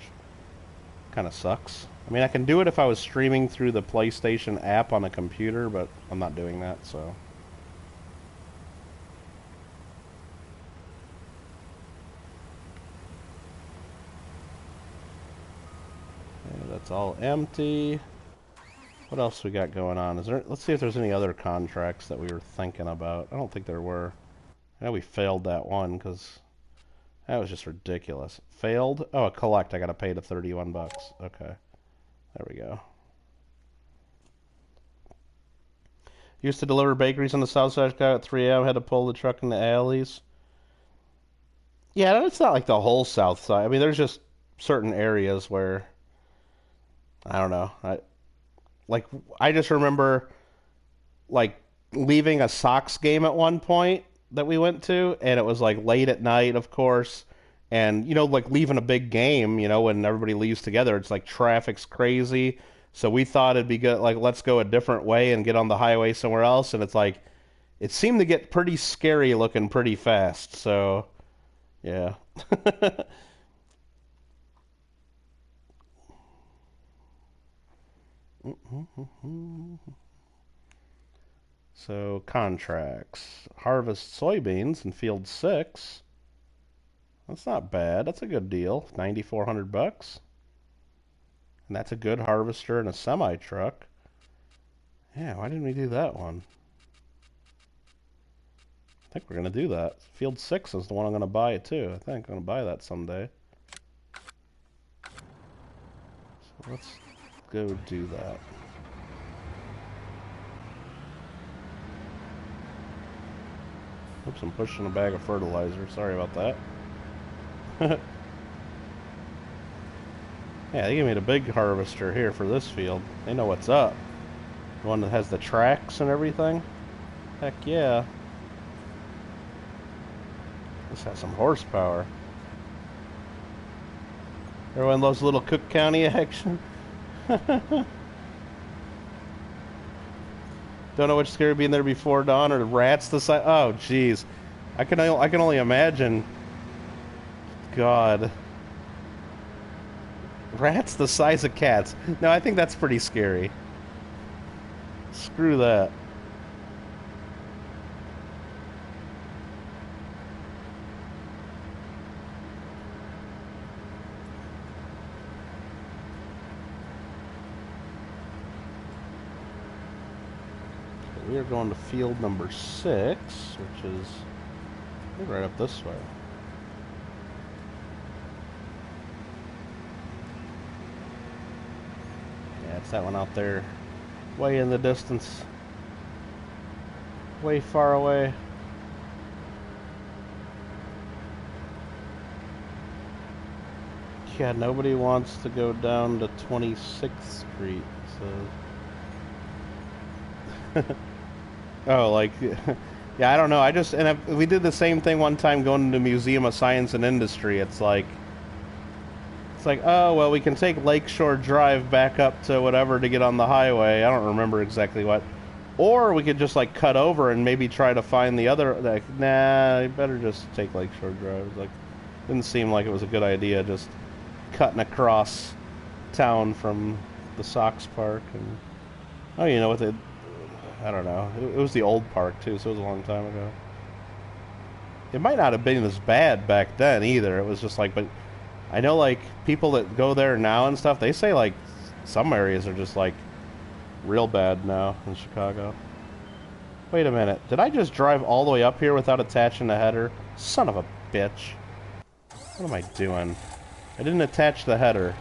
kind of sucks. I mean, I can do it if I was streaming through the PlayStation app on a computer, but I'm not doing that, so... Okay, that's all empty. What else we got going on? Is there? Let's see if there's any other contracts that we were thinking about. I don't think there were. I know we failed that one because that was just ridiculous. Failed? Oh, a collect. I got to pay the 31 bucks. Okay. There we go. Used to deliver bakeries on the south side at 3 a.m. Had to pull the truck in the alleys. Yeah, it's not like the whole south side. I mean, there's just certain areas where, I don't know. I just remember, like, leaving a Sox game at one point that we went to, and it was, like, late at night, of course, and, you know, like, leaving a big game, you know, when everybody leaves together, it's like traffic's crazy, so we thought it'd be good, like, let's go a different way and get on the highway somewhere else, and it's like, it seemed to get pretty scary looking pretty fast, so, yeah. So, contracts. Harvest soybeans in field 6. That's not bad. That's a good deal. 9,400 bucks. And that's a good harvester and a semi-truck. Yeah, why didn't we do that one? I think we're going to do that. Field 6 is the one I'm going to buy too. I think I'm going to buy that someday. So let's go do that. Oops, I'm pushing a bag of fertilizer. Sorry about that. Yeah, they gave me the big harvester here for this field. They know what's up. The one that has the tracks and everything. Heck yeah. This has some horsepower. Everyone loves a little Cook County action. Don't know which scary being there before dawn or rats the size. Oh, jeez. I can only imagine. God. Rats the size of cats. No, I think that's pretty scary. Screw that. We are going to field number 6, which is right up this way. Yeah, it's that one out there, way in the distance, way far away. Yeah, nobody wants to go down to 26th Street, so... Oh, like, yeah, I don't know. We did the same thing one time going to the Museum of Science and Industry. It's like, oh, well, we can take Lakeshore Drive back up to whatever to get on the highway. I don't remember exactly what. Or we could just, like, cut over and maybe try to find the other, like, nah, you better just take Lakeshore Drive. Like, didn't seem like it was a good idea just cutting across town from the Sox Park. And, oh, you know what, I don't know. It was the old park, too, so it was a long time ago. It might not have been as bad back then, either. It was just like, but I know, like, people that go there now and stuff, they say, like, some areas are just, like, real bad now in Chicago. Wait a minute. Did I just drive all the way up here without attaching the header? Son of a bitch. What am I doing? I didn't attach the header.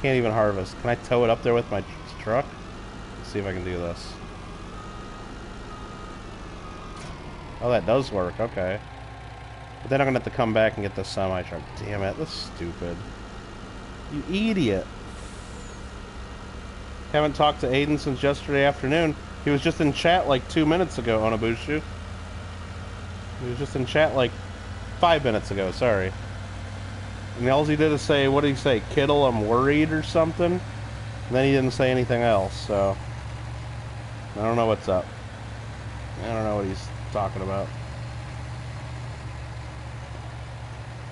Can't even harvest. Can I tow it up there with my truck? See if I can do this. Oh, that does work. Okay. But then I'm gonna have to come back and get the semi-truck. Damn it, that's stupid. You idiot. Haven't talked to Aiden since yesterday afternoon. He was just in chat like 2 minutes ago on Abushu. He was just in chat like 5 minutes ago, sorry. And all he did is say, what did he say? Kittle, I'm worried or something? And then he didn't say anything else, so... I don't know what's up. I don't know what he's talking about.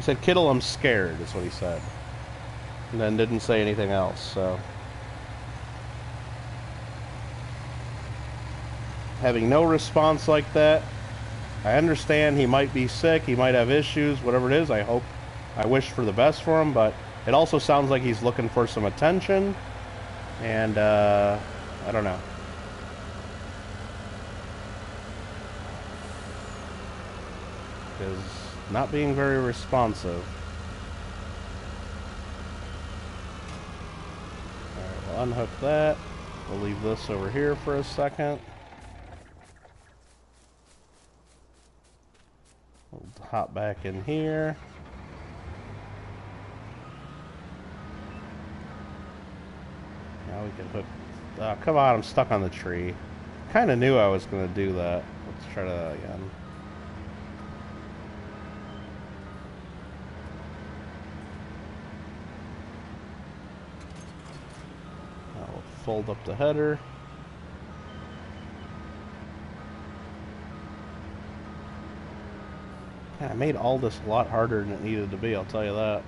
He said, Kittle, I'm scared, is what he said. And then didn't say anything else, so. Having no response like that, I understand he might be sick, he might have issues, whatever it is. I wish for the best for him, but it also sounds like he's looking for some attention, and I don't know. Is not being very responsive. Alright, we'll unhook that. We'll leave this over here for a second. We'll hop back in here. Now we can hook... Oh, come on, I'm stuck on the tree. Kinda knew I was gonna do that. Let's try that again. I'll fold up the header. I made all this a lot harder than it needed to be, I'll tell you that.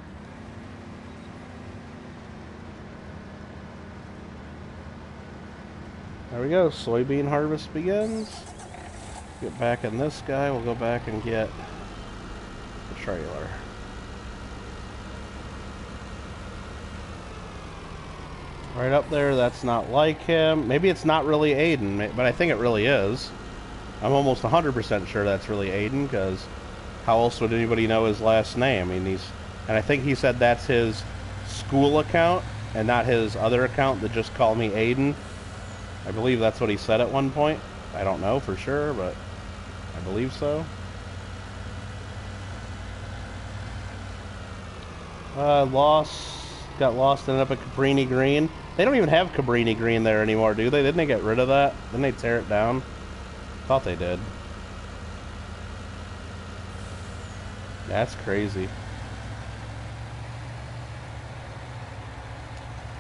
There we go, soybean harvest begins. Get back in this guy, we'll go back and get the trailer. Right up there, that's not like him. Maybe it's not really Aiden, but I think it really is. I'm almost 100% sure that's really Aiden, because how else would anybody know his last name? I mean, and I think he said that's his school account and not his other account that just called me Aiden. I believe that's what he said at one point. I don't know for sure, but I believe so. Got lost, ended up at Cabrini Green. They don't even have Cabrini Green there anymore, do they? Didn't they get rid of that? Didn't they tear it down? Thought they did. That's crazy.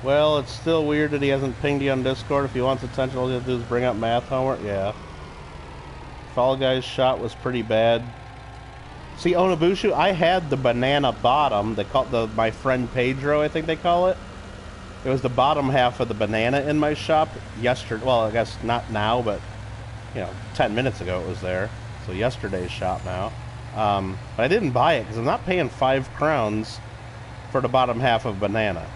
Well, it's still weird that he hasn't pinged you on Discord. If he wants attention, all you have to do is bring up math homework. Yeah. Fall Guy's shot was pretty bad. See, Onabushu, I had the banana bottom. They call it my friend Pedro, I think they call it. It was the bottom half of the banana in my shop yesterday. Well, I guess not now, but, 10 minutes ago it was there. So yesterday's shop now. But I didn't buy it because I'm not paying 5 crowns for the bottom half of banana.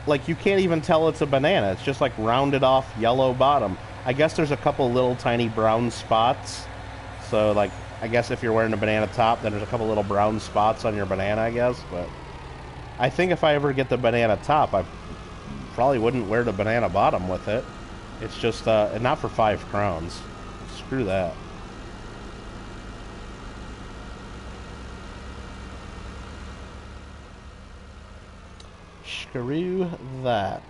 Like, you can't even tell it's a banana. It's just like rounded off yellow bottom. I guess there's a couple little tiny brown spots. So, like, I guess if you're wearing a banana top, then there's a couple little brown spots on your banana, I guess. But I think if I ever get the banana top, I probably wouldn't wear the banana bottom with it. It's just, not for 5 crowns. Screw that. Screw that.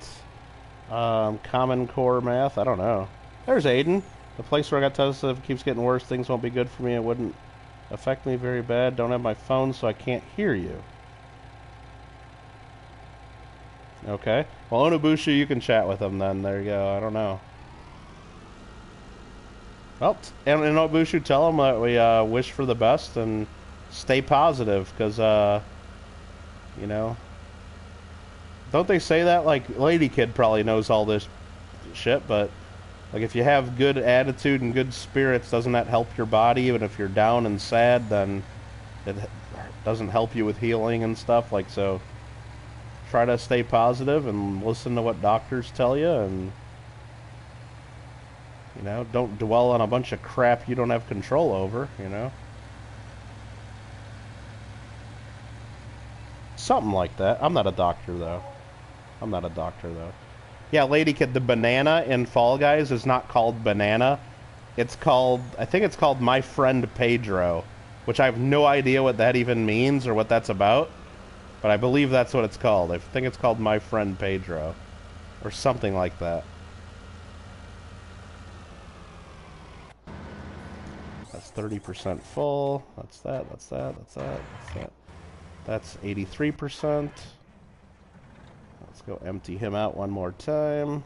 Common Core math, I don't know. There's Aiden. The place where I got tested, if it keeps getting worse, things won't be good for me. It wouldn't affect me very bad. Don't have my phone, so I can't hear you. Okay. Well, Onabushu, you can chat with him then. There you go. I don't know. Well, and Onabushu, tell him that we wish for the best and stay positive, because, don't they say that? Like, Lady Kid probably knows all this shit, but, like, if you have good attitude and good spirits, doesn't that help your body? Even if you're down and sad, then it doesn't help you with healing and stuff. Like, so try to stay positive and listen to what doctors tell you, and, don't dwell on a bunch of crap you don't have control over, Something like that. I'm not a doctor, though. Yeah, Lady Kid, the banana in Fall Guys is not called banana. It's called, I think it's called My Friend Pedro, which I have no idea what that even means or what that's about. But I believe that's what it's called. I think it's called My Friend Pedro. Or something like that. That's 30% full. That's that, that's that, that's that, that's that. That's 83%. Let's go empty him out one more time.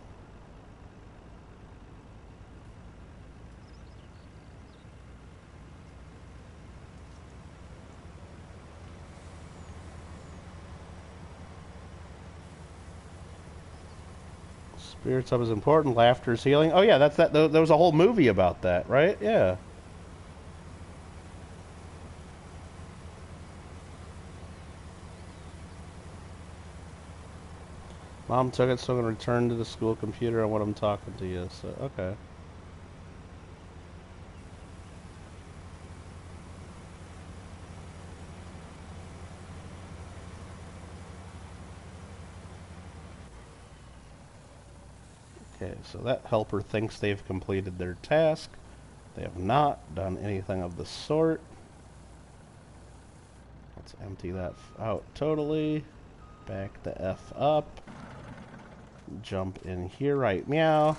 Spirits up is important. Laughter is healing. Oh yeah, that's that. There was a whole movie about that, right? Yeah. Mom took it, so I'm gonna return to the school computer on what I'm talking to you. So okay. Okay, so that helper thinks they've completed their task. They have not done anything of the sort. Let's empty that out totally. Back the F up. Jump in here right meow.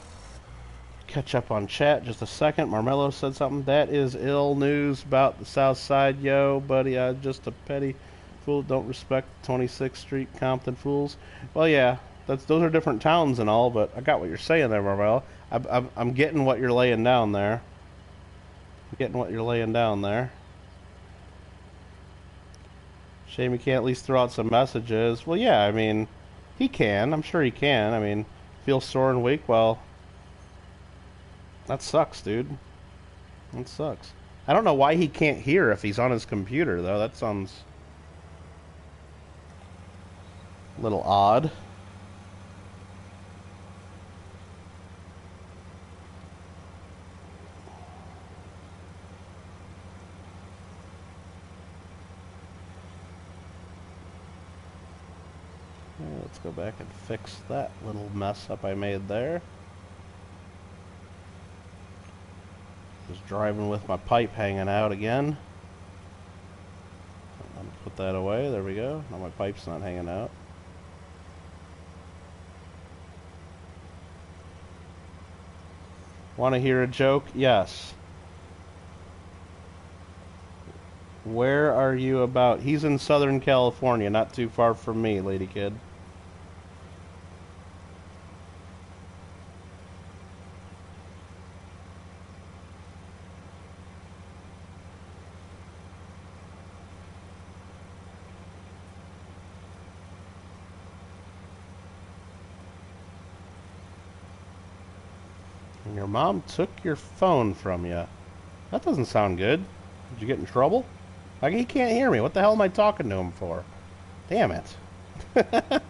Catch up on chat just a second. Marmello said something. That is ill news about the South Side, yo, buddy. I'm just a petty fool. Don't respect 26th Street Compton fools. Well, yeah, those are different towns and all, but I got what you're saying there, Marmello. I'm getting what you're laying down there. I'm getting what you're laying down there. Shame he can't at least throw out some messages. Well, yeah, I mean, he can. I'm sure he can. I mean, feels sore and weak. Well, that sucks, dude. That sucks. I don't know why he can't hear if he's on his computer, though. That sounds a little odd. Let's go back and fix that little mess up I made there. Just driving with my pipe hanging out again. Put that away. There we go. Now my pipe's not hanging out. Want to hear a joke? Yes. Where are you about? He's in Southern California, not too far from me, lady kid. And your mom took your phone from you. That doesn't sound good. Did you get in trouble? Like, he can't hear me. What the hell am I talking to him for? Damn it. I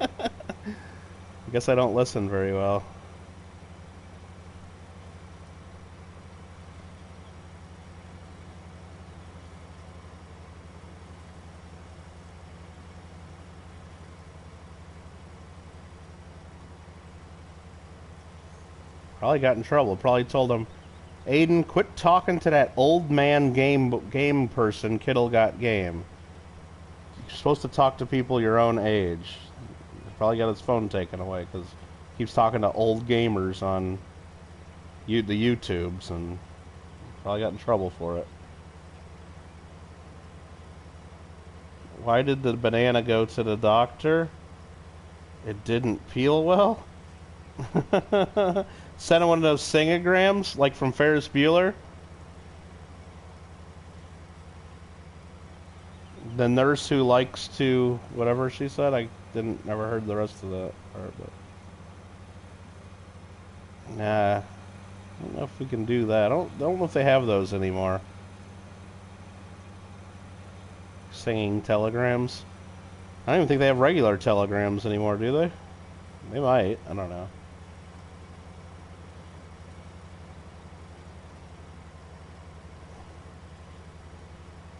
guess I don't listen very well. Probably got in trouble. Probably told him, Aiden, quit talking to that old man game person. Kittle got game. You're supposed to talk to people your own age. Probably got his phone taken away because he keeps talking to old gamers on the YouTubes and probably got in trouble for it. Why did the banana go to the doctor? It didn't peel well? Sent one of those singograms, like from Ferris Bueller. The nurse who likes to, whatever she said, I never heard the rest of that part, but. Nah, I don't know if we can do that. I don't know if they have those anymore. Singing telegrams. I don't even think they have regular telegrams anymore, do they? They might. I don't know.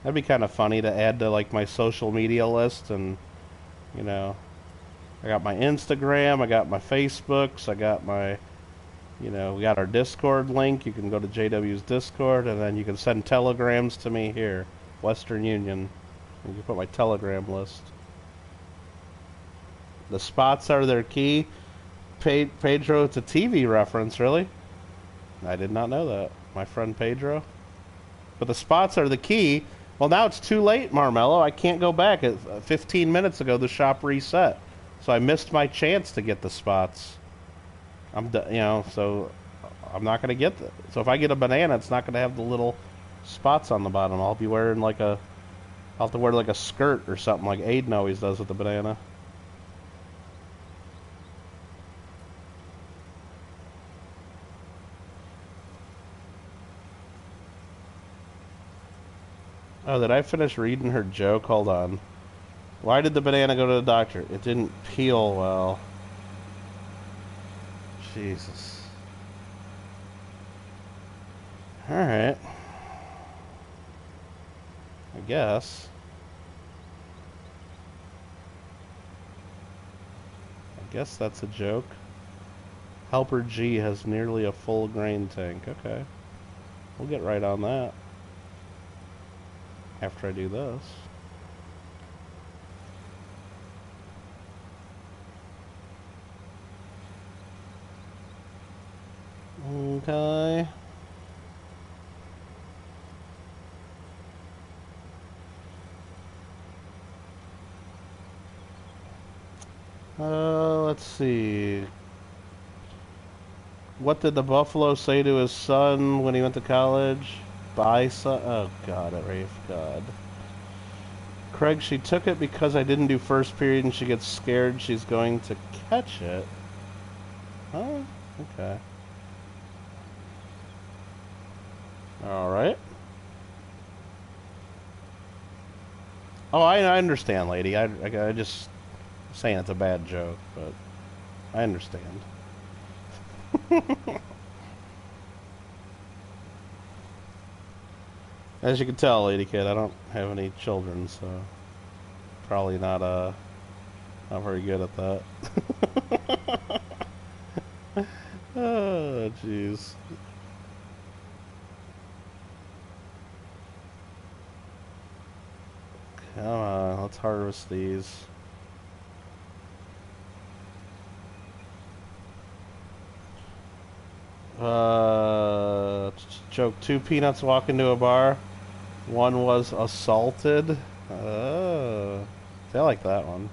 That'd be kind of funny to add to like my social media list, and you know, I got my Instagram, I got my Facebooks, I got my, you know, we got our Discord link. You can go to JW's Discord, and then you can send telegrams to me here, Western Union. You can put my Telegram list. The spots are their key. Pedro, it's a TV reference, really? I did not know that. My friend Pedro. But the spots are the key. Well, now it's too late, Marmello. I can't go back. 15 minutes ago, the shop reset. So I missed my chance to get the spots. So I'm not going to get that. So if I get a banana, it's not going to have the little spots on the bottom. I'll be wearing like I'll have to wear like a skirt or something like Aiden always does with the banana. Oh, did I finish reading her joke? Hold on. Why did the banana go to the doctor? It didn't peel well. Jesus. Alright. I guess. I guess that's a joke. Helper G has nearly a full grain tank. Okay. We'll get right on that. After I do this. Okay. Let's see. What did the buffalo say to his son when he went to college? Bye, son. Oh, God, Rafe, God. Craig, she took it because I didn't do first period and she gets scared she's going to catch it. Oh, okay. Alright. Oh, I understand, lady. I just saying it's a bad joke, but I understand. As you can tell, lady kid, I don't have any children, so probably not very good at that. Oh, jeez. Come on, let's harvest these. Joke, 2 peanuts walk into a bar. One was assaulted. Oh, I like that one.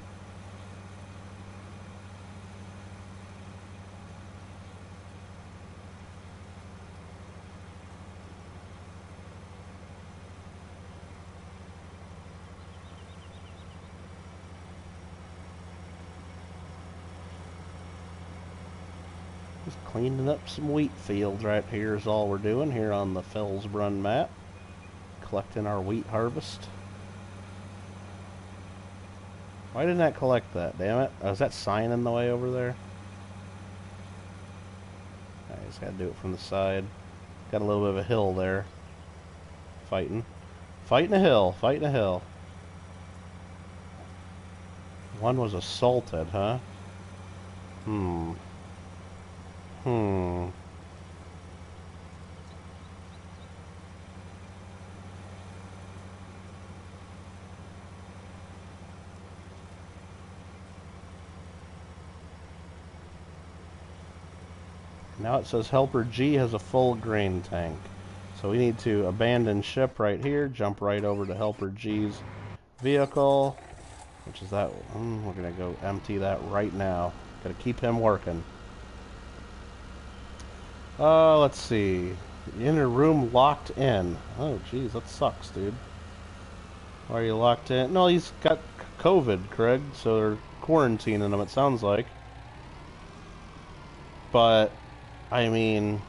Just cleaning up some wheat fields right here is all we're doing here on the Felsbrunn map. Collecting our wheat harvest. Why didn't that collect that? Damn it. Oh, is that sign in the way over there? I just gotta do it from the side. Got a little bit of a hill there. Fighting. Fighting a hill. Fighting a hill. One was assaulted, huh? Hmm. Now it says Helper G has a full grain tank. So we need to abandon ship right here, jump right over to Helper G's vehicle, which is that one. We're going to go empty that right now. Got to keep him working. Let's see. Inner room locked in. Oh, geez, that sucks, dude. Why are you locked in? No, he's got COVID, Craig, so they're quarantining him, it sounds like. But, I mean,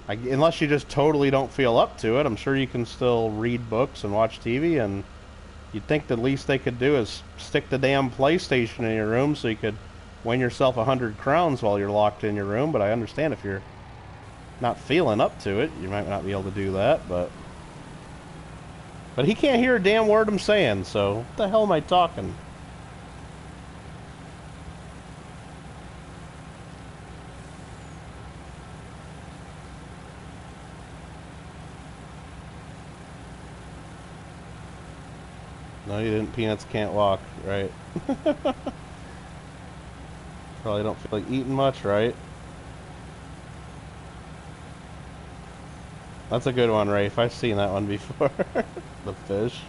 unless you just totally don't feel up to it, I'm sure you can still read books and watch TV, and you'd think the least they could do is stick the damn PlayStation in your room so you could win yourself 100 crowns while you're locked in your room. But I understand if you're not feeling up to it, you might not be able to do that, but he can't hear a damn word I'm saying, so what the hell am I talking? No, you didn't. Peanuts can't walk, right? Probably don't feel like eating much, right? That's a good one, Rafe. I've seen that one before. The fish.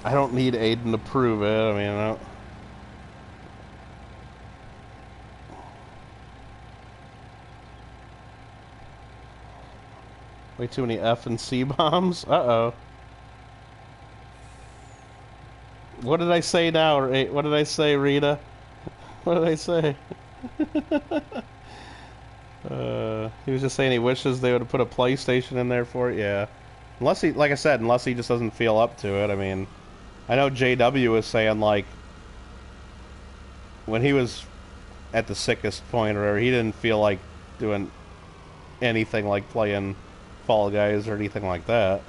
I don't need Aiden to prove it. I mean, I don't... Way too many F and C bombs. Uh-oh. What did I say now? What did I say, Rita? What did I say? He was just saying he wishes they would have put a PlayStation in there for it. Yeah. Unless he, like I said, unless he just doesn't feel up to it. I mean, I know JW was saying, like, when he was at the sickest point or whatever, he didn't feel like doing anything like playing Fall Guys or anything like that.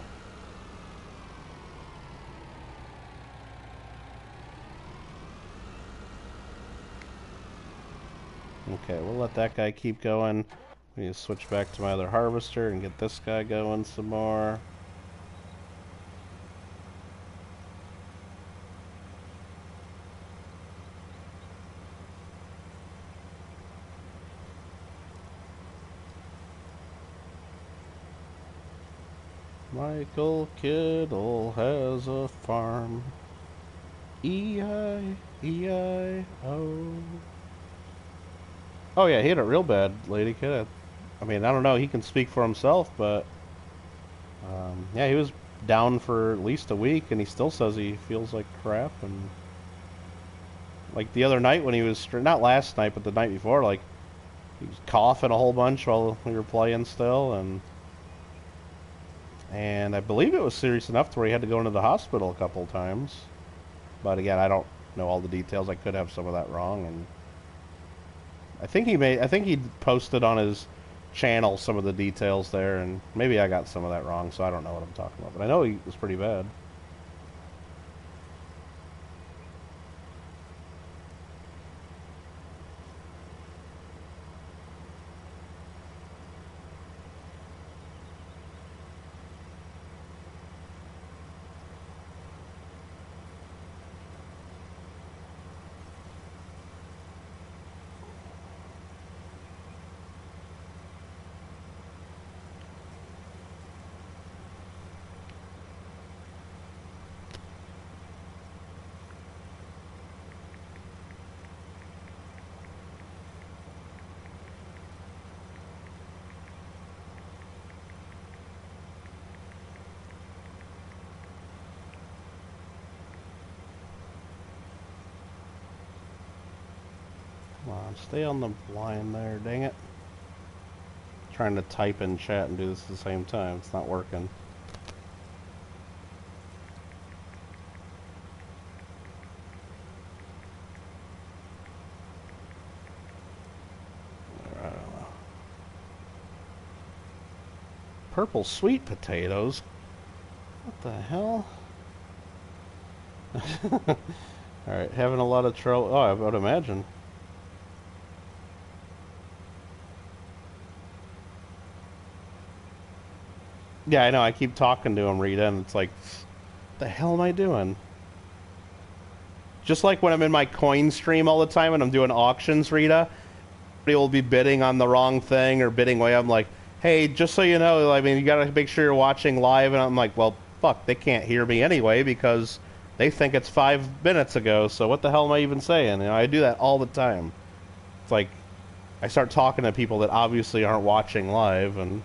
Okay, we'll let that guy keep going. We need to switch back to my other harvester and get this guy going some more. Michael Kittle has a farm. E-I-E-I-O. Oh yeah, he hit it real bad, Lady Kid. I mean, I don't know, he can speak for himself, but yeah, he was down for at least a week, and he still says he feels like crap. And like the other night when he was, not last night, but the night before, like he was coughing a whole bunch while we were playing still, and I believe it was serious enough to where he had to go into the hospital a couple times. But again, I don't know all the details. I could have some of that wrong, and I think he posted on his channel some of the details there, and maybe I got some of that wrong, so I don't know what I'm talking about. But I know he was pretty bad. Come on, stay on the line there, dang it. Trying to type in chat and do this at the same time. It's not working. I don't know. Purple sweet potatoes? What the hell? Alright, having a lot of trouble. Oh, I would imagine. Yeah, I know. I keep talking to him, Rita, and it's like, what the hell am I doing? Just like when I'm in my coin stream all the time and I'm doing auctions, Rita, somebody will be bidding on the wrong thing or bidding way. I'm like, hey, just so you know, I mean, you gotta make sure you're watching live. And I'm like, well, fuck, they can't hear me anyway because they think it's 5 minutes ago. So what the hell am I even saying? You know, I do that all the time. It's like I start talking to people that obviously aren't watching live, and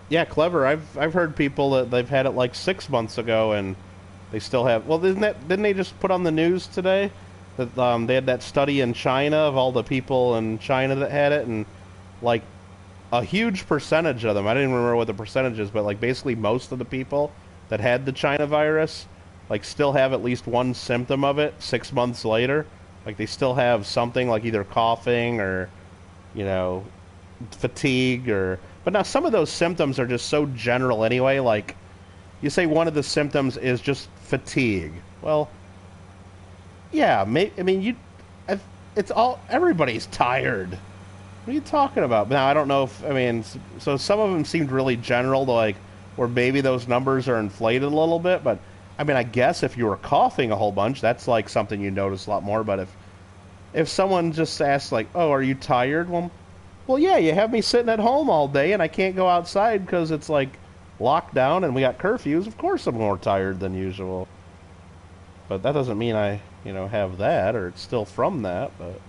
yeah, clever. I've heard people that they've had it like 6 months ago and they still have. Well, didn't they just put on the news today that they had that study in China of all the people in China that had it, and like a huge percentage of them. I didn't remember what the percentage is, but like basically most of the people that had the China virus like still have at least one symptom of it 6 months later. Like they still have something like either coughing or, you know, fatigue or. But now some of those symptoms are just so general anyway. Like you say one of the symptoms is just fatigue. Well, yeah, I mean it's all everybody's tired. What are you talking about? Now I don't know if I mean so some of them seemed really general to like where maybe those numbers are inflated a little bit, but I mean I guess if you were coughing a whole bunch, that's like something you notice a lot more. But if someone just asks like, "Oh, are you tired?" Well, yeah, you have me sitting at home all day and I can't go outside because it's like locked down and we got curfews. Of course I'm more tired than usual. But that doesn't mean I, have that or it's still from that. But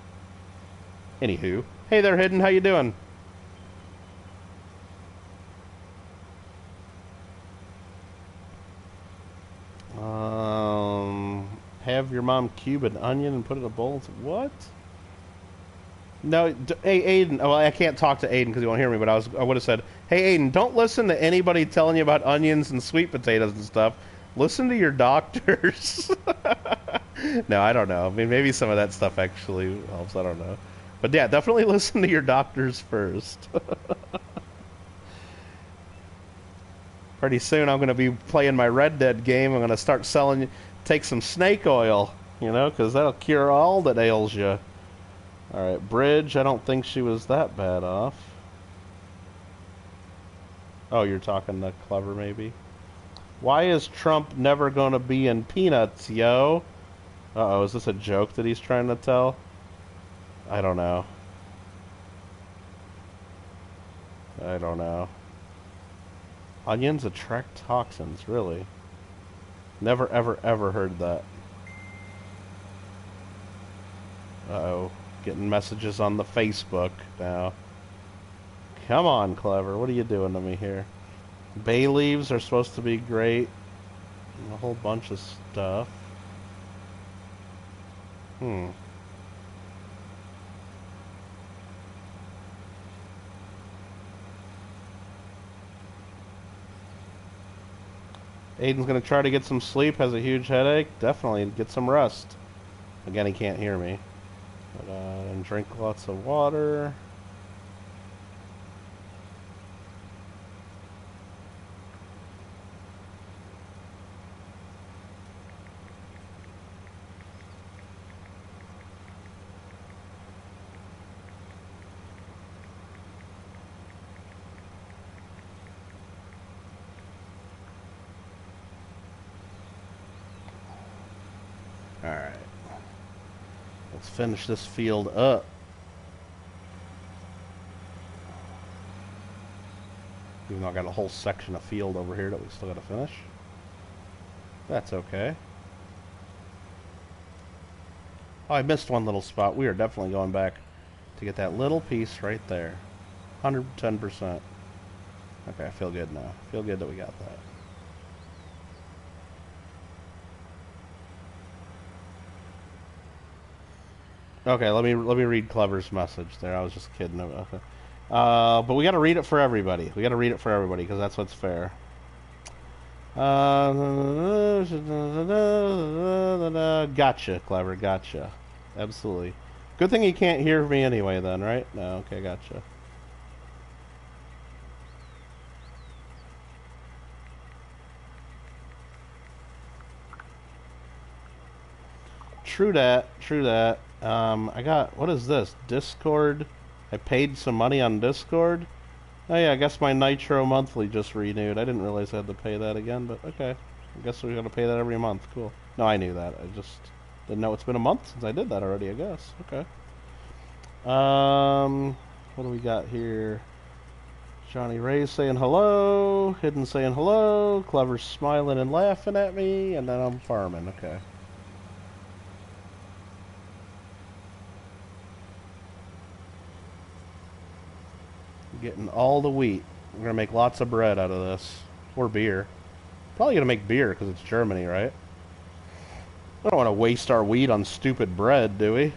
anywho, hey there, Hidden. How you doing? have your mom cube an onion and put it in a bowl? What? No, hey Aiden. Well, I can't talk to Aiden because he won't hear me. But I would have said, hey Aiden, don't listen to anybody telling you about onions and sweet potatoes and stuff. Listen to your doctors. No, I don't know. I mean, maybe some of that stuff actually helps. I don't know. But yeah, definitely listen to your doctors first. Pretty soon I'm going to be playing my Red Dead game. I'm going to start take some snake oil, you know, because that'll cure all that ails you. Alright, Bridge, I don't think she was that bad off. Oh, you're talking to Clever, maybe? Why is Trump never gonna be in Peanuts, yo? Uh-oh, is this a joke that he's trying to tell? I don't know. I don't know. Onions attract toxins, really? Never, ever, ever heard that. Uh-oh. Getting messages on the Facebook now. Come on, Clever. What are you doing to me here? Bay leaves are supposed to be great. And a whole bunch of stuff. Aiden's gonna try to get some sleep. Has a huge headache. Definitely get some rest. Again, he can't hear me. But, and drink lots of water. Alright. Let's finish this field up. Even though I got a whole section of field over here that we still got to finish. That's okay. Oh, I missed one little spot. We are definitely going back to get that little piece right there. 110%. Okay, I feel good now. Feel good that we got that. Okay, let me read Clever's message there. I was just kidding. Okay. But we got to read it for everybody. We got to read it for everybody because that's what's fair. Gotcha, Clever. Gotcha. Absolutely. Good thing you can't hear me anyway then, right? No, okay, gotcha. True that. True that. I got, what is this? Discord? I paid some money on Discord? Oh yeah, I guess my Nitro monthly just renewed. I didn't realize I had to pay that again, but okay. I guess we gotta pay that every month. Cool. No, I knew that. I just didn't know it's been a month since I did that already, I guess. Okay. What do we got here? Johnny Ray's saying hello. Hidden saying hello. Clever's smiling and laughing at me, and then I'm farming. Okay. Getting all the wheat. We're gonna make lots of bread out of this. Or beer. Probably gonna make beer because it's Germany, right? We don't want to waste our wheat on stupid bread, do we?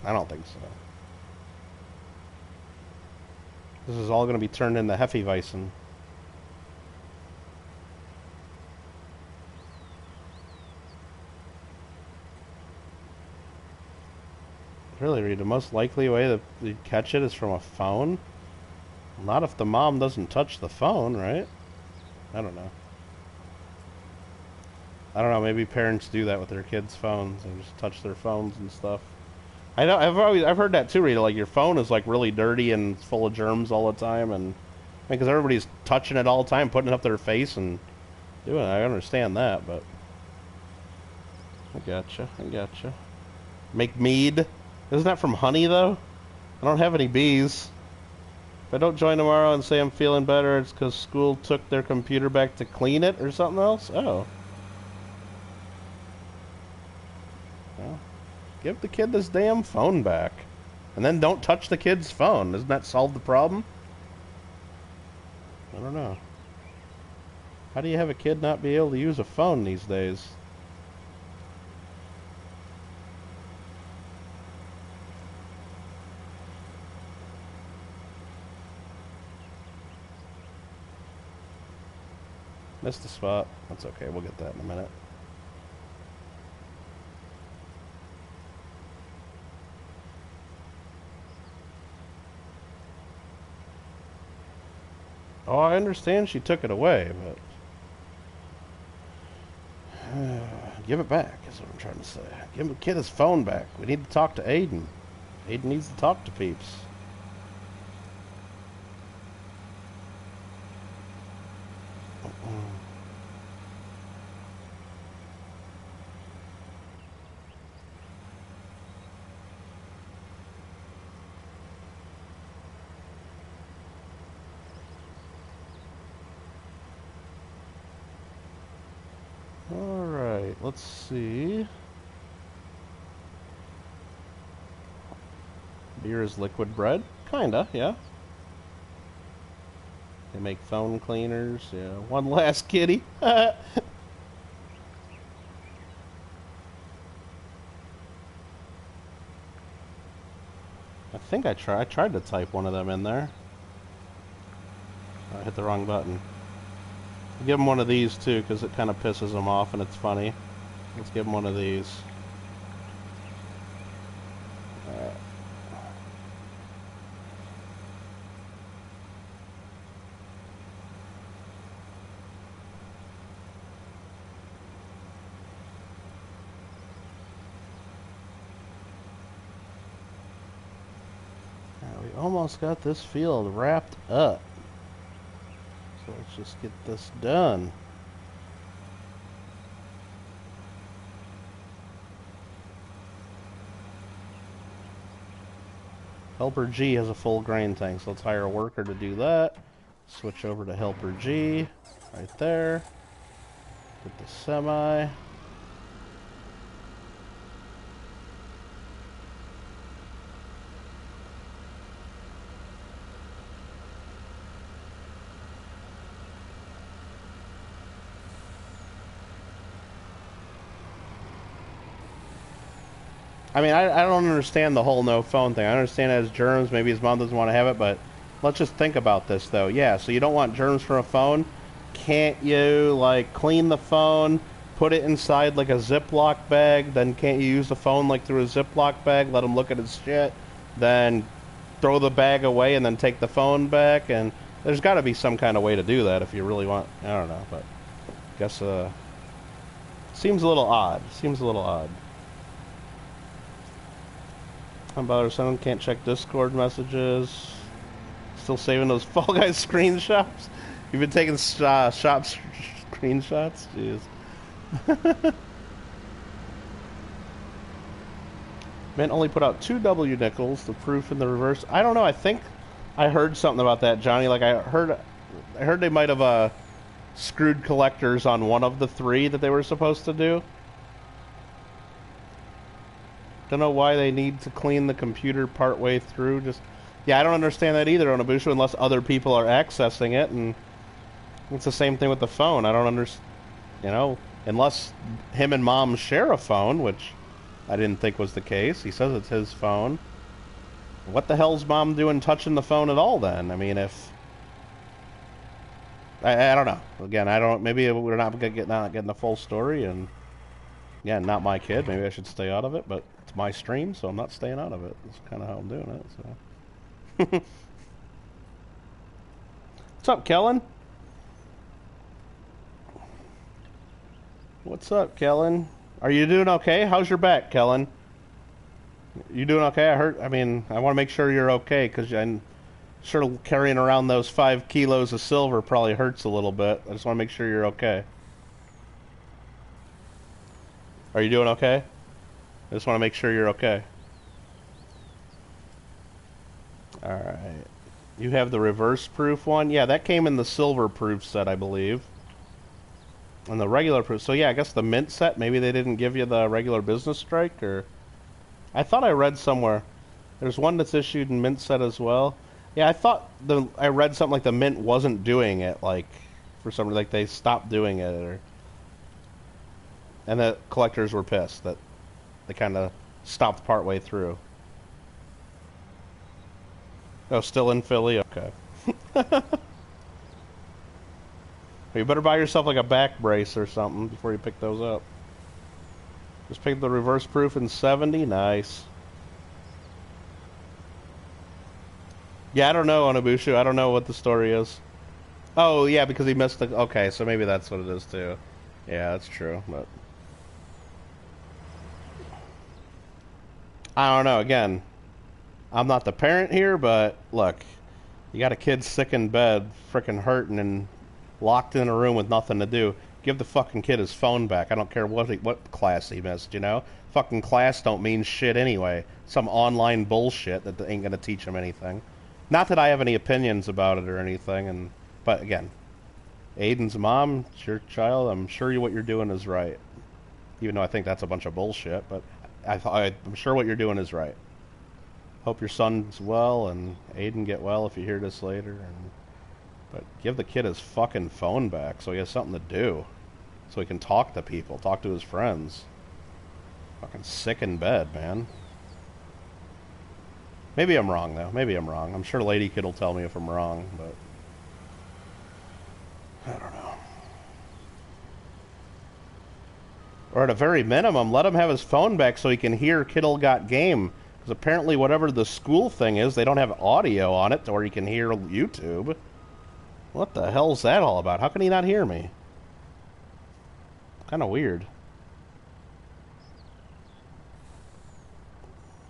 I don't think so. This is all gonna be turned into Hefeweizen. Really, Reed, the most likely way that you catch it is from a phone? Not if the mom doesn't touch the phone, right? I don't know. I don't know, maybe parents do that with their kids' phones. They just touch their phones and stuff. I know, I've heard that too, Rita. Like, your phone is, like, really dirty and full of germs all the time. And because everybody's touching it all the time, putting it up their face and doing it. I understand that, but I gotcha. I gotcha. Make mead. Isn't that from honey, though? I don't have any bees. If I don't join tomorrow and say I'm feeling better, it's because school took their computer back to clean it or something else? Oh. Well, give the kid this damn phone back. And then don't touch the kid's phone. Doesn't that solve the problem? I don't know. How do you have a kid not be able to use a phone these days? Missed the spot. That's okay. We'll get that in a minute. Oh, I understand she took it away, but give it back is what I'm trying to say. Give the kid his phone back. We need to talk to Aiden. Aiden needs to talk to peeps. Alright, let's see. Beer is liquid bread? Kinda, yeah. They make phone cleaners, yeah. One last kitty. I think I tried to type one of them in there. I hit the wrong button. I'll give him one of these too, because it kind of pisses him off and it's funny. Let's give him one of these. We almost got this field wrapped up. So let's just get this done. Helper G has a full grain tank, so let's hire a worker to do that. Switch over to Helper G, right there. Get the semi. I mean, I don't understand the whole no phone thing. I understand it has germs. Maybe his mom doesn't want to have it, but let's just think about this, though. Yeah, so you don't want germs from a phone. Can't you, like, clean the phone, put it inside, like, a Ziploc bag, then can't you use the phone, like, through a Ziploc bag, let him look at his shit, then throw the bag away and then take the phone back? And there's got to be some kind of way to do that if you really want. I don't know, but I guess, seems a little odd. Seems a little odd. Unbothered son can't check Discord messages. Still saving those Fall Guys screenshots. You've been taking shop screenshots? Jeez. Mint only put out 2 W nickels, the proof in the reverse. I don't know, I think I heard something about that, Johnny. Like, I heard they might have screwed collectors on one of the 3 that they were supposed to do. Don't know why they need to clean the computer partway through. Yeah, I don't understand that either, Onabushu, unless other people are accessing it, and it's the same thing with the phone. I don't understand, unless him and Mom share a phone, which I didn't think was the case. He says it's his phone. What the hell's Mom doing touching the phone at all then? I mean, if... I don't know. Again, I don't... Maybe we're not getting the full story, and... Yeah, not my kid. Maybe I should stay out of it, but it's my stream, so I'm not staying out of it. That's kind of how I'm doing it, so... What's up, Kellen? What's up, Kellen? Are you doing okay? How's your back, Kellen? You doing okay? I want to make sure you're okay, because I'm sure carrying around those 5 kilos of silver probably hurts a little bit. I just want to make sure you're okay. Are you doing okay? I just want to make sure you're okay. Alright. You have the reverse proof one? Yeah, that came in the silver proof set, I believe. And the regular proof. So yeah, I guess the mint set, maybe they didn't give you the regular business strike, or... I thought I read somewhere. There's one that's issued in mint set as well. Yeah, I thought I read something like the mint wasn't doing it, like, for some reason. Like they stopped doing it, and the collectors were pissed that they kind of stopped partway through. Oh, still in Philly? Okay. You better buy yourself like a back brace or something before you pick those up. Just picked the reverse proof in 70. Nice. Yeah, I don't know, Onabushu. I don't know what the story is. Oh, yeah, because he missed the... Okay, so maybe that's what it is, too. Yeah, that's true, but... I don't know, again. I'm not the parent here, but look. You got a kid sick in bed, frickin' hurting, and locked in a room with nothing to do. Give the fucking kid his phone back. I don't care what class he missed, you know? Fucking class don't mean shit anyway. Some online bullshit that ain't gonna teach him anything. Not that I have any opinions about it or anything, but again, Aiden's mom, it's your child, I'm sure what you're doing is right. Even though I think that's a bunch of bullshit, but I'm sure what you're doing is right. Hope your son's well, and Aiden get well if you hear this later, but give the kid his fucking phone back so he has something to do. So he can talk to people, talk to his friends. Fucking sick in bed, man. Maybe I'm wrong, though. Maybe I'm wrong. I'm sure Lady Kid will tell me if I'm wrong, but... I don't know. Or at a very minimum, let him have his phone back so he can hear Kittle Got Game. Because apparently whatever the school thing is, they don't have audio on it, or he can hear YouTube. What the hell's that all about? How can he not hear me? Kind of weird.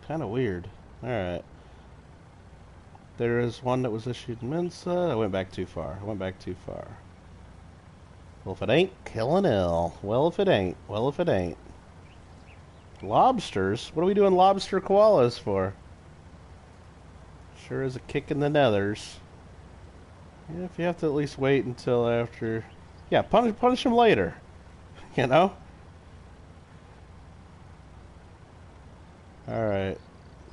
Kind of weird. Alright. There is one that was issued in Mensa. I went back too far. I went back too far. Well, if it ain't, killing ill. Well, if it ain't. Well, if it ain't. Lobsters? What are we doing lobster koalas for? Sure is a kick in the nethers. Yeah, if you have to at least wait until after... Yeah, punish him later. You know? Alright.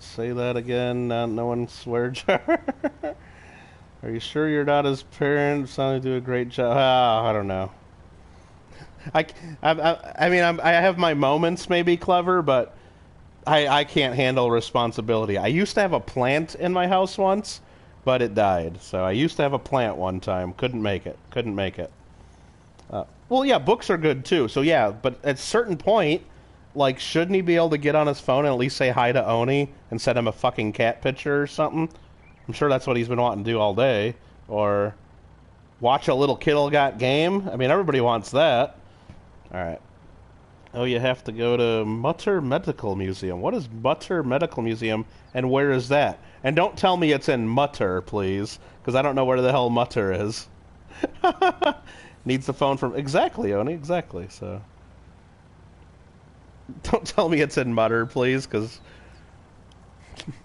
Say that again, not no one swear jar. Are you sure you're not his parent? Sounding do a great job. I don't know. I mean, I have my moments maybe clever, but I can't handle responsibility. I used to have a plant in my house once, but it died. So I used to have a plant one time. Couldn't make it. Couldn't make it. Well, yeah, books are good too. So yeah, but at a certain point, like, shouldn't he be able to get on his phone and at least say hi to Oni and send him a fucking cat picture or something? I'm sure that's what he's been wanting to do all day. Or watch a little Kittle Got Game. I mean, everybody wants that. Alright. Oh, you have to go to Mutter Medical Museum. What is Mutter Medical Museum, and where is that? And don't tell me it's in Mutter, please, because I don't know where the hell Mutter is. Needs the phone from... Exactly, Oni, exactly, so... Don't tell me it's in Mutter, please, because...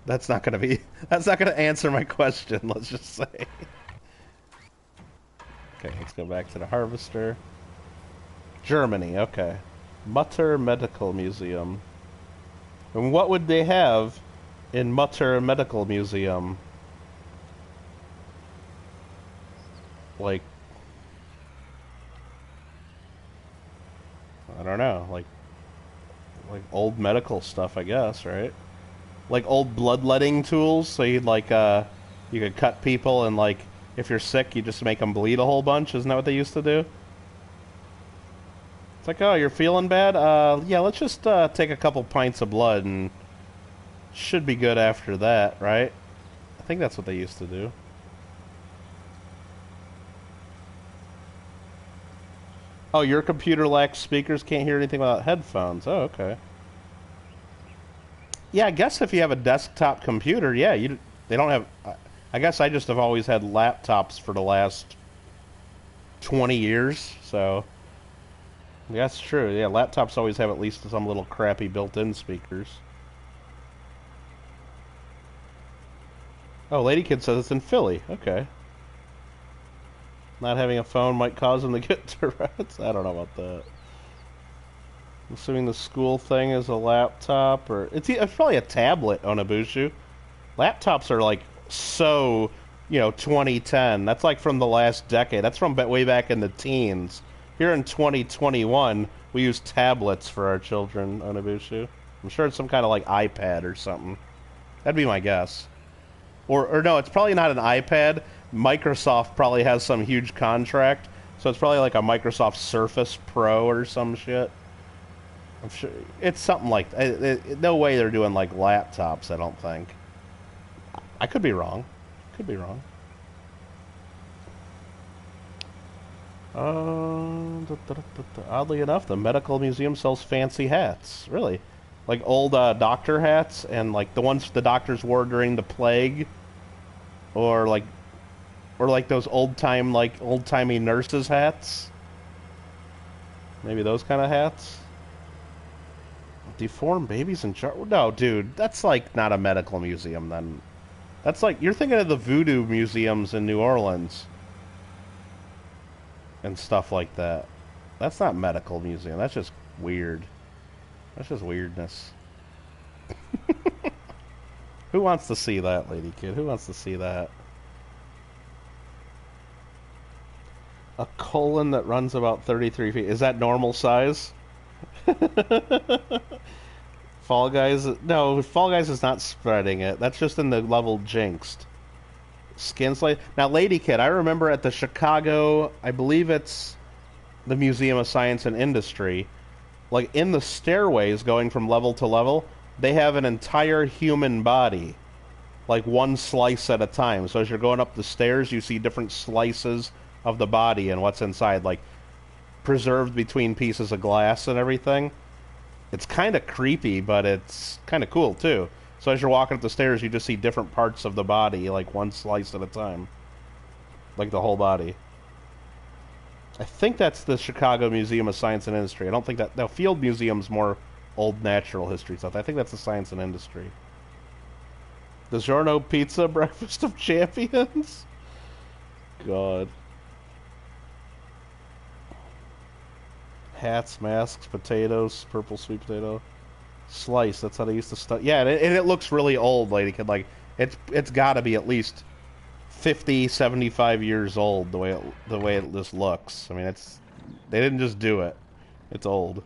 That's not going to be... That's not going to answer my question, let's just say. Okay, let's go back to the Harvester. Germany, okay. Mutter Medical Museum. And what would they have in Mutter Medical Museum? Like... I don't know, like old medical stuff, I guess, right? Like old bloodletting tools, so you'd like, you could cut people and like, if you're sick, you just make them bleed a whole bunch, isn't that what they used to do? It's like, oh, you're feeling bad? Yeah, let's just, take a couple pints of blood and should be good after that, right? I think that's what they used to do. Oh, your computer lacks speakers, can't hear anything without headphones. Oh, okay. Yeah, I guess if you have a desktop computer, yeah, they don't have... I guess I just have always had laptops for the last 20 years, so... Yeah, that's true. Yeah, laptops always have at least some little crappy built-in speakers. Oh, Lady Kid says it's in Philly. Okay. Not having a phone might cause him to get Tourette's. I don't know about that. I'm assuming the school thing is a laptop, or it's probably a tablet, Onabushu. Laptops are like so... 2010. That's like from the last decade. That's from way back in the teens. Here in 2021, we use tablets for our children, Onibushu. I'm sure it's some kind of like iPad or something. That'd be my guess. Or no, it's probably not an iPad. Microsoft probably has some huge contract, so it's probably like a Microsoft Surface Pro or some shit. I'm sure it's something like that. No way they're doing like laptops, I don't think. I could be wrong. Could be wrong. Oddly enough, the medical museum sells fancy hats. Really, like old doctor hats, and like the ones the doctors wore during the plague, or like those old timey nurses hats. Maybe those kind of hats. Deformed babies in jar. No, dude, that's like not a medical museum. Then that's like you're thinking of the voodoo museums in New Orleans and stuff like that. That's not medical museum. That's just weird. That's just weirdness. Who wants to see that, lady kid? Who wants to see that? A colon that runs about 33 feet. Is that normal size? Fall Guys? No, Fall Guys is not spreading it. That's just in the level Jinxed. Skin Slate. Now, Lady Kid, I remember at the Chicago, I believe it's the Museum of Science and Industry, like in the stairways going from level to level, they have an entire human body, like one slice at a time. So as you're going up the stairs, you see different slices of the body and what's inside, like preserved between pieces of glass and everything. It's kind of creepy, but it's kind of cool too. So as you're walking up the stairs, you just see different parts of the body, like one slice at a time. Like the whole body. I think that's the Chicago Museum of Science and Industry. I don't think that... No, Field Museum's more old natural history stuff. I think that's the Science and Industry. DiGiorno Pizza, Breakfast of Champions? God. Hats, masks, potatoes, purple sweet potato. Slice, that's how they used to stuff. Yeah, and it looks really old, lady kid. Like, it's got to be at least 50, 75 years old the way it just looks. I mean, they didn't just do it. It's old. All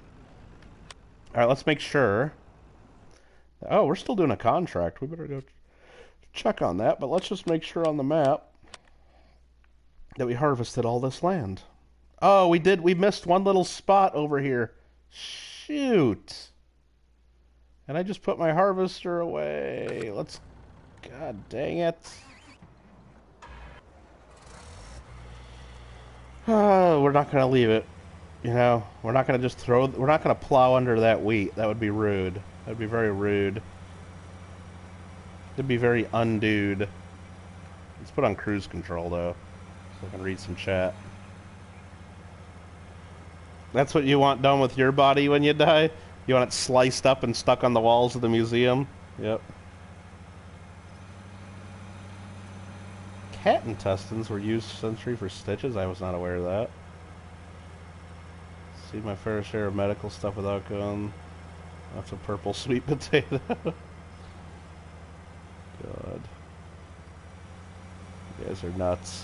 right, let's make sure. Oh, we're still doing a contract. We better go check on that. But let's just make sure on the map that we harvested all this land. Oh, we did. We missed one little spot over here. Shoot. And I just put my harvester away. Let's... God dang it. Oh, we're not going to leave it. You know, we're not going to just throw... We're not going to plow under that wheat. That would be rude. That would be very rude. It'd be very undude. Let's put on cruise control, though, so I can read some chat. That's what you want done with your body when you die? You want it sliced up and stuck on the walls of the museum? Yep. Cat intestines were used century for stitches? I was not aware of that. See my fair share of medical stuff without going. That's a purple sweet potato. God. You guys are nuts.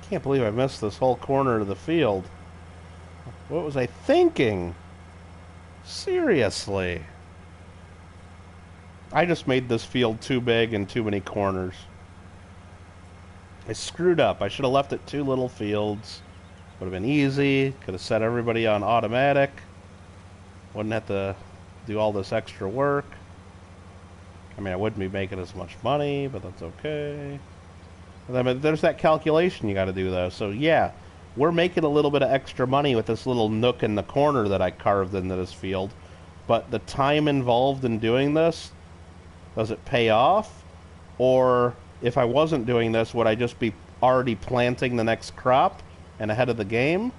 Can't believe I missed this whole corner of the field. What was I thinking? Seriously. I just made this field too big and too many corners. I screwed up. I should have left it 2 little fields. Would have been easy. Could have set everybody on automatic. Wouldn't have to do all this extra work. I mean, I wouldn't be making as much money, but that's okay. I mean, there's that calculation you got to do, though. So, yeah, we're making a little bit of extra money with this little nook in the corner that I carved into this field. But the time involved in doing this, does it pay off? Or if I wasn't doing this, would I just be already planting the next crop and ahead of the game?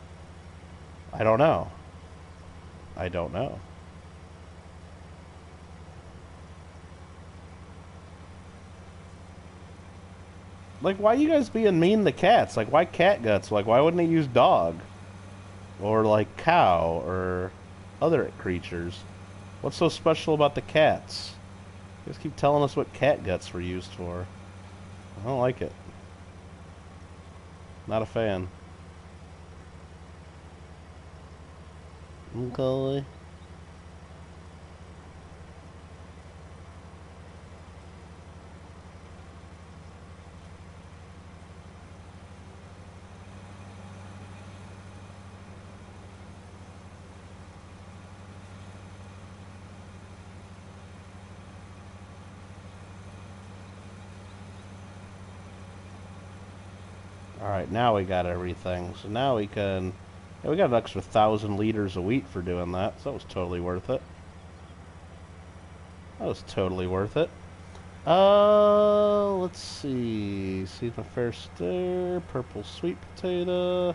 I don't know. I don't know. Like, why you guys being mean to cats? Like, why cat guts? Like, why wouldn't they use dog? Or, like, cow? Or other creatures? What's so special about the cats? You guys keep telling us what cat guts were used for. I don't like it. Not a fan. Okay. Alright, now we got everything. So now we can... Yeah, we got an extra 1,000 liters of wheat for doing that, so that was totally worth it. That was totally worth it. Let's see. Seed my fair stir, purple sweet potato.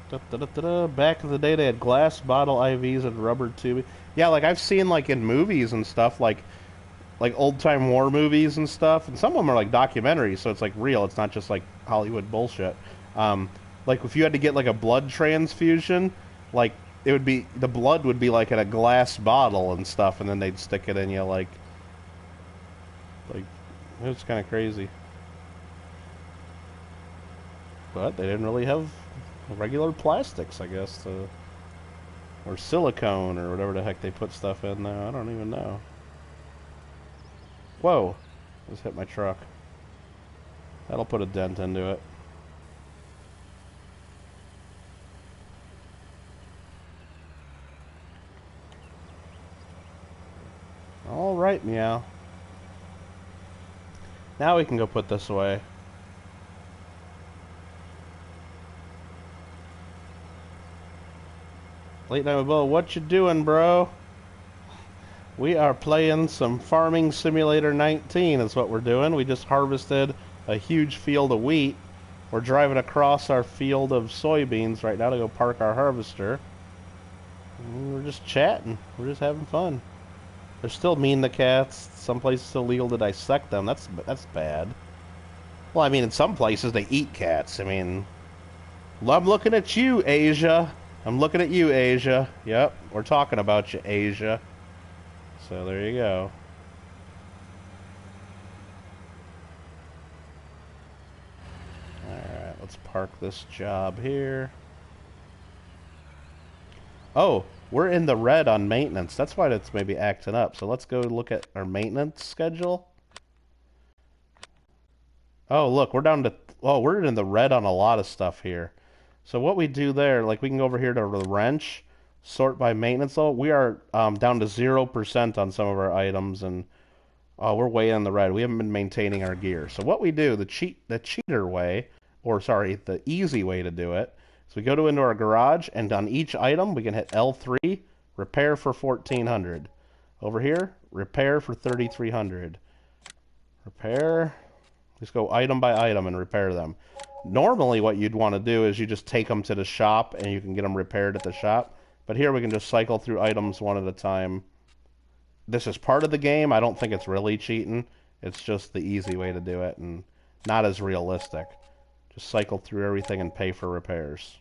Da, da, da, da, da. Back in the day, they had glass bottle IVs and rubber tubing. Yeah, like I've seen like in movies and stuff, like old time war movies and stuff, and some of them are like documentaries, so it's like real. It's not just like Hollywood bullshit. Um, like if you had to get like a blood transfusion, like it would be the blood would be like in a glass bottle and stuff, and then they'd stick it in you like it was kind of crazy. But they didn't really have regular plastics, I guess, or silicone or whatever the heck they put stuff in now. I don't even know. Whoa! Just hit my truck. That'll put a dent into it. Alright, meow. Now we can go put this away. Late night with Bo, what you doing, bro? We are playing some Farming Simulator 19 is what we're doing. We just harvested a huge field of wheat. We're driving across our field of soybeans right now to go park our harvester. And we're just chatting. We're just having fun. They're still mean to cats. Some places it's still legal to dissect them. That's bad. Well, I mean, in some places they eat cats. I mean, I'm looking at you, Asia. I'm looking at you, Asia. Yep, we're talking about you, Asia. So there you go. Alright, let's park this job here. Oh, we're in the red on maintenance. That's why it's maybe acting up. So let's go look at our maintenance schedule. Oh, look, we're down to... Oh, we're in the red on a lot of stuff here. So what we do there, like we can go over here to the wrench, sort by maintenance level. We are down to 0% on some of our items, and we're way in the red. We haven't been maintaining our gear. So what we do, the cheater way, or sorry, the easy way to do it, is we go into our garage, and on each item, we can hit L3, repair for 1,400. Over here, repair for 3,300. Repair. Just go item by item and repair them. Normally what you'd want to do is you just take them to the shop and you can get them repaired at the shop. But here we can just cycle through items one at a time. This is part of the game. I don't think it's really cheating. It's just the easy way to do it and not as realistic. Just cycle through everything and pay for repairs.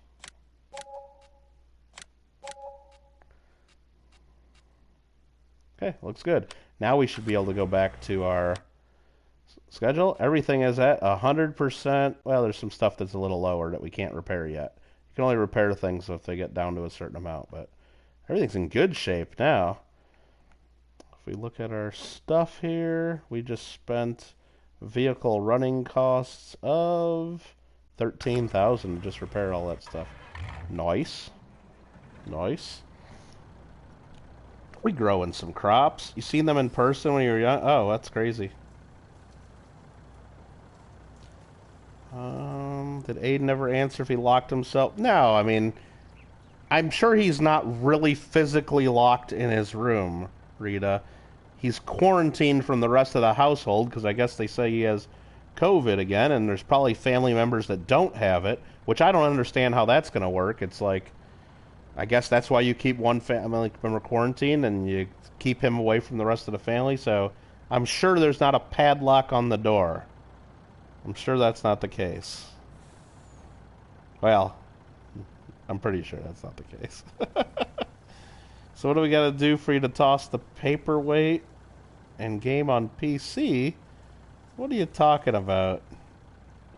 Okay, looks good. Now we should be able to go back to our schedule. Everything is at 100%. Well, there's some stuff that's a little lower that we can't repair yet. You can only repair things if they get down to a certain amount, but everything's in good shape now. If we look at our stuff here, we just spent vehicle running costs of 13,000 to just repair all that stuff. Nice. Nice. We growing some crops. You seen them in person when you were young? Oh, that's crazy. Did Aiden ever answer if he locked himself? No, I mean, I'm sure he's not really physically locked in his room, Rita. He's quarantined from the rest of the household because I guess they say he has COVID again, and there's probably family members that don't have it, which I don't understand how that's going to work. It's like, I guess that's why you keep one family member quarantined and you keep him away from the rest of the family, so I'm sure there's not a padlock on the door. I'm sure that's not the case. Well, I'm pretty sure that's not the case. So what do we got to do for you to toss the paperweight and game on PC? What are you talking about?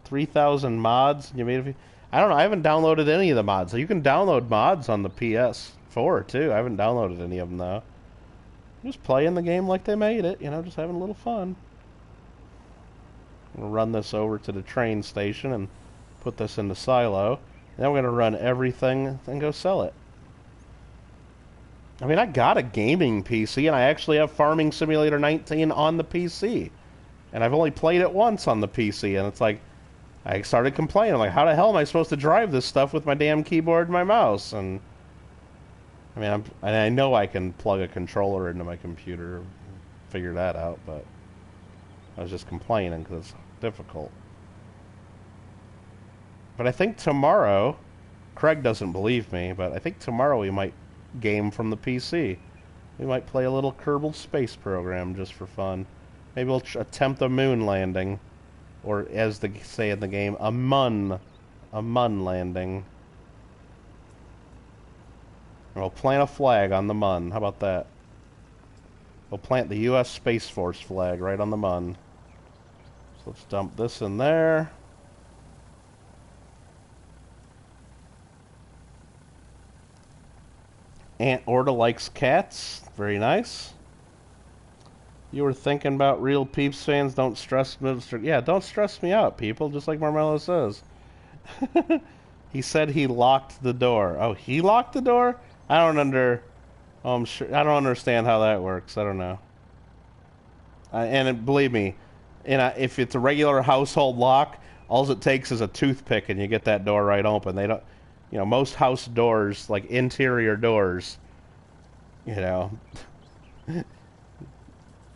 3,000 mods? You made I don't know. I haven't downloaded any of the mods. So you can download mods on the PS4 too. I haven't downloaded any of them though. Just playing the game like they made it. You know, just having a little fun. I'm gonna run this over to the train station and put this in the silo. Then we're gonna run everything and go sell it. I mean, I got a gaming PC, and I actually have Farming Simulator 19 on the PC. And I've only played it once on the PC, and it's like, I started complaining, like, how the hell am I supposed to drive this stuff with my damn keyboard and my mouse? And, I mean, I know I can plug a controller into my computer, figure that out, but I was just complaining because it's difficult. But I think tomorrow, Craig doesn't believe me, but I think tomorrow we might game from the PC. We might play a little Kerbal Space Program just for fun. Maybe we'll attempt a moon landing. Or, as they say in the game, a mun landing. And we'll plant a flag on the mun. How about that? We'll plant the U.S. Space Force flag right on the mun. So let's dump this in there. Aunt Orta likes cats. Very nice. You were thinking about real Peeps fans. Don't stress me. Yeah, don't stress me out, people. Just like Marmello says. He said he locked the door. Oh, he locked the door? I don't I don't understand how that works. I don't know. And believe me, if it's a regular household lock, all it takes is a toothpick and you get that door right open. They don't, most house doors, like interior doors,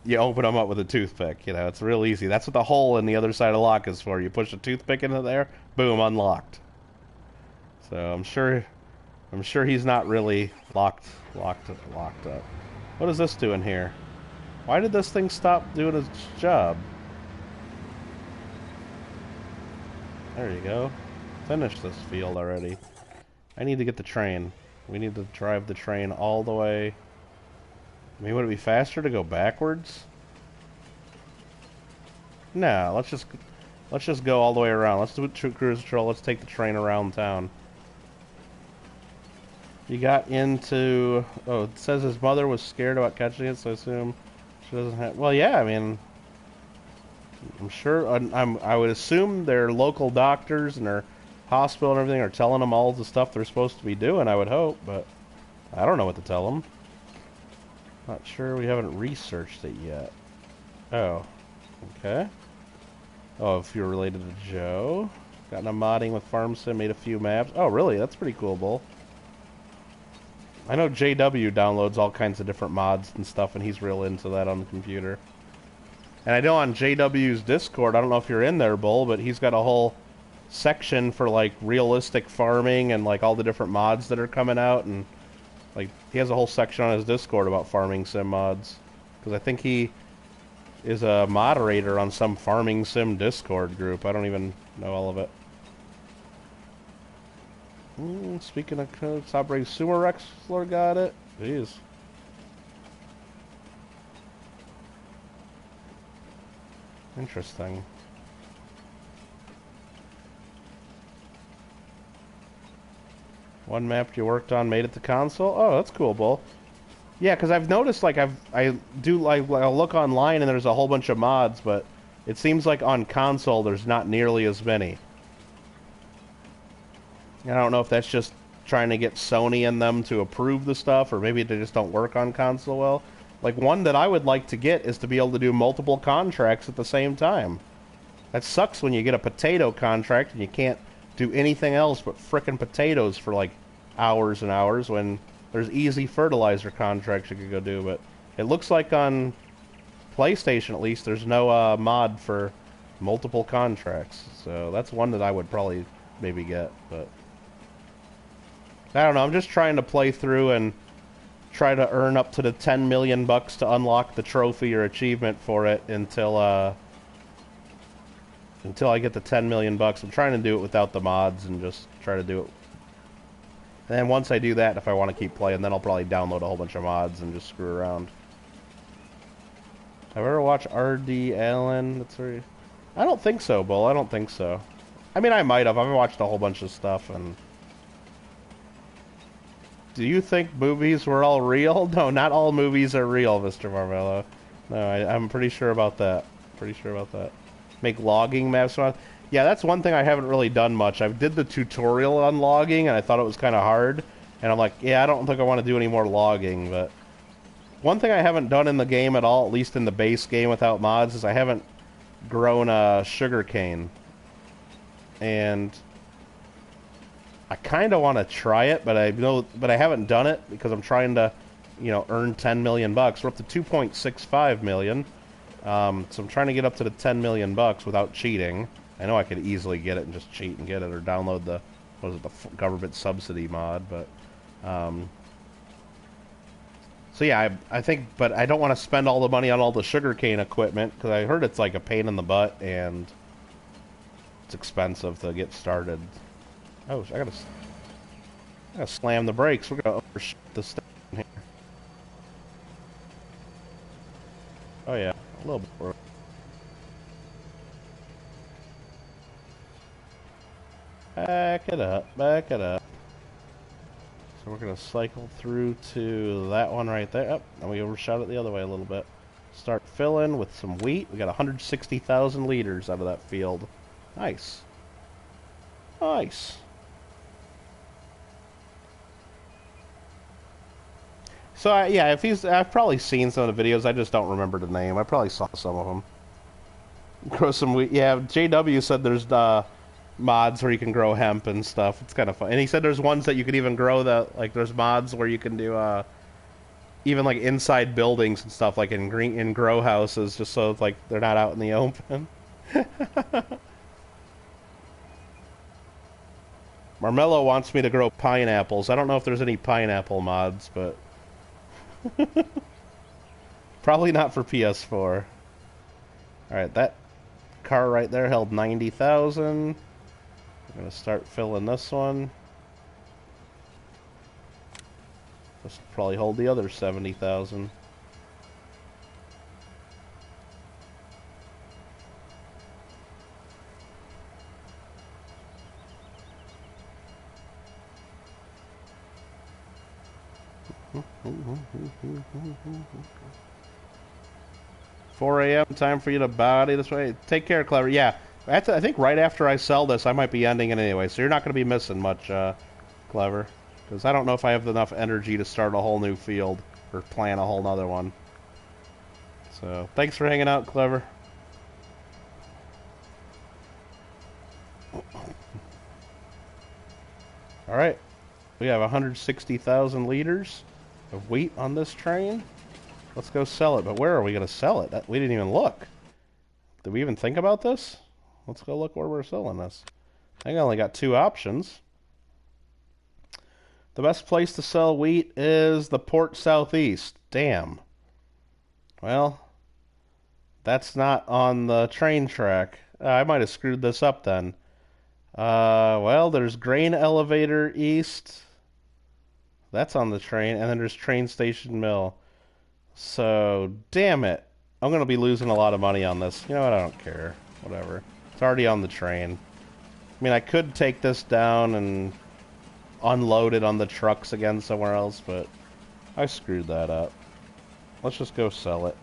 you open them up with a toothpick. It's real easy. That's what the hole in the other side of the lock is for. You push a toothpick into there, boom, unlocked. So I'm sure he's not really locked up. What is this doing here? Why did this thing stop doing its job? There you go. Finish this field already. I need to get the train. We need to drive the train all the way. I mean, would it be faster to go backwards? No, let's just go all the way around. Let's do cruise control. Let's take the train around town. You got into... Oh, it says his mother was scared about catching it, so I assume she doesn't have... Well, yeah, I mean... I'm sure... I would assume their local doctors and their hospital and everything are telling them all the stuff they're supposed to be doing, I would hope, but... I don't know what to tell them. Not sure, we haven't researched it yet. Oh. Okay. Oh, if you're related to Joe. Gotten a modding with FarmSim, made a few maps. Oh, really? That's pretty cool, Bull. I know JW downloads all kinds of different mods and stuff, and he's real into that on the computer. And I know on JW's Discord, I don't know if you're in there, Bull, but he's got a whole section for, like, realistic farming and, like, all the different mods that are coming out, and... Like, he has a whole section on his Discord about farming sim mods. Because I think he is a moderator on some farming sim Discord group. I don't even know all of it. Speaking of code, Sabre Sumo Wrestler got it. Jeez. Interesting. One map you worked on made it to console? Oh, that's cool, Bull. Yeah, because I've noticed, like, I'll look online and there's a whole bunch of mods, but it seems like on console there's not nearly as many. I don't know if that's just trying to get Sony and them to approve the stuff, or maybe they just don't work on console well. Like, one that I would like to get is to be able to do multiple contracts at the same time. That sucks when you get a potato contract and you can't do anything else but frickin' potatoes for like hours and hours when there's easy fertilizer contracts you could go do. But it looks like on PlayStation at least there's no mod for multiple contracts, so that's one that I would probably maybe get. But I don't know, I'm just trying to play through and try to earn up to the 10 million bucks to unlock the trophy or achievement for it until until I get to 10 million bucks. I'm trying to do it without the mods and just try to do it. And then once I do that, if I want to keep playing, then I'll probably download a whole bunch of mods and just screw around. Have I ever watched R.D. Allen? That's very... I don't think so, Bull. I don't think so. I mean, I might have. I've watched a whole bunch of stuff, and... Do you think movies were all real? No, not all movies are real, Mr. Marmello. No, I'm pretty sure about that. Pretty sure about that. Make logging maps. Yeah, that's one thing I haven't really done much. I did the tutorial on logging, and I thought it was kind of hard. And I'm like, yeah, I don't think I want to do any more logging, but... One thing I haven't done in the game at all, at least in the base game without mods, is I haven't grown a sugar cane. And... I kind of want to try it, but I haven't done it because I'm trying to, you know, earn 10 million bucks. We're up to 2.65 million. So I'm trying to get up to the 10 million bucks without cheating. I know I could easily get it and just cheat and get it, or download the, what is it, the government subsidy mod, but, so yeah, I think, but I don't want to spend all the money on all the sugarcane equipment, because I heard it's like a pain in the butt, and it's expensive to get started. Oh, I gotta slam the brakes. We're gonna overshoot this thing here. Oh yeah, a little bit more. Back it up, back it up. So we're gonna cycle through to that one right there. Oh, and we overshot it the other way a little bit. Start filling with some wheat. We got 160,000 liters out of that field. Nice. Nice. So, yeah, I've probably seen some of the videos, I just don't remember the name. I probably saw some of them. Grow some wheat. Yeah, JW said there's mods where you can grow hemp and stuff. It's kind of fun. And he said there's ones that you could even grow there's mods where you can do, even like inside buildings and stuff, like in grow houses, just so it's like they're not out in the open. Marmello wants me to grow pineapples. I don't know if there's any pineapple mods, but... Probably not for PS4. Alright, that car right there held 90,000. I'm gonna start filling this one. This will probably hold the other 70,000. Four a.m. time for you to body this way. Take care, Clever. Yeah, I think right after I sell this, I might be ending it anyway. So you're not going to be missing much, Clever, because I don't know if I have enough energy to start a whole new field or plan a whole nother one. So thanks for hanging out, Clever. All right, we have 160,000 liters of wheat on this train. Let's go sell it. But where are we going to sell it? We didn't even look. Did we even think about this? Let's go look where we're selling this. I think I only got two options. The best place to sell wheat is the Port Southeast. Damn. Well, that's not on the train track. I might have screwed this up then. Well, there's Grain Elevator East. That's on the train. And then there's Train Station Mill. So, damn it. I'm going to be losing a lot of money on this. You know what? I don't care. Whatever. It's already on the train. I mean, I could take this down and unload it on the trucks again somewhere else, but I screwed that up. Let's just go sell it.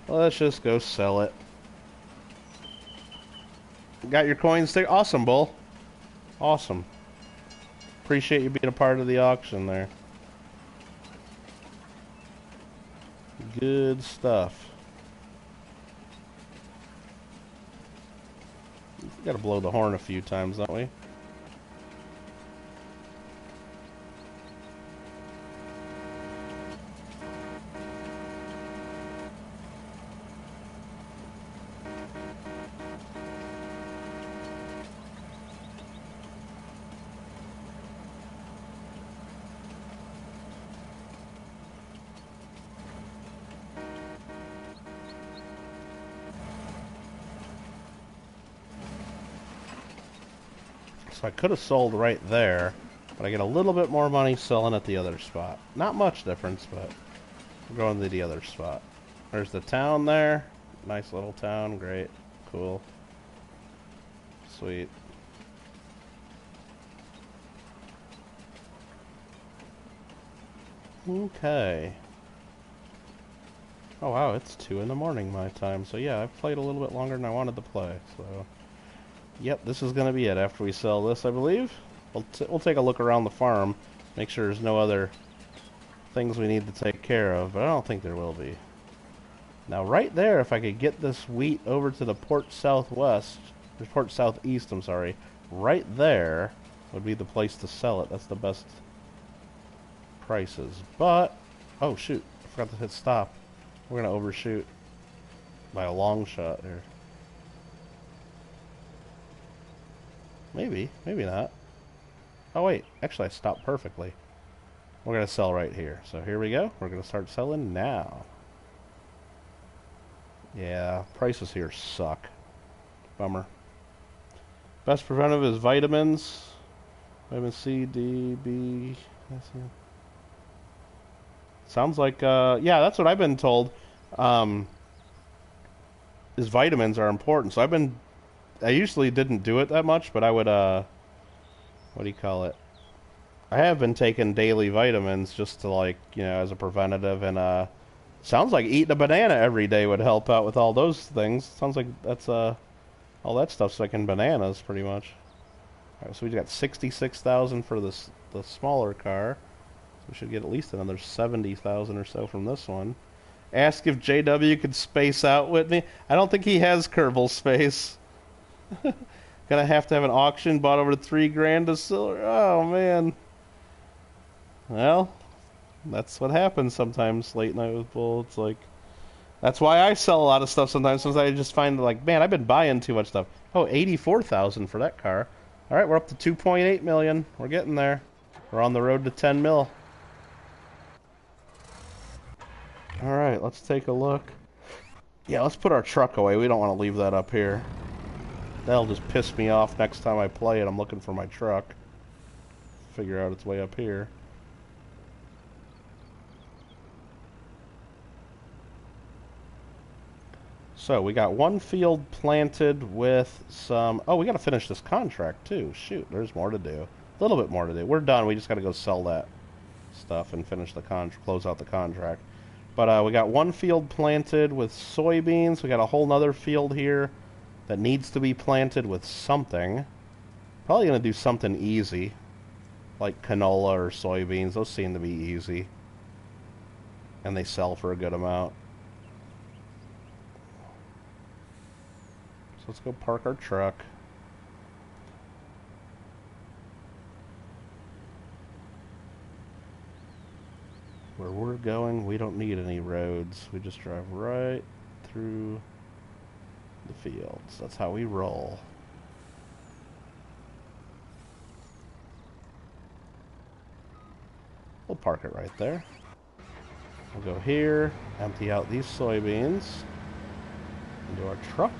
Let's just go sell it. Got your coins there? Awesome, Bull. Awesome. Appreciate you being a part of the auction there. Good stuff. We gotta blow the horn a few times, don't we? So I could have sold right there, but I get a little bit more money selling at the other spot. Not much difference, but we're going to the other spot. There's the town there. Nice little town. Great. Cool. Sweet. Okay. Oh wow, it's 2 in the morning my time. So yeah, I've played a little bit longer than I wanted to play. So, yep, this is gonna be it after we sell this, I believe. We'll take a look around the farm, make sure there's no other things we need to take care of, but I don't think there will be. Now, right there, if I could get this wheat over to the port southwest, or port southeast, I'm sorry, right there would be the place to sell it. That's the best prices. But, oh shoot, I forgot to hit stop. We're gonna overshoot by a long shot here. Maybe, maybe not. Oh wait, actually I stopped perfectly. We're gonna sell right here. So here we go. We're gonna start selling now. Yeah, prices here suck. Bummer. Best preventive is vitamins. Vitamin C, D, B. Sounds like, yeah, that's what I've been told. Is vitamins are important. So I usually didn't do it that much, but I would, what do you call it? I have been taking daily vitamins just to, like, you know, as a preventative, and, sounds like eating a banana every day would help out with all those things. Sounds like that's, all that stuff's like in bananas, pretty much. Alright, so we got 66,000 for the smaller car. So we should get at least another 70,000 or so from this one. Ask if JW could space out with me. I don't think he has Kerbal space. Gonna have to have an auction bought over 3 grand to silver. Oh man. Well, that's what happens sometimes late night with Bull. It's like, that's why I sell a lot of stuff sometimes. Sometimes I just find like, man, I've been buying too much stuff. Oh, 84,000 for that car. All right, we're up to 2.8 million. We're getting there. We're on the road to 10 mil. All right, let's take a look. Yeah, let's put our truck away. We don't want to leave that up here. That'll just piss me off next time I play it. I'm looking for my truck. Figure out its way up here. So, we got 1 field planted with some... Oh, we got to finish this contract, too. Shoot, there's more to do. A little bit more to do. We're done. We just got to go sell that stuff and finish the close out the contract. But we got 1 field planted with soybeans. We got a whole nother field here that needs to be planted with something. Probably going to do something easy, like canola or soybeans. Those seem to be easy. And they sell for a good amount. So let's go park our truck. Where we're going, we don't need any roads. We just drive right through the fields. That's how we roll. We'll park it right there. We'll go here, empty out these soybeans into our truck.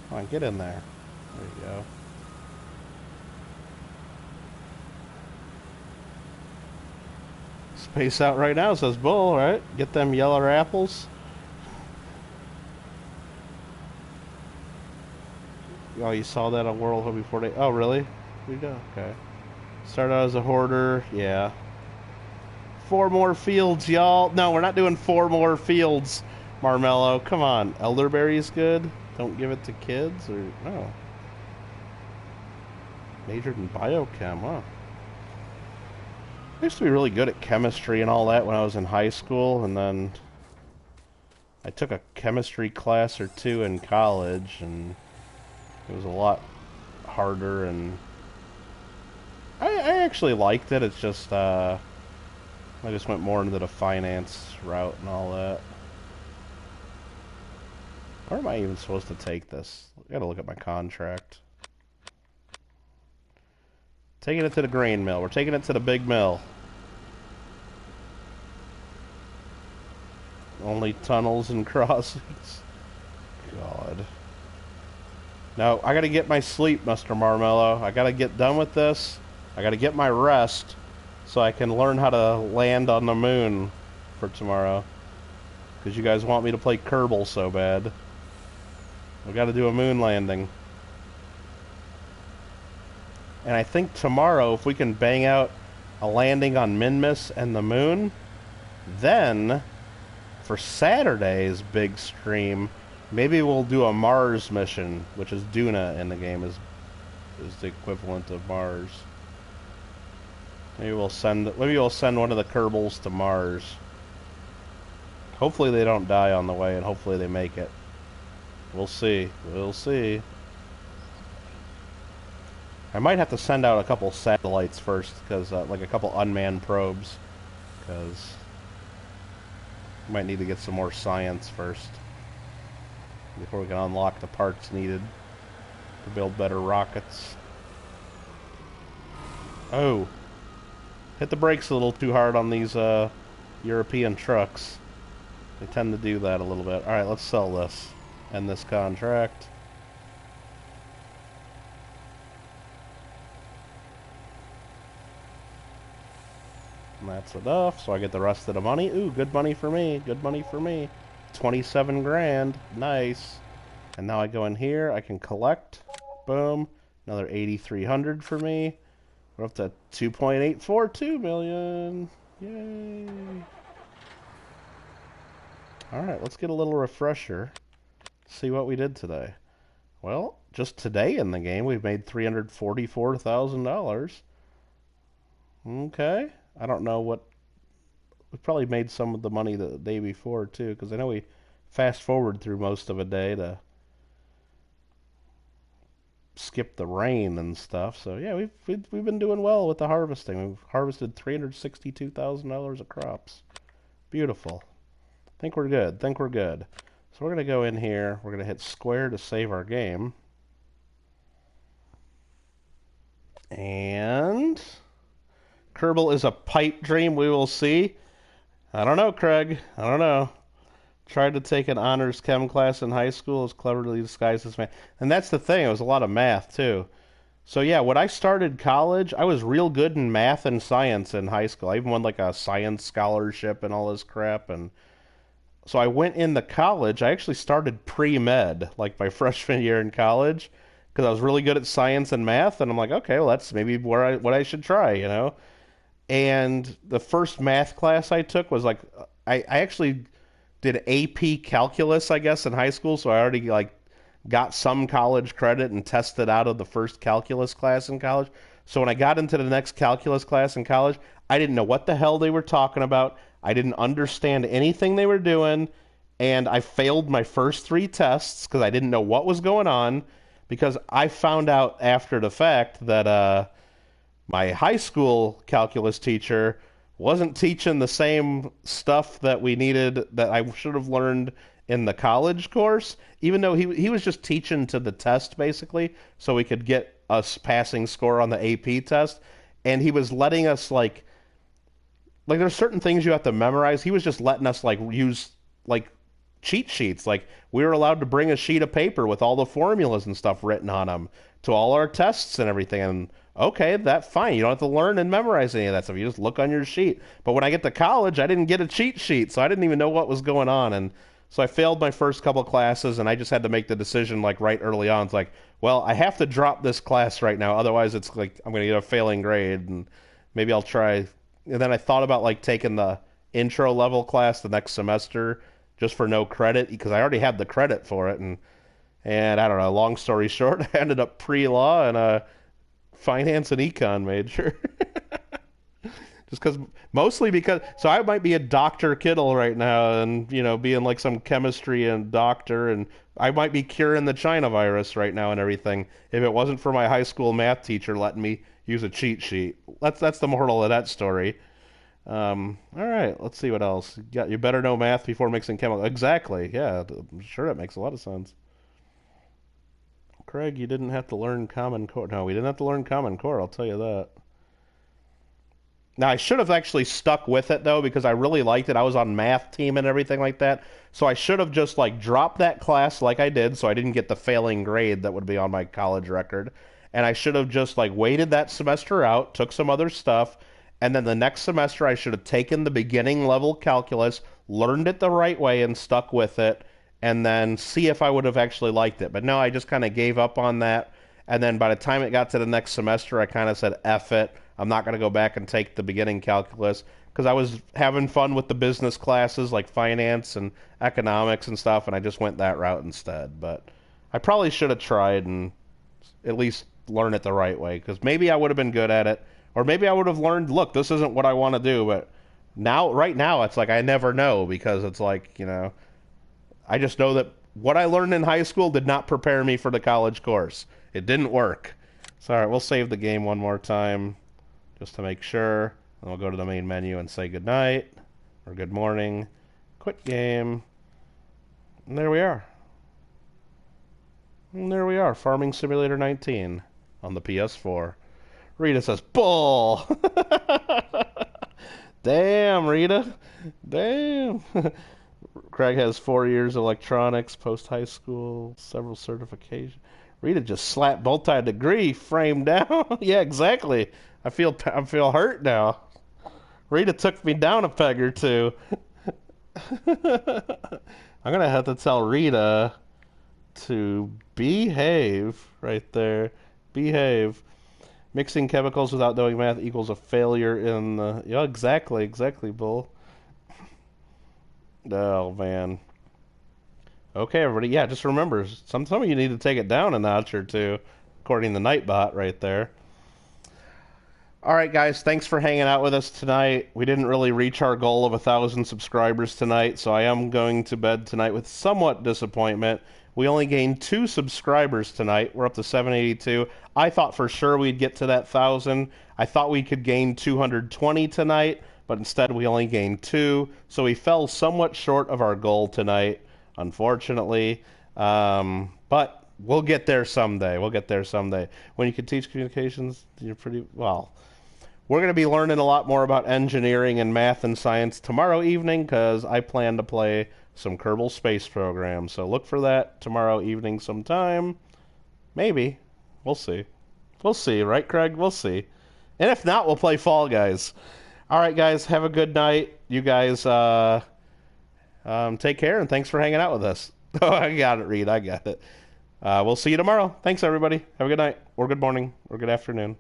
Come on, get in there. There you go. Space out right now, says Bull, right? Get them yellow apples. Oh, you saw that on World Home before they... Oh, really? We go. Okay. Start out as a hoarder. Yeah. 4 more fields, y'all. No, we're not doing 4 more fields, Marmello. Come on. Elderberry's good. Don't give it to kids, or no. Majored in biochem, huh? I used to be really good at chemistry and all that when I was in high school, and then I took a chemistry class or 2 in college, and it was a lot harder, and I actually liked it. It's just, I just went more into the finance route and all that. Where am I even supposed to take this? I gotta look at my contract. Taking it to the grain mill. We're taking it to the big mill. Only tunnels and crossings. God. No, I gotta get my sleep, Mr. Marmello. I gotta get done with this. I gotta get my rest so I can learn how to land on the moon for tomorrow. Because you guys want me to play Kerbal so bad. We gotta do a moon landing. And I think tomorrow, if we can bang out a landing on Minmus and the moon, then for Saturday's big stream, maybe we'll do a Mars mission, which is Duna in the game, is the equivalent of Mars. Maybe we'll send one of the Kerbals to Mars. Hopefully they don't die on the way, and hopefully they make it. We'll see. We'll see. I might have to send out a couple satellites first, because like a couple unmanned probes, because we might need to get some more science first before we can unlock the parts needed to build better rockets. Oh, hit the brakes a little too hard on these European trucks. They tend to do that a little bit. All right, let's sell this. End this contract. And that's enough, so I get the rest of the money. Ooh, good money for me. Good money for me. 27 grand. Nice. And now I go in here. I can collect. Boom. Another 8,300 for me. We're up to 2.842 million. Yay. Alright, let's get a little refresher. See what we did today. Well, just today in the game, we've made $344,000. Okay. I don't know what... We probably made some of the money the day before, too, because I know we fast-forward through most of a day to skip the rain and stuff. So, yeah, we've been doing well with the harvesting. We've harvested $362,000 of crops. Beautiful. Think we're good. Think we're good. So we're going to go in here. We're going to hit square to save our game. And Kerbal is a pipe dream. We will see. I don't know, Craig. I don't know. Tried to take an honors chem class in high school. It was cleverly disguised as math. And that's the thing. It was a lot of math, too. So, yeah, when I started college, I was real good in math and science in high school. I even won, like, a science scholarship and all this crap. And so I went into college. I actually started pre-med, like my freshman year in college, because I was really good at science and math. And I'm like, okay, well, that's maybe what I should try, you know? And the first math class I took was like, I actually did AP calculus, I guess, in high school, so I already like got some college credit and tested out of the first calculus class in college. So when I got into the next calculus class in college, I didn't know what the hell they were talking about. I didn't understand anything they were doing, and I failed my first three tests because I didn't know what was going on, because I found out after the fact that my high school calculus teacher wasn't teaching the same stuff that we needed, that I should have learned in the college course, even though he was just teaching to the test, basically, so we could get a passing score on the AP test. And he was letting us, like there's certain things you have to memorize. He was just letting us, like, use, like, cheat sheets. Like, we were allowed to bring a sheet of paper with all the formulas and stuff written on them to all our tests and everything. And okay, that's fine. You don't have to learn and memorize any of that stuff. You just look on your sheet. But when I get to college, I didn't get a cheat sheet, so I didn't even know what was going on. And so I failed my first couple classes, and I just had to make the decision, like, right early on. It's like, well, I have to drop this class right now. Otherwise, it's like I'm going to get a failing grade, and maybe I'll try. And then I thought about, like, taking the intro level class the next semester just for no credit, because I already had the credit for it. And I don't know, long story short, I ended up pre-law and a finance and econ major. Just because, mostly because, so I might be a Dr. Kittle right now and, you know, being like some chemistry and doctor, and I might be curing the China virus right now and everything if it wasn't for my high school math teacher letting me use a cheat sheet. That's the moral of that story. All right, let's see what else. You better know math before mixing chemical. Exactly, yeah, I'm sure that makes a lot of sense. Craig, you didn't have to learn Common Core. No, we didn't have to learn Common Core, I'll tell you that. Now, I should have actually stuck with it, though, because I really liked it. I was on math team and everything like that. So I should have just, like, dropped that class like I did so I didn't get the failing grade that would be on my college record. And I should have just, like, waited that semester out, took some other stuff, and then the next semester I should have taken the beginning level calculus, learned it the right way, and stuck with it, and then see if I would have actually liked it. But no, I just kind of gave up on that. And then by the time it got to the next semester, I kind of said, F it. I'm not going to go back and take the beginning calculus because I was having fun with the business classes like finance and economics and stuff, and I just went that route instead. But I probably should have tried and at least learn it the right way because maybe I would have been good at it, or maybe I would have learned, look, this isn't what I want to do. But now, right now, it's like I never know because it's like, I just know that what I learned in high school did not prepare me for the college course. It didn't work. So, all right, we'll save the game one more time just to make sure. And we'll go to the main menu and say good night or good morning. Quit game. And there we are. And there we are, Farming Simulator 19 on the PS4. Rita says, bull! Damn, Rita. Damn. Craig has 4 years of electronics, post-high school, several certifications. Rita just slapped multi degree frame down. Yeah, exactly. I feel hurt now. Rita took me down a peg or two. I'm gonna have to tell Rita to behave right there. Behave. Mixing chemicals without knowing math equals a failure in the... Yeah, exactly, Bull. Oh, man. Okay, everybody. Yeah, just remember, some of you need to take it down a notch or two, according to Nightbot right there. All right, guys, thanks for hanging out with us tonight. We didn't really reach our goal of 1,000 subscribers tonight, so I am going to bed tonight with somewhat disappointment. We only gained 2 subscribers tonight. We're up to 782. I thought for sure we'd get to that 1,000. I thought we could gain 220 tonight, but instead we only gained 2. So we fell somewhat short of our goal tonight, unfortunately. But we'll get there someday. When you can teach communications, you're pretty well. We're going to be learning a lot more about engineering and math and science tomorrow evening because I plan to play some Kerbal Space Program. So look for that tomorrow evening sometime. Maybe. We'll see. We'll see, right, Craig? We'll see. And if not, we'll play Fall Guys. All right, guys, have a good night. You guys take care, and thanks for hanging out with us. Oh, I got it, Reed. I got it. We'll see you tomorrow. Thanks, everybody. Have a good night, or good morning, or good afternoon.